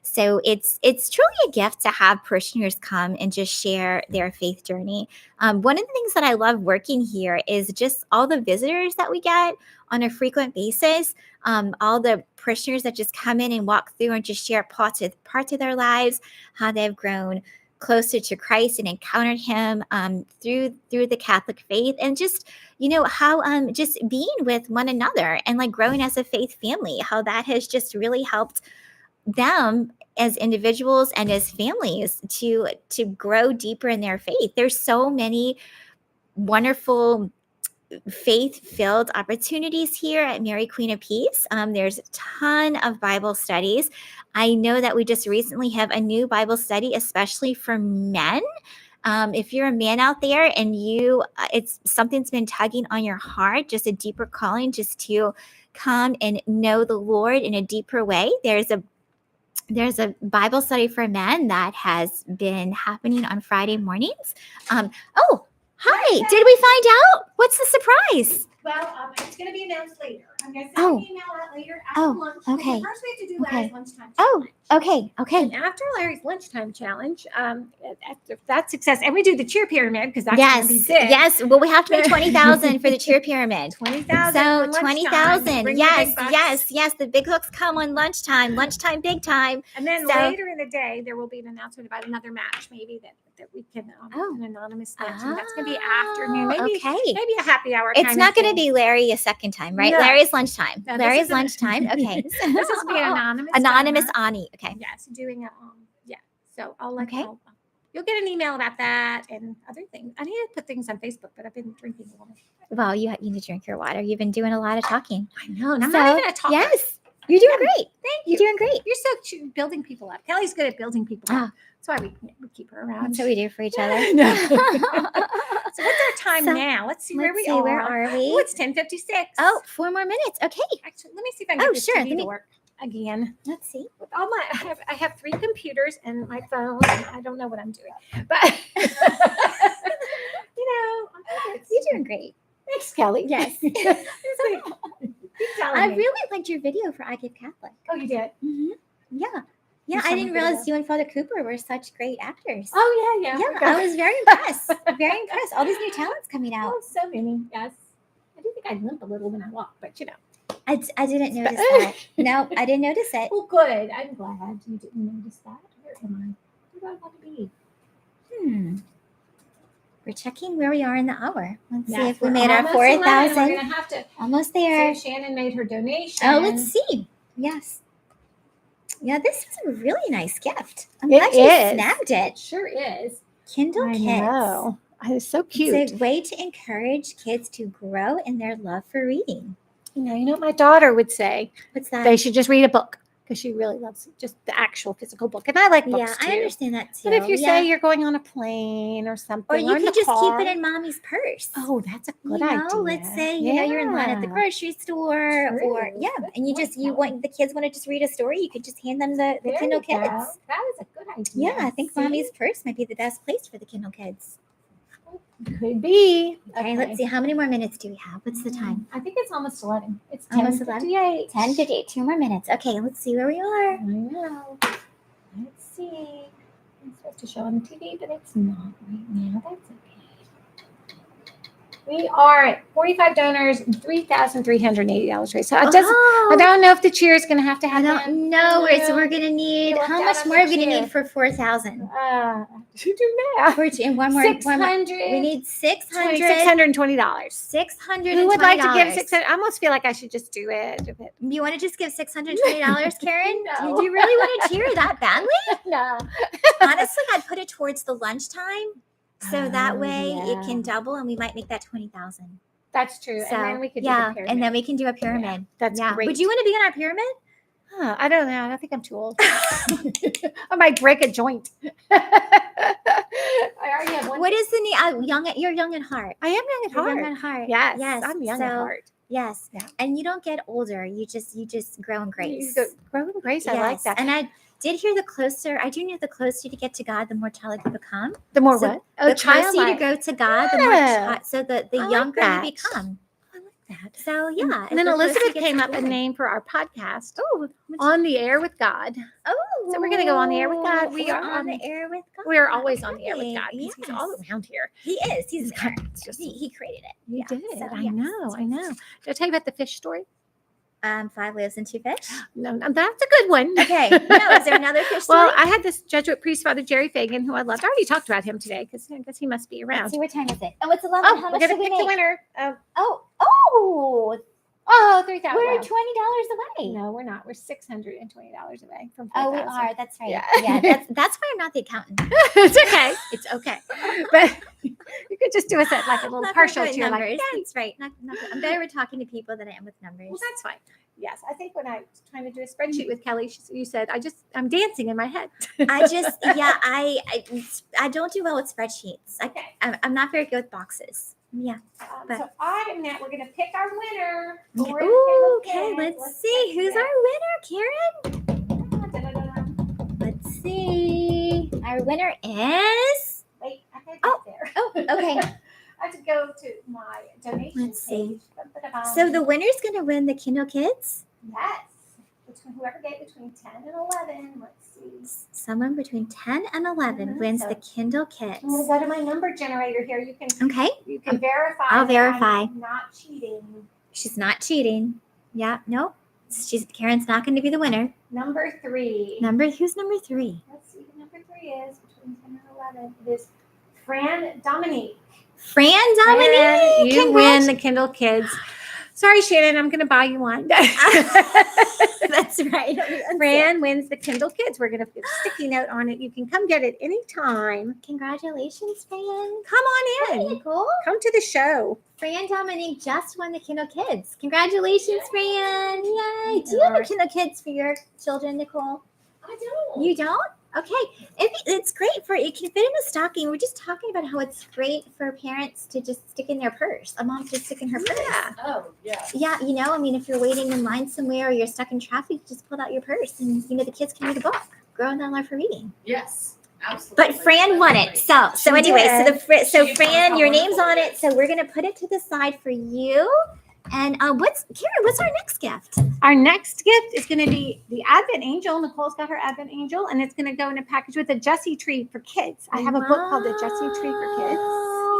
So it's truly a gift to have parishioners come and just share their faith journey. One of the things that I love working here is just all the visitors that we get on a frequent basis, all the parishioners that just come in and walk through and just share parts of their lives, how they've grown closer to Christ and encountered him through the Catholic faith, and just how just being with one another and like growing as a faith family, how that has just really helped them as individuals and as families to grow deeper in their faith. There's so many wonderful faith-filled opportunities here at Mary Queen of Peace. There's a ton of Bible studies. I know that we just recently have a new Bible study, especially for men. If you're a man out there and it's something's been tugging on your heart, just a deeper calling, just to come and know the Lord in a deeper way, there's a Bible study for men that has been happening on Friday mornings. Oh, hi! Did we find out? What's the surprise? Well, it's going to be announced later. I'm going to Oh. send an email out later after Oh, lunch. okay. First, we have to do Okay. Larry's lunchtime. Oh, okay. And after Larry's lunchtime challenge, after that success, and we do the cheer pyramid because that's going to be Yes, big. yes. Well, we have to make 20,000 for the cheer pyramid. 20,000. So on lunchtime. 20,000. Bring the Yes, big bucks. yes. The big hooks come on lunchtime, big time. And then So- later in the day, there will be an announcement about another match, maybe that we can an anonymous match. And that's going to be afternoon. Maybe maybe a happy hour. It's not going to be Larry a second time, right? No. Larry's lunchtime. No, this Larry's is a- lunchtime. Okay. This is going to be an anonymous. Anonymous donor. Ani. Okay. Yes, doing a yeah. So I'll let Okay. you'll get an email about that and other things. I need to put things on Facebook, but I've been drinking water. Well, you need to drink your water. You've been doing a lot of talking. I know. And I'm So, not even a talker. yes. You're doing great. Thank You're doing great. You're so cute, building people up. Kelly's good at building people up. That's why we keep her around. That's what we do for each other. No. So what's our time So, now? Let's see where let's we see, are. where are we? Oh, it's 10:56. Oh, 4 more minutes. Okay. Actually, let me see if I can get this sure. TV Let to me- work again. Let's see. With all I have 3 computers and my phone. And I don't know what I'm doing, but You're doing great. Thanks, Kelly. Yes. Keep telling I me. really liked your video for I Give Catholic. Oh, you did? Mm-hmm. Yeah. Yeah, You I showed me didn't the realize video. you and Father Cooper were such great actors. Oh yeah. Yeah, I was very impressed. Very impressed. All these new talents coming out. Oh, so many. Yes. I do think I limp a little when I walk, but I didn't notice that. No, I didn't notice it. Well, good. I'm glad you didn't notice that. Where am I? Where do I want to be? We're checking where we are in the hour. Let's see Yes, if we we're made our almost 11. 4,000. We're gonna have to. Almost there. So Shannon made her donation. Oh, let's see. Yes. Yeah, this is a really nice gift. I'm It glad you is. snagged it. Sure is. Kindle I Kids. know. It's so cute. It's a way to encourage kids to grow in their love for reading. You know what my daughter would say? What's that? They should just read a book because she really loves just the actual physical book. And I like books Yeah, too. I understand that too. But if you Yeah. say you're going on a plane or something, or you in can the just car, keep it in mommy's purse. Oh, that's a good you know, idea. let's say you're in line at the Yeah. grocery store, or True. yeah, and you Good just you point. want the kids want to just read a story, you could just hand them the There Kindle you go. Kids. That is a good idea. Yeah, I think See? mommy's purse might be the best place for the Kindle Kids. Could be. Okay, let's see. How many more minutes do we have? What's the time? I think it's almost 11. It's Almost 10:58. 10:58. 2 more minutes. Okay, let's see where we are. I know. Let's see. It's supposed to show on the TV, but it's not right now. That's okay. We are at 45 donors and $3,380 raised. So I don't know if the cheer is going to have to I happen. don't know. So we're gonna need. looked How out much on more the are we gonna chair. need for 4,000? You do math. And one more. 600. We need 600. $620. 600. Who would like to give 600? I almost feel like I should just do it. You want to just give $620, Karen? No. Do you really want to cheer that badly? No. Honestly, I'd put it towards the lunchtime, so that Oh, way it can yeah. double, and we might make that 20,000. That's true. So And then we could do yeah, the pyramid. and then we can do a pyramid. That's yeah. great. Would you want to be on our pyramid? I don't know. I don't think I'm too old. I might break a joint. I already have one. What is the need? You're young at heart. I am young at You're heart. young at heart. Yes, Yes. I'm young at So, heart. Yes. Yeah. And you don't get older. You just grow in grace. Grow in grace. I like Yes. that. And I did hear the closer you get to God, the more childlike you become. The more So what? the closer you childlike. go to God, the more Yeah. so the I like younger that. you become. I like that. So yeah. And then the closer Elizabeth you get came to up a God. name for our podcast. Oh, On the Air with God. oh. So we're gonna go on the air with God. We We're are on the air with God. We are always on the air with God. Okay, He's all yes. around here. He is. He's there. It's just He created it. he Yeah, did. so, I yes. know. I know. Did I tell you about the fish story? 5 loaves and 2 fish. No, that's a good one. Okay. No, is there another fish story? Well, I had this Jesuit priest, Father Jerry Fagan, who I loved. I already talked about him today because I guess he must be Let's around. see what time is it. Oh, it's 11. Oh, How we're much gonna did we pick the make? winner. Oh, Oh, 3,000. We're Wow. $20 away. No, we're not. We're $620 away from 4,000. Oh, we are. That's right. Yeah. Yeah, that's why I'm not the accountant. It's okay. It's okay. But you could just do us like a little Not partial very to good your like, numbers. yay. That's right. Not I'm better with talking to people than I am with numbers. Well, that's fine. Yes, I think when I was trying to do a spreadsheet with Kelly, you said I'm dancing in my head. I just I don't do well with spreadsheets. I'm not very good with boxes. Yeah. But So autumn now we're gonna pick our winner. for the Ooh, Candle okay, Kid. let's see. Who's our winner, Karen? Da-da-da-da. Let's see. Our winner is Wait, I gotta get Oh, there. oh, okay. I have to go to my donation Let's see. page. Ba-ba-da-bum. So the winner's gonna win the Kindle Kids. Yes. Whoever gave between 10 and 11. Let's see. Someone between 10 and 11 Mhm, wins so- the Kindle Kids. I'm gonna go to my number generator here. You can Okay. verify. I'll that verify. I'm not cheating. She's not cheating. Yeah, nope. Karen's not going to be the winner. Number 3. Who's number 3? Let's see who number 3 is between 10 and 11. It is Fran Dominique. Fran Dominique. Fran, you win the Kindle Kids. Sorry, Shannon, I'm going to buy you one. That's right. Fran wins the Kindle Kids. We're going to put a sticky note on it. You can come get it anytime. Congratulations, Fran. Come on in. Nicole. Come to the show. Fran Dominique just won the Kindle Kids. Congratulations, Fran. Yay. Do you have a Kindle Kids for your children, Nicole? I don't. You don't? Okay. It's great for, it can fit in a stocking. We're just talking about how it's great for parents to just stick in their purse. A mom just stick in her purse. Oh, yeah. Yeah, if you're waiting in line somewhere or you're stuck in traffic, just pull out your purse and, the kids can read a book. Growing down life for reading. Yes, absolutely. But Fran won it. So anyway, She Fran, won. your name's on it. So we're gonna put it to the side for you. And what's our next gift? Our next gift is going to be the Advent Angel. Nicole's got her Advent Angel, and it's going to go in a package with a Jessie tree for kids. I have a book called The Jessie Tree for Kids.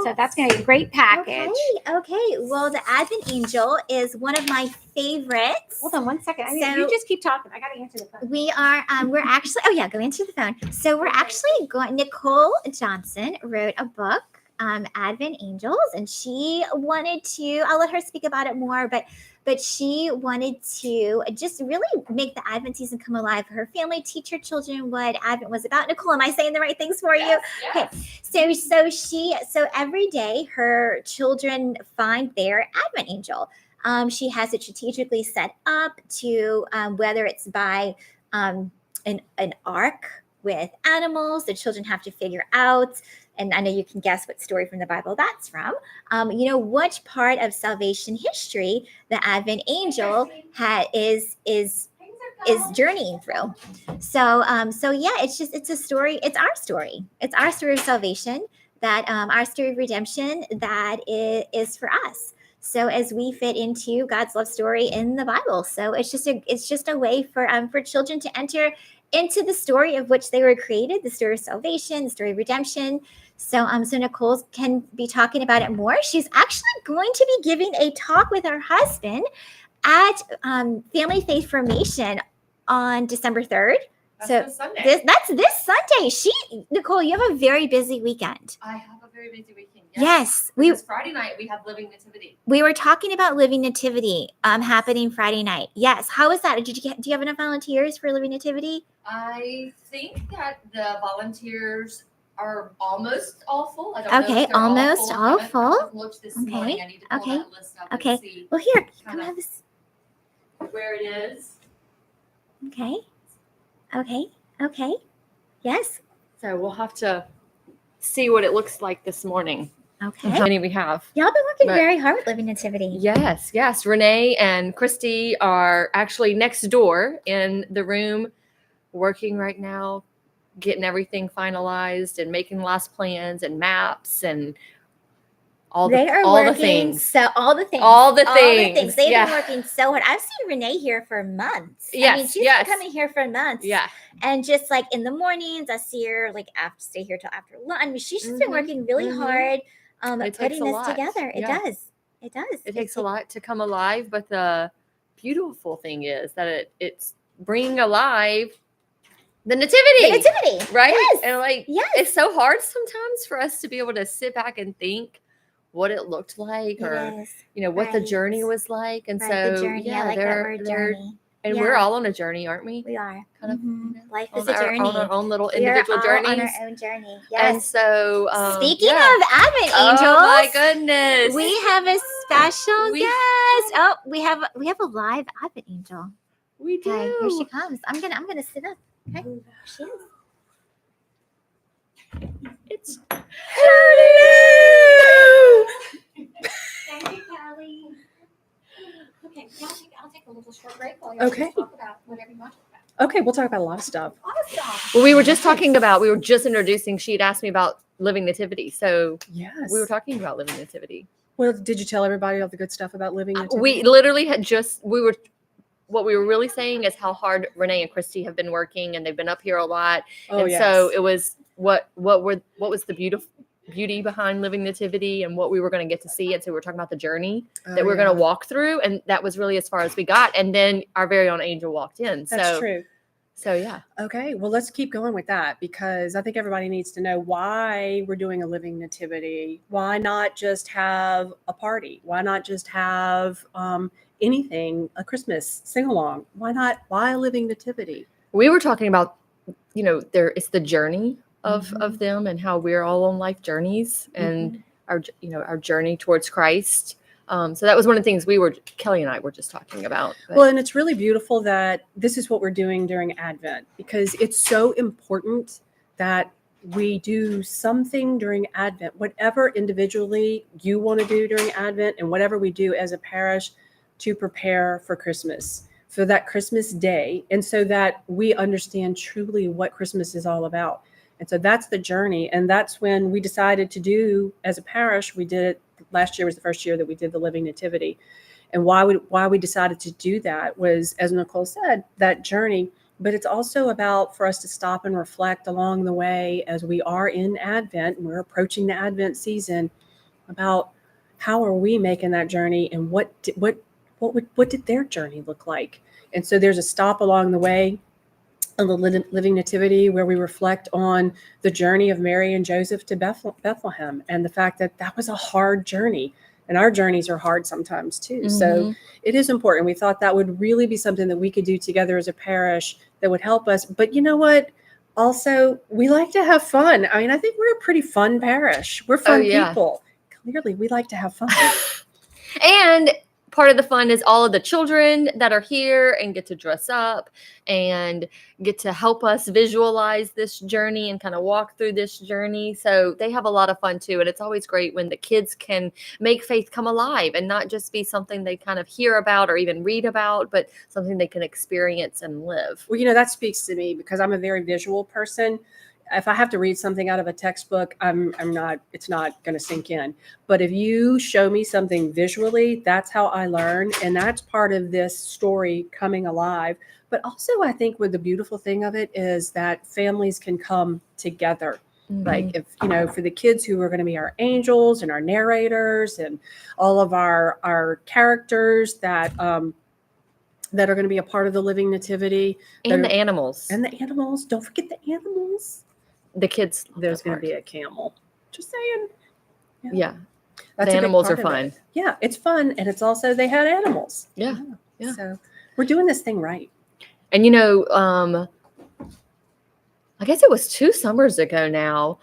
So that's going to be a great package. Okay. Well, the Advent Angel is one of my favorites. Hold on 1 second. So- You just keep talking. I got to answer the phone. We are, we're actually, go answer the phone. So we're actually Nicole Johnson wrote a book, Advent Angels, and she wanted to, I'll let her speak about it more, but she wanted to just really make the Advent season come alive for her family, teach her children what Advent was about. Nicole, am I saying the right things for you? Okay. So every day her children find their Advent Angel. She has it strategically set up to whether it's by an ark with animals the children have to figure out, and I know you can guess what story from the Bible that's from. Which part of salvation history the Advent Angel is journeying through. So it's a story. It's our story. It's our story of salvation, that our story of redemption that is for us. So as we fit into God's love story in the Bible, so it's just a way for children to enter into the story of which they were created, the story of salvation, the story of redemption. So Nicole can be talking about it more. She's actually going to be giving a talk with her husband at Family Faith Formation on December 3rd. That's Sunday. That's this Sunday. Nicole, you have a very busy weekend. I have a very busy weekend. Yes, Because Friday night we have Living Nativity. we were talking about Living Nativity happening Friday night. Yes, how is that? Do you have enough volunteers for Living Nativity? I think that the volunteers are almost all full. I don't know Okay, if they're almost I all haven't full. looked this Okay, morning. I need to pull okay, that list up okay. and see Well, here, come kinda have this. where it is. Okay, okay. Yes. So we'll have to see what it looks like this morning. Okay. And how many we have. Y'all been working But- very hard with Living Nativity. Yes. Renee and Christy are actually next door in the room working right now, getting everything finalized and making last plans and maps and all the They are all working the things. so all the things. All the things, They've yeah. been working so hard. I've seen Renee here for months. I mean, Yes, she's yes. been coming here for months. Yeah. And just like in the mornings, I see her like after stay here till after lunch. I mean, she's just been Mhm, working really mhm. hard It takes putting a this lot. together. It Yeah. does. It does. It takes a lot to come alive, but the beautiful thing is that it's bringing alive the nativity. The nativity, right? yes, And yes. it's so hard sometimes for us to be able to sit back and think, what it looked like, It or is. what the journey Right. was like. And Right, the so journey. I yeah, like that they're word, they're journey. and Yeah. we're all on a journey, aren't we? We are. Kind of Life is on a journey. on our own little We are individual all journeys. on our own journey. And Yes. so Speaking yeah. of Advent angels, Oh my goodness. we have a special We- guest. Oh, we have a live Advent angel. We do. Okay, here she comes. I'm gonna sit up. Okay, here she is. It's Thank you, Callie. Okay, I'll take a little short break while you Okay. talk about whatever you want to talk about. Okay, we'll talk about a lot of stuff. Well, we were just introducing, she had asked me about Living Nativity. So Yes. we were talking about Living Nativity. Well, did you tell everybody all the good stuff about living nativity? We literally what we were really saying is how hard Renee and Christy have been working, and they've been up here a lot. Oh, and yes. so it was what was the beauty behind Living Nativity and what we were going to get to see. And so we were talking about the journey that we're going to walk through, and that was really as far as we got. And then our very own angel walked in. That's true. So yeah. Okay, well, let's keep going with that, because I think everybody needs to know why we're doing a living nativity. Why not just have a party? Why not just have anything, a Christmas sing along? Why a living nativity? We were talking about, it's the journey of them, and how we're all on life journeys, and our journey towards Christ. So that was one of the things Kelly and I were just talking about. But. Well, and it's really beautiful that this is what we're doing during Advent, because it's so important that we do something during Advent, whatever individually you want to do during Advent, and whatever we do as a parish to prepare for Christmas, for that Christmas day, and so that we understand truly what Christmas is all about. And so that's the journey. And that's when we decided to do, as a parish, we did it. Last year was the first year that we did the Living Nativity. And why we decided to do that was, as Nicole said, that journey. But it's also about for us to stop and reflect along the way as we are in Advent, and we're approaching the Advent season, about how are we making that journey, and what did their journey look like. And so there's a stop along the way on the Living Nativity where we reflect on the journey of Mary and Joseph to Bethlehem, and the fact that that was a hard journey, and our journeys are hard sometimes too. So it is important. We thought that would really be something that we could do together as a parish that would help us. But you know what? Also, we like to have fun. I mean, I think we're a pretty fun parish. We're fun people. Clearly, we like to have fun. And part of the fun is all of the children that are here and get to dress up and get to help us visualize this journey and kind of walk through this journey. So they have a lot of fun too. And it's always great when the kids can make faith come alive and not just be something they kind of hear about or even read about, but something they can experience and live. Well, that speaks to me, because I'm a very visual person. If I have to read something out of a textbook, it's not going to sink in. But if you show me something visually, that's how I learn. And that's part of this story coming alive. But also, I think the beautiful thing of it is that families can come together. Like, if, for the kids who are going to be our angels and our narrators and all of our characters that are going to be a part of the Living Nativity. And the animals. And the animals. Don't forget the animals. The kids. There's going to be a camel. Just saying. Yeah. That's the a big animals are part of fun. it. Yeah, it's fun. And it's also, they had animals. Yeah. So we're doing this thing right. And, I guess it was 2 summers ago now.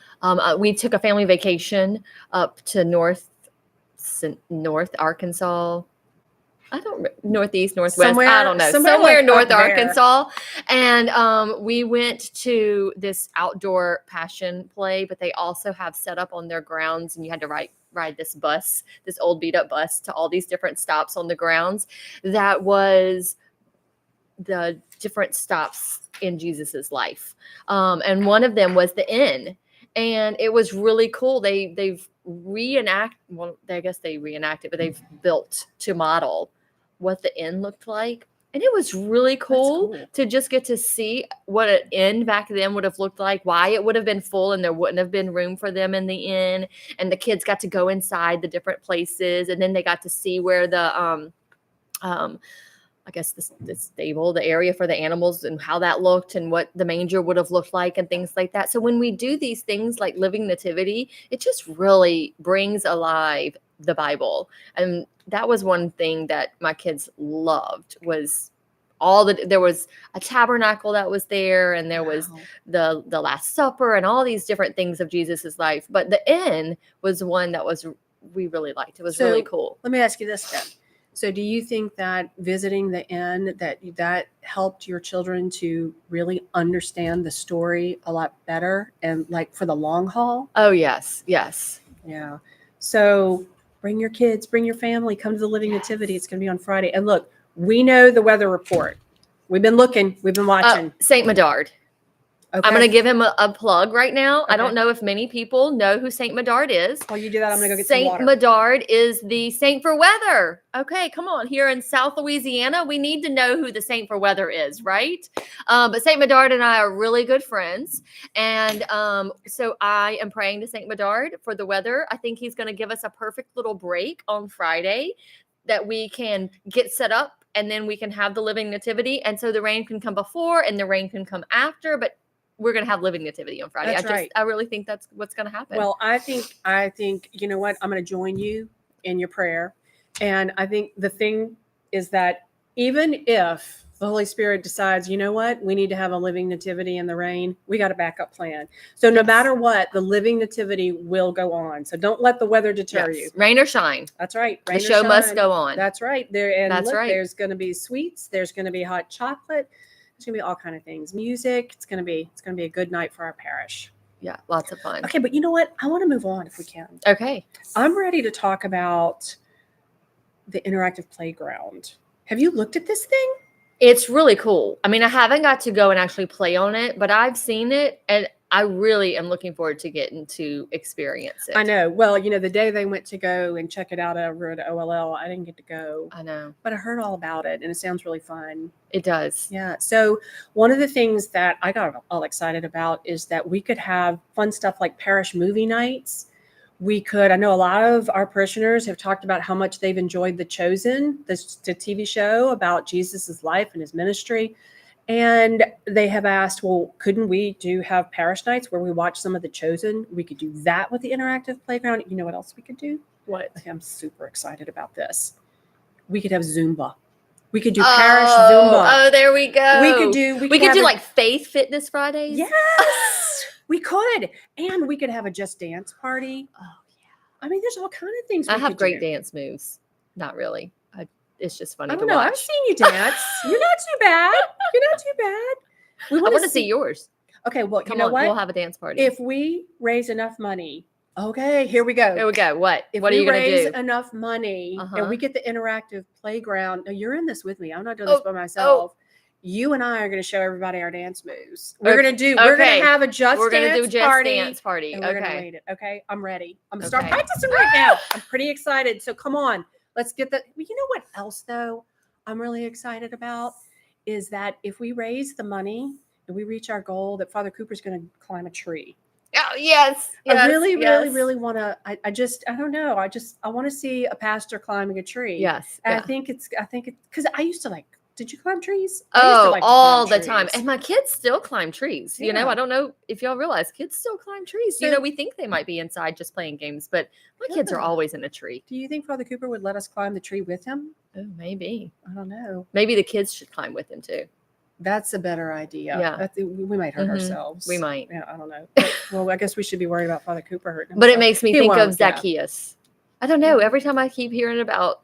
We took a family vacation up to North Arkansas. Northeast, Northwest. I don't know. Somewhere like North up there. Arkansas. And we went to this outdoor passion play, but they also have set up on their grounds, and you had to ride this bus, this old beat up bus, to all these different stops on the grounds. That was the different stops in Jesus's life. And one of them was the inn. And it was really cool. They've reenacted, but they've built to model what the inn looked like. And it was really cool to just get to see what an inn back then would have looked like, why it would have been full and there wouldn't have been room for them in the inn. And the kids got to go inside the different places. And then they got to see where the, I guess the stable, the area for the animals and how that looked and what the manger would have looked like and things like that. So when we do these things like living nativity, it just really brings alive the Bible. And that was one thing that my kids loved was there was a tabernacle that was there, and there was the Last Supper and all these different things of Jesus's life. But the inn was one that we really liked. It was really cool. Let me ask you this then. So do you think that visiting the inn that helped your children to really understand the story a lot better and like for the long haul? Oh, yes. Yes. Yeah. So bring your kids, bring your family, come to the Living Nativity. It's going to be on Friday. And look, we know the weather report. We've been looking. We've been watching. St. Medard. Okay. I'm going to give him a plug right now. Okay. I don't know if many people know who St. Medard is. While you do that, I'm going to go get some St. water. Medard is the saint for weather. Okay, come on. Here in South Louisiana, we need to know who the saint for weather is, right? But St. Medard and I are really good friends. And so I am praying to St. Medard for the weather. I think he's going to give us a perfect little break on Friday that we can get set up, and then we can have the Living Nativity. And so the rain can come before and the rain can come after, but we're going to have Living Nativity on Friday. That's right. I really think that's what's going to happen. Well, I think, you know what? I'm going to join you in your prayer. And I think the thing is that even if the Holy Spirit decides, you know what, we need to have a Living Nativity in the rain, we got a backup plan. So no matter what, the Living Nativity will go on. So don't let the weather deter you. Rain or shine. That's right. The show must go on. That's right. That's right. There's going to be sweets. There's going to be hot chocolate. There's going to be all kind of things. Music. It's going to be a good night for our parish. Yeah, lots of fun. Okay, but you know what? I want to move on if we can. Okay. I'm ready to talk about the interactive playground. Have you looked at this thing? It's really cool. I mean, I haven't got to go and actually play on it, but I've seen it, and I really am looking forward to getting to experience it. I know. Well, you know, the day they went to go and check it out over at OLL, I didn't get to go. I know. But I heard all about it, and it sounds really fun. It does. Yeah. So one of the things that I got all excited about is that we could have fun stuff like parish movie nights. I know a lot of our parishioners have talked about how much they've enjoyed The Chosen, the TV show about Jesus's life and his ministry. And they have asked, well, couldn't we have parish nights where we watch some of The Chosen? We could do that with the interactive playground. You know what else we could do? What? I'm super excited about this. We could have Zumba. We could do parish Zumba. Oh, there we go. We could do like Faith Fitness Fridays. Yes, we could. And we could have a Just Dance party. Oh, yeah. I mean, there's all kinds of things. I have great dance moves. Not really. It's just funny to watch. I've seen you dance. You're not too bad. You're not too bad. I want to see yours. Okay, well, Come you know on, what? We'll have a dance party. If we raise enough money, okay, here we go. Here we go. What? If What are we you going to raise do? enough money Uh-huh. and we get the interactive playground, now you're in this with me. I'm not doing this by myself. You and I are going to show everybody our dance moves. We're going to have a Just Dance party. Dance party. And we're going to Okay. rate it. Okay, I'm ready. I'm going to Okay. start practicing right now. I'm pretty excited. So come on, let's get that. You know what else though? I'm really excited about is that if we raise the money and we reach our goal, that Father Cooper's going to climb a tree. Oh, yes. I really want to. I don't know. I want to see a pastor climbing a tree. Yes. And yeah. I think because I used to did you climb trees? Oh, all the time. And my kids still climb trees. You know, Yeah. I don't know if y'all realize kids still climb trees. So- We think they might be inside just playing games, but my kids are Yeah. always in a tree. Do you think Father Cooper would let us climb the tree with him? Oh, maybe. I don't know. Maybe the kids should climb with him too. That's a better idea. Yeah. We might hurt Mhm. ourselves. We might. Yeah, I don't know. Well, I guess we should be worried about Father Cooper hurting But it himself. makes me He think of won't, yeah. Zacchaeus. I don't know. Every time I keep hearing about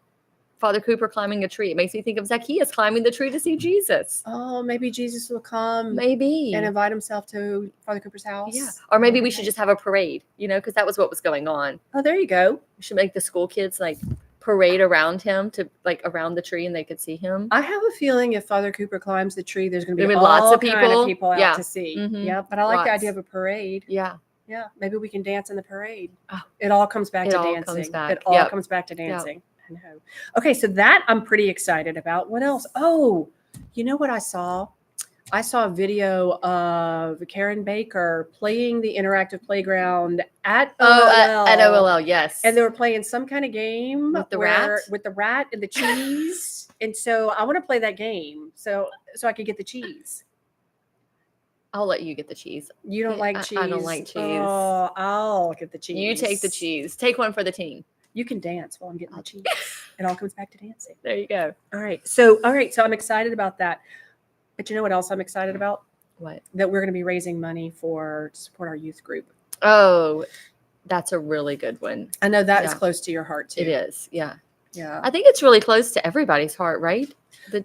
Father Cooper climbing a tree, it makes me think of Zacchaeus climbing the tree to see Jesus. Oh, maybe Jesus will come Maybe. and invite himself to Father Cooper's house. Yeah. Or maybe we should just have a parade, because that was what was going on. Oh, there you go. We should make the school kids parade around him to around the tree and they could see him. I have a feeling if Father Cooper climbs the tree, there's going to be There'll be all lots of kind people. of people out Yeah. to see. Mhm. Yeah, but I like the Lots. idea of a parade. Yeah. Yeah, maybe we can dance in the parade. Oh. It all comes back It to all dancing. comes back. It all Yep. comes back to dancing. I know. Okay, so that I'm pretty excited about. What else? Oh, you know what I saw? I saw a video of Karen Baker playing the interactive playground at Oh, OLL. at OLL, yes. And they were playing some kind of game With the rat? with the rat and the cheese. And so I want to play that game so I could get the cheese. I'll let you get the cheese. You don't like cheese? I don't like cheese. Oh, I'll get the cheese. You take the cheese. Take one for the team. You can dance while I'm getting the cheese. It all comes back to dancing. There you go. All right. So I'm excited about that. But you know what else I'm excited about? What? That we're going to be raising money to support our youth group. Oh, that's a really good one. I know that is close to your heart too. It is. Yeah. Yeah. I think it's really close to everybody's heart, right? The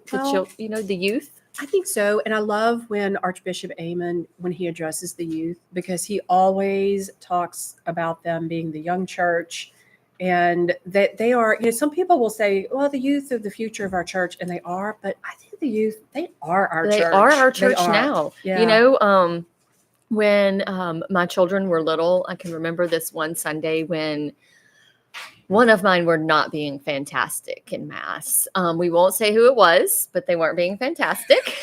youth. I think so. And I love when Archbishop Amon, when he addresses the youth, because he always talks about them being the young church and that they are, some people will say, well, the youth are the future of our church, and they are, but I think the youth, they are our church. They are our church They are. now. Yeah. When my children were little, I can remember this one Sunday when one of mine were not being fantastic in Mass. We won't say who it was, but they weren't being fantastic.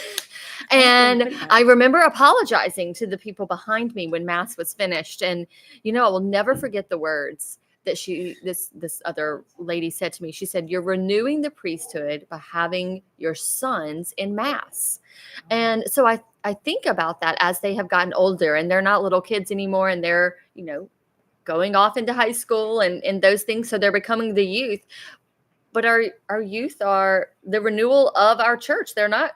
And I remember apologizing to the people behind me when Mass was finished. And, I will never forget the words that this other lady said to me. She said, "You're renewing the priesthood by having your sons in Mass." And so I think about that as they have gotten older and they're not little kids anymore, and they're, going off into high school and those things. So they're becoming the youth. But our youth are the renewal of our church. They're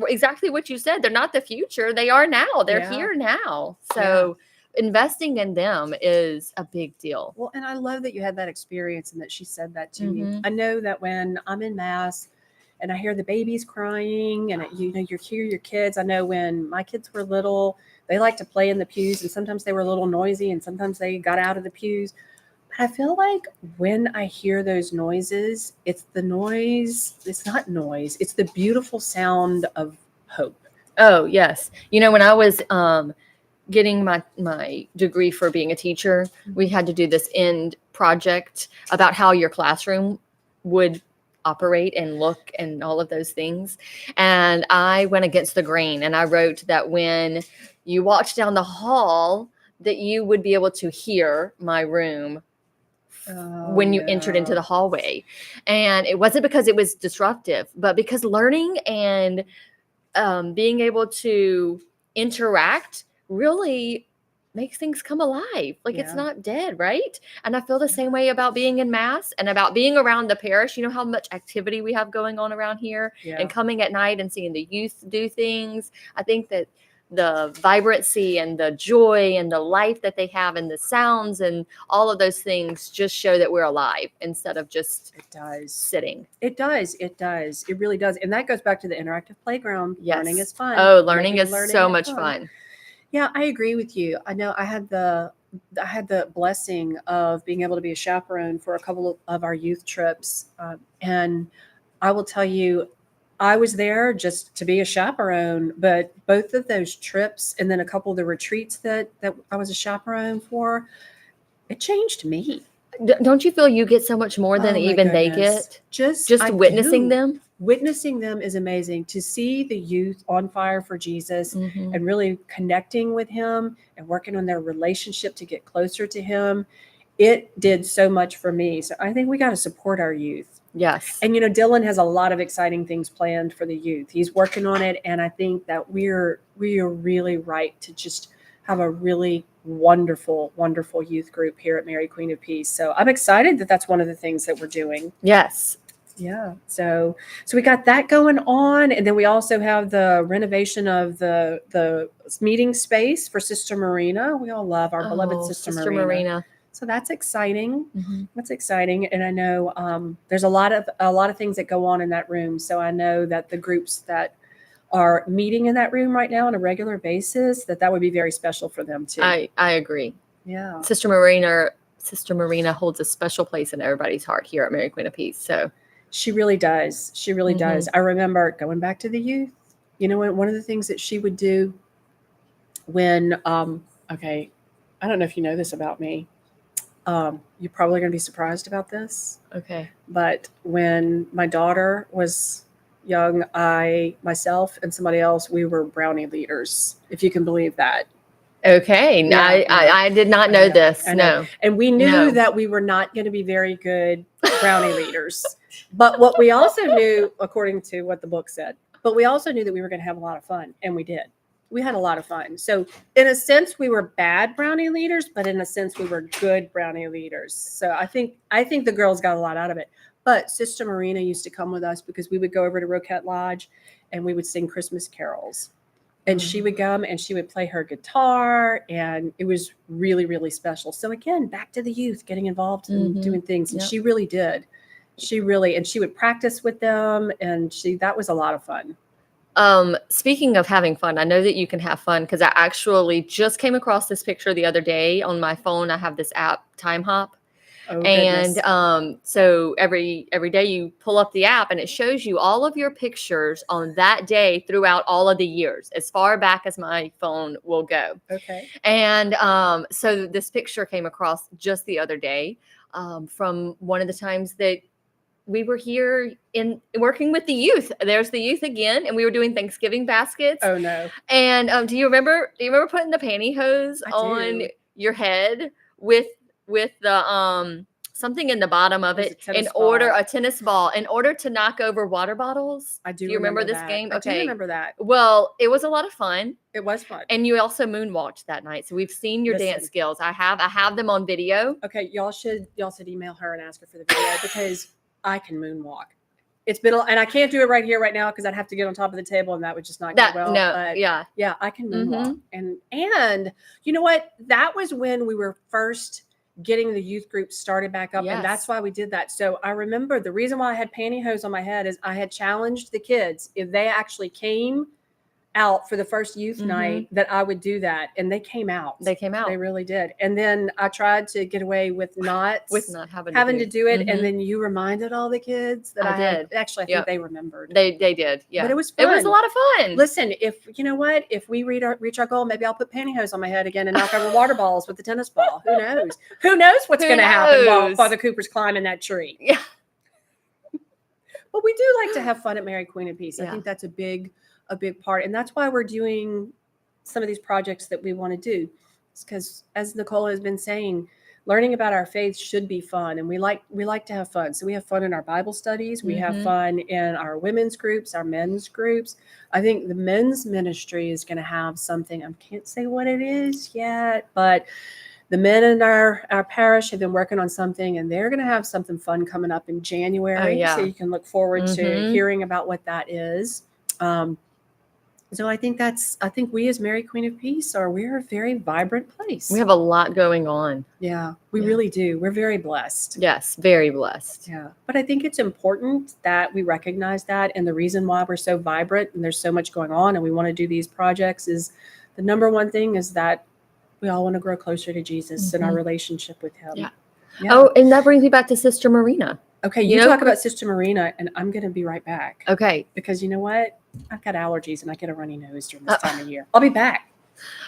exactly what you said. They're not the future. They are now. They're here now. So investing in them is a big deal. Well, and I love that you had that experience and that she said that to you. I know that when I'm in Mass and I hear the babies crying and you hear your kids. I know when my kids were little, they like to play in the pews, and sometimes they were a little noisy and sometimes they got out of the pews. But I feel like when I hear those noises, it's the noise. It's not noise. It's the beautiful sound of hope. Oh, yes. When I was getting my degree for being a teacher, we had to do this end project about how your classroom would operate and look and all of those things. And I went against the grain and I wrote that when you walked down the hall, that you would be able to hear my room when you entered into the hallway. And it wasn't because it was disruptive, but because learning and being able to interact really makes things come alive. Like it's not dead, right? And I feel the same way about being in Mass and about being around the parish. You know how much activity we have going on around here, and coming at night and seeing the youth do things. I think that the vibrancy and the joy and the life that they have and the sounds and all of those things just show that we're alive instead of just sitting. It does. It really does. And that goes back to the interactive playground. Yes. Learning is fun. Oh, learning is so much fun. Yeah, I agree with you. I know I had the blessing of being able to be a chaperone for a couple of our youth trips. And I will tell you, I was there just to be a chaperone, but both of those trips and then a couple of the retreats that I was a chaperone for, it changed me. Don't you feel you get so much more than even they get? Just witnessing them? Witnessing them is amazing. To see the youth on fire for Jesus and really connecting with him and working on their relationship to get closer to him, it did so much for me. So I think we got to support our youth. Yes. And Dylan has a lot of exciting things planned for the youth. He's working on it, and I think that we are really right to just have a really wonderful youth group here at Mary Queen of Peace. So I'm excited that that's one of the things that we're doing. Yes. Yeah. So we got that going on, and then we also have the renovation of the meeting space for Sister Marina. We all love our beloved Sister Marina. So that's exciting. That's exciting. And I know there's a lot of things that go on in that room. So I know that the groups that are meeting in that room right now on a regular basis, that would be very special for them too. I agree. Yeah. Sister Marina holds a special place in everybody's heart here at Mary Queen of Peace. So she really does. She really does. I remember going back to the youth, one of the things that she would do when, okay, I don't know if you know this about me. You're probably going to be surprised about this. Okay. But when my daughter was young, myself, and somebody else, we were brownie leaders, if you can believe that. Okay. Yeah, I did not know this. I know. No. And we knew No. that we were not going to be very good brownie leaders. But what we also knew, according to what the book said, but we also knew that we were going to have a lot of fun, and we did. We had a lot of fun. So in a sense, we were bad brownie leaders, but in a sense, we were good brownie leaders. So I think the girls got a lot out of it. But Sister Marina used to come with us because we would go over to Roquette Lodge and we would sing Christmas carols. And she would come and she would play her guitar, and it was really, really special. So again, back to the youth, getting involved and doing things. And Yep. she really did. She really, and she would practice with them, and that was a lot of fun. Speaking of having fun, I know that you can have fun because I actually just came across this picture the other day on my phone. I have this app, Time Hop. Oh, And goodness. so every day you pull up the app and it shows you all of your pictures on that day throughout all of the years, as far back as my phone will go. Okay. And so this picture came across just the other day from one of the times that we were here in working with the youth. There's the youth again, and we were doing Thanksgiving baskets. Oh no. And do you remember putting the pantyhose I on do. your head with the something in the bottom of Was it it tennis a tennis ball in order to knock over water bottles? I do you remember this that. game? I do remember that. Well, it was a lot of fun. It was fun. And you also moonwalked that night. So we've seen your dance Listen. skills. I have them on video. Okay, y'all should email her and ask her for the video because I can moonwalk. It's been, and I can't do it right here, right now, because I'd have to get on top of the table, and that would just not go well. But yeah, I can moonwalk, and you know what? That was when we were first getting the youth group started back up, Yes. and that's why we did that. So I remember the reason why I had pantyhose on my head is I had challenged the kids if they actually came out for the first youth night that I would do that, and they came out. They came out. They really did. And then I tried to get away with not having to do it. And then you reminded all the kids that I did. Actually, I think they remembered. They did. Yeah, but it was fun. It was a lot of fun. Listen, if you know what, if we reach our goal, maybe I'll put pantyhose on my head again and knock over water balls with the tennis ball. Who knows? Who knows what's going to happen while Father Cooper's climbing that tree? Yeah. But we do like to have fun at Mary Queen of Peace. I think that's a big part, and that's why we're doing some of these projects that we want to do. It's because, as Nicole has been saying, learning about our faith should be fun, and we like to have fun. So we have fun in our Bible studies, we have fun in our women's groups, our men's groups. I think the men's ministry is going to have something. I can't say what it is yet, but the men in our parish have been working on something, and they're going to have something fun coming up in January. So you can look forward to hearing about what that is. So I think we as Mary Queen of Peace we're a very vibrant place. We have a lot going on. Yeah, we really do. We're very blessed. Yes, very blessed. Yeah. But I think it's important that we recognize that. And the reason why we're so vibrant and there's so much going on and we want to do these projects is the number one thing is that we all want to grow closer to Jesus and our relationship with him. Yeah. Oh, and that brings me back to Sister Marina. Okay, you talk about Sister Marina, and I'm going to be right back. Okay. Because you know what? I've got allergies, and I get a runny nose during this time of year. I'll be back.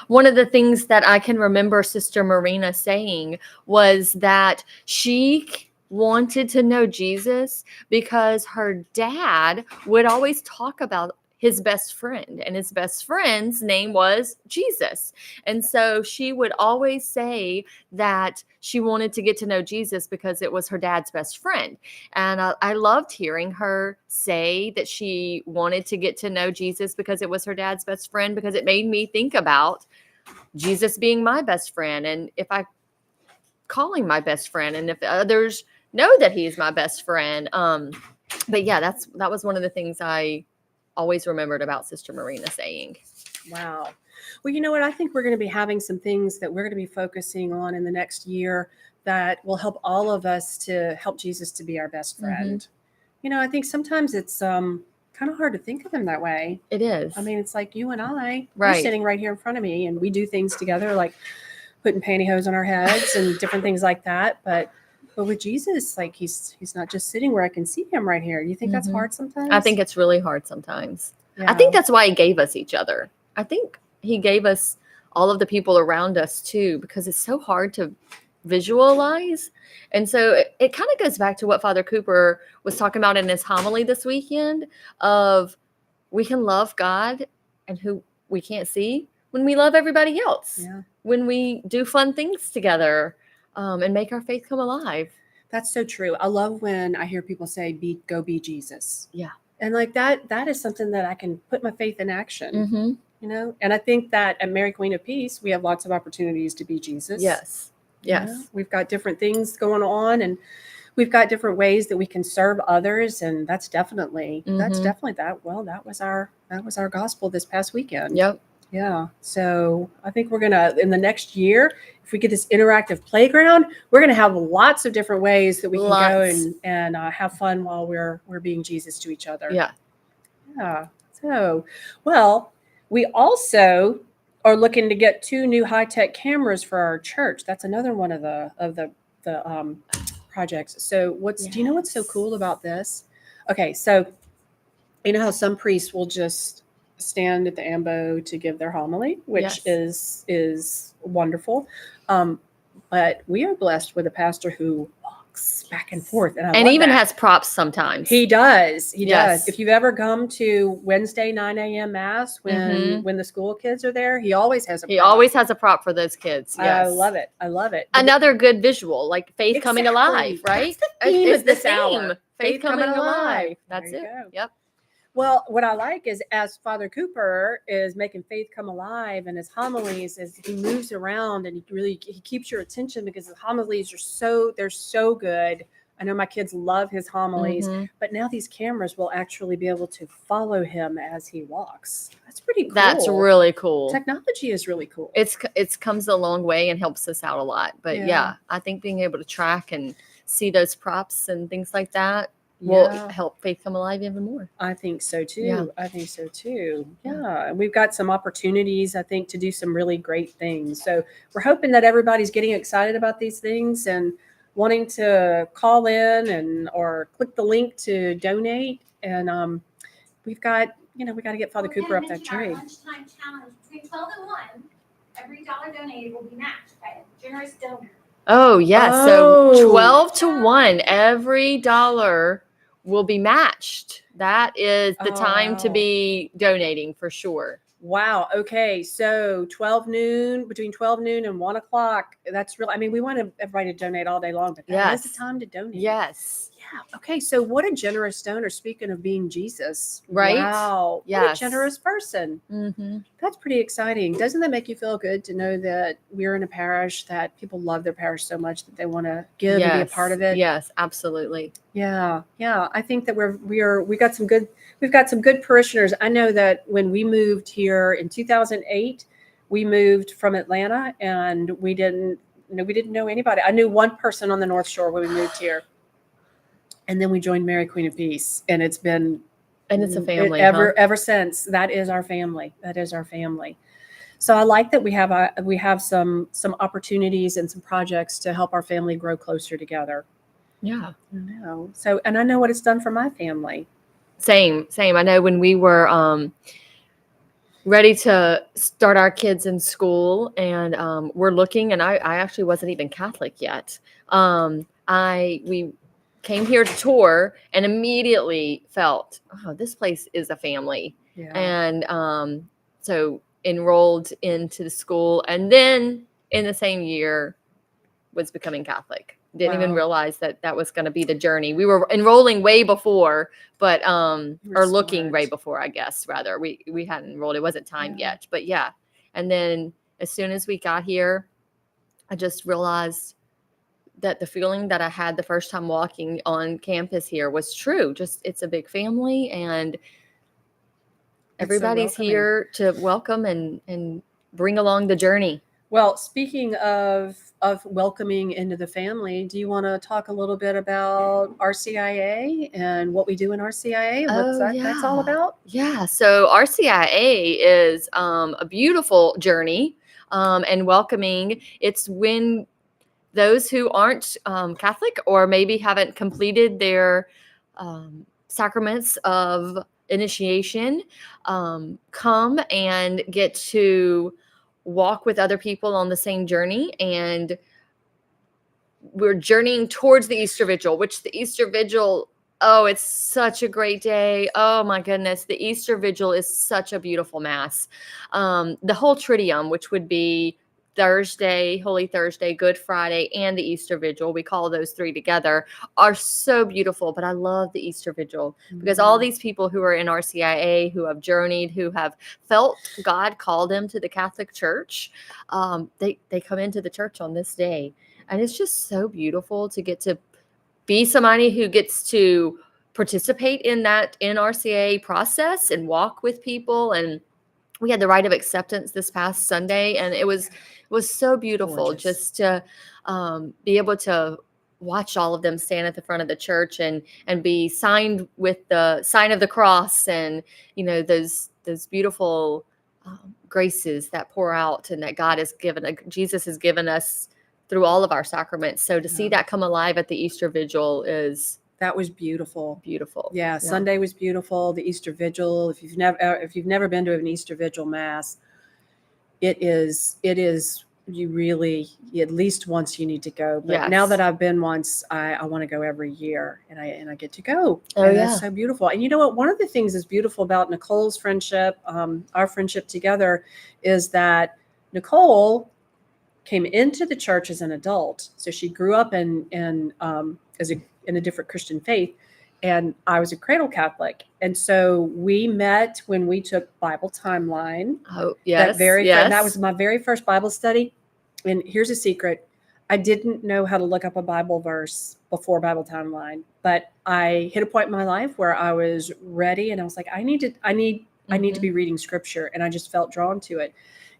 One of the things that I can remember Sister Marina saying was that she wanted to know Jesus because her dad would always talk about his best friend, and his best friend's name was Jesus. And so she would always say that she wanted to get to know Jesus because it was her dad's best friend. And I loved hearing her say that she wanted to get to know Jesus because it was her dad's best friend, because it made me think about Jesus being my best friend. And if I call him my best friend, and if others know that he's my best friend. But yeah, that was one of the things I always remembered about Sister Marina saying. Wow. Well, you know what? I think we're going to be having some things that we're going to be focusing on in the next year that will help all of us to help Jesus to be our best friend. You know, I think sometimes it's kind of hard to think of him that way. It is. I mean, it's like you and I, right, we're sitting right here in front of me, and we do things together like putting pantyhose on our heads and different things like that. But with Jesus, like he's not just sitting where I can see him right here. You think that's hard sometimes? I think it's really hard sometimes. Yeah. I think that's why he gave us each other. I think he gave us all of the people around us too, because it's so hard to visualize. And so it kind of goes back to what Father Cooper was talking about in his homily this weekend of we can love God and who we can't see when we love everybody else, Yeah. when we do fun things together, and make our faith come alive. That's so true. I love when I hear people say, go be Jesus. Yeah. And like that is something that I can put my faith in action, Mm-hmm. you know? And I think that at Mary Queen of Peace, we have lots of opportunities to be Jesus. Yes. You Yes. know? We've got different things going on, and we've got different ways that we can serve others. And that's definitely that. Well, that was our gospel this past weekend. Yep. Yeah. So I think we're gonna, in the next year, if we get this interactive playground, we're gonna have lots of different ways that we can go and have fun while we're being Jesus to each other. Yeah. Yeah. So, well, we also are looking to get 2 new high-tech cameras for our church. That's another one of the projects. So do you know what's so cool about this? Okay, so you know how some priests will just stand at the ambo to give their homily, which is wonderful. But we are blessed with a pastor who walks back and forth, and I love even that. has props sometimes. He does. He Yes. does. If you've ever come to Wednesday 9 a.m. mass when the school kids are there, he always has a prop. He always has a prop for those kids. Yes. I love it. I love it. Another good visual, like faith coming alive, right? That's the theme It's of this the theme. hour. Faith coming alive. That's There it. you go. Yep. Well, what I like is as Father Cooper is making faith come alive, and his homilies, as he moves around and he keeps your attention because his homilies they're so good. I know my kids love his homilies, but now these cameras will actually be able to follow him as he walks. That's pretty cool. That's really cool. Technology is really cool. It's comes a long way and helps us out a lot. But yeah, I think being able to track and see those props and things like that will help faith come alive even more. I think so too. Yeah. I think so too. Yeah. And we've got some opportunities, I think, to do some really great things. So we're hoping that everybody's getting excited about these things and wanting to call in or click the link to donate. And we've got, we got to get Father Cooper up that tree. Lunchtime challenge between 12 and 1. Every dollar donated will be matched by a generous donor. Oh, yes. So 12 to 1, every dollar will be matched. That is the time to be donating for sure. Wow. Okay. So between 12 noon and 1 o'clock. That's real. I mean, we want everybody to donate all day long, but that is the time to donate. Yes. Yeah. Okay. So what a generous donor. Speaking of being Jesus. Right. Wow. Yes. What a generous person. Mm-hmm. That's pretty exciting. Doesn't that make you feel good to know that we're in a parish that people love their parish so much that they want to give and be a part of it? Yes, absolutely. Yeah. Yeah. I think that we've got some good parishioners. I know that when we moved here in 2008, we moved from Atlanta and we didn't know anybody. I knew one person on the North Shore when we moved here. And then we joined Mary Queen of Peace, and it's been it's a family ever since. That is our family. So I like that we have some opportunities and some projects to help our family grow closer together. Yeah. I know. So, and I know what it's done for my family. Same. I know when we were ready to start our kids in school, and we're looking, and I actually wasn't even Catholic yet. We came here to tour and immediately felt, oh, this place is a family. Yeah. And so enrolled into the school, and then in the same year was becoming Catholic. Didn't even realize that was going to be the journey. We were enrolling way before, but or looking way before, I guess, rather. We hadn't enrolled. It wasn't time yet. But yeah. And then as soon as we got here, I just realized that the feeling that I had the first time walking on campus here was true. Just it's a big family, and everybody's here to welcome and bring along the journey. Well, speaking of welcoming into the family, do you want to talk a little bit about RCIA and what we do in RCIA and what that's all about? Yeah. So RCIA is a beautiful journey and welcoming. It's when those who aren't Catholic or maybe haven't completed their sacraments of initiation come and get to walk with other people on the same journey and we're journeying towards the Easter Vigil, which the Easter Vigil, oh, it's such a great day. Oh my goodness. The Easter Vigil is such a beautiful mass. The whole Triduum, which would be Thursday, Holy Thursday, Good Friday, and the Easter Vigil, we call those three together, are so beautiful. But I love the Easter Vigil because all these people who are in RCIA, who have journeyed, who have felt God call them to the Catholic Church, they come into the church on this day. And it's just so beautiful to get to be somebody who gets to participate in that NRCA process and walk with people. And we had the rite of acceptance this past Sunday, and it was so beautiful. Gorgeous. Just to be able to watch all of them stand at the front of the church and be signed with the sign of the cross, and those beautiful graces that pour out and that God has given, Jesus has given us through all of our sacraments. So to see that come alive at the Easter Vigil is That was beautiful. beautiful. Yeah, Sunday was beautiful. The Easter Vigil. If you've never been to an Easter Vigil mass, it is you really, at least once you need to go. But now Yes. that I've been once, I want to go every year, and I get to go. Oh, And yeah. that's so beautiful. And you know what? One of the things that's beautiful about Nicole's friendship, our friendship together, is that Nicole came into the church as an adult. So she grew up in a different Christian faith, and I was a cradle Catholic. And so we met when we took Bible Timeline. Oh, yes. That was my very first Bible study. And here's a secret. I didn't know how to look up a Bible verse before Bible Timeline, but I hit a point in my life where I was ready, and I was like, I need to be reading scripture, and I just felt drawn to it.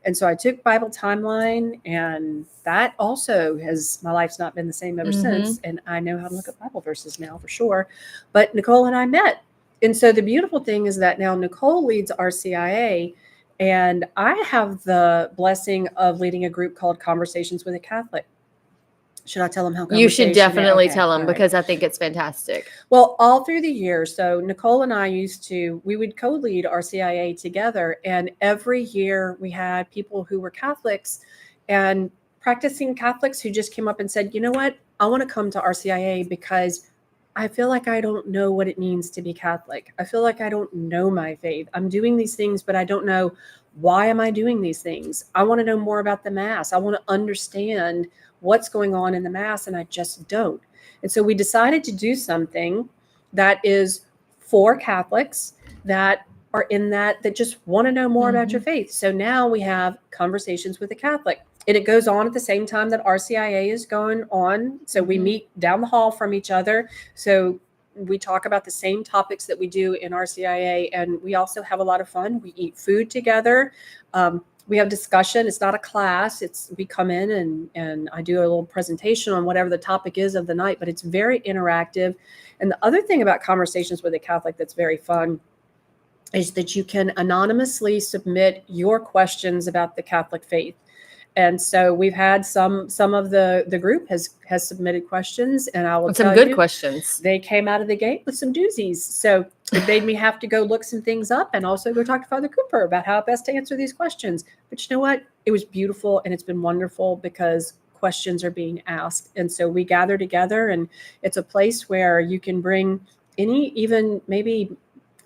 And so I took Bible Timeline, and that also my life's not been the same ever since. And I know how to look up Bible verses now for sure. But Nicole and I met. And so the beautiful thing is that now Nicole leads RCIA, and I have the blessing of leading a group called Conversations with a Catholic. Should I tell them how? You should definitely Okay, tell them all right. because I think it's fantastic. Well, all through the years, so Nicole and I we would co-lead RCIA together, and every year we had people who were Catholics and practicing Catholics who just came up and said, you know what, I want to come to RCIA because I feel like I don't know what it means to be Catholic. I feel like I don't know my faith. I'm doing these things, but I don't know why am I doing these things. I want to know more about the Mass. I want to understand what's going on in the Mass, and I just don't. And so we decided to do something that is for Catholics that are in that just want to know more about your faith. So now we have Conversations with a Catholic, and it goes on at the same time that RCIA is going on. So we meet down the hall from each other. So we talk about the same topics that we do in RCIA, and we also have a lot of fun. We eat food together. We have discussion. It's not a class. We come in and I do a little presentation on whatever the topic is of the night, but it's very interactive. And the other thing about Conversations with a Catholic that's very fun is that you can anonymously submit your questions about the Catholic faith. And so we've had some of the group has submitted questions, and I will tell you, some good questions. They came out of the gate with some doozies. So it made me have to go look some things up and also go talk to Father Cooper about how best to answer these questions. But you know what? It was beautiful, and it's been wonderful because questions are being asked. And so we gather together, and it's a place where you can bring even maybe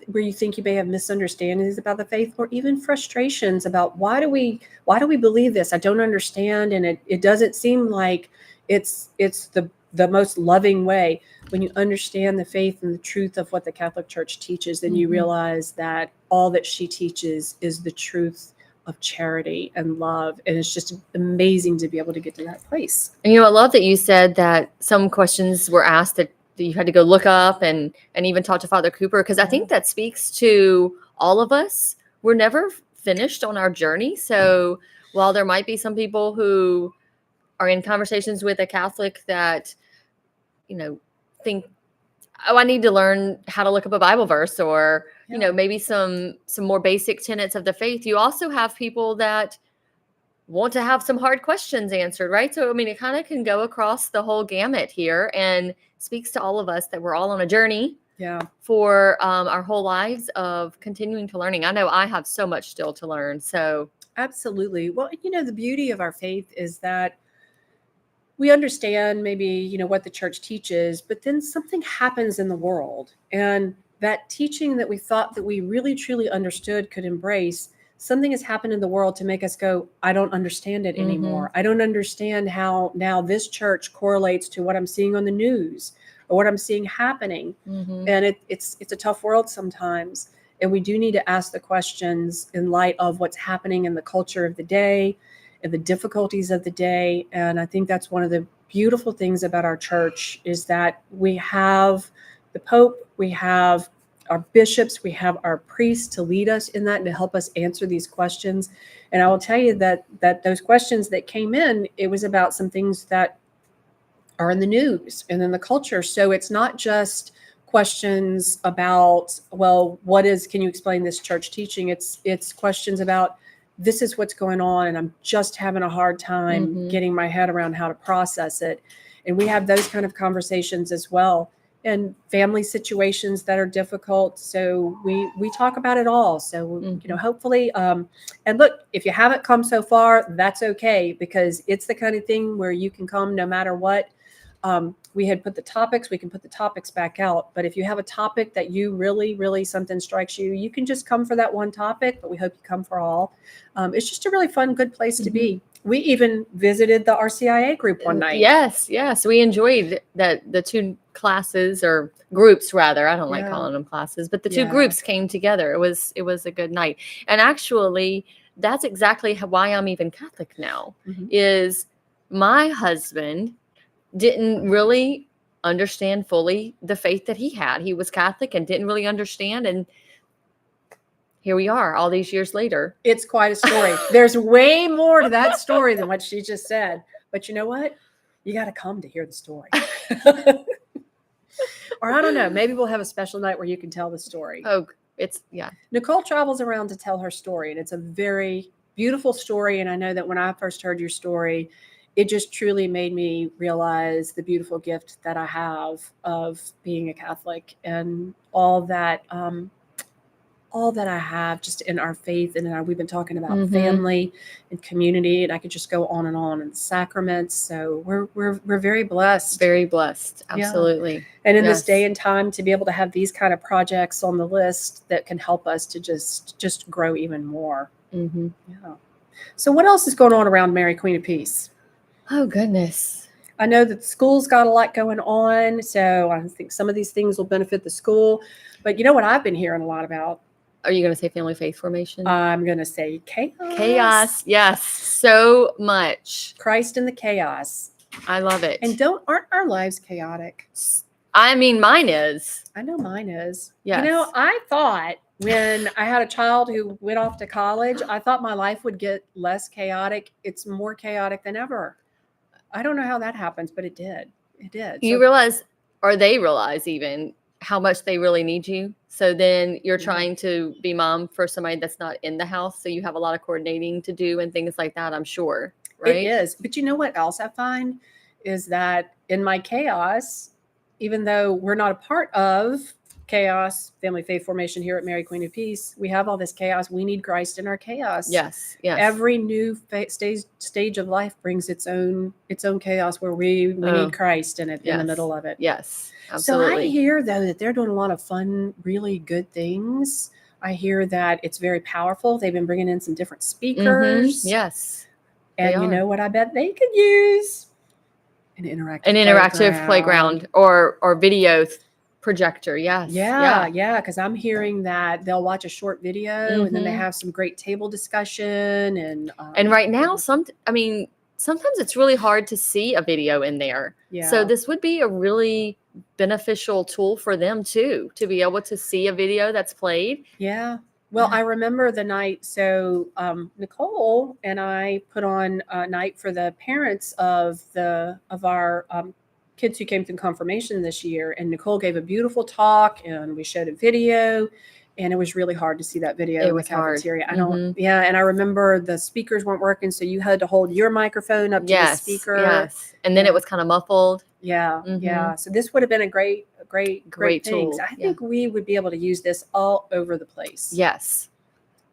where you think you may have misunderstandings about the faith, or even frustrations about why do we believe this? I don't understand, and it doesn't seem like it's the most loving way. When you understand the faith and the truth of what the Catholic Church teaches, then you realize that all that she teaches is the truth of charity and love, and it's just amazing to be able to get to that place. And I love that you said that some questions were asked that you had to go look up and even talk to Father Cooper, because I think that speaks to all of us. We're never finished on our journey. So while there might be some people who are in conversations with a Catholic that, think, oh, I need to learn how to look up a Bible verse, or, maybe some more basic tenets of the faith. You also have people that want to have some hard questions answered, right? So, it kind of can go across the whole gamut here, and speaks to all of us that we're all on a journey for our whole lives of continuing to learning. I know I have so much still to learn. So absolutely. Well, the beauty of our faith is that we understand maybe, what the church teaches, but then something happens in the world. And that teaching that we thought that we really truly understood, could embrace, something has happened in the world to make us go, I don't understand it anymore. I don't understand how now this church correlates to what I'm seeing on the news or what I'm seeing happening. And it's a tough world sometimes. And we do need to ask the questions in light of what's happening in the culture of the day and the difficulties of the day. And I think that's one of the beautiful things about our church, is that we have the Pope, we have our bishops, we have our priests to lead us in that and to help us answer these questions. And I will tell you that those questions that came in, it was about some things that are in the news and in the culture. So it's not just questions about, well, can you explain this church teaching? It's questions about, this is what's going on, and I'm just having a hard time getting my head around how to process it. And we have those kind of conversations as well, and family situations that are difficult. So we talk about it all. So, hopefully, and look, if you haven't come so far, that's okay, because it's the kind of thing where you can come no matter what. We had put the topics, we can put the topics back out. But if you have a topic that you really, something strikes you, you can just come for that one topic, but we hope you come for all. It's just a really fun, good place to be. We even visited the RCIA group one night. Yes. We enjoyed the two classes, or groups rather. I don't like Yeah. calling them classes, but the two Yeah. groups came together. It was a good night. And actually, that's exactly why I'm even Catholic now. Is my husband didn't really understand fully the faith that he had. He was Catholic and didn't really understand. And here we are all these years later. It's quite a story. There's way more to that story than what she just said. But you know what? You got to come to hear the story. Or I don't know, maybe we'll have a special night where you can tell the story. Oh, Nicole travels around to tell her story, and it's a very beautiful story. And I know that when I first heard your story, it just truly made me realize the beautiful gift that I have of being a Catholic, and all that I have just in our faith. And we've been talking about family and community, and I could just go on, and sacraments. So we're very blessed. Very blessed. Absolutely. Yeah. And in this Yes. day and time, to be able to have these kind of projects on the list that can help us to just grow even more. Yeah. So what else is going on around Mary Queen of Peace? Oh, goodness. I know that the school's got a lot going on, so I think some of these things will benefit the school. But you know what I've been hearing a lot about? Are you going to say family faith formation? I'm going to say chaos. Chaos. Yes. So much. Christ in the chaos. I love it. And aren't our lives chaotic? I mean, mine is. I know mine is. Yes. I thought when I had a child who went off to college, I thought my life would get less chaotic. It's more chaotic than ever. I don't know how that happens, but it did. It did. You realize, or they realize even, how much they really need you. So then you're trying to be mom for somebody that's not in the house. So you have a lot of coordinating to do and things like that, I'm sure. Right? It is. But you know what else I find is that in my chaos, even though we're not a part of chaos, family faith formation here at Mary Queen of Peace, we have all this chaos. We need Christ in our chaos. Yes. Every new stage of life brings its own chaos where we need Christ in it, in the middle of it. Yes, absolutely. So I hear though that they're doing a lot of fun, really good things. I hear that it's very powerful. They've been bringing in some different speakers. Yes. And you know what I bet they could use? An interactive playground or video projector. Yes. Yeah. Because I'm hearing that they'll watch a short video and then they have some great table discussion. And right now, sometimes it's really hard to see a video in there. Yeah. So this would be a really beneficial tool for them too, to be able to see a video that's played. Yeah. Well, I remember the night. So Nicole and I put on a night for the parents of our kids who came through confirmation this year. And Nicole gave a beautiful talk, and we showed a video. And it was really hard to see that video in the cafeteria. And I remember the speakers weren't working, so you had to hold your microphone up to the speaker. Yes. And then it was kind of muffled. Yeah. So this would have been a great tool. I think we would be able to use this all over the place. Yes.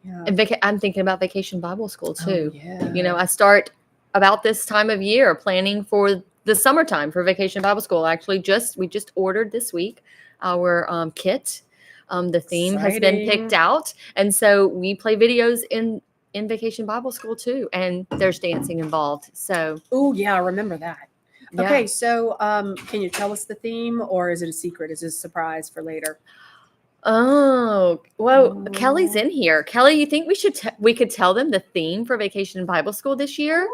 Yeah. And I'm thinking about Vacation Bible School too. Oh, yeah. I start about this time of year planning for the summertime for Vacation Bible School. Actually, we just ordered this week our kit. The theme has been picked Exciting. out, and so we play videos in Vacation Bible School too, and there's dancing involved. So, Oh yeah, I remember that. yeah. Okay, so can you tell us the theme, or is it a secret? Is it a surprise for later? Oh, well, Kelly's in here. Kelly, you think we could tell them the theme for Vacation Bible School this year?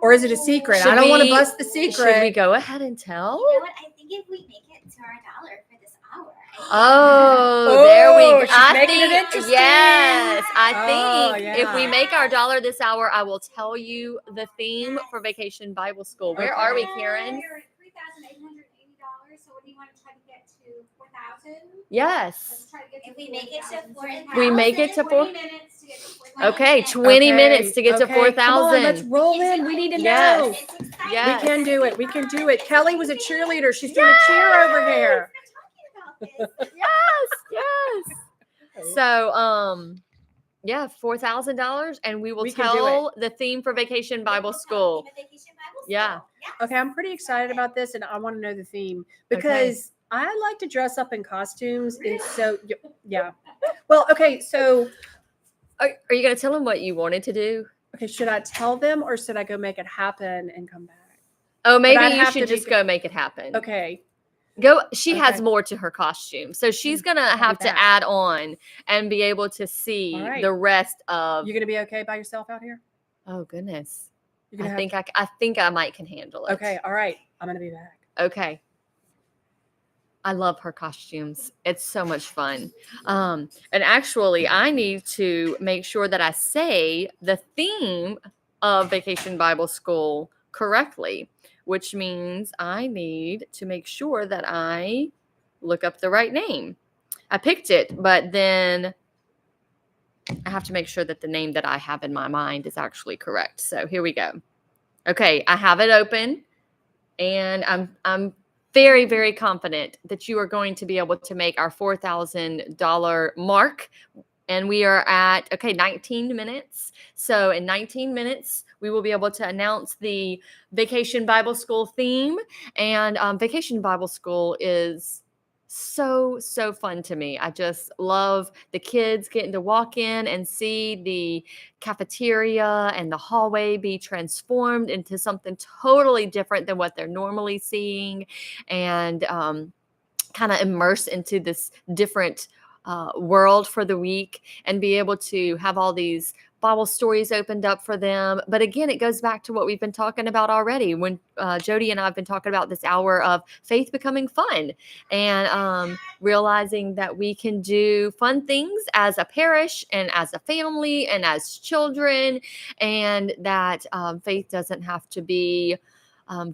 Or is it a secret? Should I don't want to we- bust the secret. Should we go ahead and tell? You know what? I think if we make it to our dollar for this hour, Oh, there we go. she's making it interesting. Yes, I Oh, think if we yeah. make our dollar this hour, I will tell you the theme for Vacation Bible School. Where are we, Karen? We're at $3,880. So what do you want to try to get to 4,000? Yes. Let's try to get to if we make it to 4,000, We make it to 20 4. minutes to get to 4,000. Okay, 20 minutes to get to okay. Come on, let's 4,000. roll in. We need to Yes. know. It's exciting. Yes. We can do it. We can do it. Kelly was a cheerleader. She's doing a cheer over here. Yes. So, yeah, $4,000, and we will We can do tell the theme for Vacation Bible School. Yeah. Okay, I'm pretty excited about this, and I want to know the theme because I like to dress up in costumes. And so, yeah. Well, okay, so Are you going to tell them what you wanted to do? okay, should I tell them or should I go make it happen and come back? Oh, maybe I'd you have should to be- just go make it happen. Okay. Go. She has Okay. more to her costume, so she's gonna I'll be have to back. add on and be able to see All right. the rest of. You gonna be okay by yourself out here? Oh goodness, You're gonna I have think I think I might can handle it. Okay, all right. I'm gonna be back. Okay. I love her costumes. It's so much fun. And actually, I need to make sure that I say the theme of Vacation Bible School correctly, which means I need to make sure that I look up the right name. I picked it, but then I have to make sure that the name that I have in my mind is actually correct. So here we go. Okay, I have it open, and I'm very, very confident that you are going to be able to make our $4,000 mark. And we are at, 19 minutes. So in 19 minutes, we will be able to announce the Vacation Bible School theme. And Vacation Bible School is so, so fun to me. I just love the kids getting to walk in and see the cafeteria and the hallway be transformed into something totally different than what they're normally seeing, and kind of immerse into this different world for the week, and be able to have all these Bible stories opened up for them. But again, it goes back to what we've been talking about already when Jody and I have been talking about this hour of faith becoming fun, and realizing that we can do fun things as a parish and as a family and as children, and that faith doesn't have to be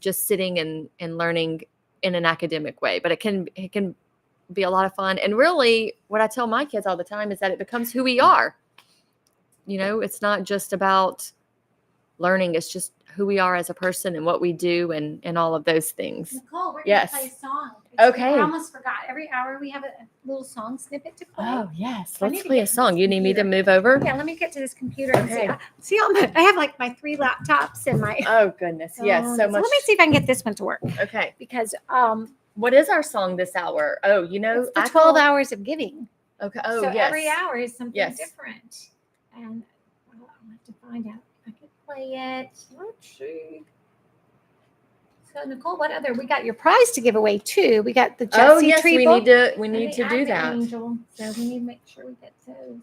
just sitting and learning in an academic way, but it can be a lot of fun. And really, what I tell my kids all the time is that it becomes who we are. You know, it's not just about learning, it's just who we are as a person and what we do, and all of those things. Nicole, we're Yes. going to play a song. Okay. I almost forgot. Every hour we have a little song snippet to play. Oh, yes. I Let's need to play a get to song. this You need me to computer. move over? Yeah, let me get to this computer and Okay. see all my, I have like my 3 laptops and my Oh, goodness. Yes. So much. let me see if I can get this one to work Okay. because What is our song this hour? Oh, you know, it's the I 12 call- hours of giving. Okay. Oh, so yes. every hour is something Yes. different. And I'll have to find out if I can play it. Let's see. So Nicole, what other? We got your prize to give away too. We got the Jesse Oh, yes. Tree We book need to and the do Advent that. Angel. So we need to make sure we get those.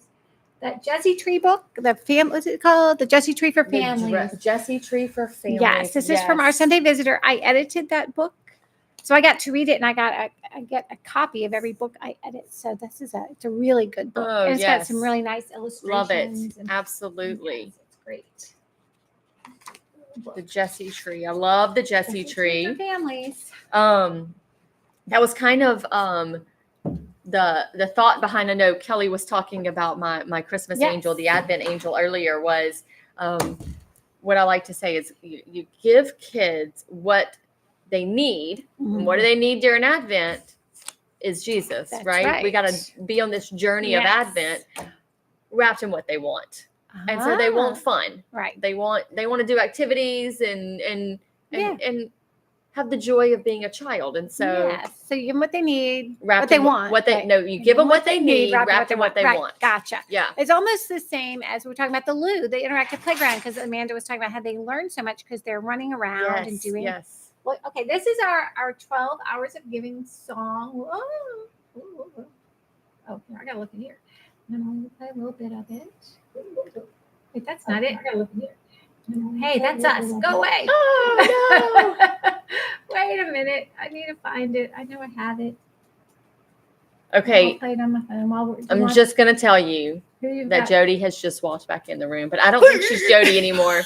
That Jesse Tree book, what's it called? The Jesse Tree for Families. Jesse Tree for Families. Yes, this is from our Sunday Visitor. I edited that book, so I got to read it, and I get a copy of every book I edit. So it's a really good book, Oh, and it's got some yes. really nice illustrations. Love it. and- Absolutely. Yes, it's great. The Jesse Tree. I love the Jesse For Tree. families. That was kind of the thought behind. I know Kelly was talking about my Christmas Yes. angel, the Advent angel earlier. Was what I like to say is you give kids what they need. And what do they need during Advent? Is Jesus, That's right? We got right. to be on this journey of Yes. Advent, wrapped in what they want. And so they want fun. Right. They want to do activities and have the joy of being a child. And so yes. So you give them what they need, wrapped what they in want. what they right. no, you give them what they need, wrapped in what they Right. want. Gotcha. Yeah. It's almost the same as we're talking about the Lou, the interactive playground, because Amanda was talking about how they learn so much because they're running around and doing. Yes. Well, okay, this is our 12 hours of giving song. Oh, here, I gotta look in here. I'm gonna play a little bit of it. Wait, that's not it. I gotta look in here. Hey, that's us. Go away. Oh no. Wait a minute. I need to find it. I know I have it. Okay. I'll play it on my phone while we're. I'm just gonna tell you Who you've that got? Jody has just walked back in the room, but I don't think she's Jody anymore.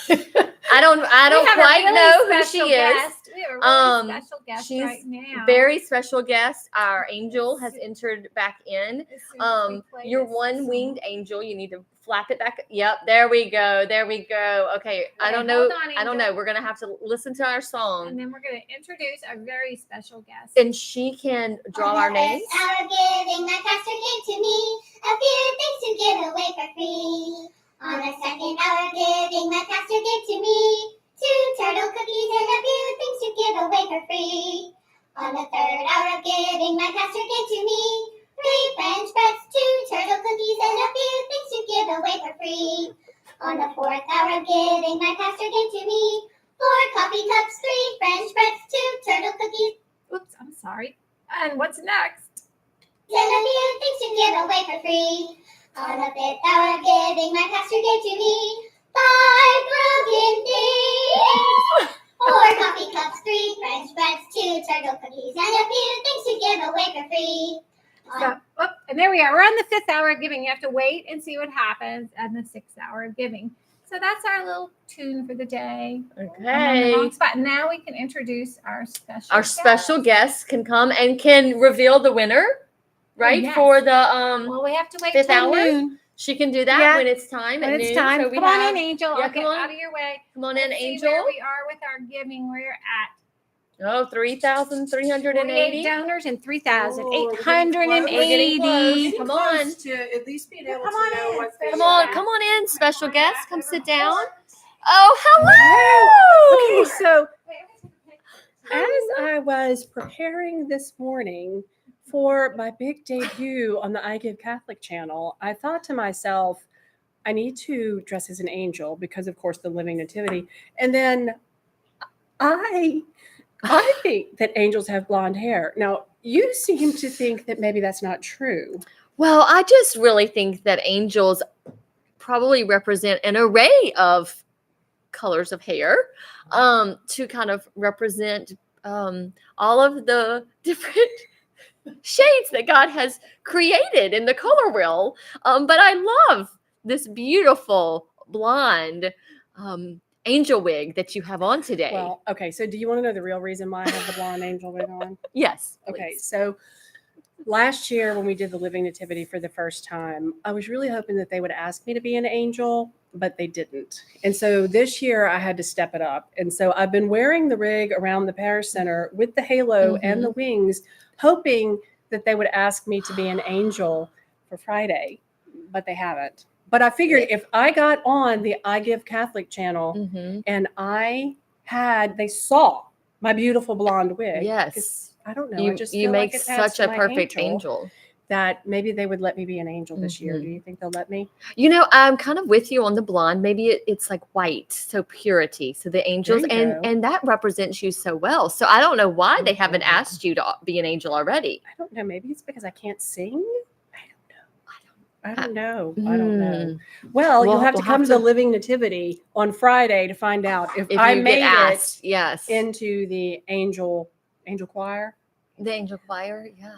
I don't We have a quite really know who special she is. guest. We have a really special guest she's right now. Very special guest. Our angel has entered back in. As soon as we play Your this one-winged angel. You need to flap it back. Yep, there we go. There we go. Okay, I don't know. hold on, I don't Angel. know. We're gonna have to listen to our song, And then we're going to introduce our very special guest. and she can draw our names. Hour giving, my pastor gave to me a few things to give away for free. On the second hour giving, my pastor gave to me 2 turtle cookies and a few things to give away for free. On the third hour of giving, my pastor gave to me 3 French breads, 2 turtle cookies, and a few things to give away for free. On the fourth hour of giving, my pastor gave to me 4 coffee cups, 3 French breads, 2 turtle cookies. Oops, I'm sorry. And what's next? And a few things to give away for free. On the fifth hour of giving, my pastor gave to me 5 broken things. 4 coffee cups, 3 French breads, 2 turtle cookies, and a few things to give away for free. So, and there we are. We're on the 5th hour of giving. You have to wait and see what happens at the 6th hour of giving. So that's our little tune for the day. I'm on the wrong Okay. spot. Now we can introduce our special Our guest. special guest can come and can reveal the winner, right? yes. For the Well, we have to wait 5th till hour. noon. She can do that Yeah. when it's time. When at it's noon. time. So we Come on have- in, Angel. Yeah, I'll get come on. out of your way. Come on in, Let's see Angel. where we are with our giving. We're at Oh, 3,380. 48 donors and Oh, we're getting 3,880. Come on. Close to at least being able Come to on know in, what they Come on, are. come on in, special guest. Come sit down. Oh, hello. Okay, so as I was preparing this morning for my big debut on the I Give Catholic channel, I thought to myself, I need to dress as an angel because, of course, the Living Nativity. And then I think that angels have blonde hair. Now, you seem to think that maybe that's not true. Well, I just really think that angels probably represent an array of colors of hair to kind of represent all of the different shades that God has created in the color wheel. But I love this beautiful blonde angel wig that you have on today. Well, okay, so do you want to know the real reason why I have the blonde angel wig on? Yes. Okay, please. so last year when we did the Living Nativity for the first time, I was really hoping that they would ask me to be an angel, but they didn't. And so this year I had to step it up. And so I've been wearing the rig around the parish center with the halo and the wings, hoping that they would ask me to be an angel for Friday, but they haven't. But I figured if I got on the I Give Catholic channel and they saw my beautiful blonde wig. Yes. I don't know. You, I just you feel make like it adds such to a my perfect angel. that maybe they would let me be an angel this year. Do you think they'll let me? You know, I'm kind of with you on the blonde. Maybe it's like white, so purity. So the angels, There you go. and that represents you so well. So I don't know why they haven't asked you to be an angel already. I don't know. Maybe it's because I can't sing. I don't know. I don't know. Well, you'll have to come to the Living Nativity on Friday to find out if I you made get asked. it Yes. into the angel choir. The angel choir, yeah.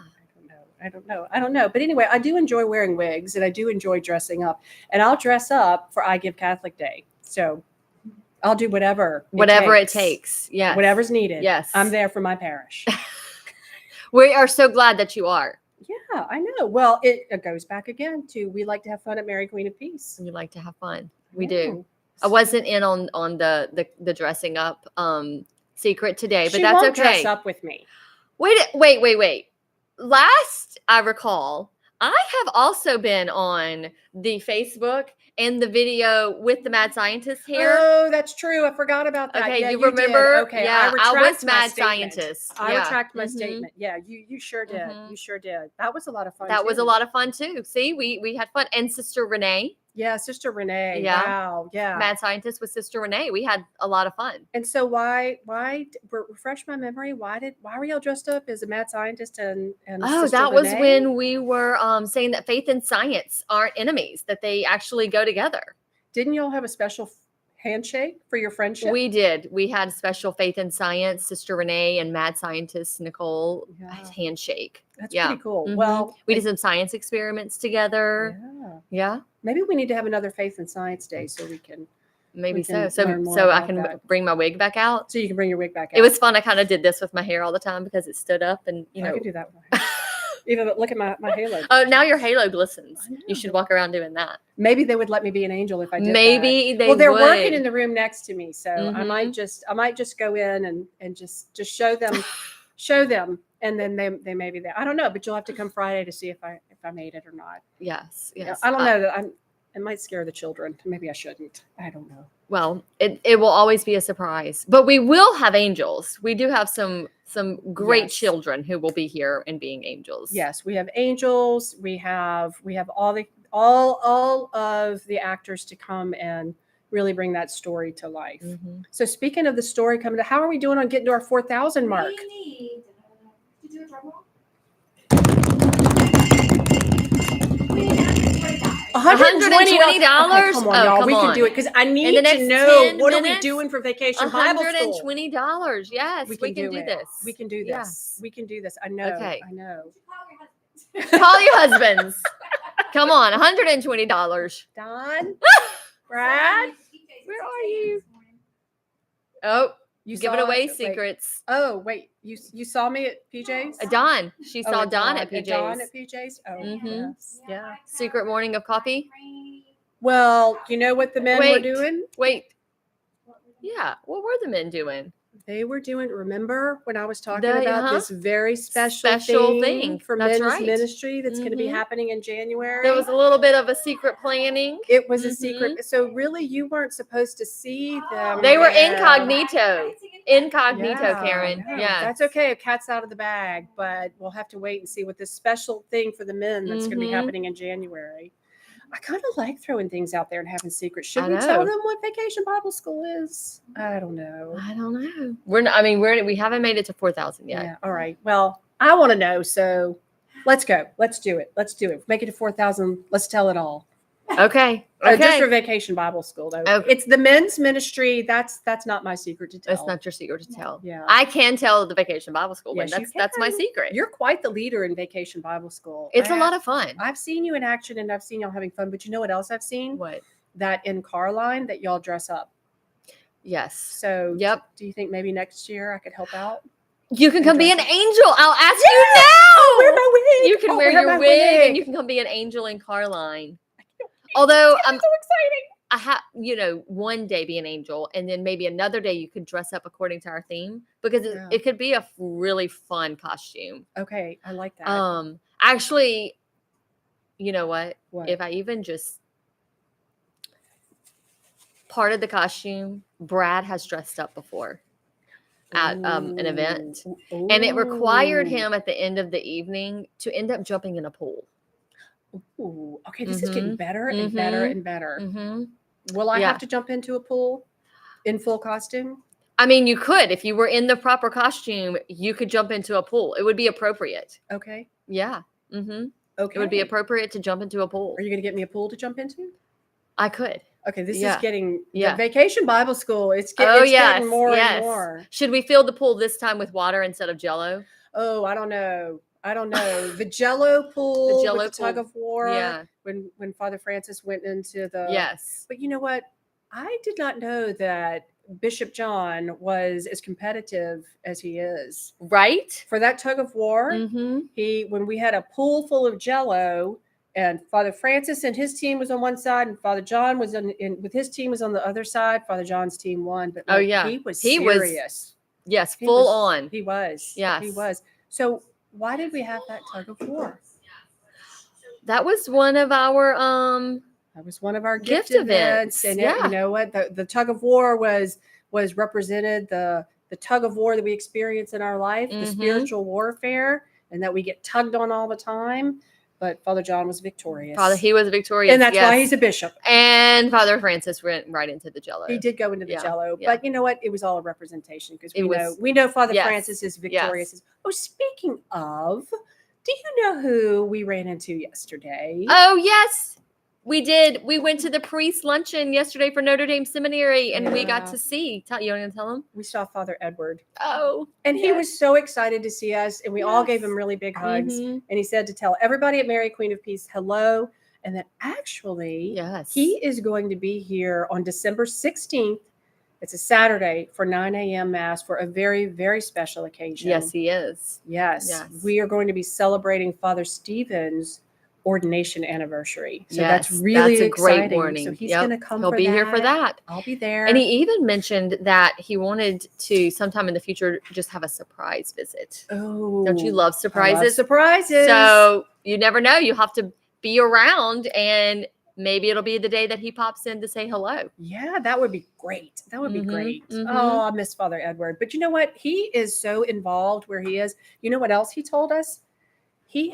I don't know. But anyway, I do enjoy wearing wigs and I do enjoy dressing up. And I'll dress up for I Give Catholic Day. So I'll do whatever it takes. Yes. Whatever's needed. Yes. I'm there for my parish. We are so glad that you are. Yeah, I know. Well, it goes back again to we like to have fun at Mary Queen of Peace. We like to have fun. We do. I wasn't in on the dressing up secret today, but She that's won't okay. dress up with me. Wait. Last I recall, I have also been on the Facebook and the video with the mad scientist here. Oh, that's true. I forgot about that. Okay, Yeah, you did. remember? Okay, Yeah, I retract was my mad statement. scientist. I Yeah. retract my Mhm. statement. Yeah, you sure did. Mhm. You sure did. That was a lot of fun. That was a too. lot of fun too. See, we had fun. And Sister Renee. Yeah, Sister Renee. Yeah. Wow. Yeah. Mad scientist with Sister Renee. We had a lot of fun. And so refresh my memory? Why were y'all dressed up as a mad scientist and Oh, Sister that was Renee? when we were saying that faith and science aren't enemies, that they actually go together. Didn't y'all have a special handshake for your friendship? We did. We had special faith and science, Sister Renee and mad scientist Nicole handshake. That's Yeah. pretty cool. Mhm. Well, we did some science experiments together. Yeah. Maybe we need to have another faith and science day so we can Maybe we can so. learn more So I about can that. bring my wig back out. So you can bring your wig back out. It was fun. I kind of did this with my hair all the time because it stood up and I could do that one. Even look at my halo. Oh, now your halo glistens. You should walk around doing that. Maybe they would let me be an angel if I did Maybe that. they Well, they're would. working in the room next to me, so I Mhm. might just go in and just show them, and then they may be there. I don't know, but you'll have to come Friday to see if I made it or not. Yes. Yeah, Yes. I don't know. It might scare the children. Maybe I shouldn't. I don't know. Well, it will always be a surprise, but we will have angels. We do have some great Yes. children who will be here and being angels. Yes, we have angels. We have all of the actors to come and really bring that story to life. Mhm. So speaking of the story coming to, how are we doing on getting to our 4,000 mark? We need to do a drum roll. $120? Come on, Oh, y'all. come We can on. do it because I In need the to next know 10 what are we minutes, doing for Vacation Bible School. $120. Yes, we can do it. this. We can do this. Yes. We can do this. I know. Okay. I know. Call your husbands. Come on, $120. Don, Brad, where are you? Oh, you giving saw away it? Wait. secrets. Oh, wait. You saw me at PJ's? Dawn. She Oh, saw Dawn at PJ's. Dawn at PJ's? Oh, Mhm. yes. Yeah. Secret morning of coffee. Well, you know what the men were doing? Wait. Yeah. What were the men doing? They were doing, remember when I was talking The- about uh-huh. this very special thing for That's men's right. ministry that's going to be Mhm. happening in January? There was a little bit of a secret planning. It was a secret. So really, you weren't supposed to see them. They were there. incognito. Incognito, Yeah, Karen. no, Yeah. that's okay. A cat's out of the bag, but we'll have to wait and see what this special thing for the men that's going to be Mhm. happening in January. I kind of like throwing things out there and having secrets. Should I we tell know. them what Vacation Bible School is? I don't know. I don't know. We're not, I mean, we haven't made it to 4,000 yet. Yeah. All right. Well, I want to know. So let's go. Let's do it. Let's do it. Make it to 4,000. Let's tell it all. Okay. Just for Vacation Bible School, though. Okay. It's the men's ministry. That's not my secret to tell. That's not your secret to tell. Yeah. I can tell the Vacation Bible School, Yes, but you that's my can. secret. You're quite the leader in Vacation Bible School. It's a lot of fun. I've seen you in action and I've seen y'all having fun. But you know what else I've seen? What? That in Carline that y'all dress up. Yes. So Yep. do you think maybe next year I could help out? You can come be an dress up? angel. I'll ask you now. I'll wear my wig. You can I'll wear wear your my wig and wig. you can come be an angel in Carline. Although so exciting. I have, one day be an angel, and then maybe another day you could dress up according to our theme because Yeah. it could be a really fun costume. Okay, I like that. Actually, you know what? What? If I even just part of the costume, Brad has dressed up before at an event, and it required Ooh. him at the end of the evening to end up jumping in a pool. Ooh, okay, this is getting better and better and better. Mm-hmm. Will I Yeah. have to jump into a pool in full costume? I mean, you could if you were in the proper costume. You could jump into a pool. It would be appropriate. Okay. Yeah. Mm-hmm. Okay. It would be appropriate to jump into a pool. Are you going to get me a pool to jump into? I could. Okay, this Yeah. is getting Yeah. the Vacation Bible School. It's Oh it's yes, getting more yes. and more. Should we fill the pool this time with water instead of Jello? Oh, I don't know. The Jello pool, Jello with the tug pool. of war. Yeah. When Father Francis went into the Yes. But you know what? I did not know that Bishop John was as competitive as he is. Right? For that tug of war, Mm-hmm. when we had a pool full of Jello, and Father Francis and his team was on one side, and Father John was with his team was on the other side. Father John's team won, but Oh, yeah. he was He was- serious. Yes, He full was- on. He was. Yes. He was. So why did we have that tug of war? That was one of our That was one of our gift gift events. events, And yeah. you know what? The tug of war was represented the tug of war that we experience in our life, the Mhm. spiritual warfare, and that we get tugged on all the time. But Father John was victorious. He was victorious. And that's why yes. he's a bishop. And Father Francis went right into the Jello. He did go into the Yeah, Jello, yeah. but you know what? It was all a representation because It was- we know Father yes, Francis is victorious. yes. Oh, speaking of, do you know who we ran into yesterday? Oh, yes. We did. We went to the priest luncheon yesterday for Notre Dame Seminary, and we got Yeah. to see. You want to tell him? We saw Father Edward. Oh, And he yes. was so excited to see us, and we all gave him really big hugs. Mhm. And he said to tell everybody at Mary Queen of Peace hello, and that actually Yes. he is going to be here on December 16th. It's a Saturday for 9 a.m. Mass for a very, very special occasion. Yes, he is. Yes. Yes. We are going to be celebrating Father Stephen's ordination anniversary. So Yes, that's really a great exciting. morning. So he's Yep. going to come He'll for be that. here for that. I'll be there. And he even mentioned that he wanted to sometime in the future just have a surprise visit. Oh, Don't you love I surprises? love surprises. So you never know. You have to be around, and maybe it'll be the day that he pops in to say hello. Yeah, that would be great. That would be Mhm, great. mhm. Oh, I miss Father Edward. But you know what? He is so involved where he is. You know what else he told us? He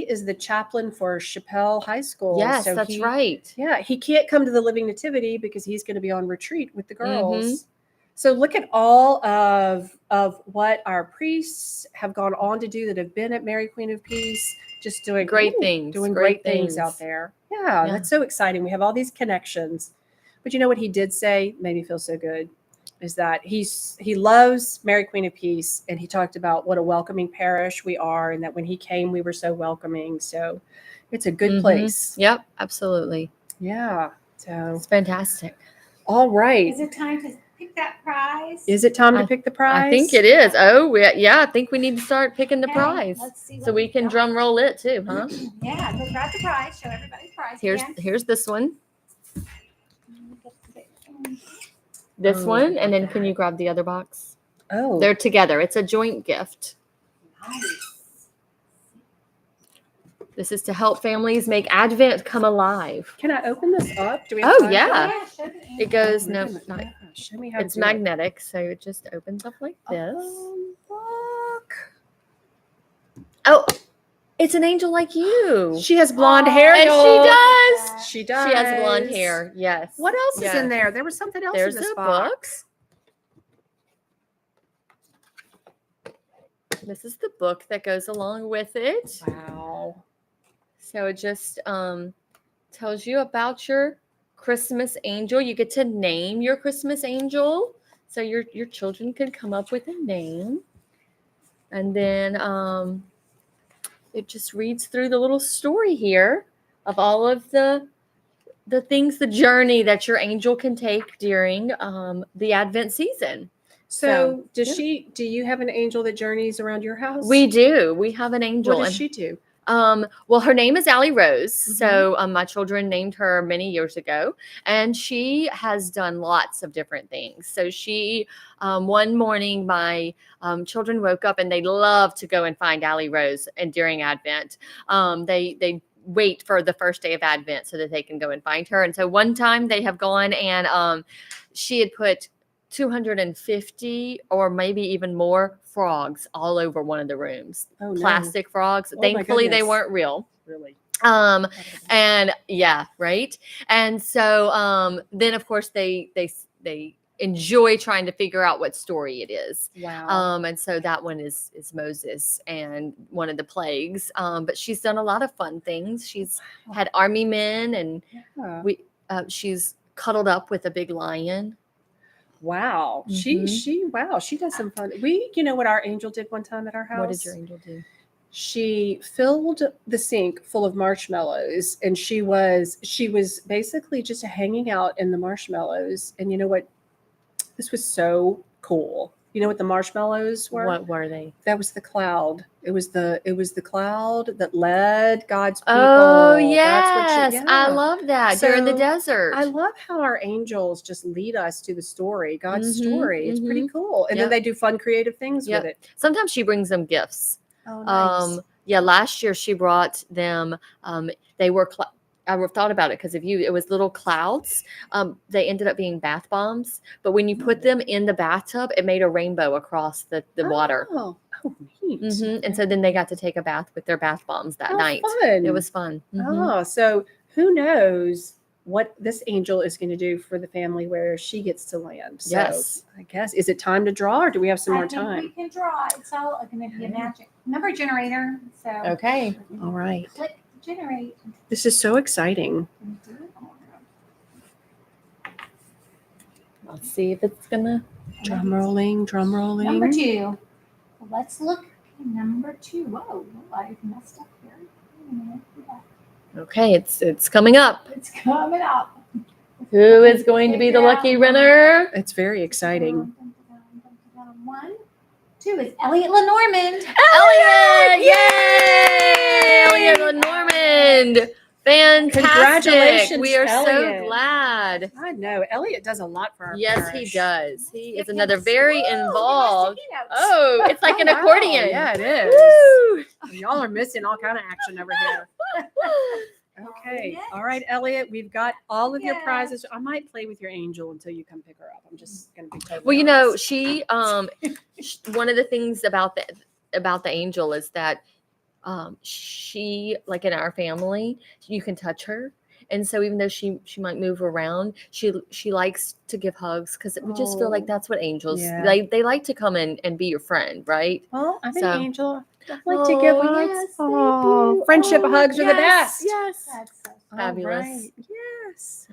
is the chaplain for Chappelle High School. Yes, So that's right. Yeah, he can't come to the Living Nativity because he's going to be on retreat with the girls. Mhm. So look at all of what our priests have gone on to do that have been at Mary Queen of Peace, just doing Great things, doing great great things out things. there. Yeah, Yeah. that's so exciting. We have all these connections. But you know what he did say made me feel so good is that he loves Mary Queen of Peace, and he talked about what a welcoming parish we are, and that when he came we were so welcoming. So it's a good Mhm. place. Yep, absolutely. Yeah. So It's fantastic. all right. Is it time to pick that prize? Is it time to pick the prize? I think it is. Oh, yeah. I think we need to start picking the Okay, prize. let's see So what we we can got. drum roll it too, huh? Yeah, go grab the prize. Show everybody the prize. Here's again. this one. This Oh, one, and then can you grab the other box? Oh, They're together. It's a joint gift. Nice. This is to help families make Advent come alive. can I open this up? Do we have Oh, time? yeah. show the Annie. It goes, Oh, no, wait a minute. not, Yeah, show me how it's to do it. magnetic, so it just opens up like this. Look. Oh, it's an angel like you. She has blonde hair, And y'all. she does. She does. She has blonde hair. Yes. What else is Yes. in there? There was something else There's in this a box. This is the book that goes along with it. Wow. So it just tells you about your Christmas angel. You get to name your Christmas angel. So your children can come up with a name. And then it just reads through the little story here of all of the things, the journey that your angel can take during the Advent season. So yeah. do you have an angel that journeys around your house? We do. We have an angel. What does and- she do? Well, her name is Allie Rose. So my children named her many years ago, and she has done lots of different things. So she, one morning, my children woke up and they love to go and find Allie Rose. And during Advent, they wait for the first day of Advent so that they can go and find her. And so one time they have gone and she had put 250 or maybe even more frogs all over one of the rooms. Oh, no. Plastic frogs. Oh, my Thankfully, they goodness. weren't real. Really? And yeah, right. And so then of course they enjoy trying to figure out what story it is. Wow. And so that one is Moses and one of the plagues. But she's done a lot of fun things. She's had army men, and Yeah. she's cuddled up with a big lion. Wow. Mhm. She does some fun. You know what our angel did one time at our house? What did your angel do? She filled the sink full of marshmallows, and she was basically just hanging out in the marshmallows. And you know what? This was so cool. You know what the marshmallows were? What were they? That was the cloud. It was the cloud that led God's people. Oh, That's yes. what I love that. During the So, desert. I love how our angels just lead us to the story, God's Mhm, story. It's pretty cool. And then Yep. they do fun, creative things Yep. with it. Sometimes she brings them gifts. Oh, nice. Yeah, last year she brought them. They were. I thought about it because it was little clouds. They ended up being bath bombs, but when you put them in the bathtub, it made a rainbow across the water. Oh, neat. And so then they got to take a bath with their bath bombs that night. Fun. It was fun. Oh, so who knows what this angel is going to do for the family where she gets to land? So Yes. I guess, is it time to draw or do we have some more I think time? we can draw. It's all going to be a magic number generator. So Okay. All right. click generate. This is so exciting. Let's see if it's gonna. Drum rolling, drum rolling. Number 2. Let's look at number 2. Whoa, I messed up here. Wait a minute. Okay, it's coming up. It's coming up. Who is going to be the lucky winner? It's very exciting. 1, 2 is Elliot Lenormand. Elliot! Yay! Elliot Lenormand. Fantastic. Congratulations, We are Elliot. so glad. I know. Elliot does a lot for our Yes, parish. he does. He is Give another him a very swirl. involved. Give us sticky notes. Oh, it's like an Oh, wow. accordion. Yeah, it is. Woo! Y'all are missing all kind of action over here. Okay. All right, Elliot, we've got all of your Yeah. prizes. I might play with your angel until you come pick her up. I'm just going to be totally Well, you know, honest. she one of the things about the angel is that she, like in our family, you can touch her. And so even though she might move around, she likes to give hugs because we just feel like Oh, that's what angels yeah. they like to come in and be your friend, right? Well, I think So- Angel, I'd like to give Oh, hugs. yes, thank Oh, you. friendship Oh, hugs are the yes, best. Yes. That's so All Fabulous. right. Yes.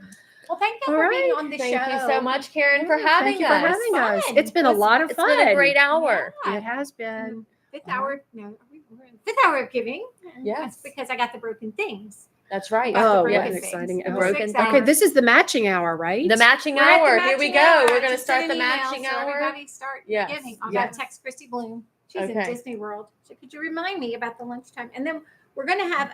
Well, thank you All for being right. on the Thank show. you so much, Karen, for Yeah, having thank you for us. having us. Fun. It's been a lot of It's fun. been a great hour. Yeah. It has been. Fifth hour. No, we're in 5th hour of giving. Yes. That's because I got the broken things. That's right. About the Oh, broken what an things. exciting The hour. broken 6th things. Okay, hour. this is the matching hour, right? The matching We're at the hour. Here we matching go. hour. We're going to Just start send the an email matching so hour. Everybody start Yes. giving. I Yes. got to text Christy Bloom. She's in Okay. Disney World. So could you remind me about the lunchtime? And then we're going to have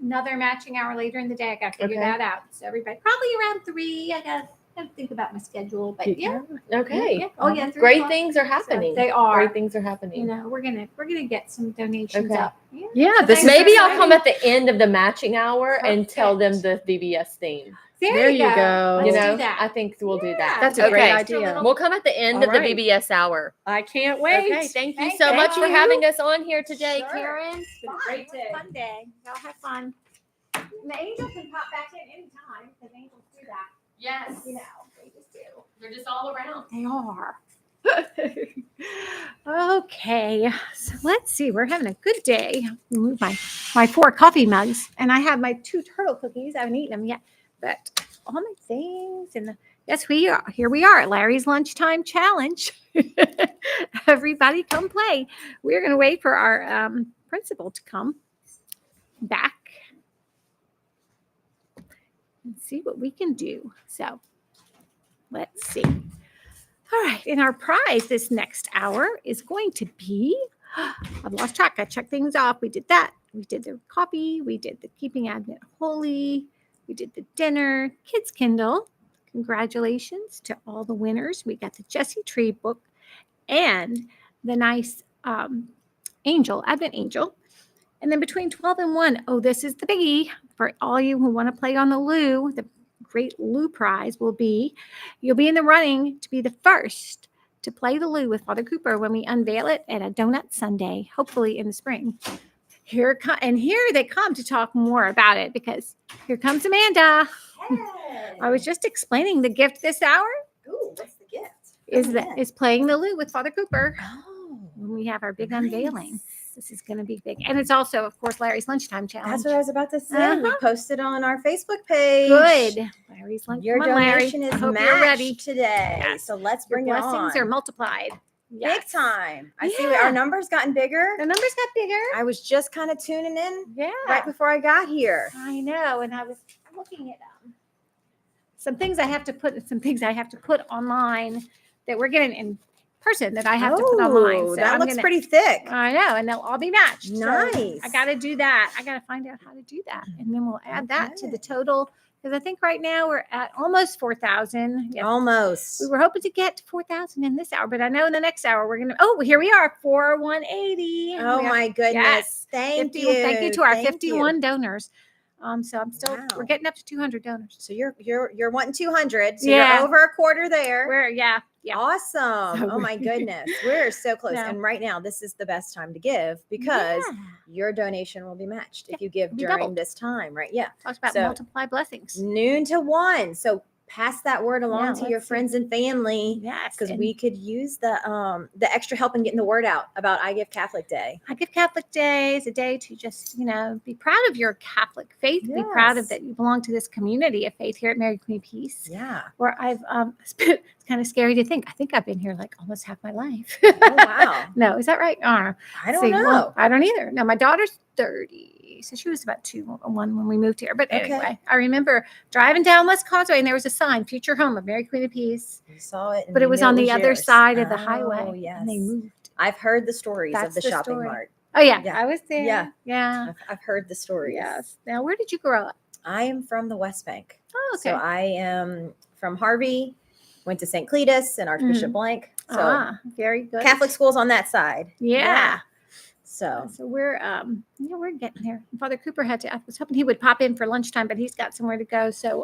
another matching hour later in the day. I got to figure Okay. that out. So everybody, probably around 3. I got to think about my schedule. But yeah. Okay. Yeah. Oh yeah. 3 Great o'clock. things are So happening. they are. Great things are You happening. know, we're gonna get some donations Okay. up. Yeah, So this thanks is for Maybe I'll exciting. come at the end of the matching hour and tell them Perfect. the VBS theme. There you go. Let's You know, do that. I think we'll do that. That's a great Okay. idea. We'll come at the end All of the right. VBS hour. I can't wait. Okay. Thank you Thank so you. much for having us on here today, Sure. Karen. It's been a great day. Fun day. Y'all have fun. And the angel can pop back in anytime because angels do that. Yes. You know, they just do. They're just all around. They are. Okay, so let's see. We're having a good day. Move my 4 coffee mugs, and I have my 2 turtle cookies. I haven't eaten them yet, but all my things. And yes, we are here. We are at Larry's lunchtime challenge. Everybody, come play. We're going to wait for our principal to come back and see what we can do. So let's see. All right, and our prize this next hour is going to be, I've lost track. I checked things off. We did that. We did the coffee. We did the Keeping Advent Holy. We did the dinner. Kids Kindle. Congratulations to all the winners. We got the Jesse Tree book and the nice angel, Advent Angel. And then between 12 and 1, oh, this is the biggie for all you who want to play on the loo. The great loo prize will be, you'll be in the running to be the first to play the loo with Father Cooper when we unveil it at a donut Sunday, hopefully in the spring. Here they come to talk more about it because here comes Amanda. I was just explaining the gift this hour Ooh, what's the gift? is playing the loo with Father Cooper Oh, when we have our big nice. unveiling. This is going to be big. And it's also, of course, Larry's lunchtime challenge. That's what I was about to say. We Uh-huh. posted on our Facebook page. Good. Larry's lunch. Your Come on, Larry. donation is I hope matched you're ready. today. Yes. So let's Your bring it blessings on. are multiplied. Yes. Big time. I see Yeah. our numbers gotten bigger. The numbers got bigger. I was just kind of tuning in Yeah. right before I got here. I know. And I was looking at some things I have to put online that we're getting in person that I have to put on mine. Oh, So that I'm looks gonna- pretty thick. I know, and they'll all be matched. So Nice. I got to do that. I got to find out how to do that, and then we'll add that to the total. Because I think right now we're at almost 4,000. Yeah. Almost. We were hoping to get to 4,000 in this hour, but I know in the next hour we're gonna. Oh, here we are, 4,180. Oh my goodness! Yes. Thank 51 you. Thank you to our Thank 51 you. donors. So I'm still. We're getting up to 200 donors. So you're wanting 200. So Yeah. you're over a quarter there. We're yeah. Awesome. So Oh my goodness. We're so close. Yeah. And right now, this is the best time to give because Yeah. your donation will be matched if you give be during doubled. this time, right? Yeah. Talks about So, multiply blessings. noon to 1. So pass that word along Yeah, to your let's see. friends and family. Yes, Because and- we could use the extra help in getting the word out about I Give Catholic Day. I Give Catholic Day is a day to just, be proud of your Catholic faith. Be proud of Yes. that you belong to this community of faith here at Mary Queen of Peace. Yeah. Where I've, it's kind of scary to think. I think I've been here like almost half my life. Oh, wow. No, is that right? I don't know. Well, I don't either. No, my daughter's 30. So she was about 2-1 when we moved here. But Okay. anyway, I remember driving down West Causeway and there was a sign, Future Home of Mary Queen of Peace. You saw it. and But it you was knew on the other yours. side of the Oh, highway. Yes. And they moved. I've heard the stories of That's the the shopping story. mart. Oh, yeah. Yeah. I was there. Yeah. Yeah. I've heard the stories. Yes. Now, where did you grow up? I am from the West Bank. Oh, okay. So I am from Harvey, went to St. Cletus and Archbishop Blank. So very good. Catholic schools on that side. Yeah. So So we're we're getting there. Father Cooper I was hoping he would pop in for lunchtime, but he's got somewhere to go. So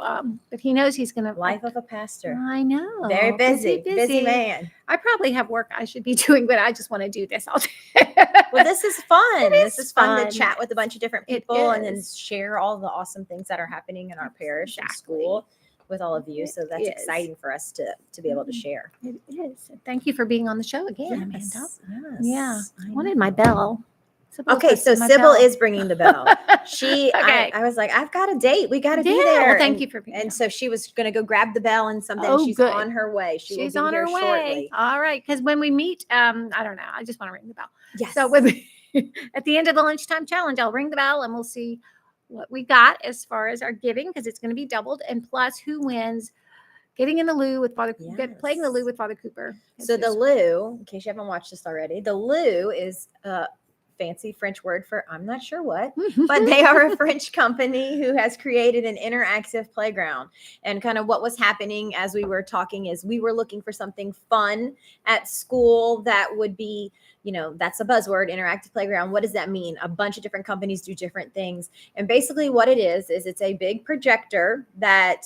but he knows he's gonna life of a pastor. I know. Very busy man. I probably have work I should be doing, but I just want to do this all day. Well, this is fun. This is fun fun. to chat with a bunch of different It people and then is. share all the awesome things that are happening in our parish and school with all of you. So that's is. exciting for us to be able to share. It is. Thank you for being on the show again, Amanda. Yes. Yeah. I I wanted my bell. Sybil Okay, so requested my Sybil bell. is bringing the bell. She, Okay. I was like, I've got a date. We got to be Yeah, there. well, thank And- you for being And here. so she was going to go grab the bell and something. Oh, She's good. on her way. She's She's be on here her way. shortly. All right. Because when we meet, I don't know. I just want to ring the bell. Yes. So when we, at the end of the lunchtime challenge, I'll ring the bell and we'll see what we got as far as our giving because it's going to be doubled, and plus who wins getting in the loo with playing the loo with Father Cooper. So the loo, in case you haven't watched this already, the loo is a fancy French word for I'm not sure what, but they are a French company who has created an interactive playground. And kind of what was happening as we were talking is we were looking for something fun at school that would be, that's a buzzword, interactive playground. What does that mean? A bunch of different companies do different things. And basically what it is it's a big projector that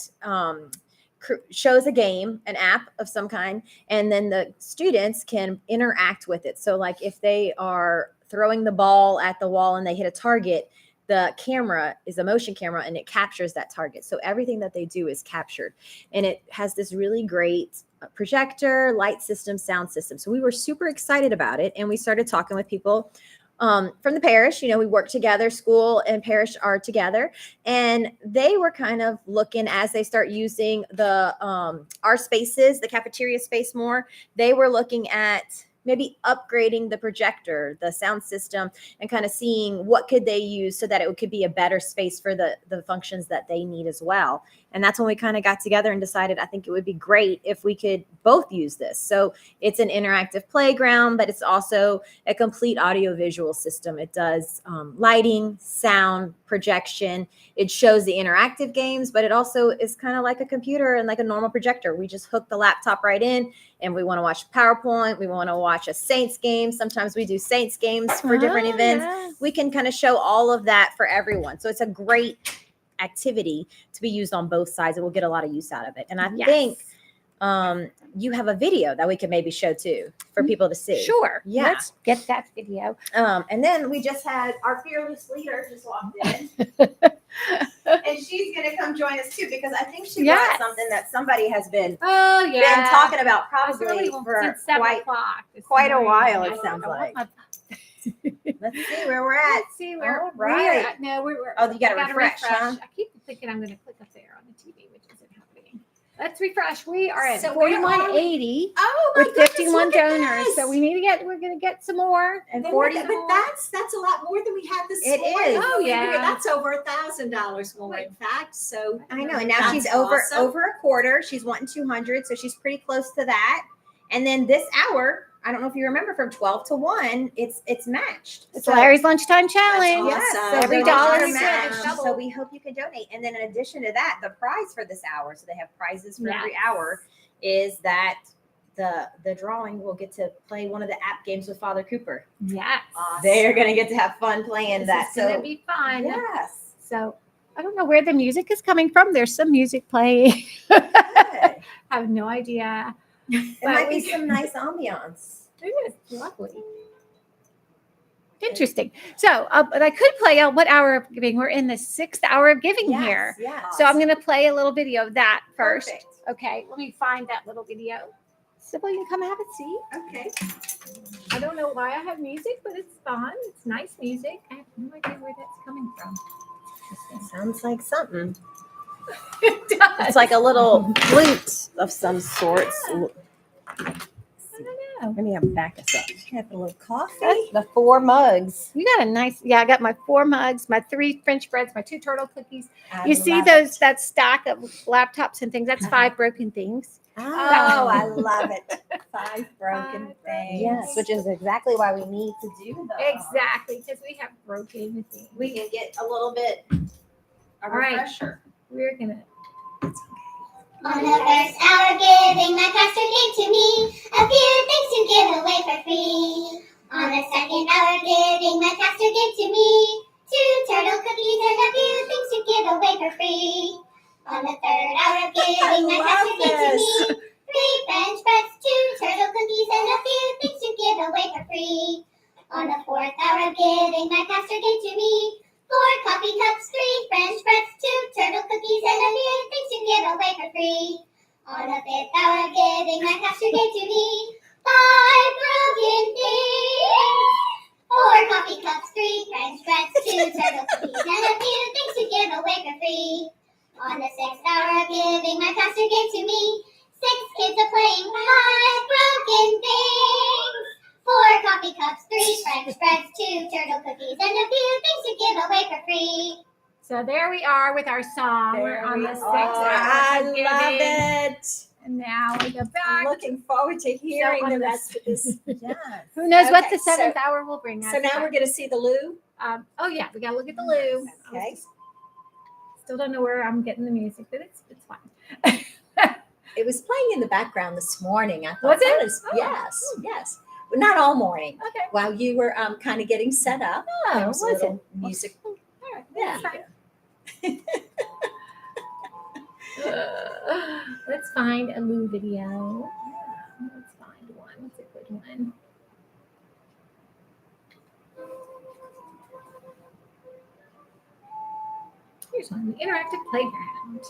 shows a game, an app of some kind, and then the students can interact with it. So like if they are throwing the ball at the wall and they hit a target, the camera is a motion camera and it captures that target. So everything that they do is captured. And it has this really great projector, light system, sound system. So we were super excited about it. And we started talking with people from the parish. We work together, school and parish are together. And they were kind of looking as they start using the our spaces, the cafeteria space more, they were looking at maybe upgrading the projector, the sound system, and kind of seeing what could they use so that it could be a better space for the functions that they need as well. And that's when we kind of got together and decided I think it would be great if we could both use this. So it's an interactive playground, but it's also a complete audio-visual system. It does lighting, sound, projection. It shows the interactive games, but it also is kind of like a computer and like a normal projector. We just hook the laptop right in and we want to watch PowerPoint. We want to watch a Saints game. Sometimes we do Saints games for different events. Yes. We can kind of show all of that for everyone. So it's a great activity to be used on both sides and we'll get a lot of use out of it. And I think you have a video that we could maybe show too for people to see. Sure. Yeah. Let's get that video. And then we just had our fearless leader just walked in. And she's going to come join us too because I think she brought something that somebody has been been talking about probably for since 7 o'clock quite a while, I it sounds don't know like. what Let's see where we're at. Let's see where All we're right. at. No, we're Oh, you gotta I refresh, huh? I keep thinking I'm going to click up there on the TV, which isn't happening. Let's refresh. We are at So where are we? 4180 Oh my with goodness, 51 look at donors. this. So we're going to get some more. And Then 40 but that's a lot more than we had this It morning. is. Oh, yeah. That's over $1,000 more, in fact. So I know. And now that's she's over awesome. a quarter. She's wanting 200. So she's pretty close to that. And then this hour, I don't know if you remember, from 12 to 1, it's matched. It's So- Larry's Lunchtime Challenge. Yes, awesome. so Every donations dollar are is matched. double. So we hope you can donate. And then in addition to that, the prize for this hour, so they have prizes for every Yes. hour, is that the drawing will get to play one of the app games with Father Cooper. Yes. They're gonna get to have fun playing This that. is gonna So be fun. yes. So I don't know where the music is coming from. There's some music playing. I have no idea. It But might be we- some nice ambiance. It is lovely. Interesting. So, but I could play What Hour of Giving. We're in the 6th hour of giving here. Yes. So I'm going to play a little video of that first. Perfect. Okay, let me find that little video. Sybil, you can come have a seat. Okay. I don't know why I have music, but it's fun. It's nice music. I have no idea where that's coming from. Sounds like something. It does. It's like a little flute of some sorts. I don't know. Let me have back us up. Have a little coffee. That's the 4 mugs. You got a nice, I got my 4 mugs, my 3 French breads, my 2 turtle cookies. I You see love those, that stack of laptops and things? That's 5 broken things. Oh, I love it. 5 broken things. Yes, which is exactly why we need to do those. Exactly, because we have broken things. We can get a little bit of All right. refresher. We're going to. On the first hour of giving, my pastor gave to me a few things to give away for free. On the second hour of giving, my pastor gave to me 2 turtle cookies and a few things to give away for free. On the third hour of giving, my pastor gave to me 3 French breads, 2 turtle cookies, and a few things to give away for free. On the fourth hour of giving, my pastor gave to me 4 coffee cups, 3 French breads, 2 turtle cookies, and a few things to give away for free. On the fifth hour of giving, my pastor gave to me 5 broken things. 4 coffee cups, 3 French breads, 2 turtle cookies, and a few things to give away for free. On the sixth hour of giving, my pastor gave to me 6 kids are playing 5 broken things. 4 coffee cups, 3 French breads, 2 turtle cookies, and a few things to give away for free. So there we are with our song. We're on the 6th hour I of love giving. it. And now we go I'm back. looking forward to hearing on the the rest of this. Yes. Who knows what Okay, the 7th hour will bring us. So now we're going to see the loo. Oh yeah, we got to look at the loo. Okay. Still don't know where I'm getting the music, but it's fine. It was playing in the background this morning. I thought Was it? that is- Oh. yes. But not all morning. Okay. While you were kind of getting set up, Oh, there was a little it? music. All right, Yeah. that's fine. Let's find a loo video. Let's find one. What's a good one? Here's one. The interactive playground.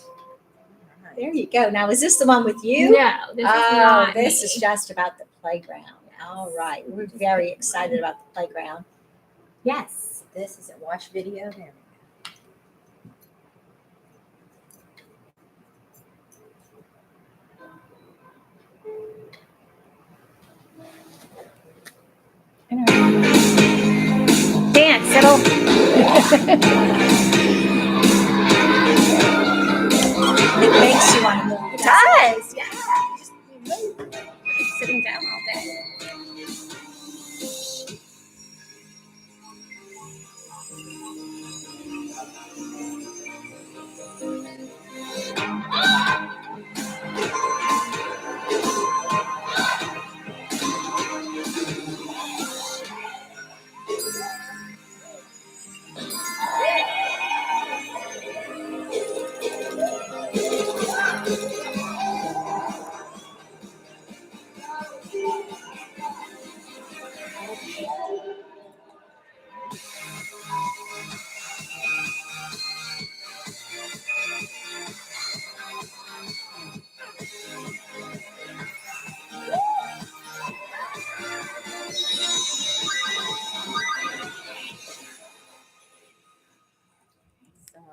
There you go. Now, is this the one with you? No, this is not. This me. is just about the playground. All right. We're very excited about the playground. Yes. This is a watch video. There Dance, it'll. It makes you want to move. It does. Yeah. Sitting down all day.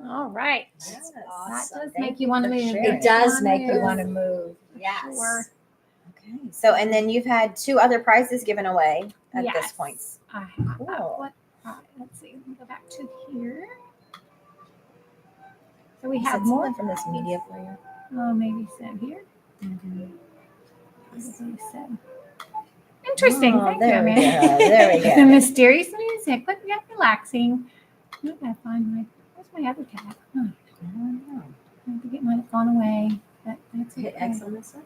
All right. That's That awesome. does Thank make you want to for move. sharing. It does make you want to move. Yes. Sure. Okay. So, and then you've had 2 other prizes given away at this Yes. point. I have. Cool. Let's see. Let me go back to here. So we Is have it more something from this media player. Oh, maybe so here. So interesting. Oh, Thank you, there we Amanda. go. There we go. The mysterious music, but yeah, relaxing. I gotta find my. Where's my other tab? Huh. I have to get mine gone away. But that's Hit okay. X on this one.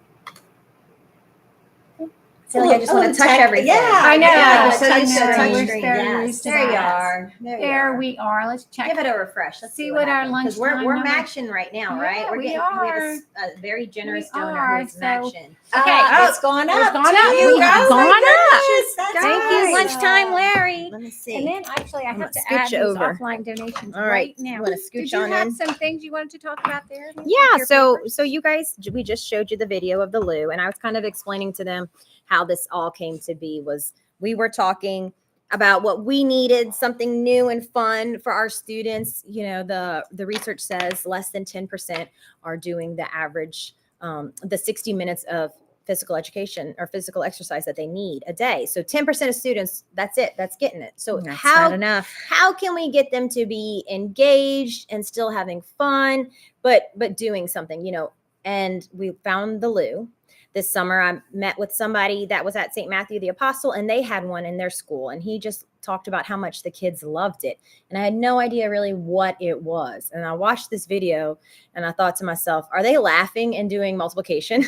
I feel like I just A want little to touch tech- everything. yeah, I know. Yeah, So touch used to screen. touch screen. Yes, Used to there you that. are. There we are. Let's check. Give it a refresh. Let's See what our happens. 'Cause lunchtime we're number- matching right now, right? Yeah, We're we getting are. with a very generous We donor are, who's so- matching. Okay. It's gone It's up. gone too. up. We Oh have my gone up. goodness, that's Thank you, nice. lunchtime, Larry. Let me see. And then actually, I I'm have to gonna add scooch these over. offline donations All right right, now. you wanna scooch Did you on have in? some things you wanted to talk about there? Yeah, Your so papers? so you guys, we just showed you the video of the loo, and I was kind of explaining to them how this all came to be. Was we were talking about what we needed, something new and fun for our students. You know, the research says less than 10% are doing the average, the 60 minutes of physical education or physical exercise that they need a day. So 10% of students, that's it, that's getting it. So That's how not enough. how can we get them to be engaged and still having fun, but doing something, you know? And we found the loo. This summer, I met with somebody that was at St. Matthew the Apostle, and they had one in their school. And he just talked about how much the kids loved it. And I had no idea really what it was. And I watched this video and I thought to myself, are they laughing and doing multiplication?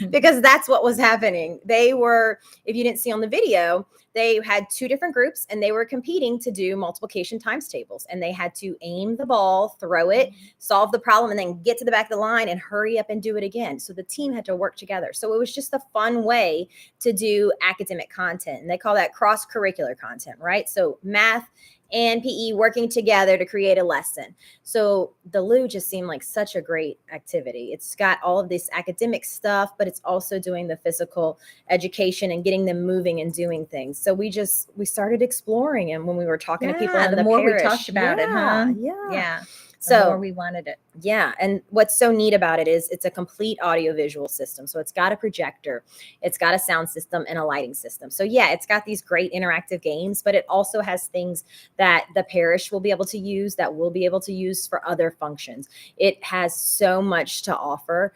Because that's what was happening. They were, if you didn't see on the video, they had two different groups and they were competing to do multiplication times tables. And they had to aim the ball, throw it, solve the problem, and then get to the back of the line and hurry up and do it again. So the team had to work together. So it was just a fun way to do academic content. And they call that cross-curricular content, right? So math and PE working together to create a lesson. So the loo just seemed like such a great activity. It's got all of this academic stuff, but it's also doing the physical education and getting them moving and doing things. So we started exploring, and when we were talking to people in the the more parish, we talked about it, huh? Yeah. The So more we wanted it. yeah. And what's so neat about it is it's a complete audiovisual system. So it's got a projector, it's got a sound system, and a lighting system. So yeah, it's got these great interactive games, but it also has things that the parish will be able to use, that we'll be able to use for other functions. It has so much to offer.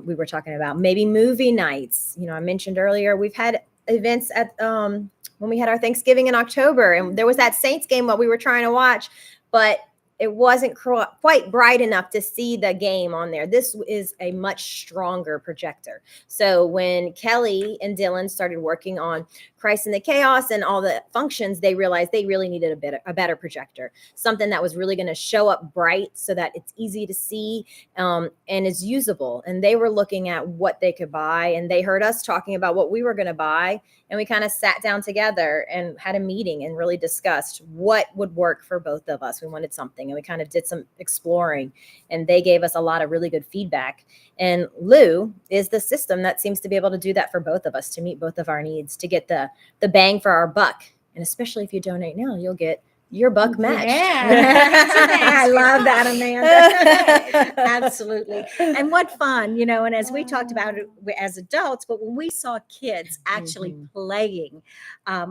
We were talking about maybe movie nights. You know, I mentioned earlier, we've had events at when we had our Thanksgiving in October, and there was that Saints game what we were trying to watch, but it wasn't quite bright enough to see the game on there. This is a much stronger projector. So when Kelly and Dylan started working on Christ in the Chaos and all the functions, they realized they really needed a better projector, something that was really going to show up bright so that it's easy to see and is usable. And they were looking at what they could buy, and they heard us talking about what we were going to buy. And we kind of sat down together and had a meeting and really discussed what would work for both of us. We wanted something, and we kind of did some exploring, and they gave us a lot of really good feedback. And Lou is the system that seems to be able to do that for both of us, to meet both of our needs, to get the bang for our buck. And especially if you donate now, you'll get your buck matched. I love that, Amanda. Absolutely. And what fun, you know, and as we talked about it as adults, but when we saw kids actually playing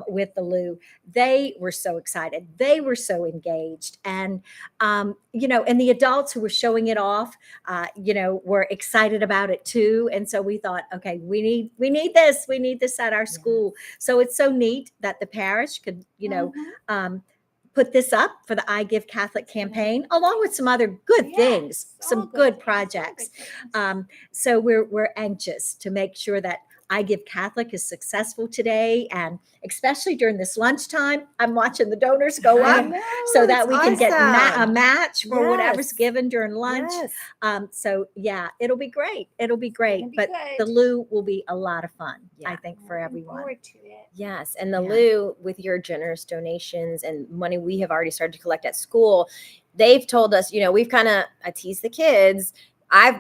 with the loo, they were so excited. They were so engaged. And, you know, and the adults who were showing it off, you know, were excited about it too. And so we thought, okay, we need this. We need this at our school. So it's so neat that the parish could, you know, put this up for the I Give Catholic campaign, along with some other good things, some good projects. So we're anxious to make sure that I Give Catholic is successful today, and especially during this lunchtime, I'm watching the donors go up so that we can get a match for whatever's given during lunch. So yeah, it'll be great. It'll be great. But the loo will be a lot of fun, I think, for everyone. Yes. And the loo, with your generous donations and money we have already started to collect at school, they've told us, you know, we've kind of, I tease the kids,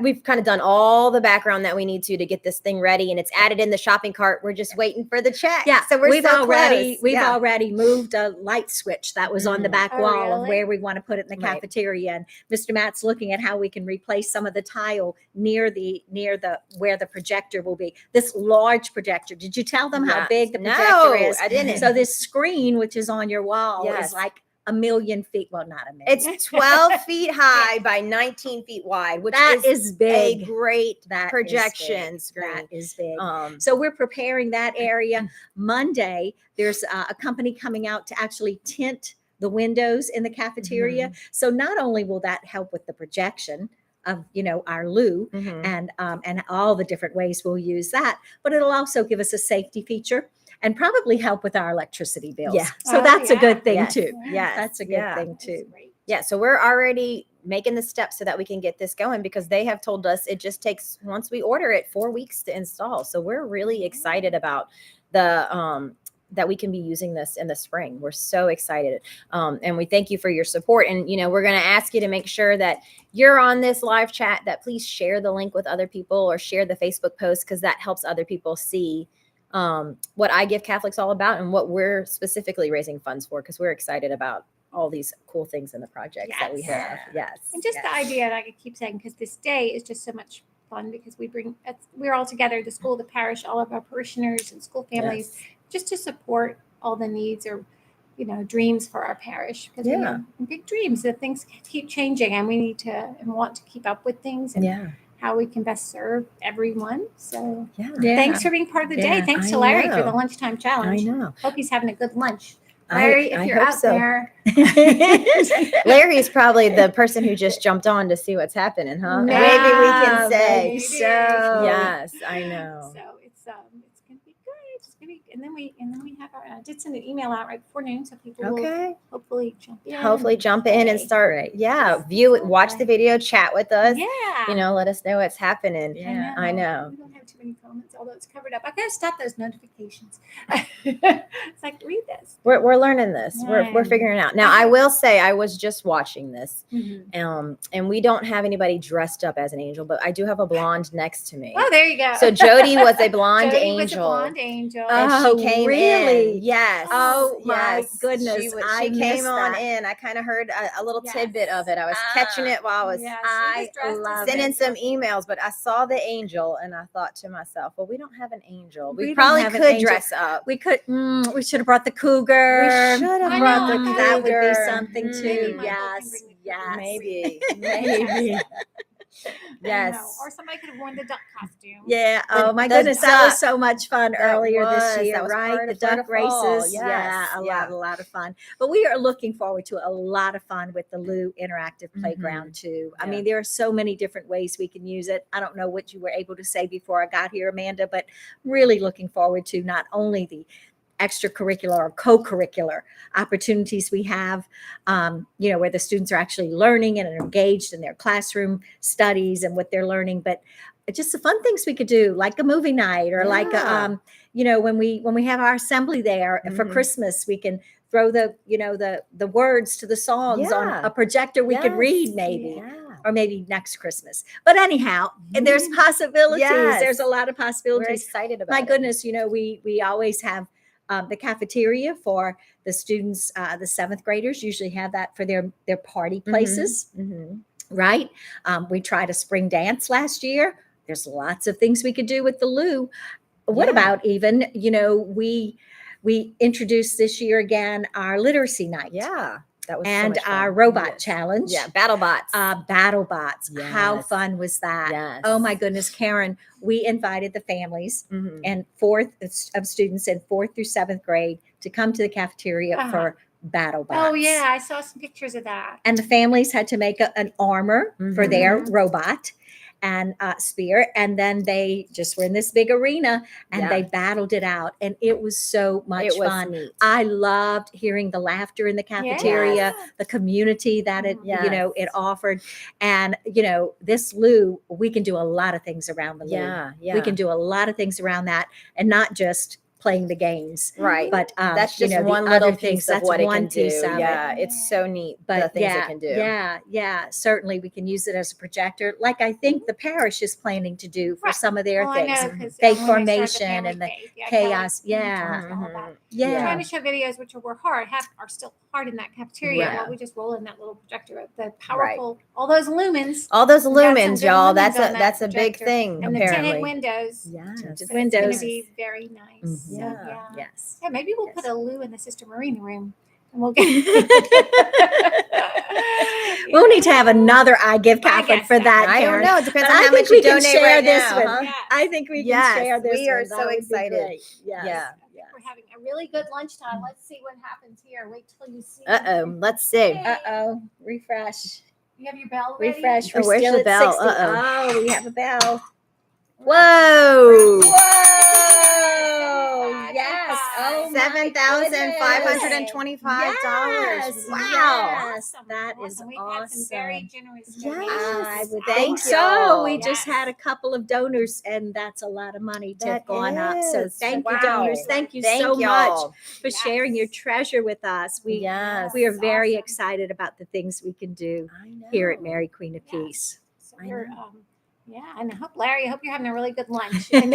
we've kind of done all the background that we need to get this thing ready, and it's added in the shopping cart. We're just waiting for the check. Yeah, so we've already moved a light switch that was on the back wall of where we want to put it in the cafeteria. And Mr. Matt's looking at how we can replace some of the tile near the where the projector will be. This large projector. Did you tell them how big the projector is? I didn't. So this screen, which is on your wall, is like a million feet. Well, not a million. It's 12 feet high by 19 feet wide, which That is is big. a great That is projection big. screen. That is big. So So we're preparing that area. Monday, there's a company coming out to actually tint the windows in the cafeteria. Mm-hmm. So not only will that help with the projection of, our loo Mhm. and all the different ways we'll use that, but it'll also give us a safety feature and probably help with our electricity bills. Yeah. So Oh, that's a yeah. good thing Yes. too. Yes. That's a good Yeah. thing too. Yeah, so we're already making the steps so that we can get this going because they have told us it just takes, once we order it, 4 weeks to install. So we're really excited about the that we can be using this in the spring. We're so excited. And we thank you for your support. And, we're going to ask you to make sure that you're on this live chat, that please share the link with other people or share the Facebook post because that helps other people see what I Give Catholic's all about and what we're specifically raising funds for because we're excited about all these cool things in the projects that we have. Yes. And just the idea, like I keep saying, because this day is just so much fun because we're all together, the school, the parish, all of our parishioners and school families, just to support all the needs or, dreams for our parish. Because we have big dreams that things keep changing and we need to and want to keep up with things and how we can best serve everyone. So thanks for being part of the day. Thanks to Larry for the lunchtime challenge. I know. Hope he's having a good lunch. Larry, if I you're hope out so. there. Larry is probably the person who just jumped on to see what's happening, huh? Yeah, Maybe we can say. maybe so. Yes, I know. So it's gonna be good. It's gonna be, and then we have our. I did send an email out right before noon, so people will hopefully jump in. Hopefully jump in and start. View it, watch the video, chat with us. Yeah. Let us know what's happening. Yeah, I know. We don't have too many comments, although it's covered up. I gotta stop those notifications. It's like read this. We're learning this. We're figuring it out. Now I will say I was just watching this, and we don't have anybody dressed up as an angel, but I do have a blonde next to me. Oh, there you go. So Jody was a blonde Jody angel. was a blonde angel. And she came really? in. Yes. Oh my Yes. goodness. She came on in. I kind of heard a little tidbit of it. I was catching it while I was sending some emails, but I saw the angel and I thought to myself, well, we don't have an angel. We don't probably have an could angel. dress up. We could. We should have brought the cougar. We should have brought the cougar. That would be something too. Maybe Yes. Yes. Maybe. I Yes. know. Or somebody could have worn the duck costume. Yeah. Oh my the goodness, that was duck. so much fun That earlier was. this year, That was right? part The of Florida duck Fall. races. Yes. Yeah, a lot of fun. But we are looking forward to a lot of fun with the Lou Interactive Playground too. I mean, there are so many different ways we can use it. I don't know what you were able to say before I got here, Amanda, but really looking forward to not only the extracurricular or co-curricular opportunities we have, where the students are actually learning and are engaged in their classroom studies and what they're learning, but just the fun things we could do, like a movie night or like, when we have our assembly there for Christmas, we can throw the words to the songs on a projector we could read maybe. Or maybe next Christmas. But anyhow, there's possibilities. Yes. There's a lot of possibilities. We're excited about My it. goodness, we always have the cafeteria for the students, the seventh graders usually have that for their party places, right? We tried a spring dance last year. There's lots of things we could do with the Lou. What about even, we introduced this year again our literacy night. Yeah. That was and so much fun. our robot challenge. Yeah, BattleBots. BattleBots. How Yes. fun was that? Yes. Oh my goodness, Karen, we invited the families and of students in 4th through 7th grade to come to the cafeteria for BattleBots. Oh yeah, I saw some pictures of that. And the families had to make an armor for their robot and spear, and then they just were in this big arena and they battled it out, and it was so much fun. Neat. I loved hearing the laughter in the cafeteria, the community that it it offered, and this Lou, we can do a lot of things around the Lou. We can do a lot of things around that, and not just playing the games, right? But that's just the one other little things, piece of that's what it one can do. piece of Yeah, it. it's so neat. But the things it can do. Yeah, certainly we can use it as a projector, like I think the parish is planning to do for some of their things. I know, 'cause, Faith when they started formation and the faith, chaos. Kelly Yeah, talked all about it. yeah. Trying to show videos which were hard, are still hard in that cafeteria. Right. While we just roll in that little projector, the powerful, all those lumens. All those We got some lumens, good y'all. lumens That's on a big projector. thing. And apparently. the tinted windows. Yeah, So windows. It's going to be very nice. So, Yeah. Yes. Yeah, maybe we'll put a Lou in the Sister Marina room And we'll we'll need to have another I Give Catholic for that. I don't Karen. know. It depends But on I how think much you we can donate share right this now. one. Huh? I think we can Yes, share this. we are one. so That would be excited. great. Yes. Yeah. We're having a really good lunchtime. Let's see what happens here. Wait till you see. Let's see. Refresh. You have your bell ready? Refresh. Oh, We're where's still the at bell? 60. Oh, we have a bell. Whoa. Whoa. Yes. Oh, my $7,525. Yes. Wow. Yes. That is We've had some very awesome. generous Yes. donations. I would Thank think so. y'all. We just Yes. had a couple of donors, and that's a lot of money to have That gone up. So is. thank you, Wow. donors. Thank you Thank so much y'all. for sharing your treasure with us. We Yes. are very excited about the things we can do I know. here at Mary Queen of Peace. So we're, yeah, and I hope, Larry, I hope you're having a really good lunch. And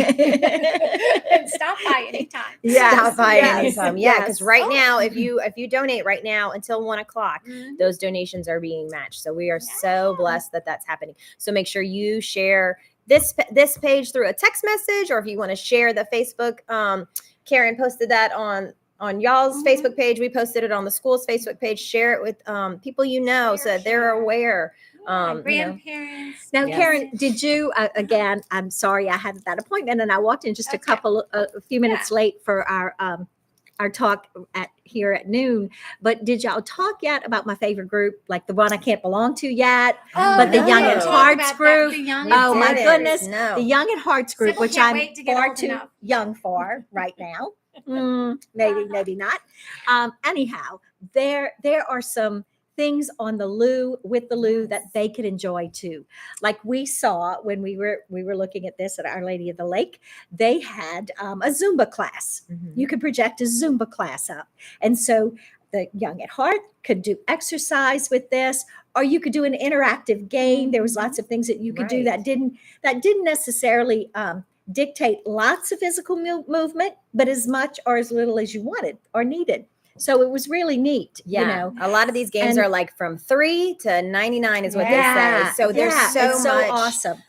stop by anytime. Stop by yes, anytime. Yeah, because yes. right now, if you donate right now until 1:00, Mhm. those donations are being matched. So we are so blessed that that's happening. So make sure you share this page through a text message, or if you want to share the Facebook. Karen posted that on y'all's Facebook page. We posted it on the school's Facebook page. Share it with people you know, so that they're aware. Grandparents. Now, Yes. Karen, did you again? I'm sorry, I had that appointment, and I walked in just a few minutes late for our talk here at noon. But did y'all talk yet about my favorite group, like the one I can't belong to yet? But the Young at no. Hearts group. Oh my didn't. goodness, No. the Young at Hearts group, Sybil which can't I'm wait to get far old too enough. young for right now. Maybe not. Anyhow, there are some things on the loo with the loo that they could enjoy too. Like we saw when we were looking at this at Our Lady of the Lake, they had a Zumba class. You could project a Zumba class up, and so the Young at Heart could do exercise with this, or you could do an interactive game. There was lots of things that you could do that didn't necessarily dictate lots of physical movement, but as much or as little as you wanted or needed. So it was really neat. Yeah, You know, a lot of these games are like from 3 to 99 is what they say. So there's it's so much awesome.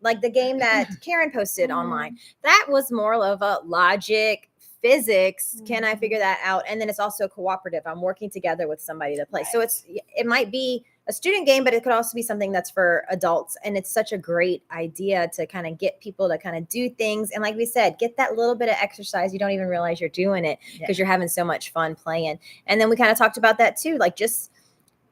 like the game that Karen posted online. That was more of a logic, physics. Can I figure that out? And then it's also cooperative. I'm working together with somebody to play. So it might be a student game, but it could also be something that's for adults. And it's such a great idea to kind of get people to kind of do things. And like we said, get that little bit of exercise. You don't even realize you're doing it because you're having so much fun playing. And then we kind of talked about that too, like just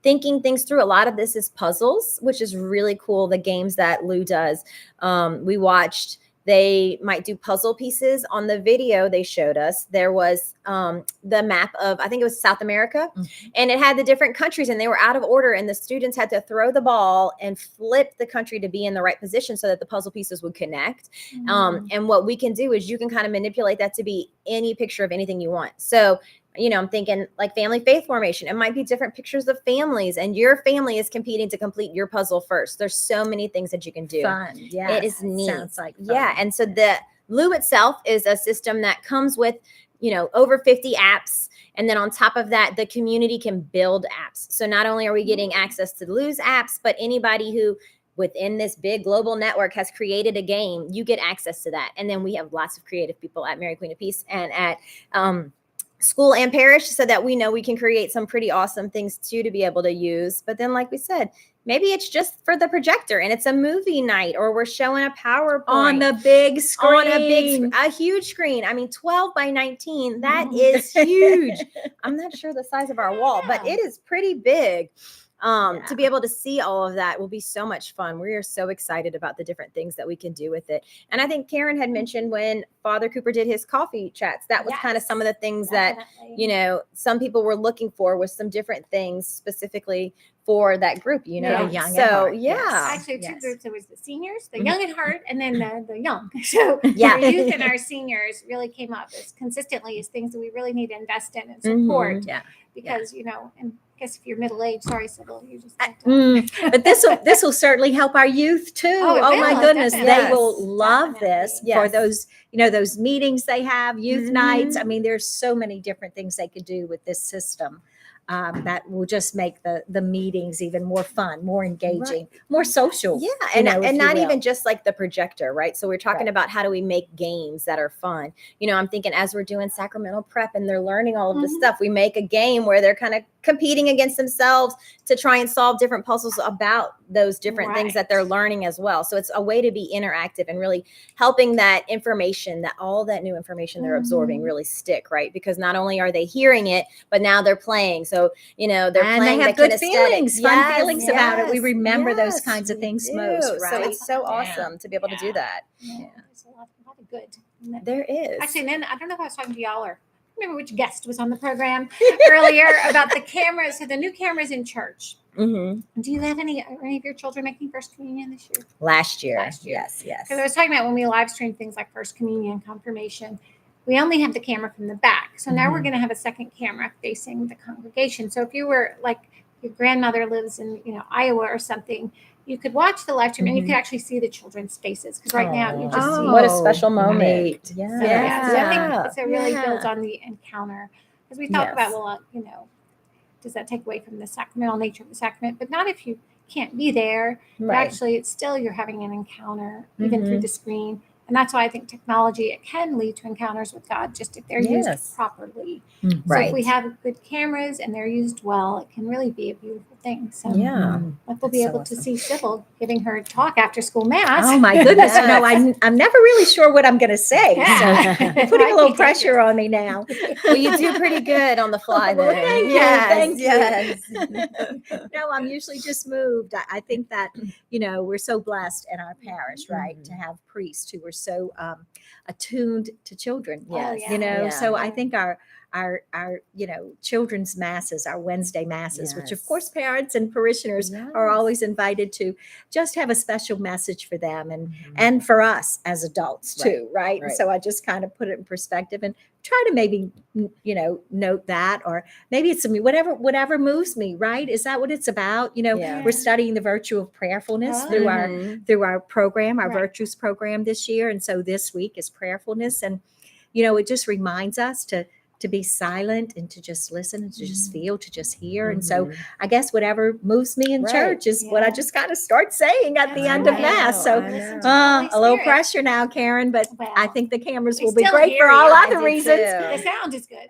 thinking things through. A lot of this is puzzles, which is really cool. The games that Lou does. We watched, they might do puzzle pieces. On the video they showed us, there was the map of, I think it was South America, and it had the different countries and they were out of order, and the students had to throw the ball and flip the country to be in the right position so that the puzzle pieces would connect. And what we can do is you can kind of manipulate that to be any picture of anything you want. So I'm thinking like family faith formation. It might be different pictures of families, and your family is competing to complete your puzzle first. There's so many things that you can do. Fun. Yeah. It is neat. Sounds like fun. Yeah. And so the Lou itself is a system that comes with, over 50 apps. And then on top of that, the community can build apps. So not only are we getting access to Lou's apps, but anybody who within this big global network has created a game, you get access to that. And then we have lots of creative people at Mary Queen of Peace and at, school and parish, so that we know we can create some pretty awesome things too to be able to use. But then, like we said, maybe it's just for the projector and it's a movie night, or we're showing a PowerPoint on the big screen, a huge screen. I mean, 12 by 19, that is huge. I'm not sure the size of our wall, but it is pretty big. To be able to see all of that will be so much fun. We are so excited about the different things that we can do with it. And I think Karen had mentioned when Father Cooper did his coffee chats, that was kind of some of the things that, some people were looking for, was some different things specifically for that group, The young at heart. Actually, two groups. There was the seniors, the young at heart, and then the young. So our youth and our seniors really came up as consistently as things that we really need to invest in and support. Because, and I guess if you're middle-aged, sorry, Sybil, you just have to. But this will certainly help our youth too. Oh my goodness, they will love this for those, those meetings they have, youth nights. I mean, there's so many different things they could do with this system. that will just make the meetings even more fun, more engaging, more social. Yeah, you and know, if and you not will. even just like the projector, right? So we're talking Right. about how do we make games that are fun. You know, I'm thinking as we're doing Sacramento prep and they're learning all of this stuff, we make a game where they're kind of competing against themselves to try and solve different puzzles about those different things that they're learning as well. So it's a way to be interactive and really helping that information, that all that new information they're absorbing really stick, right? Because not only are they hearing it, but now they're playing. So, you know, they're and playing they have the good kinesthetic. feelings, fun Yes, feelings about it. We yes, remember those yes, kinds of we things do. most, So right? it's so awesome to be able to do that. Yeah, there's a lot of good. There is. Actually, and then I don't know if I was talking to y'all or remember which guest was on the program earlier about the cameras. So the new cameras in church. Mm-hmm. Do you have any of your children making First Communion this year? Last year. Yes. Because I was talking about when we live stream things like First Communion, confirmation, we only have the camera from the back. So now we're going to have a second camera facing the congregation. So if you were like your grandmother lives in Iowa or something, you could watch the live stream and you could actually see the children's faces. Because right now you just see what a special moment. Neat. So, Yeah. so I think it really builds on the encounter. Because we talk about, well, does that take away from the sacramental nature of the sacrament? But not if you can't be there. But Right. actually, it's still you're having an encounter even through the screen. And that's why I think technology, it can lead to encounters with God just if they're used properly. So if we have good cameras and they're used well, it can really be a beautiful thing. So like we'll be able to see Sybil giving her talk after school mass. Oh my goodness. No, I'm never really sure what I'm going to say. So you're putting a little pressure on me now. Well, you do pretty good on the fly Well, then. thank you. Yes, Thank yes. you. No, I'm usually just moved. I think that, we're so blessed in our parish, right, to have priests who are so attuned to children. Yes. So I think our children's masses, our Wednesday masses, which of course parents and parishioners are always invited to, just have a special message for them and for us as adults too, right? And so I just kind of put it in perspective and try to maybe note that, or maybe it's whatever moves me, right? Is that what it's about? We're studying the virtue of prayerfulness through our program, our virtues program this year, and so this week is prayerfulness, and it just reminds us to be silent and to just listen and to just feel, to just hear. And so I guess whatever moves me in church is what I just kind of start saying at the end of Mass. So a little pressure now, Karen, but I think the cameras will be great for all other reasons. The sound is good.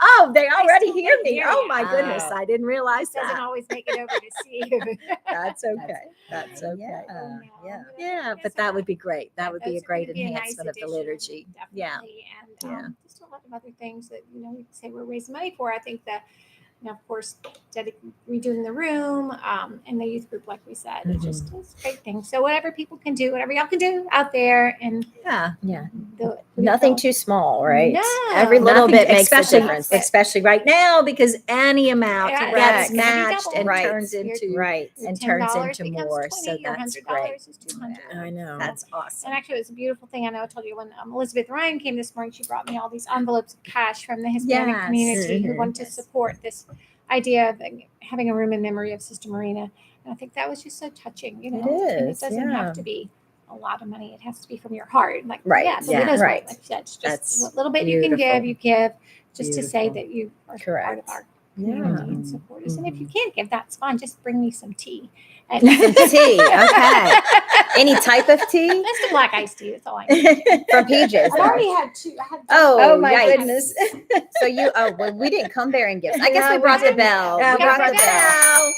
Oh, they already hear me. Oh my goodness. I didn't realize that. Doesn't always make it over to see you. That's okay. That's okay. Yeah, but that would be great. That would be a great enhancement of the liturgy. Yeah. And just a lot of other things that we could say we're raising money for. I think that of course redoing the room and the youth group, like we said, it just is a great thing. So whatever people can do, whatever y'all can do out there, and do it. Nothing too small, right? No, every little bit makes a difference, especially right now, because any amount gets matched and Right. turns into and turns into more. So that's great. I know. That's awesome. And actually, it was a beautiful thing. I know I told you when Elizabeth Ryan came this morning, she brought me all these envelopes of cash from the Hispanic community who wanted to support this idea of having a room in memory of Sister Marina. And I think that was just so touching. It And is, it doesn't have to be a lot of money. It has to be from your heart. Like, Right. Yeah, the Yeah. widow's Right. Like that's just That's what little bit beautiful. you give just to say Beautiful. that you are Correct. part of our community and support us. And if you can't give, that's fine. Just bring me some tea. And Some tea. Okay. Any type of tea? Just a black iced tea. That's all I need. From PJ's. I already had two. I had Oh, my yikes. goodness. So we didn't come bearing gifts. I guess we brought the bell. Yeah, We brought the bell.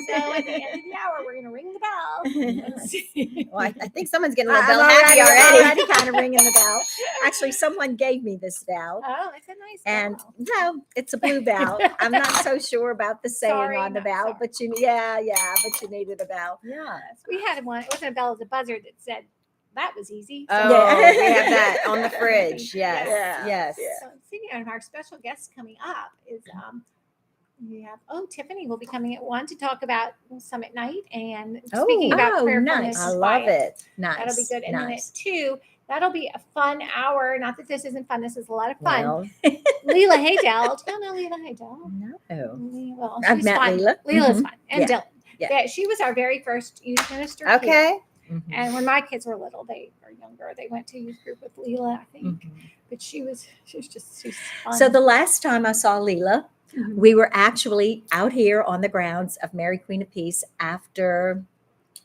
So at the end of the hour, we're going to ring the bell. Let's see. Well, I think someone's getting a little I'm bell happy already already. kind of ringing the bell. Actually, someone gave me this bell. Oh, it's a nice And bell. no, it's a blue bell. I'm not so sure about the saying Sorry, on the not bell, sorry. but but you needed a bell. Yeah. We had one. It wasn't a bell, it was a buzzer that said, that was easy. Oh, Yeah. we have that on the fridge. Yes. Yeah. Yes. So speaking of our special guest coming up is we have Tiffany will be coming at 1 to talk about Summit Night and speaking about prayerfulness. nice. I love it. Nice. That'll be good. And then at Nice. 2, that'll be a fun hour. Not that this isn't fun. This is a lot of fun. Well, Leela Haydell. Do you know Leela Haydell? no. Well, I've she's met fun. Leela. Leela's Mhm. fun. And Yeah. Dylan. Yeah. Yeah, she was our very first youth minister. here. Okay. And when my kids were little, they were younger. They went to youth group with Leela, I think. But she's fun. So the last time I saw Leela, We were actually out here on the grounds of Mary Queen of Peace after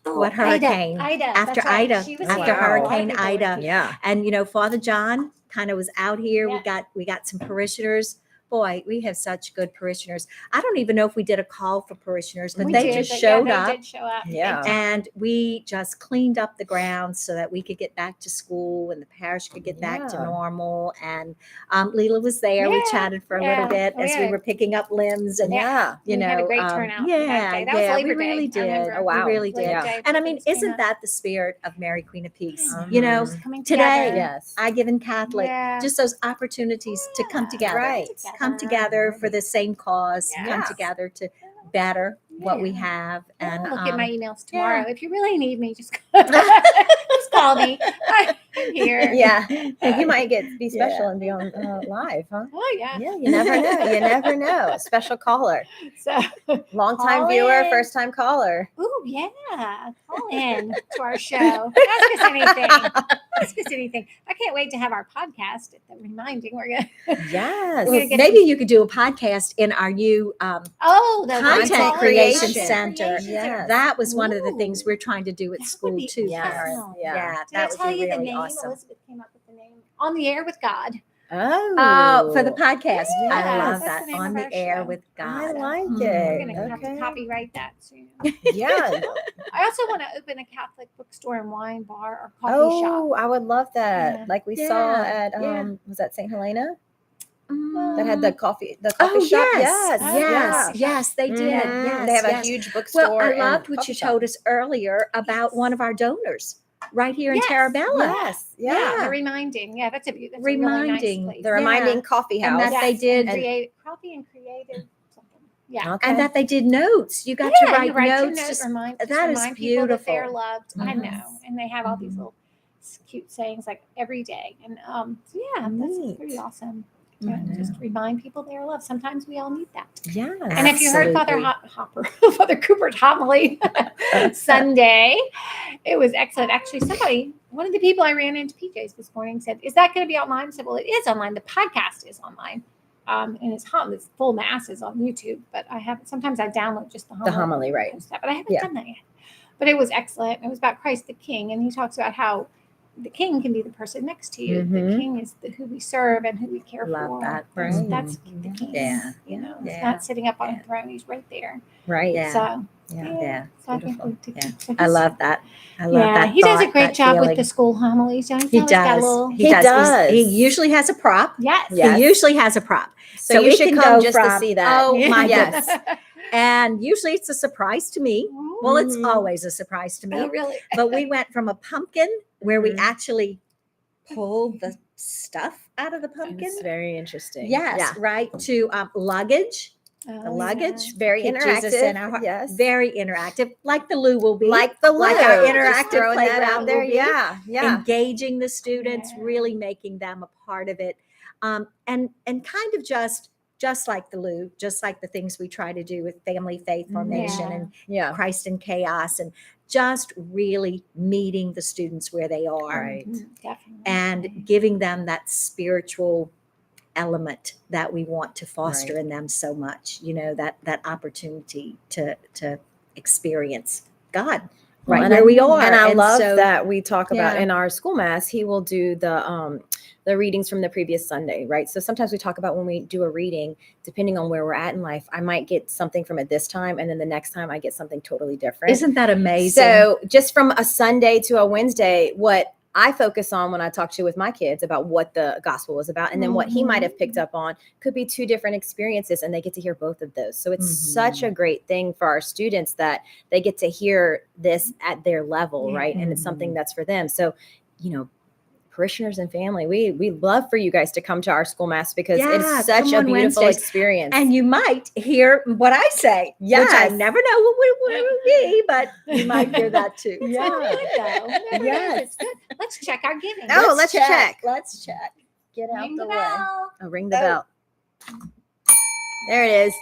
what hurricane? Ida. After That's right. Ida. She was After here. A lot of Hurricane people were Ida. here. Yeah. And Father John kind of was out here. Yeah. We got some parishioners. Boy, we have such good parishioners. I don't even know if we did a call for parishioners, but We they did, just but showed yeah, up. They did show up. Yeah. And we just cleaned up the grounds so that we could get back to school and the parish could get back to Yeah. normal. And Leela was there. We Yeah, chatted for a yeah. little bit as we Yeah. were picking up limbs. And Yeah. you We know, had a great turnout Yeah, that day. That was yeah, Labor we really Day. I did. remember. Oh, wow. We really Labor did. Day, And I people mean, just came isn't out. that the spirit of Mary Queen of Peace? Mhm. You know, Coming today, together. Yes. I give in Catholic, Yeah. just those opportunities to come together, Right. come together for the same cause, come Yes. together to better what we have. And I'll look at my emails yeah. tomorrow. If you really need me, just just call me. I'm here. Yeah. And you might be Yeah. special and be on live, huh? Oh yeah. Yeah, you never know. You never know. Special caller. So Long time Call viewer, in. first time caller. ooh yeah, call in to our show. Ask us anything. Ask us anything. I can't wait to have our podcast. At the reminding we're gonna. Yes. We're gonna get Maybe some- you could do a podcast in our new Oh, the content creation center. Yes. That was one of the things Ooh. we're trying to do at That would school be too, Yes. Karen. awesome. Yeah. Yeah, Did that I would tell be you the really name? awesome. Elizabeth came up with the name. On the Air with God. Oh. For the podcast, I Yes, love that's that. the name On of the our air show. with God. I like Mhm. We're it. gonna have to Okay. copyright that soon. Yeah. I also want to open a Catholic bookstore and wine bar or coffee shop. Oh, I would love that. Yeah. Like we saw Yeah, at yeah. was that St. Helena? Mm. That had the coffee Oh shop? yes, Oh, yes, yeah. yes, they did. Mhm. Yes, They have yes. a huge bookstore. Well, I and loved what coffee you shop. told us earlier about one of our donors right here in Yes. Terabella. Yes. Yeah. The reminding. Yeah, that's a really Reminding. nice place. The reminding Yeah. coffee house. And that they Yes, did, and coffee and creative something. Yeah. Okay. and that they did notes. You got Yeah, to write you write your notes. note, Just- remind that is people that they're beautiful. loved. I Mhm. know, and they have all these Mhm. little cute sayings like every day, and so yeah, that's Neat. pretty awesome. To Mhm. just remind people they are loved. Sometimes we all need that. Yes. And if you heard Father Absolutely. Father Cooper's homily Sunday, it was excellent. Actually, one of the people I ran into PJ's this morning said, "Is that going to be online?" I said, "Well, it is online. The podcast is online, and it's full mass is on YouTube. But I haven't. Sometimes I download just the homily, right. post that, but I haven't Yeah. done that yet. But it was excellent. It was about Christ the King, and he talks about how the King can be the person next to you. The Mhm. King is who we serve and who we care Love for. that. That's the King. Yeah. You know, he's Yeah. not sitting up on Yeah. a throne. He's right there. Right. Yeah. So Yeah. Yeah. So I think Beautiful. Yeah. so I he's- love that. I love yeah, that. he does a thought, great that job with feeling. the school homilies. He's He always got a does. little. He He does. does. He usually has a prop. Yes. Yes. He usually has a prop. So you it should can come go just to from, see that. Oh my Yes. goodness. And usually it's a surprise to me. Well, it's Mhm. always a surprise to me. Oh, really? But we went from a pumpkin where we Mhm. actually pulled the stuff out of the pumpkin. It's very interesting. Yes, Yeah. right. To luggage. The Oh, luggage. Very Keep Jesus interactive. in our heart. Yes. Very interactive. Like the Lou will be. Like the Like Lou. our Just interactive throwing that playground out there. will be. Yeah. Yeah. Engaging the students, Yeah. really making them a part of it. And kind of just like the Lou, just like the things we try to do with family faith formation Yeah. and Yeah. Christ in chaos, and just really meeting the students where they are Right. Definitely. and giving them that spiritual element that we want to foster Right. in them so much, that opportunity to experience God Well, right and where we are. And I love so- that we talk about Yeah. in our school mass, he will do the readings from the previous Sunday, right? So sometimes we talk about when we do a reading, depending on where we're at in life, I might get something from it this time, and then the next time I get something totally different. Isn't that amazing? So just from a Sunday to a Wednesday, what I focus on when I talk to with my kids about what the gospel is about, and then what he might have picked up on could be two different experiences, and they get to hear both of those. So it's such a great thing for our students that they get to hear this at their level, right? And it's something that's for them. So, parishioners and family, we love for you guys to come to our school mass because Yeah, it's such come a on beautiful Wednesdays. experience. And you might hear what I say, which I Yes. never know what it will be, but you might hear that too. Yeah. Yes. Let's check our giving. Oh, let's check. Let's check. Get out Ring the the way. bell. Oh, ring the bell. There it is.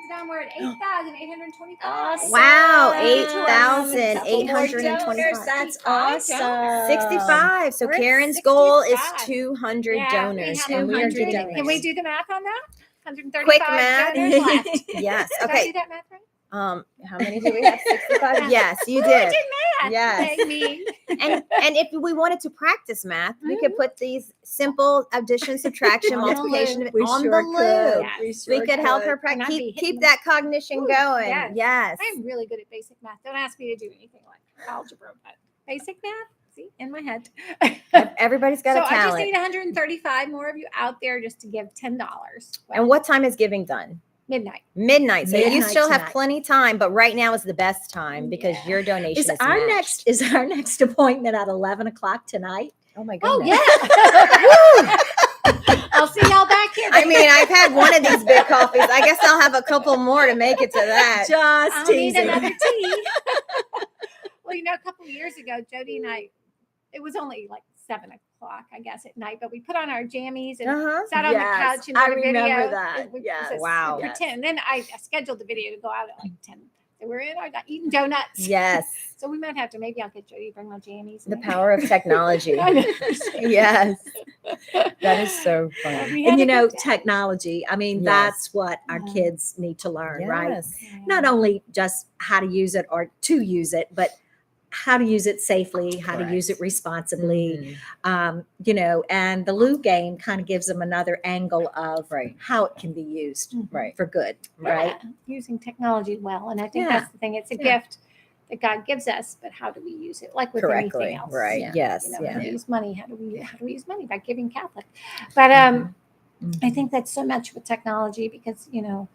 Down, we're at 8,825. Awesome. Wow, Couple more 8,825. donors. That's awesome. 65. So We're at Karen's goal is 65. 200 Yeah, donors. we have And we are 100. getting Can we do the math on that? 135. Quick math. There's left. Yes. Did I Okay. do that math right? How many do we have? 65? Yes, you Ooh, I did. did math. Yes. Dang me. And if we wanted to practice math, we could put these simple addition, subtraction, On the multiplication loo. We on sure the loo. could. Yes. We could help her And I'd be keep hitting- that cognition Ooh, going. yes. Yes. I'm really good at basic math. Don't ask me to do anything like algebra, but basic math, see, in my head. Everybody's got So a I just talent. need 135 more of you out there just to give $10. And what time is giving done? Midnight. Midnight. So you Midnight still have tonight. plenty time, but right now is the best time because your donation Is is our matched. next appointment at 11 o'clock tonight? Oh my Oh goodness. yeah. I'll see y'all back here. I mean, I've had one of these big coffees. I guess I'll have a couple more to make it to that. Just I'll need teasing. another tea. Well, a couple of years ago, Jody and I, it was only like 7 o'clock, I guess, at night, but we put on our jammies and sat on the Yes, couch and I did a video. remember that. And we Yes. just Wow. Pretend. Then I scheduled the video to go out at like 10. So we're in our eating donuts. Yes. So we might have to, maybe I'll get Jody to bring my jammies. The power of technology. I know. Yes. That is so fun. We had And a good day. technology, I mean, Yes. that's what our Yeah. kids need to learn, right? Yes. Not only just how to use it or to use it, but how to use it safely, how to use it responsibly, and the Lou game kind of gives them another angle of how it can be used Right. for good, right? Yeah, using technology well. And I think Yeah. that's the thing. It's a Yeah. gift that God gives us, but how do we use it? Like with Correctly. anything else. Right. Yeah. Yes. How Yeah. to use money? How do we use money? By giving Catholic. But I think that's so much with technology because I know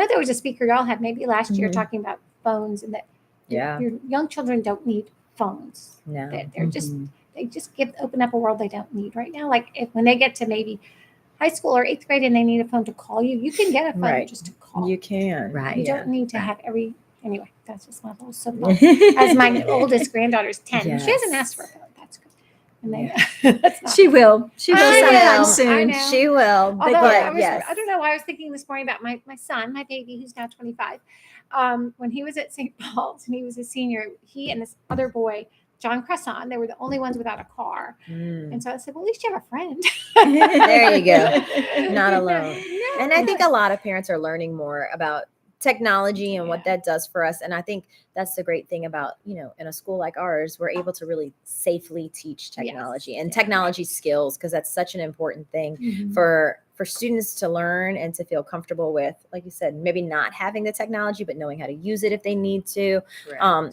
there was a speaker y'all had maybe last year Mhm. talking about phones and that Yeah. your young children don't need phones. No. They're just they just open up a world they don't need right now. Like when they get to maybe high school or 8th grade and they need a phone to call you, you can get a phone Right. just to call. You can. Right. You Yeah. don't need to have every. Anyway, that's just my little soapbox. As my oldest granddaughter's 10, and she hasn't asked for a phone. That's good. And then that's not She will. She will I sometime know, soon. I know. She will. Although But yes. I don't know why I was thinking this morning about my son, my baby, who's now 25. When he was at St. Paul's and he was a senior, he and this other boy, John Cresson, they were the only ones without a car. And so I said, well, at least you have a friend. There you go. Not alone. No. And I think a lot of parents are learning more about technology and what that does for us. And I think that's the great thing about, in a school like ours, we're able to really safely teach technology and technology skills because that's such an important thing for students to learn and to feel comfortable with, like you said, maybe not having the technology, but knowing how to use it if they need to.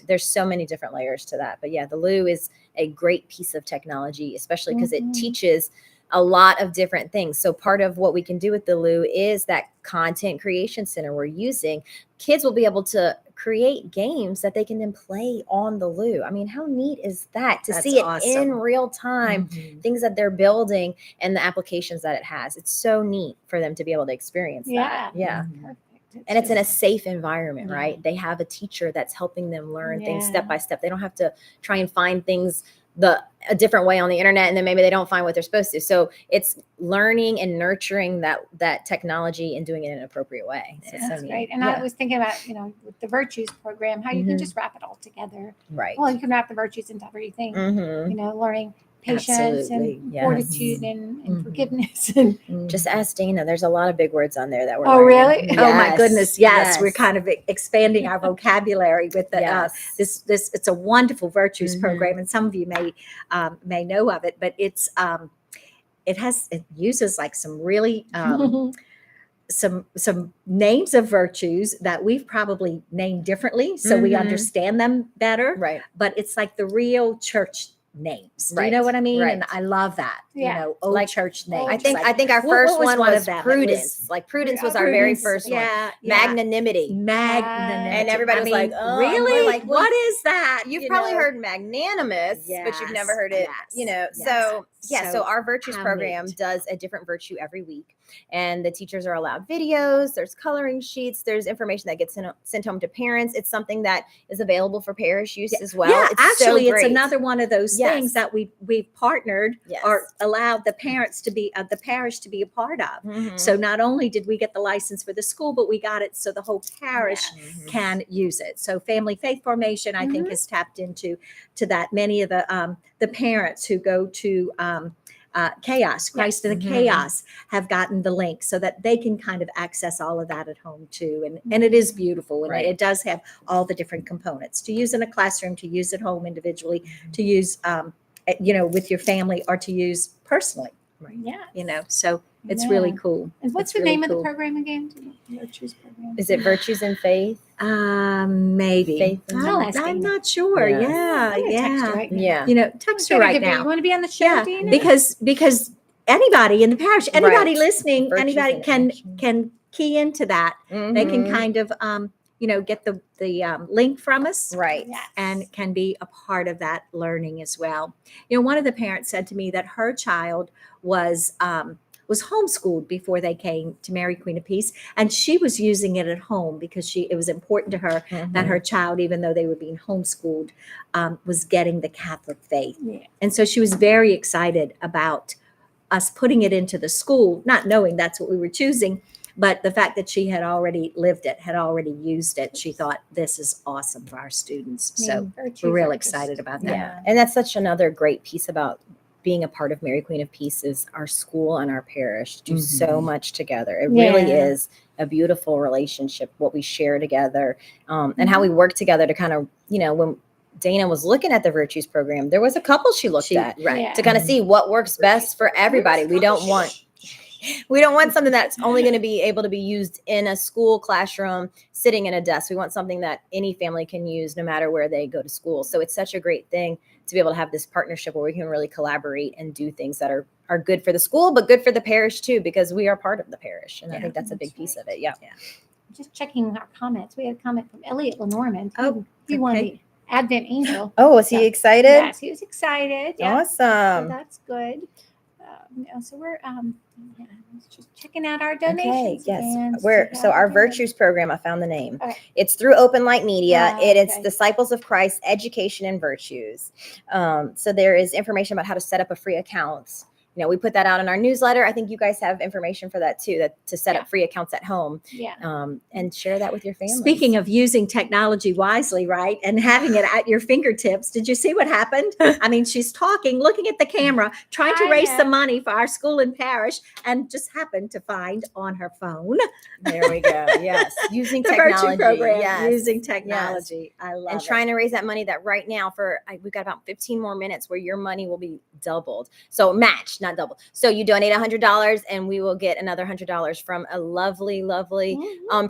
There's so many different layers to that. But yeah, the Lou is a great piece of technology, especially because it teaches a lot of different things. So part of what we can do with the Lou is that content creation center we're using. Kids will be able to create games that they can then play on the Lou. I mean, how neat is that to That's see it awesome. in real time, things that they're building and the applications that it has. It's so neat for them to be able to experience that. Yeah. Perfect. And it's in a safe environment, right? They have a teacher that's helping them learn things step by step. They don't have to try and find things a different way on the internet, and then maybe they don't find what they're supposed to. So it's learning and nurturing that technology and doing it in an appropriate way. So it's That's so neat. great. And I was thinking about, with the virtues program, how you can just wrap it all together. Right. Well, you can wrap the virtues into everything, learning patience Absolutely. and Yes. fortitude and forgiveness. And Just ask Dana. There's a lot of big words on there that we're Oh, learning. really? Oh my Yes. goodness! Yes, Yes. we're kind of expanding our vocabulary with the Yes. this. It's a wonderful virtues program, and some of you may know of it, but it uses like some really some names of virtues that we've probably named differently, so we understand them better. Right. But it's like the real church names. Do you know Right. what I mean? Right. And I love that. Yeah. Old Like, church names. I think Like, our what first was one one was of them? It prudence. was- Like prudence was our very Prudence, first one. yeah. Magnanimity. Magnanimity. And everybody I was mean, like, oh, really? we're like, well, what is that? You've You probably know? heard magnanimous, but you've never Yes, heard it, yes, So yes. so our virtues how program neat. does a different virtue every week. And the teachers are allowed videos, there's coloring sheets, there's information that gets sent home to parents. It's something that is available for parish use as well. Yeah, It's actually, so it's great. another one of those Yes. things that we've partnered Yes. or allowed the parents to be the parish to be a part of. Mhm. So not only did we get the license for the school, but we got it so the whole parish can use it. So Family Faith Formation, I think, has tapped into that. Many of the parents who go to Chaos, Christ in the Yes. Chaos, have gotten the link so that they can kind of access all of that at home too. And it is beautiful. And Right. it does have all the different components to use in a classroom, to use at home individually, to use, with your family, or to use personally. Yeah. So it's really Yeah. cool. And what's It's the really name of the cool. program again? Virtues program. Is it Virtues and Faith? Maybe. Faith and I'll ask I'm Dana. not sure. Yeah. Yeah. I'm gonna text her Yeah. right now. Yeah. Text her right now. You want to be on the show, Yeah, Dina? because anybody in the parish, anybody Right. listening, Virtues anybody in can action. can key into that. They can Mhm. kind of get the link from us, Right. and can be a part of that learning as well. One of the parents said to me that her child was homeschooled before they came to Mary Queen of Peace, and she was using it at home because it was important to her that her child, even though they were being homeschooled, was getting the Catholic faith. Yeah. And so she was very excited about us putting it into the school, not knowing that's what we were choosing, but the fact that she had already lived it, had already used it. She thought, this is awesome for our students. So we're real excited about that. Yeah. And that's such another great piece about being a part of Mary Queen of Peace is our school and our parish do so much together. It really Yeah. is a beautiful relationship, what we share together, and how we work together to kind of, when Dana was looking at the Virtues program, there was a couple she looked at Right. Yeah. to kind of see what works best for everybody. We don't want something that's only going to be able to be used in a school classroom sitting in a desk. We want something that any family can use no matter where they go to school. So it's such a great thing to be able to have this partnership where we can really collaborate and do things that are good for the school, but good for the parish too, because we are part of the parish. And I think that's a big piece of it. Yeah. Just checking our comments. We had a comment from Elliot Lenormand. Oh, he wanted okay. the Advent Angel. Oh, was he excited? Yes, he was excited. Yeah. So Awesome. that's good. So we're just checking out our donations. Okay, yes. again, see how Our we're doing. Virtues program, I found the name. Okay. It's through Open Light Media. Oh, It's okay. Disciples of Christ Education and Virtues. So there is information about how to set up a free account. We put that out in our newsletter. I think you guys have information for that too, to set up free accounts at home. Yeah. And share that with your family. Speaking of using technology wisely, right, and having it at your fingertips, did you see what happened? I mean, she's talking, looking at the camera, trying to I raise know. some money for our school and parish, and just happened to find on her phone There we go. Yes. Using the Virtue technology. program. Yes. Using technology. I love And it. trying to raise that money that right now we've got about 15 more minutes where your money will be doubled. So matched, not doubled. So you donate $100 and we will get another $100 from a lovely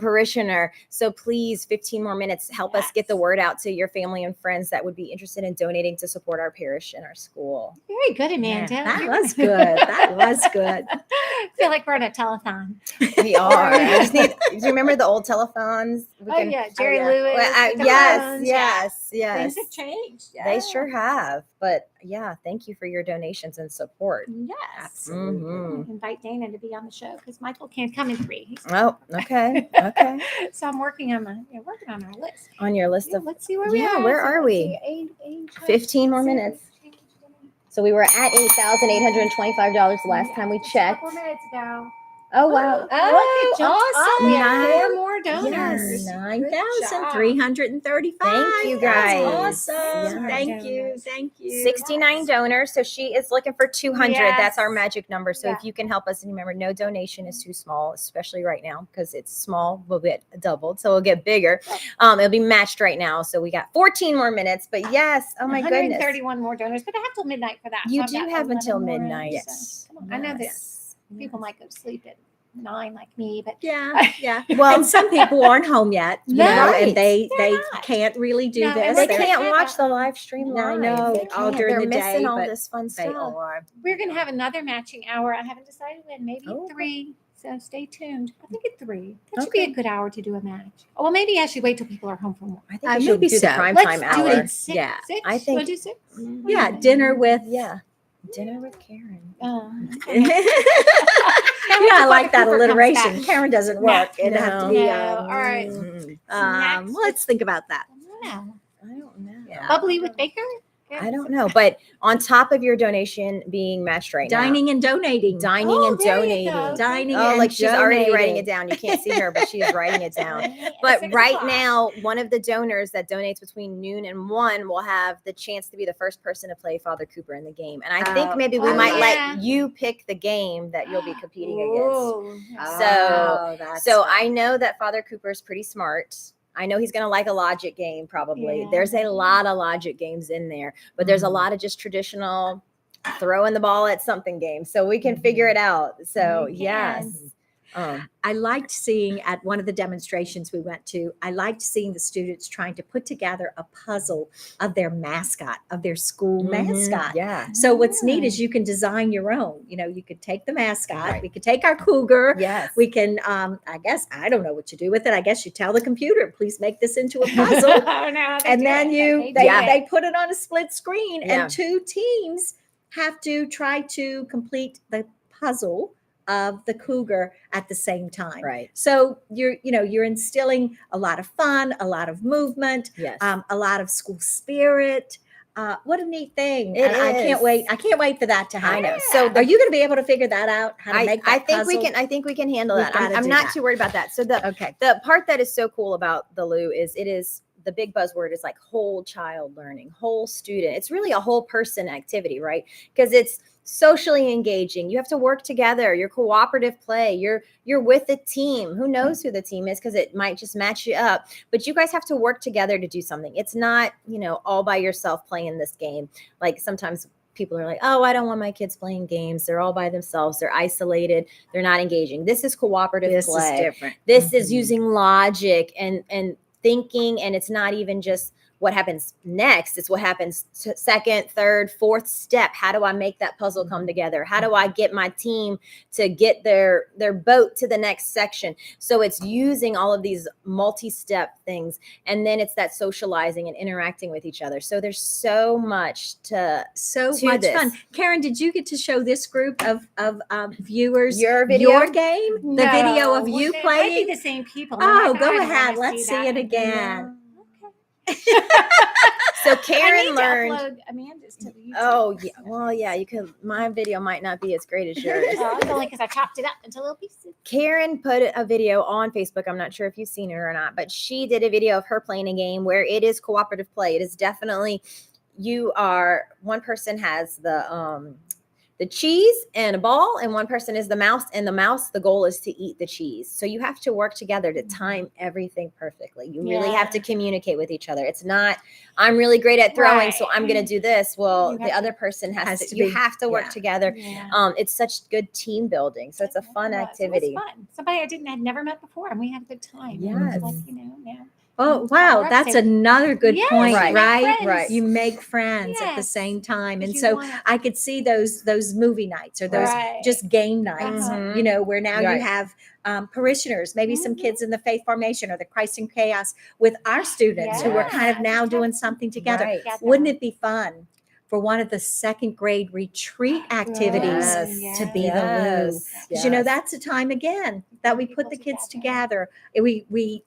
parishioner. So please, 15 more minutes, help us get the word out to your family and friends that would be interested in donating to support our parish and our school. Very good, Amanda. That You're- was good. That was good. I feel like we're on a telethon. We are. I just need, do you remember the old telephones? Jerry Lewis. Well, the yes, telephones, yes. Things have changed. They sure have. But yeah, thank you for your donations and support. Yes. Mhm. Invite Dana to be on the show because Michael can't come in 3. He's- Oh, okay. Okay. So I'm working on our list. On your list of Let's see where we Yeah, are. where So are let's we? see, age, 15 more minutes. So we were at $8,825 the last time we Just a checked. couple minutes ago. Oh wow. Look, it jumped up. We have Nine- 4 more donors. Yes, Good job. 9,335. Thank you, guys. That's awesome. Yeah. Thank you. Thank you. 69 donors. So she is looking for 200. Yes. That's our magic number. So Yeah. if you can help us, and remember, no donation is too small, especially right now, because it's small, we'll get doubled. So we'll get bigger. It'll be matched right now. So we got 14 more minutes. But yes, oh my goodness. 131 more donors, but I have till midnight for that. You I've do got have 11 until more in, midnight. so Yes. come on. I know that people might go to sleep at 9 like me, but Yeah. Well, And some people aren't home yet, No, and they they're they not. can't really do No, and this. They They're- can't watch the live stream I live. know, They all can't. during They're the missing day, all but this fun They stuff. are. we're going to have another matching hour. I haven't decided when, maybe Oh, at 3. So stay tuned. I think at 3. That should Okay. be a good hour to do a match. Oh, well, maybe I should wait till people are home from work. I think we should maybe do the so. prime Let's time do hour. it at 6. Yeah. 6? I think- Wanna do 6? Yeah, dinner with. Yeah. Dinner with Karen. Yeah, I like that Cooper comes alliteration. back. Karen doesn't work. It'd have to No. be. No. All right. Mm, Next. Let's think about that. No. I don't know. Yeah. Bubbly with Baker? Good. I don't know, but on top of your donation being matched right now, Dining and donating. dining and donating. Dining Oh, and like she's already writing donating. it down. You can't see her, but she's writing it down. At But 6 right o'clock. now, one of the donors that donates between noon and 1 will have the chance to be the first person to play Father Cooper in the game. And I think maybe we might let you pick the game that you'll be competing against. So I know that Father Cooper is pretty smart. I know he's going to like a logic game probably. Yeah. There's a lot of logic games in there, but there's a lot of just traditional throwing the ball at something games. So we can figure it out. So We yes. I liked seeing at one of the demonstrations we went to, I liked seeing the students trying to put together a puzzle of their mascot, of their school mascot. Yeah. So what's neat is you can design your own. You know, you could take the mascot, we could take our cougar. Yes. We can, I guess, I don't know what you do with it. I guess you tell the computer, please make this into a puzzle. Oh, no, they And do then it. they put it on a split screen Yeah. and two teams have to try to complete the puzzle of the cougar at the same time. Right. So you're instilling a lot of fun, a lot of movement, Yes. a lot of school spirit. What a neat thing. It And I can't is. wait. I can't wait for that to I happen. know. So Are you going to be able to figure that out? How to make that I think we puzzle? can. I think we can handle We've that. gotta I'm do not that. too worried about that. So Okay. the part that is so cool about the Lou is it is the big buzzword is like whole child learning, whole student. It's really a whole person activity, right? Because it's socially engaging. You have to work together. You're cooperative play. You're with a team. Who knows who the team is because it might just match you up. But you guys have to work together to do something. It's not, all by yourself playing this game. Like sometimes people are like, oh, I don't want my kids playing games. They're all by themselves. They're isolated. They're not engaging. This is cooperative This play. is different. This is using logic and thinking, and it's not even just what happens next. It's what happens second, third, fourth step. How do I make that puzzle come together? How do I get my team to get their boat to the next section? So it's using all of these multi-step things, and then it's that socializing and interacting with each other. So there's so much to much this. fun. Karen, did you get to show this group of viewers Your video? your game? The video of you It might playing? be the same people. Oh, Oh my go God, I ahead. wanna Let's see that it video. again. So I Karen need learned. to upload Amanda's to the YouTube. Oh yeah, well yeah, you can. My video might not be as great as yours. Well, it's only because I chopped it up into little pieces. Karen put a video on Facebook. I'm not sure if you've seen it or not, but she did a video of her playing a game where it is cooperative play. It is definitely one person has the cheese and a ball, and one person is the mouse, and the goal is to eat the cheese. So you have to work together to time everything perfectly. You really have to communicate with each other. It's not, I'm really great at throwing, so I'm going to do this. Well, the other person has to, you have to work together. Yeah. It's such good team building. So it's a fun activity. It was fun. Somebody had never met before, and we had a good time. Yes. It was like, now. Oh, wow. We're That's upstairs. another good Yes, point, you make right? friends. You make friends at the Yes. same time. And You so wanna- I could see those movie nights or those Right. just game nights, Mhm. where now Right. you have parishioners, maybe some kids in the Faith Formation or the Christ in Chaos with our students who are kind of now doing something together. Right. Wouldn't it be fun for one of the second grade retreat activities Yes. to be the Lou? Because that's a time again that we put the kids together. We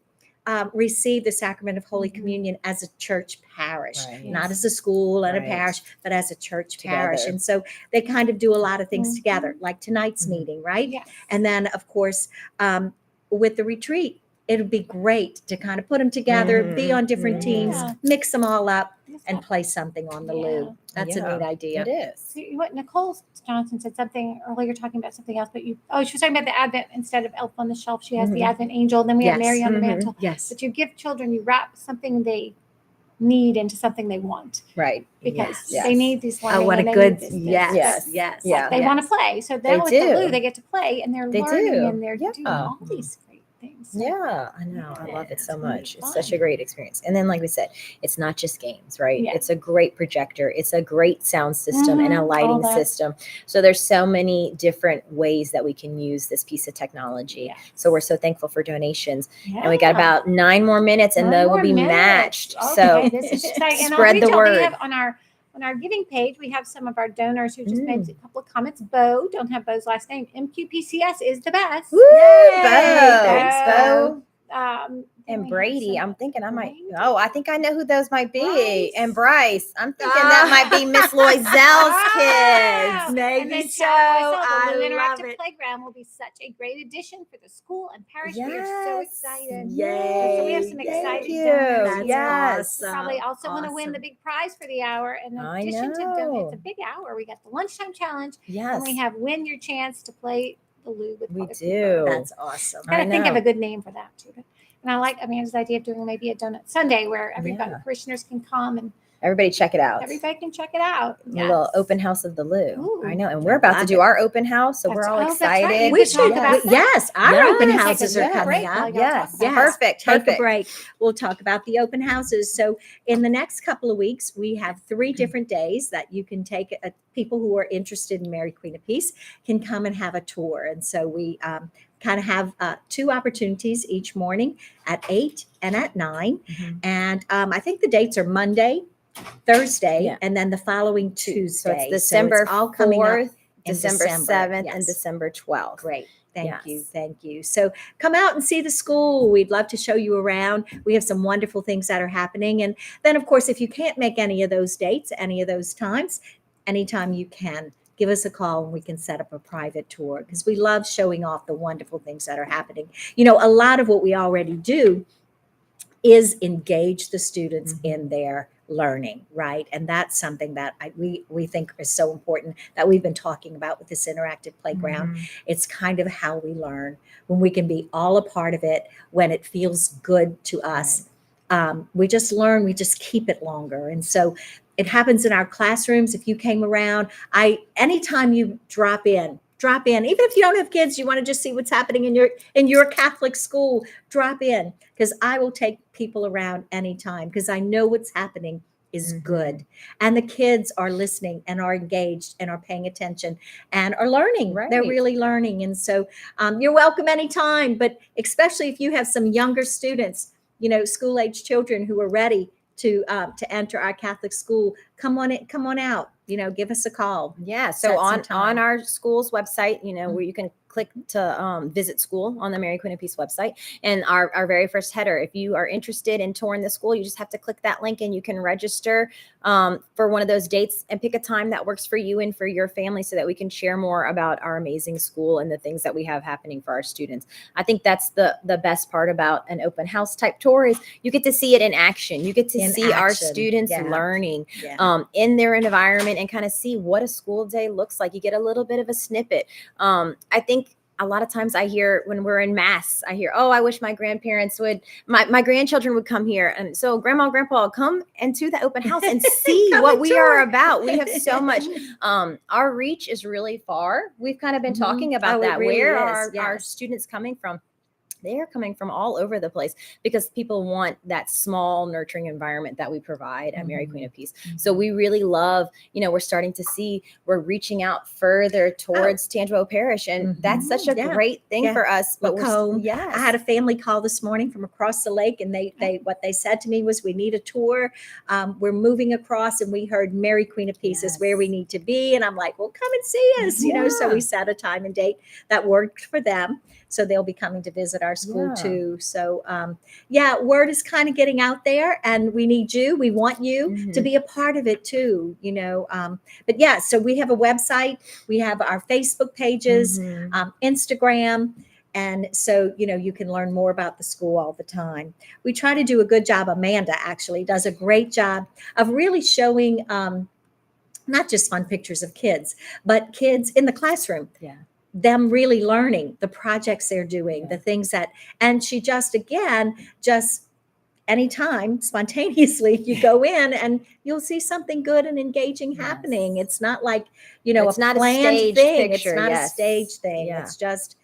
receive the sacrament of Holy Communion as a church parish, Right. not as a school and a Right. parish, but as a church Together. parish. And so they kind of do a lot of things together, like tonight's meeting, right? Yes. And then, of course, with the retreat, it'd be great to kind of put them together, be on different teams, Yeah. mix them all up, and play something on the Yeah. Lou. That's a neat idea. It is. See, what Nicole Johnson said something earlier, talking about something else, but she was talking about the Advent instead of Elf on the Shelf. She has the Advent Angel, and then we have Mary on the Mantle. Yes. But you give children, you wrap something they need into something they want, Right. because Yes. they need these learning. Oh, what a and they good, need this. yes. Yeah. They want to play, so They now with the do. Lou, they get to play, and they're They learning, do. and they're doing Yeah. all these great things. So Yeah, I know. I love it so It's really much. It's such a fun. great experience. And then, like we said, it's not just games, right? Yeah. It's a great projector. It's a great sound system and a Mhm, all lighting that. system. So there's so many different ways that we can use this piece of technology. Yes. So we're so thankful for donations. And we got about 9 more minutes, and they will be matched. Okay, So this is exciting. And I'll spread read the y'all, we word. have on our giving page, we have some of our donors who just made a couple of comments. Bo, don't have Bo's last name. MQPCS is the best. Woo, Bo. Thanks, Bo. and we have Brady. some I'm thinking I might. Brady. Oh, I think I know who those might be. Bryce. And Bryce. I'm thinking that might be Miss Loiselle's kids. And Maybe then so. Chad Loisel, I the Lou love Interactive it. Playground will be such a great addition for the school and parish. We are so Yes. excited. Yay. So we have some Thank excited you. donors That's here. Yes. We probably awesome. also want to win the Awesome. big prize for the hour. In I addition to donate, it's a know. big hour. We got the lunchtime challenge, Yes. and we have win your chance to play the Lou with We other do. people. That's awesome. Gotta I think of know. a good name for that too. And I like Amanda's idea of doing maybe a donut Sunday where everybody Yeah. parishioners can come and Everybody check it out. everybody can check it out. A little open house of the Lou. Ooh. I know. And we're about to love do it. our open house. So we're all That's right. excited. We We could talk should. about that. Yes, our open Yes. houses Take a are coming break up. while y'all Yes. talk about Yes. Perfect. Take a Perfect. break. We'll talk about the open houses. So, in the next couple of weeks, we have 3 different days that you can take. People who are interested in Mary Queen of Peace can come and have a tour. And so we kind of have 2 opportunities each morning at 8 and at 9. Mhm. And I think the dates are Monday, Thursday, Yeah. and then the following So Tuesday. it's December all coming up 4th, in December December. 7th, and Yes. December 12th. Great. Thank you. Yes. Thank you. So come out and see the school. We'd love to show you around. We have some wonderful things that are happening. And then, of course, if you can't make any of those dates, any of those times, anytime you can, give us a call and we can set up a private tour because we love showing off the wonderful things that are happening. You know, a lot of what we already do is engage the students in their learning, right? And that's something that we think is so important that we've been talking about with this interactive playground. It's kind of how we learn when we can be all a part of it, when it feels good to us. We just learn, we just keep it longer. And so it happens in our classrooms. If you came around, anytime you drop in, even if you don't have kids, you want to just see what's happening in your Catholic school, drop in because I will take people around anytime because I know what's happening is good. And the kids are listening and are engaged and are paying attention and are learning. They're Right. really learning. And so you're welcome anytime, but especially if you have some younger students, you know, school age children who are ready to enter our Catholic school, come on out, you know, give us a call. Yeah. Set So some on time. our school's website, you know, where you can click to visit school on the Mary Queen of Peace website. And our very first header, if you are interested in touring the school, you just have to click that link and you can register for one of those dates and pick a time that works for you and for your family so that we can share more about our amazing school and the things that we have happening for our students. I think that's the best part about an open house type tour is you get to see it in action. You get to In see our action. students Yeah. learning Yeah. in their environment and kind of see what a school day looks like. You get a little bit of a snippet. I think a lot of times I hear when we're in mass, I hear, oh, I wish my grandparents would, my grandchildren would come here. And so grandma, grandpa, come into the open house and see Come what and we tour. are about. We have so much, our reach is really far. We've kind of been talking about Oh, it that. really Where is. are our Yes. students coming from? They're coming from all over the place because people want that small nurturing environment that we provide at Mary Queen of Peace. So we really love, you know, we're starting to see we're reaching out further towards Tangipahoa Parish. And that's such a Yeah. great thing Yeah. for us. But Lacombe. yes. I had a family call this morning from across the lake, and what they said to me was, "We need a tour. We're moving across, and we heard Mary Queen of Peace is where we need to be." And I'm like, "Well, come and see us." You know, so Yeah. we set a time and date that worked for them. So they'll be coming to visit our school Yeah. too. So word is kind of getting out there, and we need you. We want you to be a part of it too. You know, but yeah. So we have a website. We have our Facebook pages, Instagram. And so, you know, you can learn more about the school all the time. We try to do a good job. Amanda actually does a great job of really showing not just fun pictures of kids, but kids in the classroom. Yeah. Them really learning the projects they're doing, the things that, and she just anytime spontaneously you go in and you'll see something good and engaging happening. It's not like, you know, It's not a planned staged thing. picture, It's not yes. a stage thing. Yeah. It's just,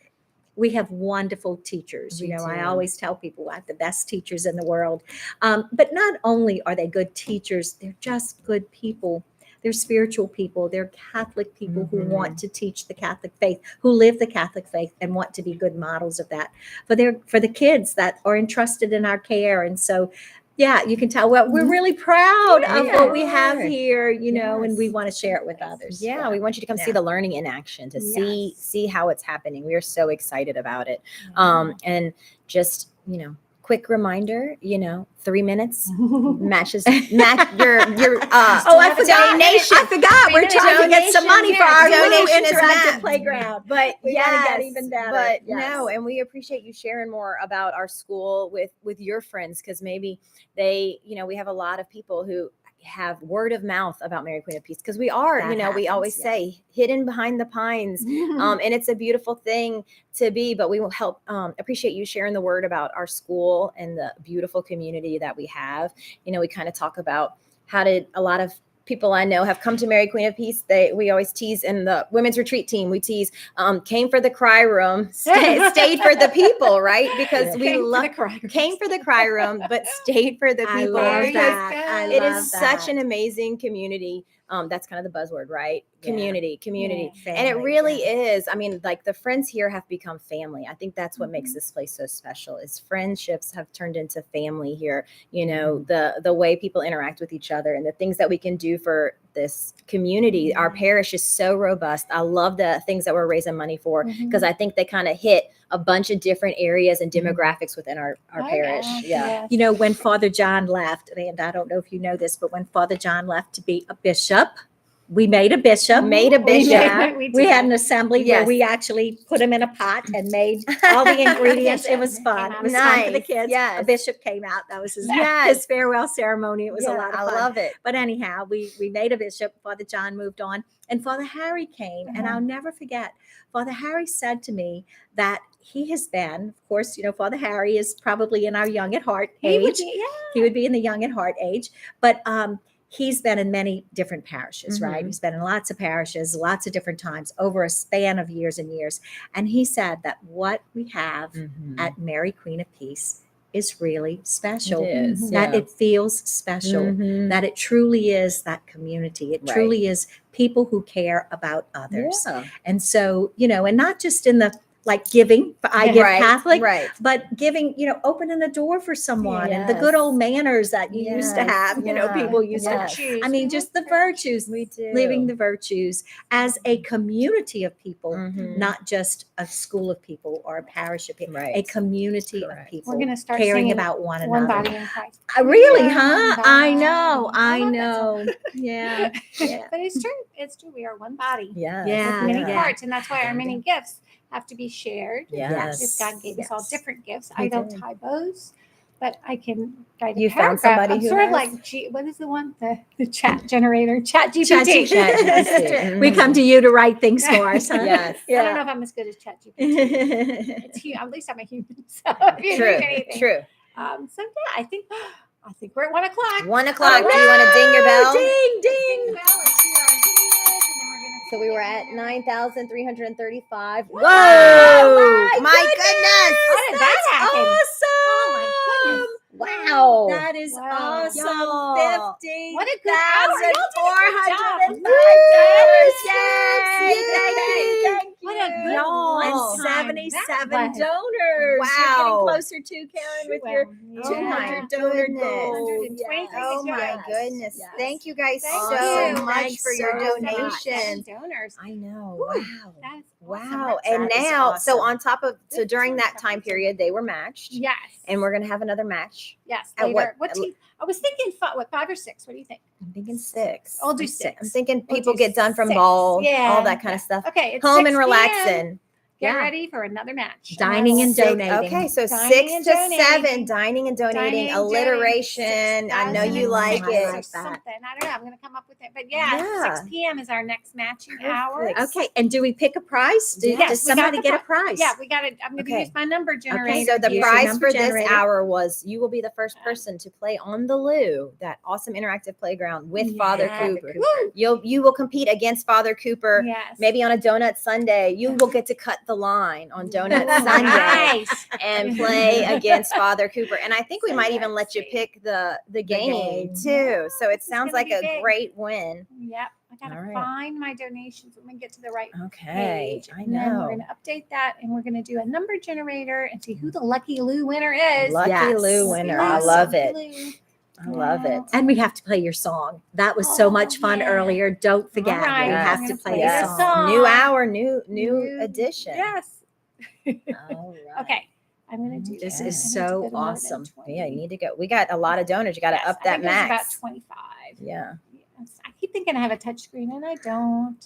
we have wonderful teachers. We You know, I do. always tell people I have the best teachers in the world. But not only are they good teachers, they're just good people. They're spiritual people. They're Catholic people who want to teach the Catholic faith, who live the Catholic faith and want to be good models of that for the kids that are entrusted in our care. And so, yeah, you can tell we're really proud of what we have here, you know, and we Yes. want to share it with others. Yeah, we want you to come see Yeah. the learning in action, to see how it's happening. We are so excited about it. Yeah. And just, you know, quick reminder, 3 minutes match your Oh, I forgot. donation. I forgot. We're trying to get some money for our new Donation is interactive matched. playground. But We gotta get yes, even better. but Yes. no, and we appreciate you sharing more about our school with your friends, because maybe they, we have a lot of people who have word of mouth about Mary Queen of Peace, because we are, That we always happens, say hidden behind the pines, and it's a beautiful thing to be. But we will help appreciate you sharing the word about our school and the beautiful community that we have. We kind of talk about how did a lot of people I know have come to Mary Queen of Peace. We always tease in the women's retreat team. We tease came for the cry room, stayed for the people, right? Because we came for the cry room, but stayed for the I people. love Because that. it is such an amazing community. That's kind of the buzzword, right? Community. Yeah. And it Family, really is. I mean, like the friends here have become family. I think that's what makes this place so special, is friendships have turned into family here. The way people interact with each other and the things that we can do for this community. Our parish is so robust. I love the things that we're raising money for, because I think they kind of hit a bunch of different areas and demographics within our parish. Yeah. When Father John left, and I don't know if you know this, but when Father John left to be a bishop, we made a bishop. We had an assembly where we actually put him in a pot and made all the ingredients. It was fun. It was fun for the kids. Yes. A bishop came out. That was his farewell ceremony. It was a lot of fun. I love it. But anyhow, we made a bishop. Father John moved on, and Father Harry came. And I'll never forget, Father Harry said to me that he has been, of course, Father Harry is probably in our young at heart age. He would be in the young at heart age. But he's been in many different parishes, right? He's been in lots of parishes, lots of different times over a span of years and years. And he said that what we have at Mary Queen of Peace is really special. It is, that it feels special, that it truly is that community. It truly is people who care about others. And so, and not just in the giving, I give Catholic, but giving, opening the door for someone and the good old manners that you used to have, people used to, I mean, just the virtues, living the virtues as a community of people, not just a school of people or a parish of people, a community of people. We're going to start caring singing about one One another. Body in Christ. Really, huh? One I body. know. I love that song. Yeah. But it's true. It's true. We are one body. Yeah. With many parts. And that's why our many gifts have to be shared. Yes. Because God gave us all different gifts. He I don't did. tie bows, but I can write a You found paragraph. somebody I'm who sort of has? like, what is the one? The chat generator, chat GPT. GPT. We come to you to write things for us, huh? Yes. I don't know if I'm as good as chat GPT. At least I'm a human. So if you need anything. True. So yeah, I think we're at 1 o'clock. 1 o'clock. Do you want to ding your bell? Ding, ding. Ding bell. Let's do our videos, and then we're gonna. So we were at 9,335. Whoa! Oh my goodness! How did that happen? Awesome. Oh my goodness. Wow! That is Wow. awesome. Y'all. 50. What a good hour. Y'all did a good job. Yay! Thank you. What a good Y'all. And lunchtime 77 that was. donors. You're Wow. getting closer to Karen with your Wow. 200 donor goodness. goal. 123 Oh my Yes. goodness. Yes. Thank you guys Thank so you. much Thanks for your so much. donations. Donors. I know. Whew. Wow. That is Wow. awesome. And That is now, so awesome. on top of, so during that time period, they were matched. Yes. And we're going to have another match. yes. at Later. what- I was thinking 5 or 6. What do you think? I'm thinking 6. I'll do I'm 6. I'm thinking We'll people do get done from 6. ball, Yeah. all that kind of stuff. Okay. It's Home 6 and p.m. relaxing. Get Yeah. ready for another match. Dining and Six- donating. Okay, so Dining 6 and to donating. 7, dining and donating, Dining, alliteration. I know you like I it. like that. Something. I don't know. I'm going to come up with it. But yeah, Yeah. 6 p.m. is our next matching hour. Perfect. Okay, and do we pick a prize? Yes, Does we got somebody the get a prize? Yeah, we got it. I'm going to Okay. use my number generator. Okay, so the Use your prize number for this generator. hour was you will be the first person to play on the Loo, that awesome interactive playground with Father Cooper. Woo! You will compete against Father Cooper. Yes. Maybe on a donut Sunday, you will get to cut the line on Donut Sunday Nice. and play against Father Cooper. And I think we So might even let you let's pick the game game. too. So it This is sounds gonna like be a big. great win. Yep. I got to All right. find my donations. Let me get to the right Okay, page. I And then we're know. going to update that and we're going to do a number generator and see who the lucky Lou winner is. Lucky Yes. Lou Lucky winner. Lou, I love Lucky it. Lou. I love it. And we have to play your song. That was so Oh, much fun yeah. earlier. Don't forget. right. We I'm have gonna to play play your the song. song. New hour, new edition. Yes. All right. Okay. I'm going to do This that. is I need to so go to more than awesome. 20. Yeah, you need to go. We got a lot of donors. You got to Yes, up I that think there's max. about 25. Yeah. Yes. I keep thinking I have a touch screen and I don't.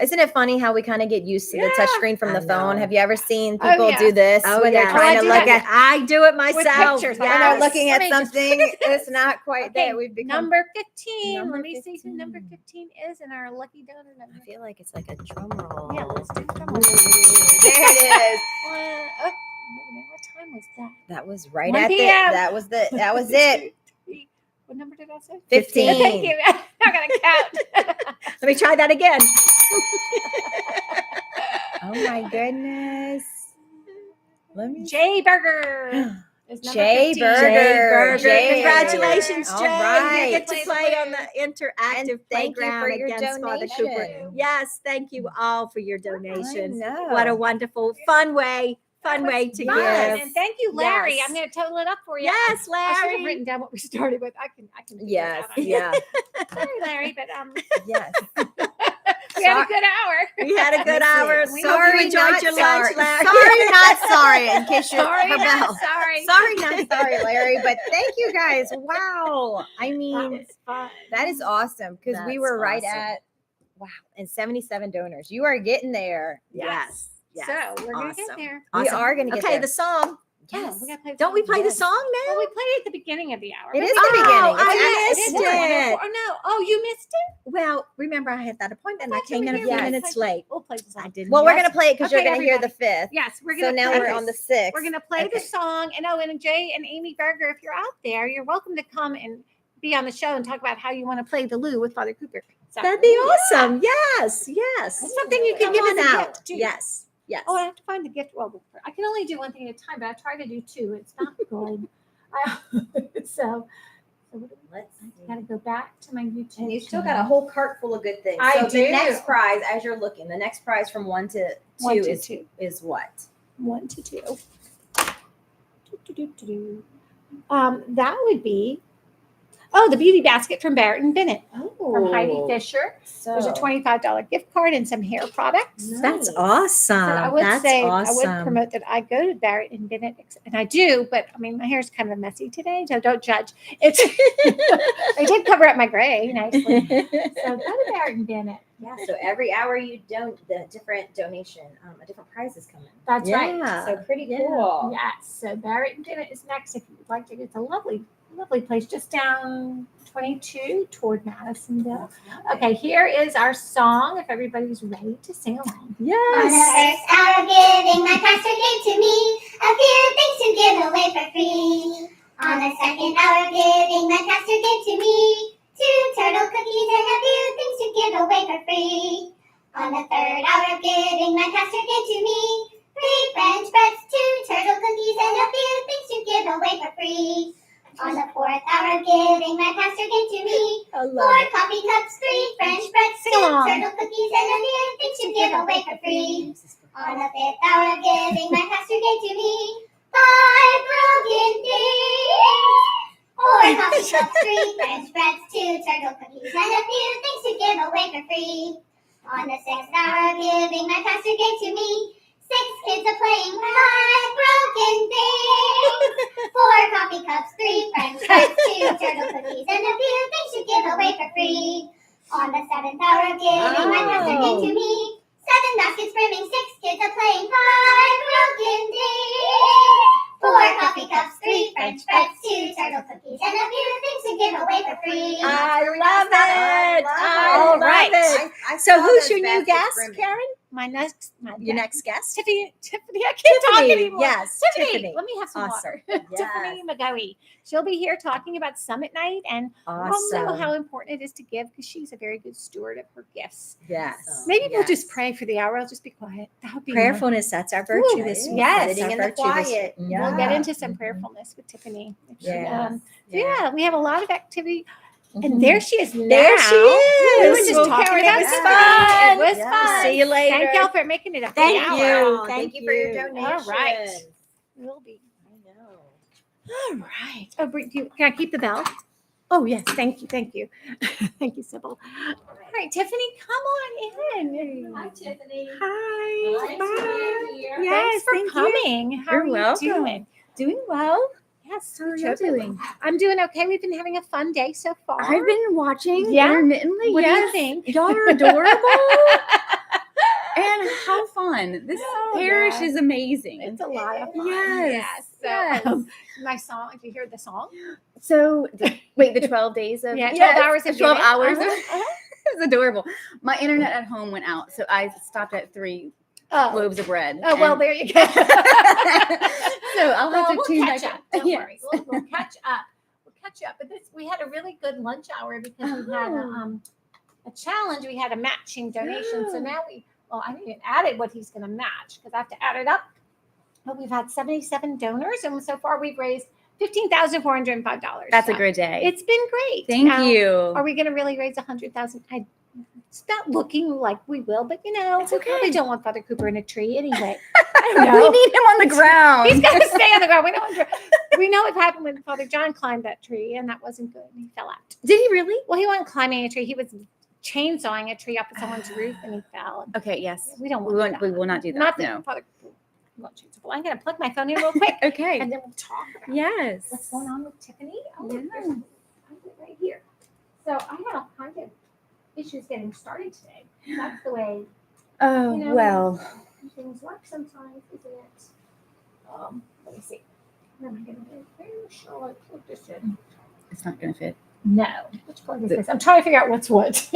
Isn't it funny how we kind of get used to the touch screen from I the phone? know. Have you ever seen Oh, people yeah. do this Oh, when yeah. they're trying I to do look that. at? I do it myself. pictures, When like, they're yes. looking Let at me just- something, it's not quite Okay, there. We've become. number 15. Number Let me see who number 15. 15 is in our lucky donor number. I feel like it's like a drum roll. Yeah, let's do drum roll. There it is. Oh, what time was that? That was right 1 at the. p.m. That was it. What number did I say? 15. Thank you. I'm not going to count. Let me try that again. Oh my goodness. Let me. Jay Burger. is number Jay 15. Burger. Jay. Congratulations, All Jay. right. You get to play on the interactive And thank you playground for your against Father Cooper. donation. Yes, thank you all for your donation. know. What a wonderful, fun way to Fun. give. And thank you, Larry. Yes. I'm going to total it up for you. Yes, I should have Larry. written down what we started with. I can. figure it Yes, out. yeah. Sorry, Larry, but Yes. we had a good hour. We had a good hour. We Hope Sorry, you enjoyed not your sorry. lunch, Larry. Sorry, not sorry. In case you're Sorry, her not bell. sorry. Sorry, not sorry, Larry. But thank you guys. Wow. I That mean, was fun. that is awesome because we That's were right awesome. at and 77 donors. You are getting there. Yes. So we're going to get Awesome. there. We are going to get Okay, there. the song. Yes. We gotta play the Don't we song. play the Yes. song now? Well, we played it at the beginning of the hour. It but is we the did- beginning. I It's missed at- it. Oh, no. Oh, you missed it? Well, remember I had that appointment and I thought you came were in a here few when we minutes played- late. We'll play the song. I didn't. Well, we're Yes. going to play it because Okay, you're going to hear the everybody. 5th. Yes, we're So going to now play we're this. on the 6th. We're going to play the Okay. song. And Jay and Amy Berger, if you're out there, you're welcome to come and be on the show and talk about how you want to play the loo with Father Cooper. So, That'd be awesome. Yes. Yes. It's something you can Come give on as a out. gift, too. Yes. Yes. Oh, I have to find the gift. Well, I can only do one thing at a time, but I try to do two. It's not good. So Let's I got to go back to my YouTube. And you still got a whole cart full of good things. I so do. the next prize, as you're looking, the next prize from 1 to 2 1 to is 2. is what? 1 to 2. That would be the beauty basket from Barrett and Bennett from Heidi Fisher. So There's a $25 gift card and some hair products. That's Nice. awesome. So I would That's say awesome. I would promote that I go to Barrett and Bennett, and I do. But I mean, my hair's kind of messy today, so don't judge. It's I did cover up my gray nicely. So go to Barrett and Bennett. Yeah, so every hour you don't the different donation, a different prize is coming. That's right. Yeah. So pretty Yeah. cool. Yes. So Barrett and Bennett is next if you'd like to. It's a lovely place just down 22 toward Madisonville. Okay, here is our song. If everybody's ready to sing along. On the Yes. first hour of giving, my pastor gave to me a few things to give away for free. On the second hour of giving, my pastor gave to me 2 turtle cookies and a few things to give away for free. On the third hour of giving, my pastor gave to me 3 French breads, 2 turtle cookies, and a few things to give away for free. On the fourth hour of giving, my pastor gave to me I 4 love it. coffee cups, 3 French breads, 2 Sing along. turtle cookies, and a few things to give away for free. On the fifth hour of giving, my pastor gave to me 5 broken things, 4 coffee cups, 3 French breads, 2 turtle cookies, and a few things to give away for free. On the sixth hour of giving, my pastor gave to me 6 kids are playing 5 broken things, 4 coffee cups, 3 French fries, 2 turtle cookies, and a few things to give away for free. On the seventh hour of giving, my pastor gave to me 7 baskets brimming, 6 kids are playing 5 broken things, 4 coffee cups, 3 French fries, 2 turtle cookies, and a few things to give away for free. I love it. I All love right. it. I So saw who's those your new baskets guest, brimming. Karen? My Your next guest? Tiffany, I can't talk anymore. Yes, Tiffany, Tiffany. let me have some Awesome. water. Tiffany McGoey. She'll be here talking about Summit Night and also Awesome. how important it is to give because she's a very good steward of her gifts. Yes. Maybe we'll just pray for the hour. I'll just be quiet. That would be Prayerfulness, that's our virtue Ooh, this week. yes. That is our Sitting in the virtue this quiet. week. We'll get into some Mhm. prayerfulness with Tiffany. Yes. So yeah, we have a lot of activity. Mhm. And there she is now. There she is. We were just Well, talking Karen, about it was Tiffany. fun. It was Yes. fun. See you later. Thank y'all for making it a Thank good you. hour. Thank you for your donation. All right. We'll be. I know. All right. Oh, can I keep the bell? Oh, yes. Thank you. Thank you. Thank you, Sybil. All right, Tiffany, come on in. Hi, Tiffany. Hi. Nice Bye. to be here. Yes, Thanks for thank you. coming. How You're are you welcome. doing? Doing well. Yes, How are we you totally- doing? I'm doing okay. We've been having a fun day so far. I've been watching Yeah? intermittently. What do you yes. think? Y'all are adorable. And how fun. This Oh, parish yeah. is amazing. It's a lot of fun. Yes, So, yes. my song, if you hear the song. So, wait, the 12 days of Yeah, 12 hours the of 12 giving. hours. Uh-huh. It was adorable. My internet at home went out, so I stopped at 3 Oh. loaves of bread. Oh, well, and- there you go. So I'll have to we'll tune catch back up. in. Don't Yes. worry. We'll catch up. We'll catch up. But we had a really good lunch hour because we had a challenge. We had a matching donation. So now I haven't even added what he's going to match because I have to add it up. But we've had 77 donors, and so far we've raised $15,405. That's So a good day. It's been great. Thank Now, you. Are we going to really raise 100,000? It's not looking like we will, but It's we okay. probably don't want Father Cooper in a tree anyway. We need him on the ground. He's got to stay on the ground. We know what happened when Father John climbed that tree, and that wasn't good. He fell out. Did he really? Well, he wasn't climbing a tree. He was chainsawing a tree up at someone's roof, and he fell. Okay, yes. We don't We want won't. that. We will not do that. Not that No. Father Cooper won't choose. Well, I'm going to plug my phone in real quick, Okay. and then we'll talk about Yes. what's going on with Tiffany. Oh, Yeah. there's some right here. So I had all kinds of issues getting started today. That's the way Oh, You know, well. things work sometimes, isn't it? Let me see. Where am I going to do? Where shall I plug this in? It's not going to fit. No. Which plug is this? I'm trying to figure out what's what.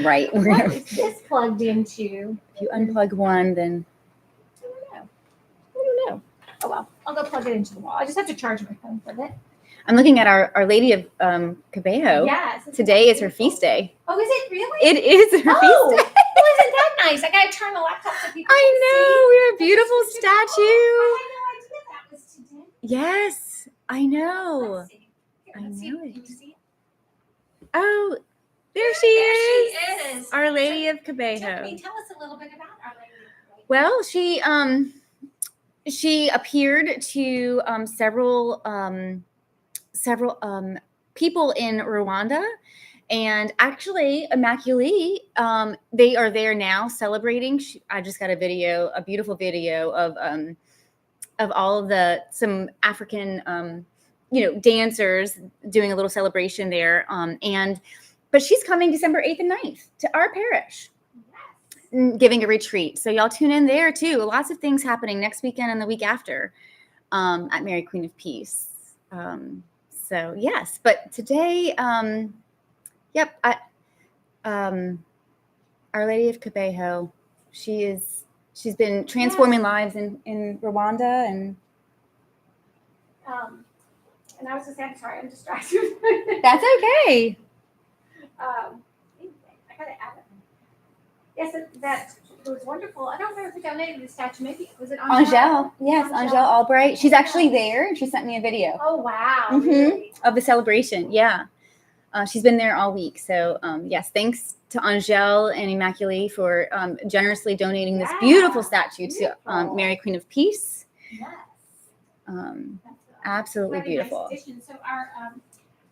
Right. We're What gonna, is this plugged into? if you unplug one, then. I don't know. Oh well, I'll go plug it into the wall. I just have to charge my phone for it. I'm looking at Our Lady of Cabello. Yes. Today is her feast day. Oh, is it really? It is her Oh, feast day. well, isn't that nice? I gotta turn the laptop so people I can see. know. We have a beautiful statue. I had no idea that was today. Yes, I know. Let's see. Here, I let's see. know Can it. you see it? Oh, there she There is. she is. Our Lady of Tiffany, Cabello. tell us a little bit about Our Lady of Cabello. Well, she appeared to several people in Rwanda, and actually Immaculée, they are there now celebrating. I just got a beautiful video of all of some African dancers doing a little celebration there, but she's coming December 8th and 9th to our parish, giving a retreat. So y'all tune in there too. Lots of things happening next weekend and the week after at Mary Queen of Peace. So yes, but today, Our Lady of Cabello, she's been transforming lives in Rwanda, and And I was just saying, sorry, I'm distracted. that's okay. I gotta add it. Yes, that was wonderful. I don't remember who donated the statue. Maybe was it Angel, yes, Angel Albright. She's actually there, and she sent me a video. Oh wow! Mhm, Really? of the celebration. Yeah, she's been there all week. So yes, thanks to Angel and Immaculée for generously donating this beautiful statue to Mary Queen of Peace. Yes. Absolutely Very nice beautiful. addition. So our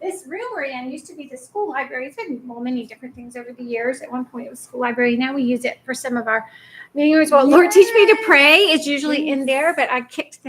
this room we're in used to be the school library. It's been many different things over the years. At one point it was school library. Now we use it for some of our meeting rooms. Well, Lord, teach me to pray is usually in there, but I kicked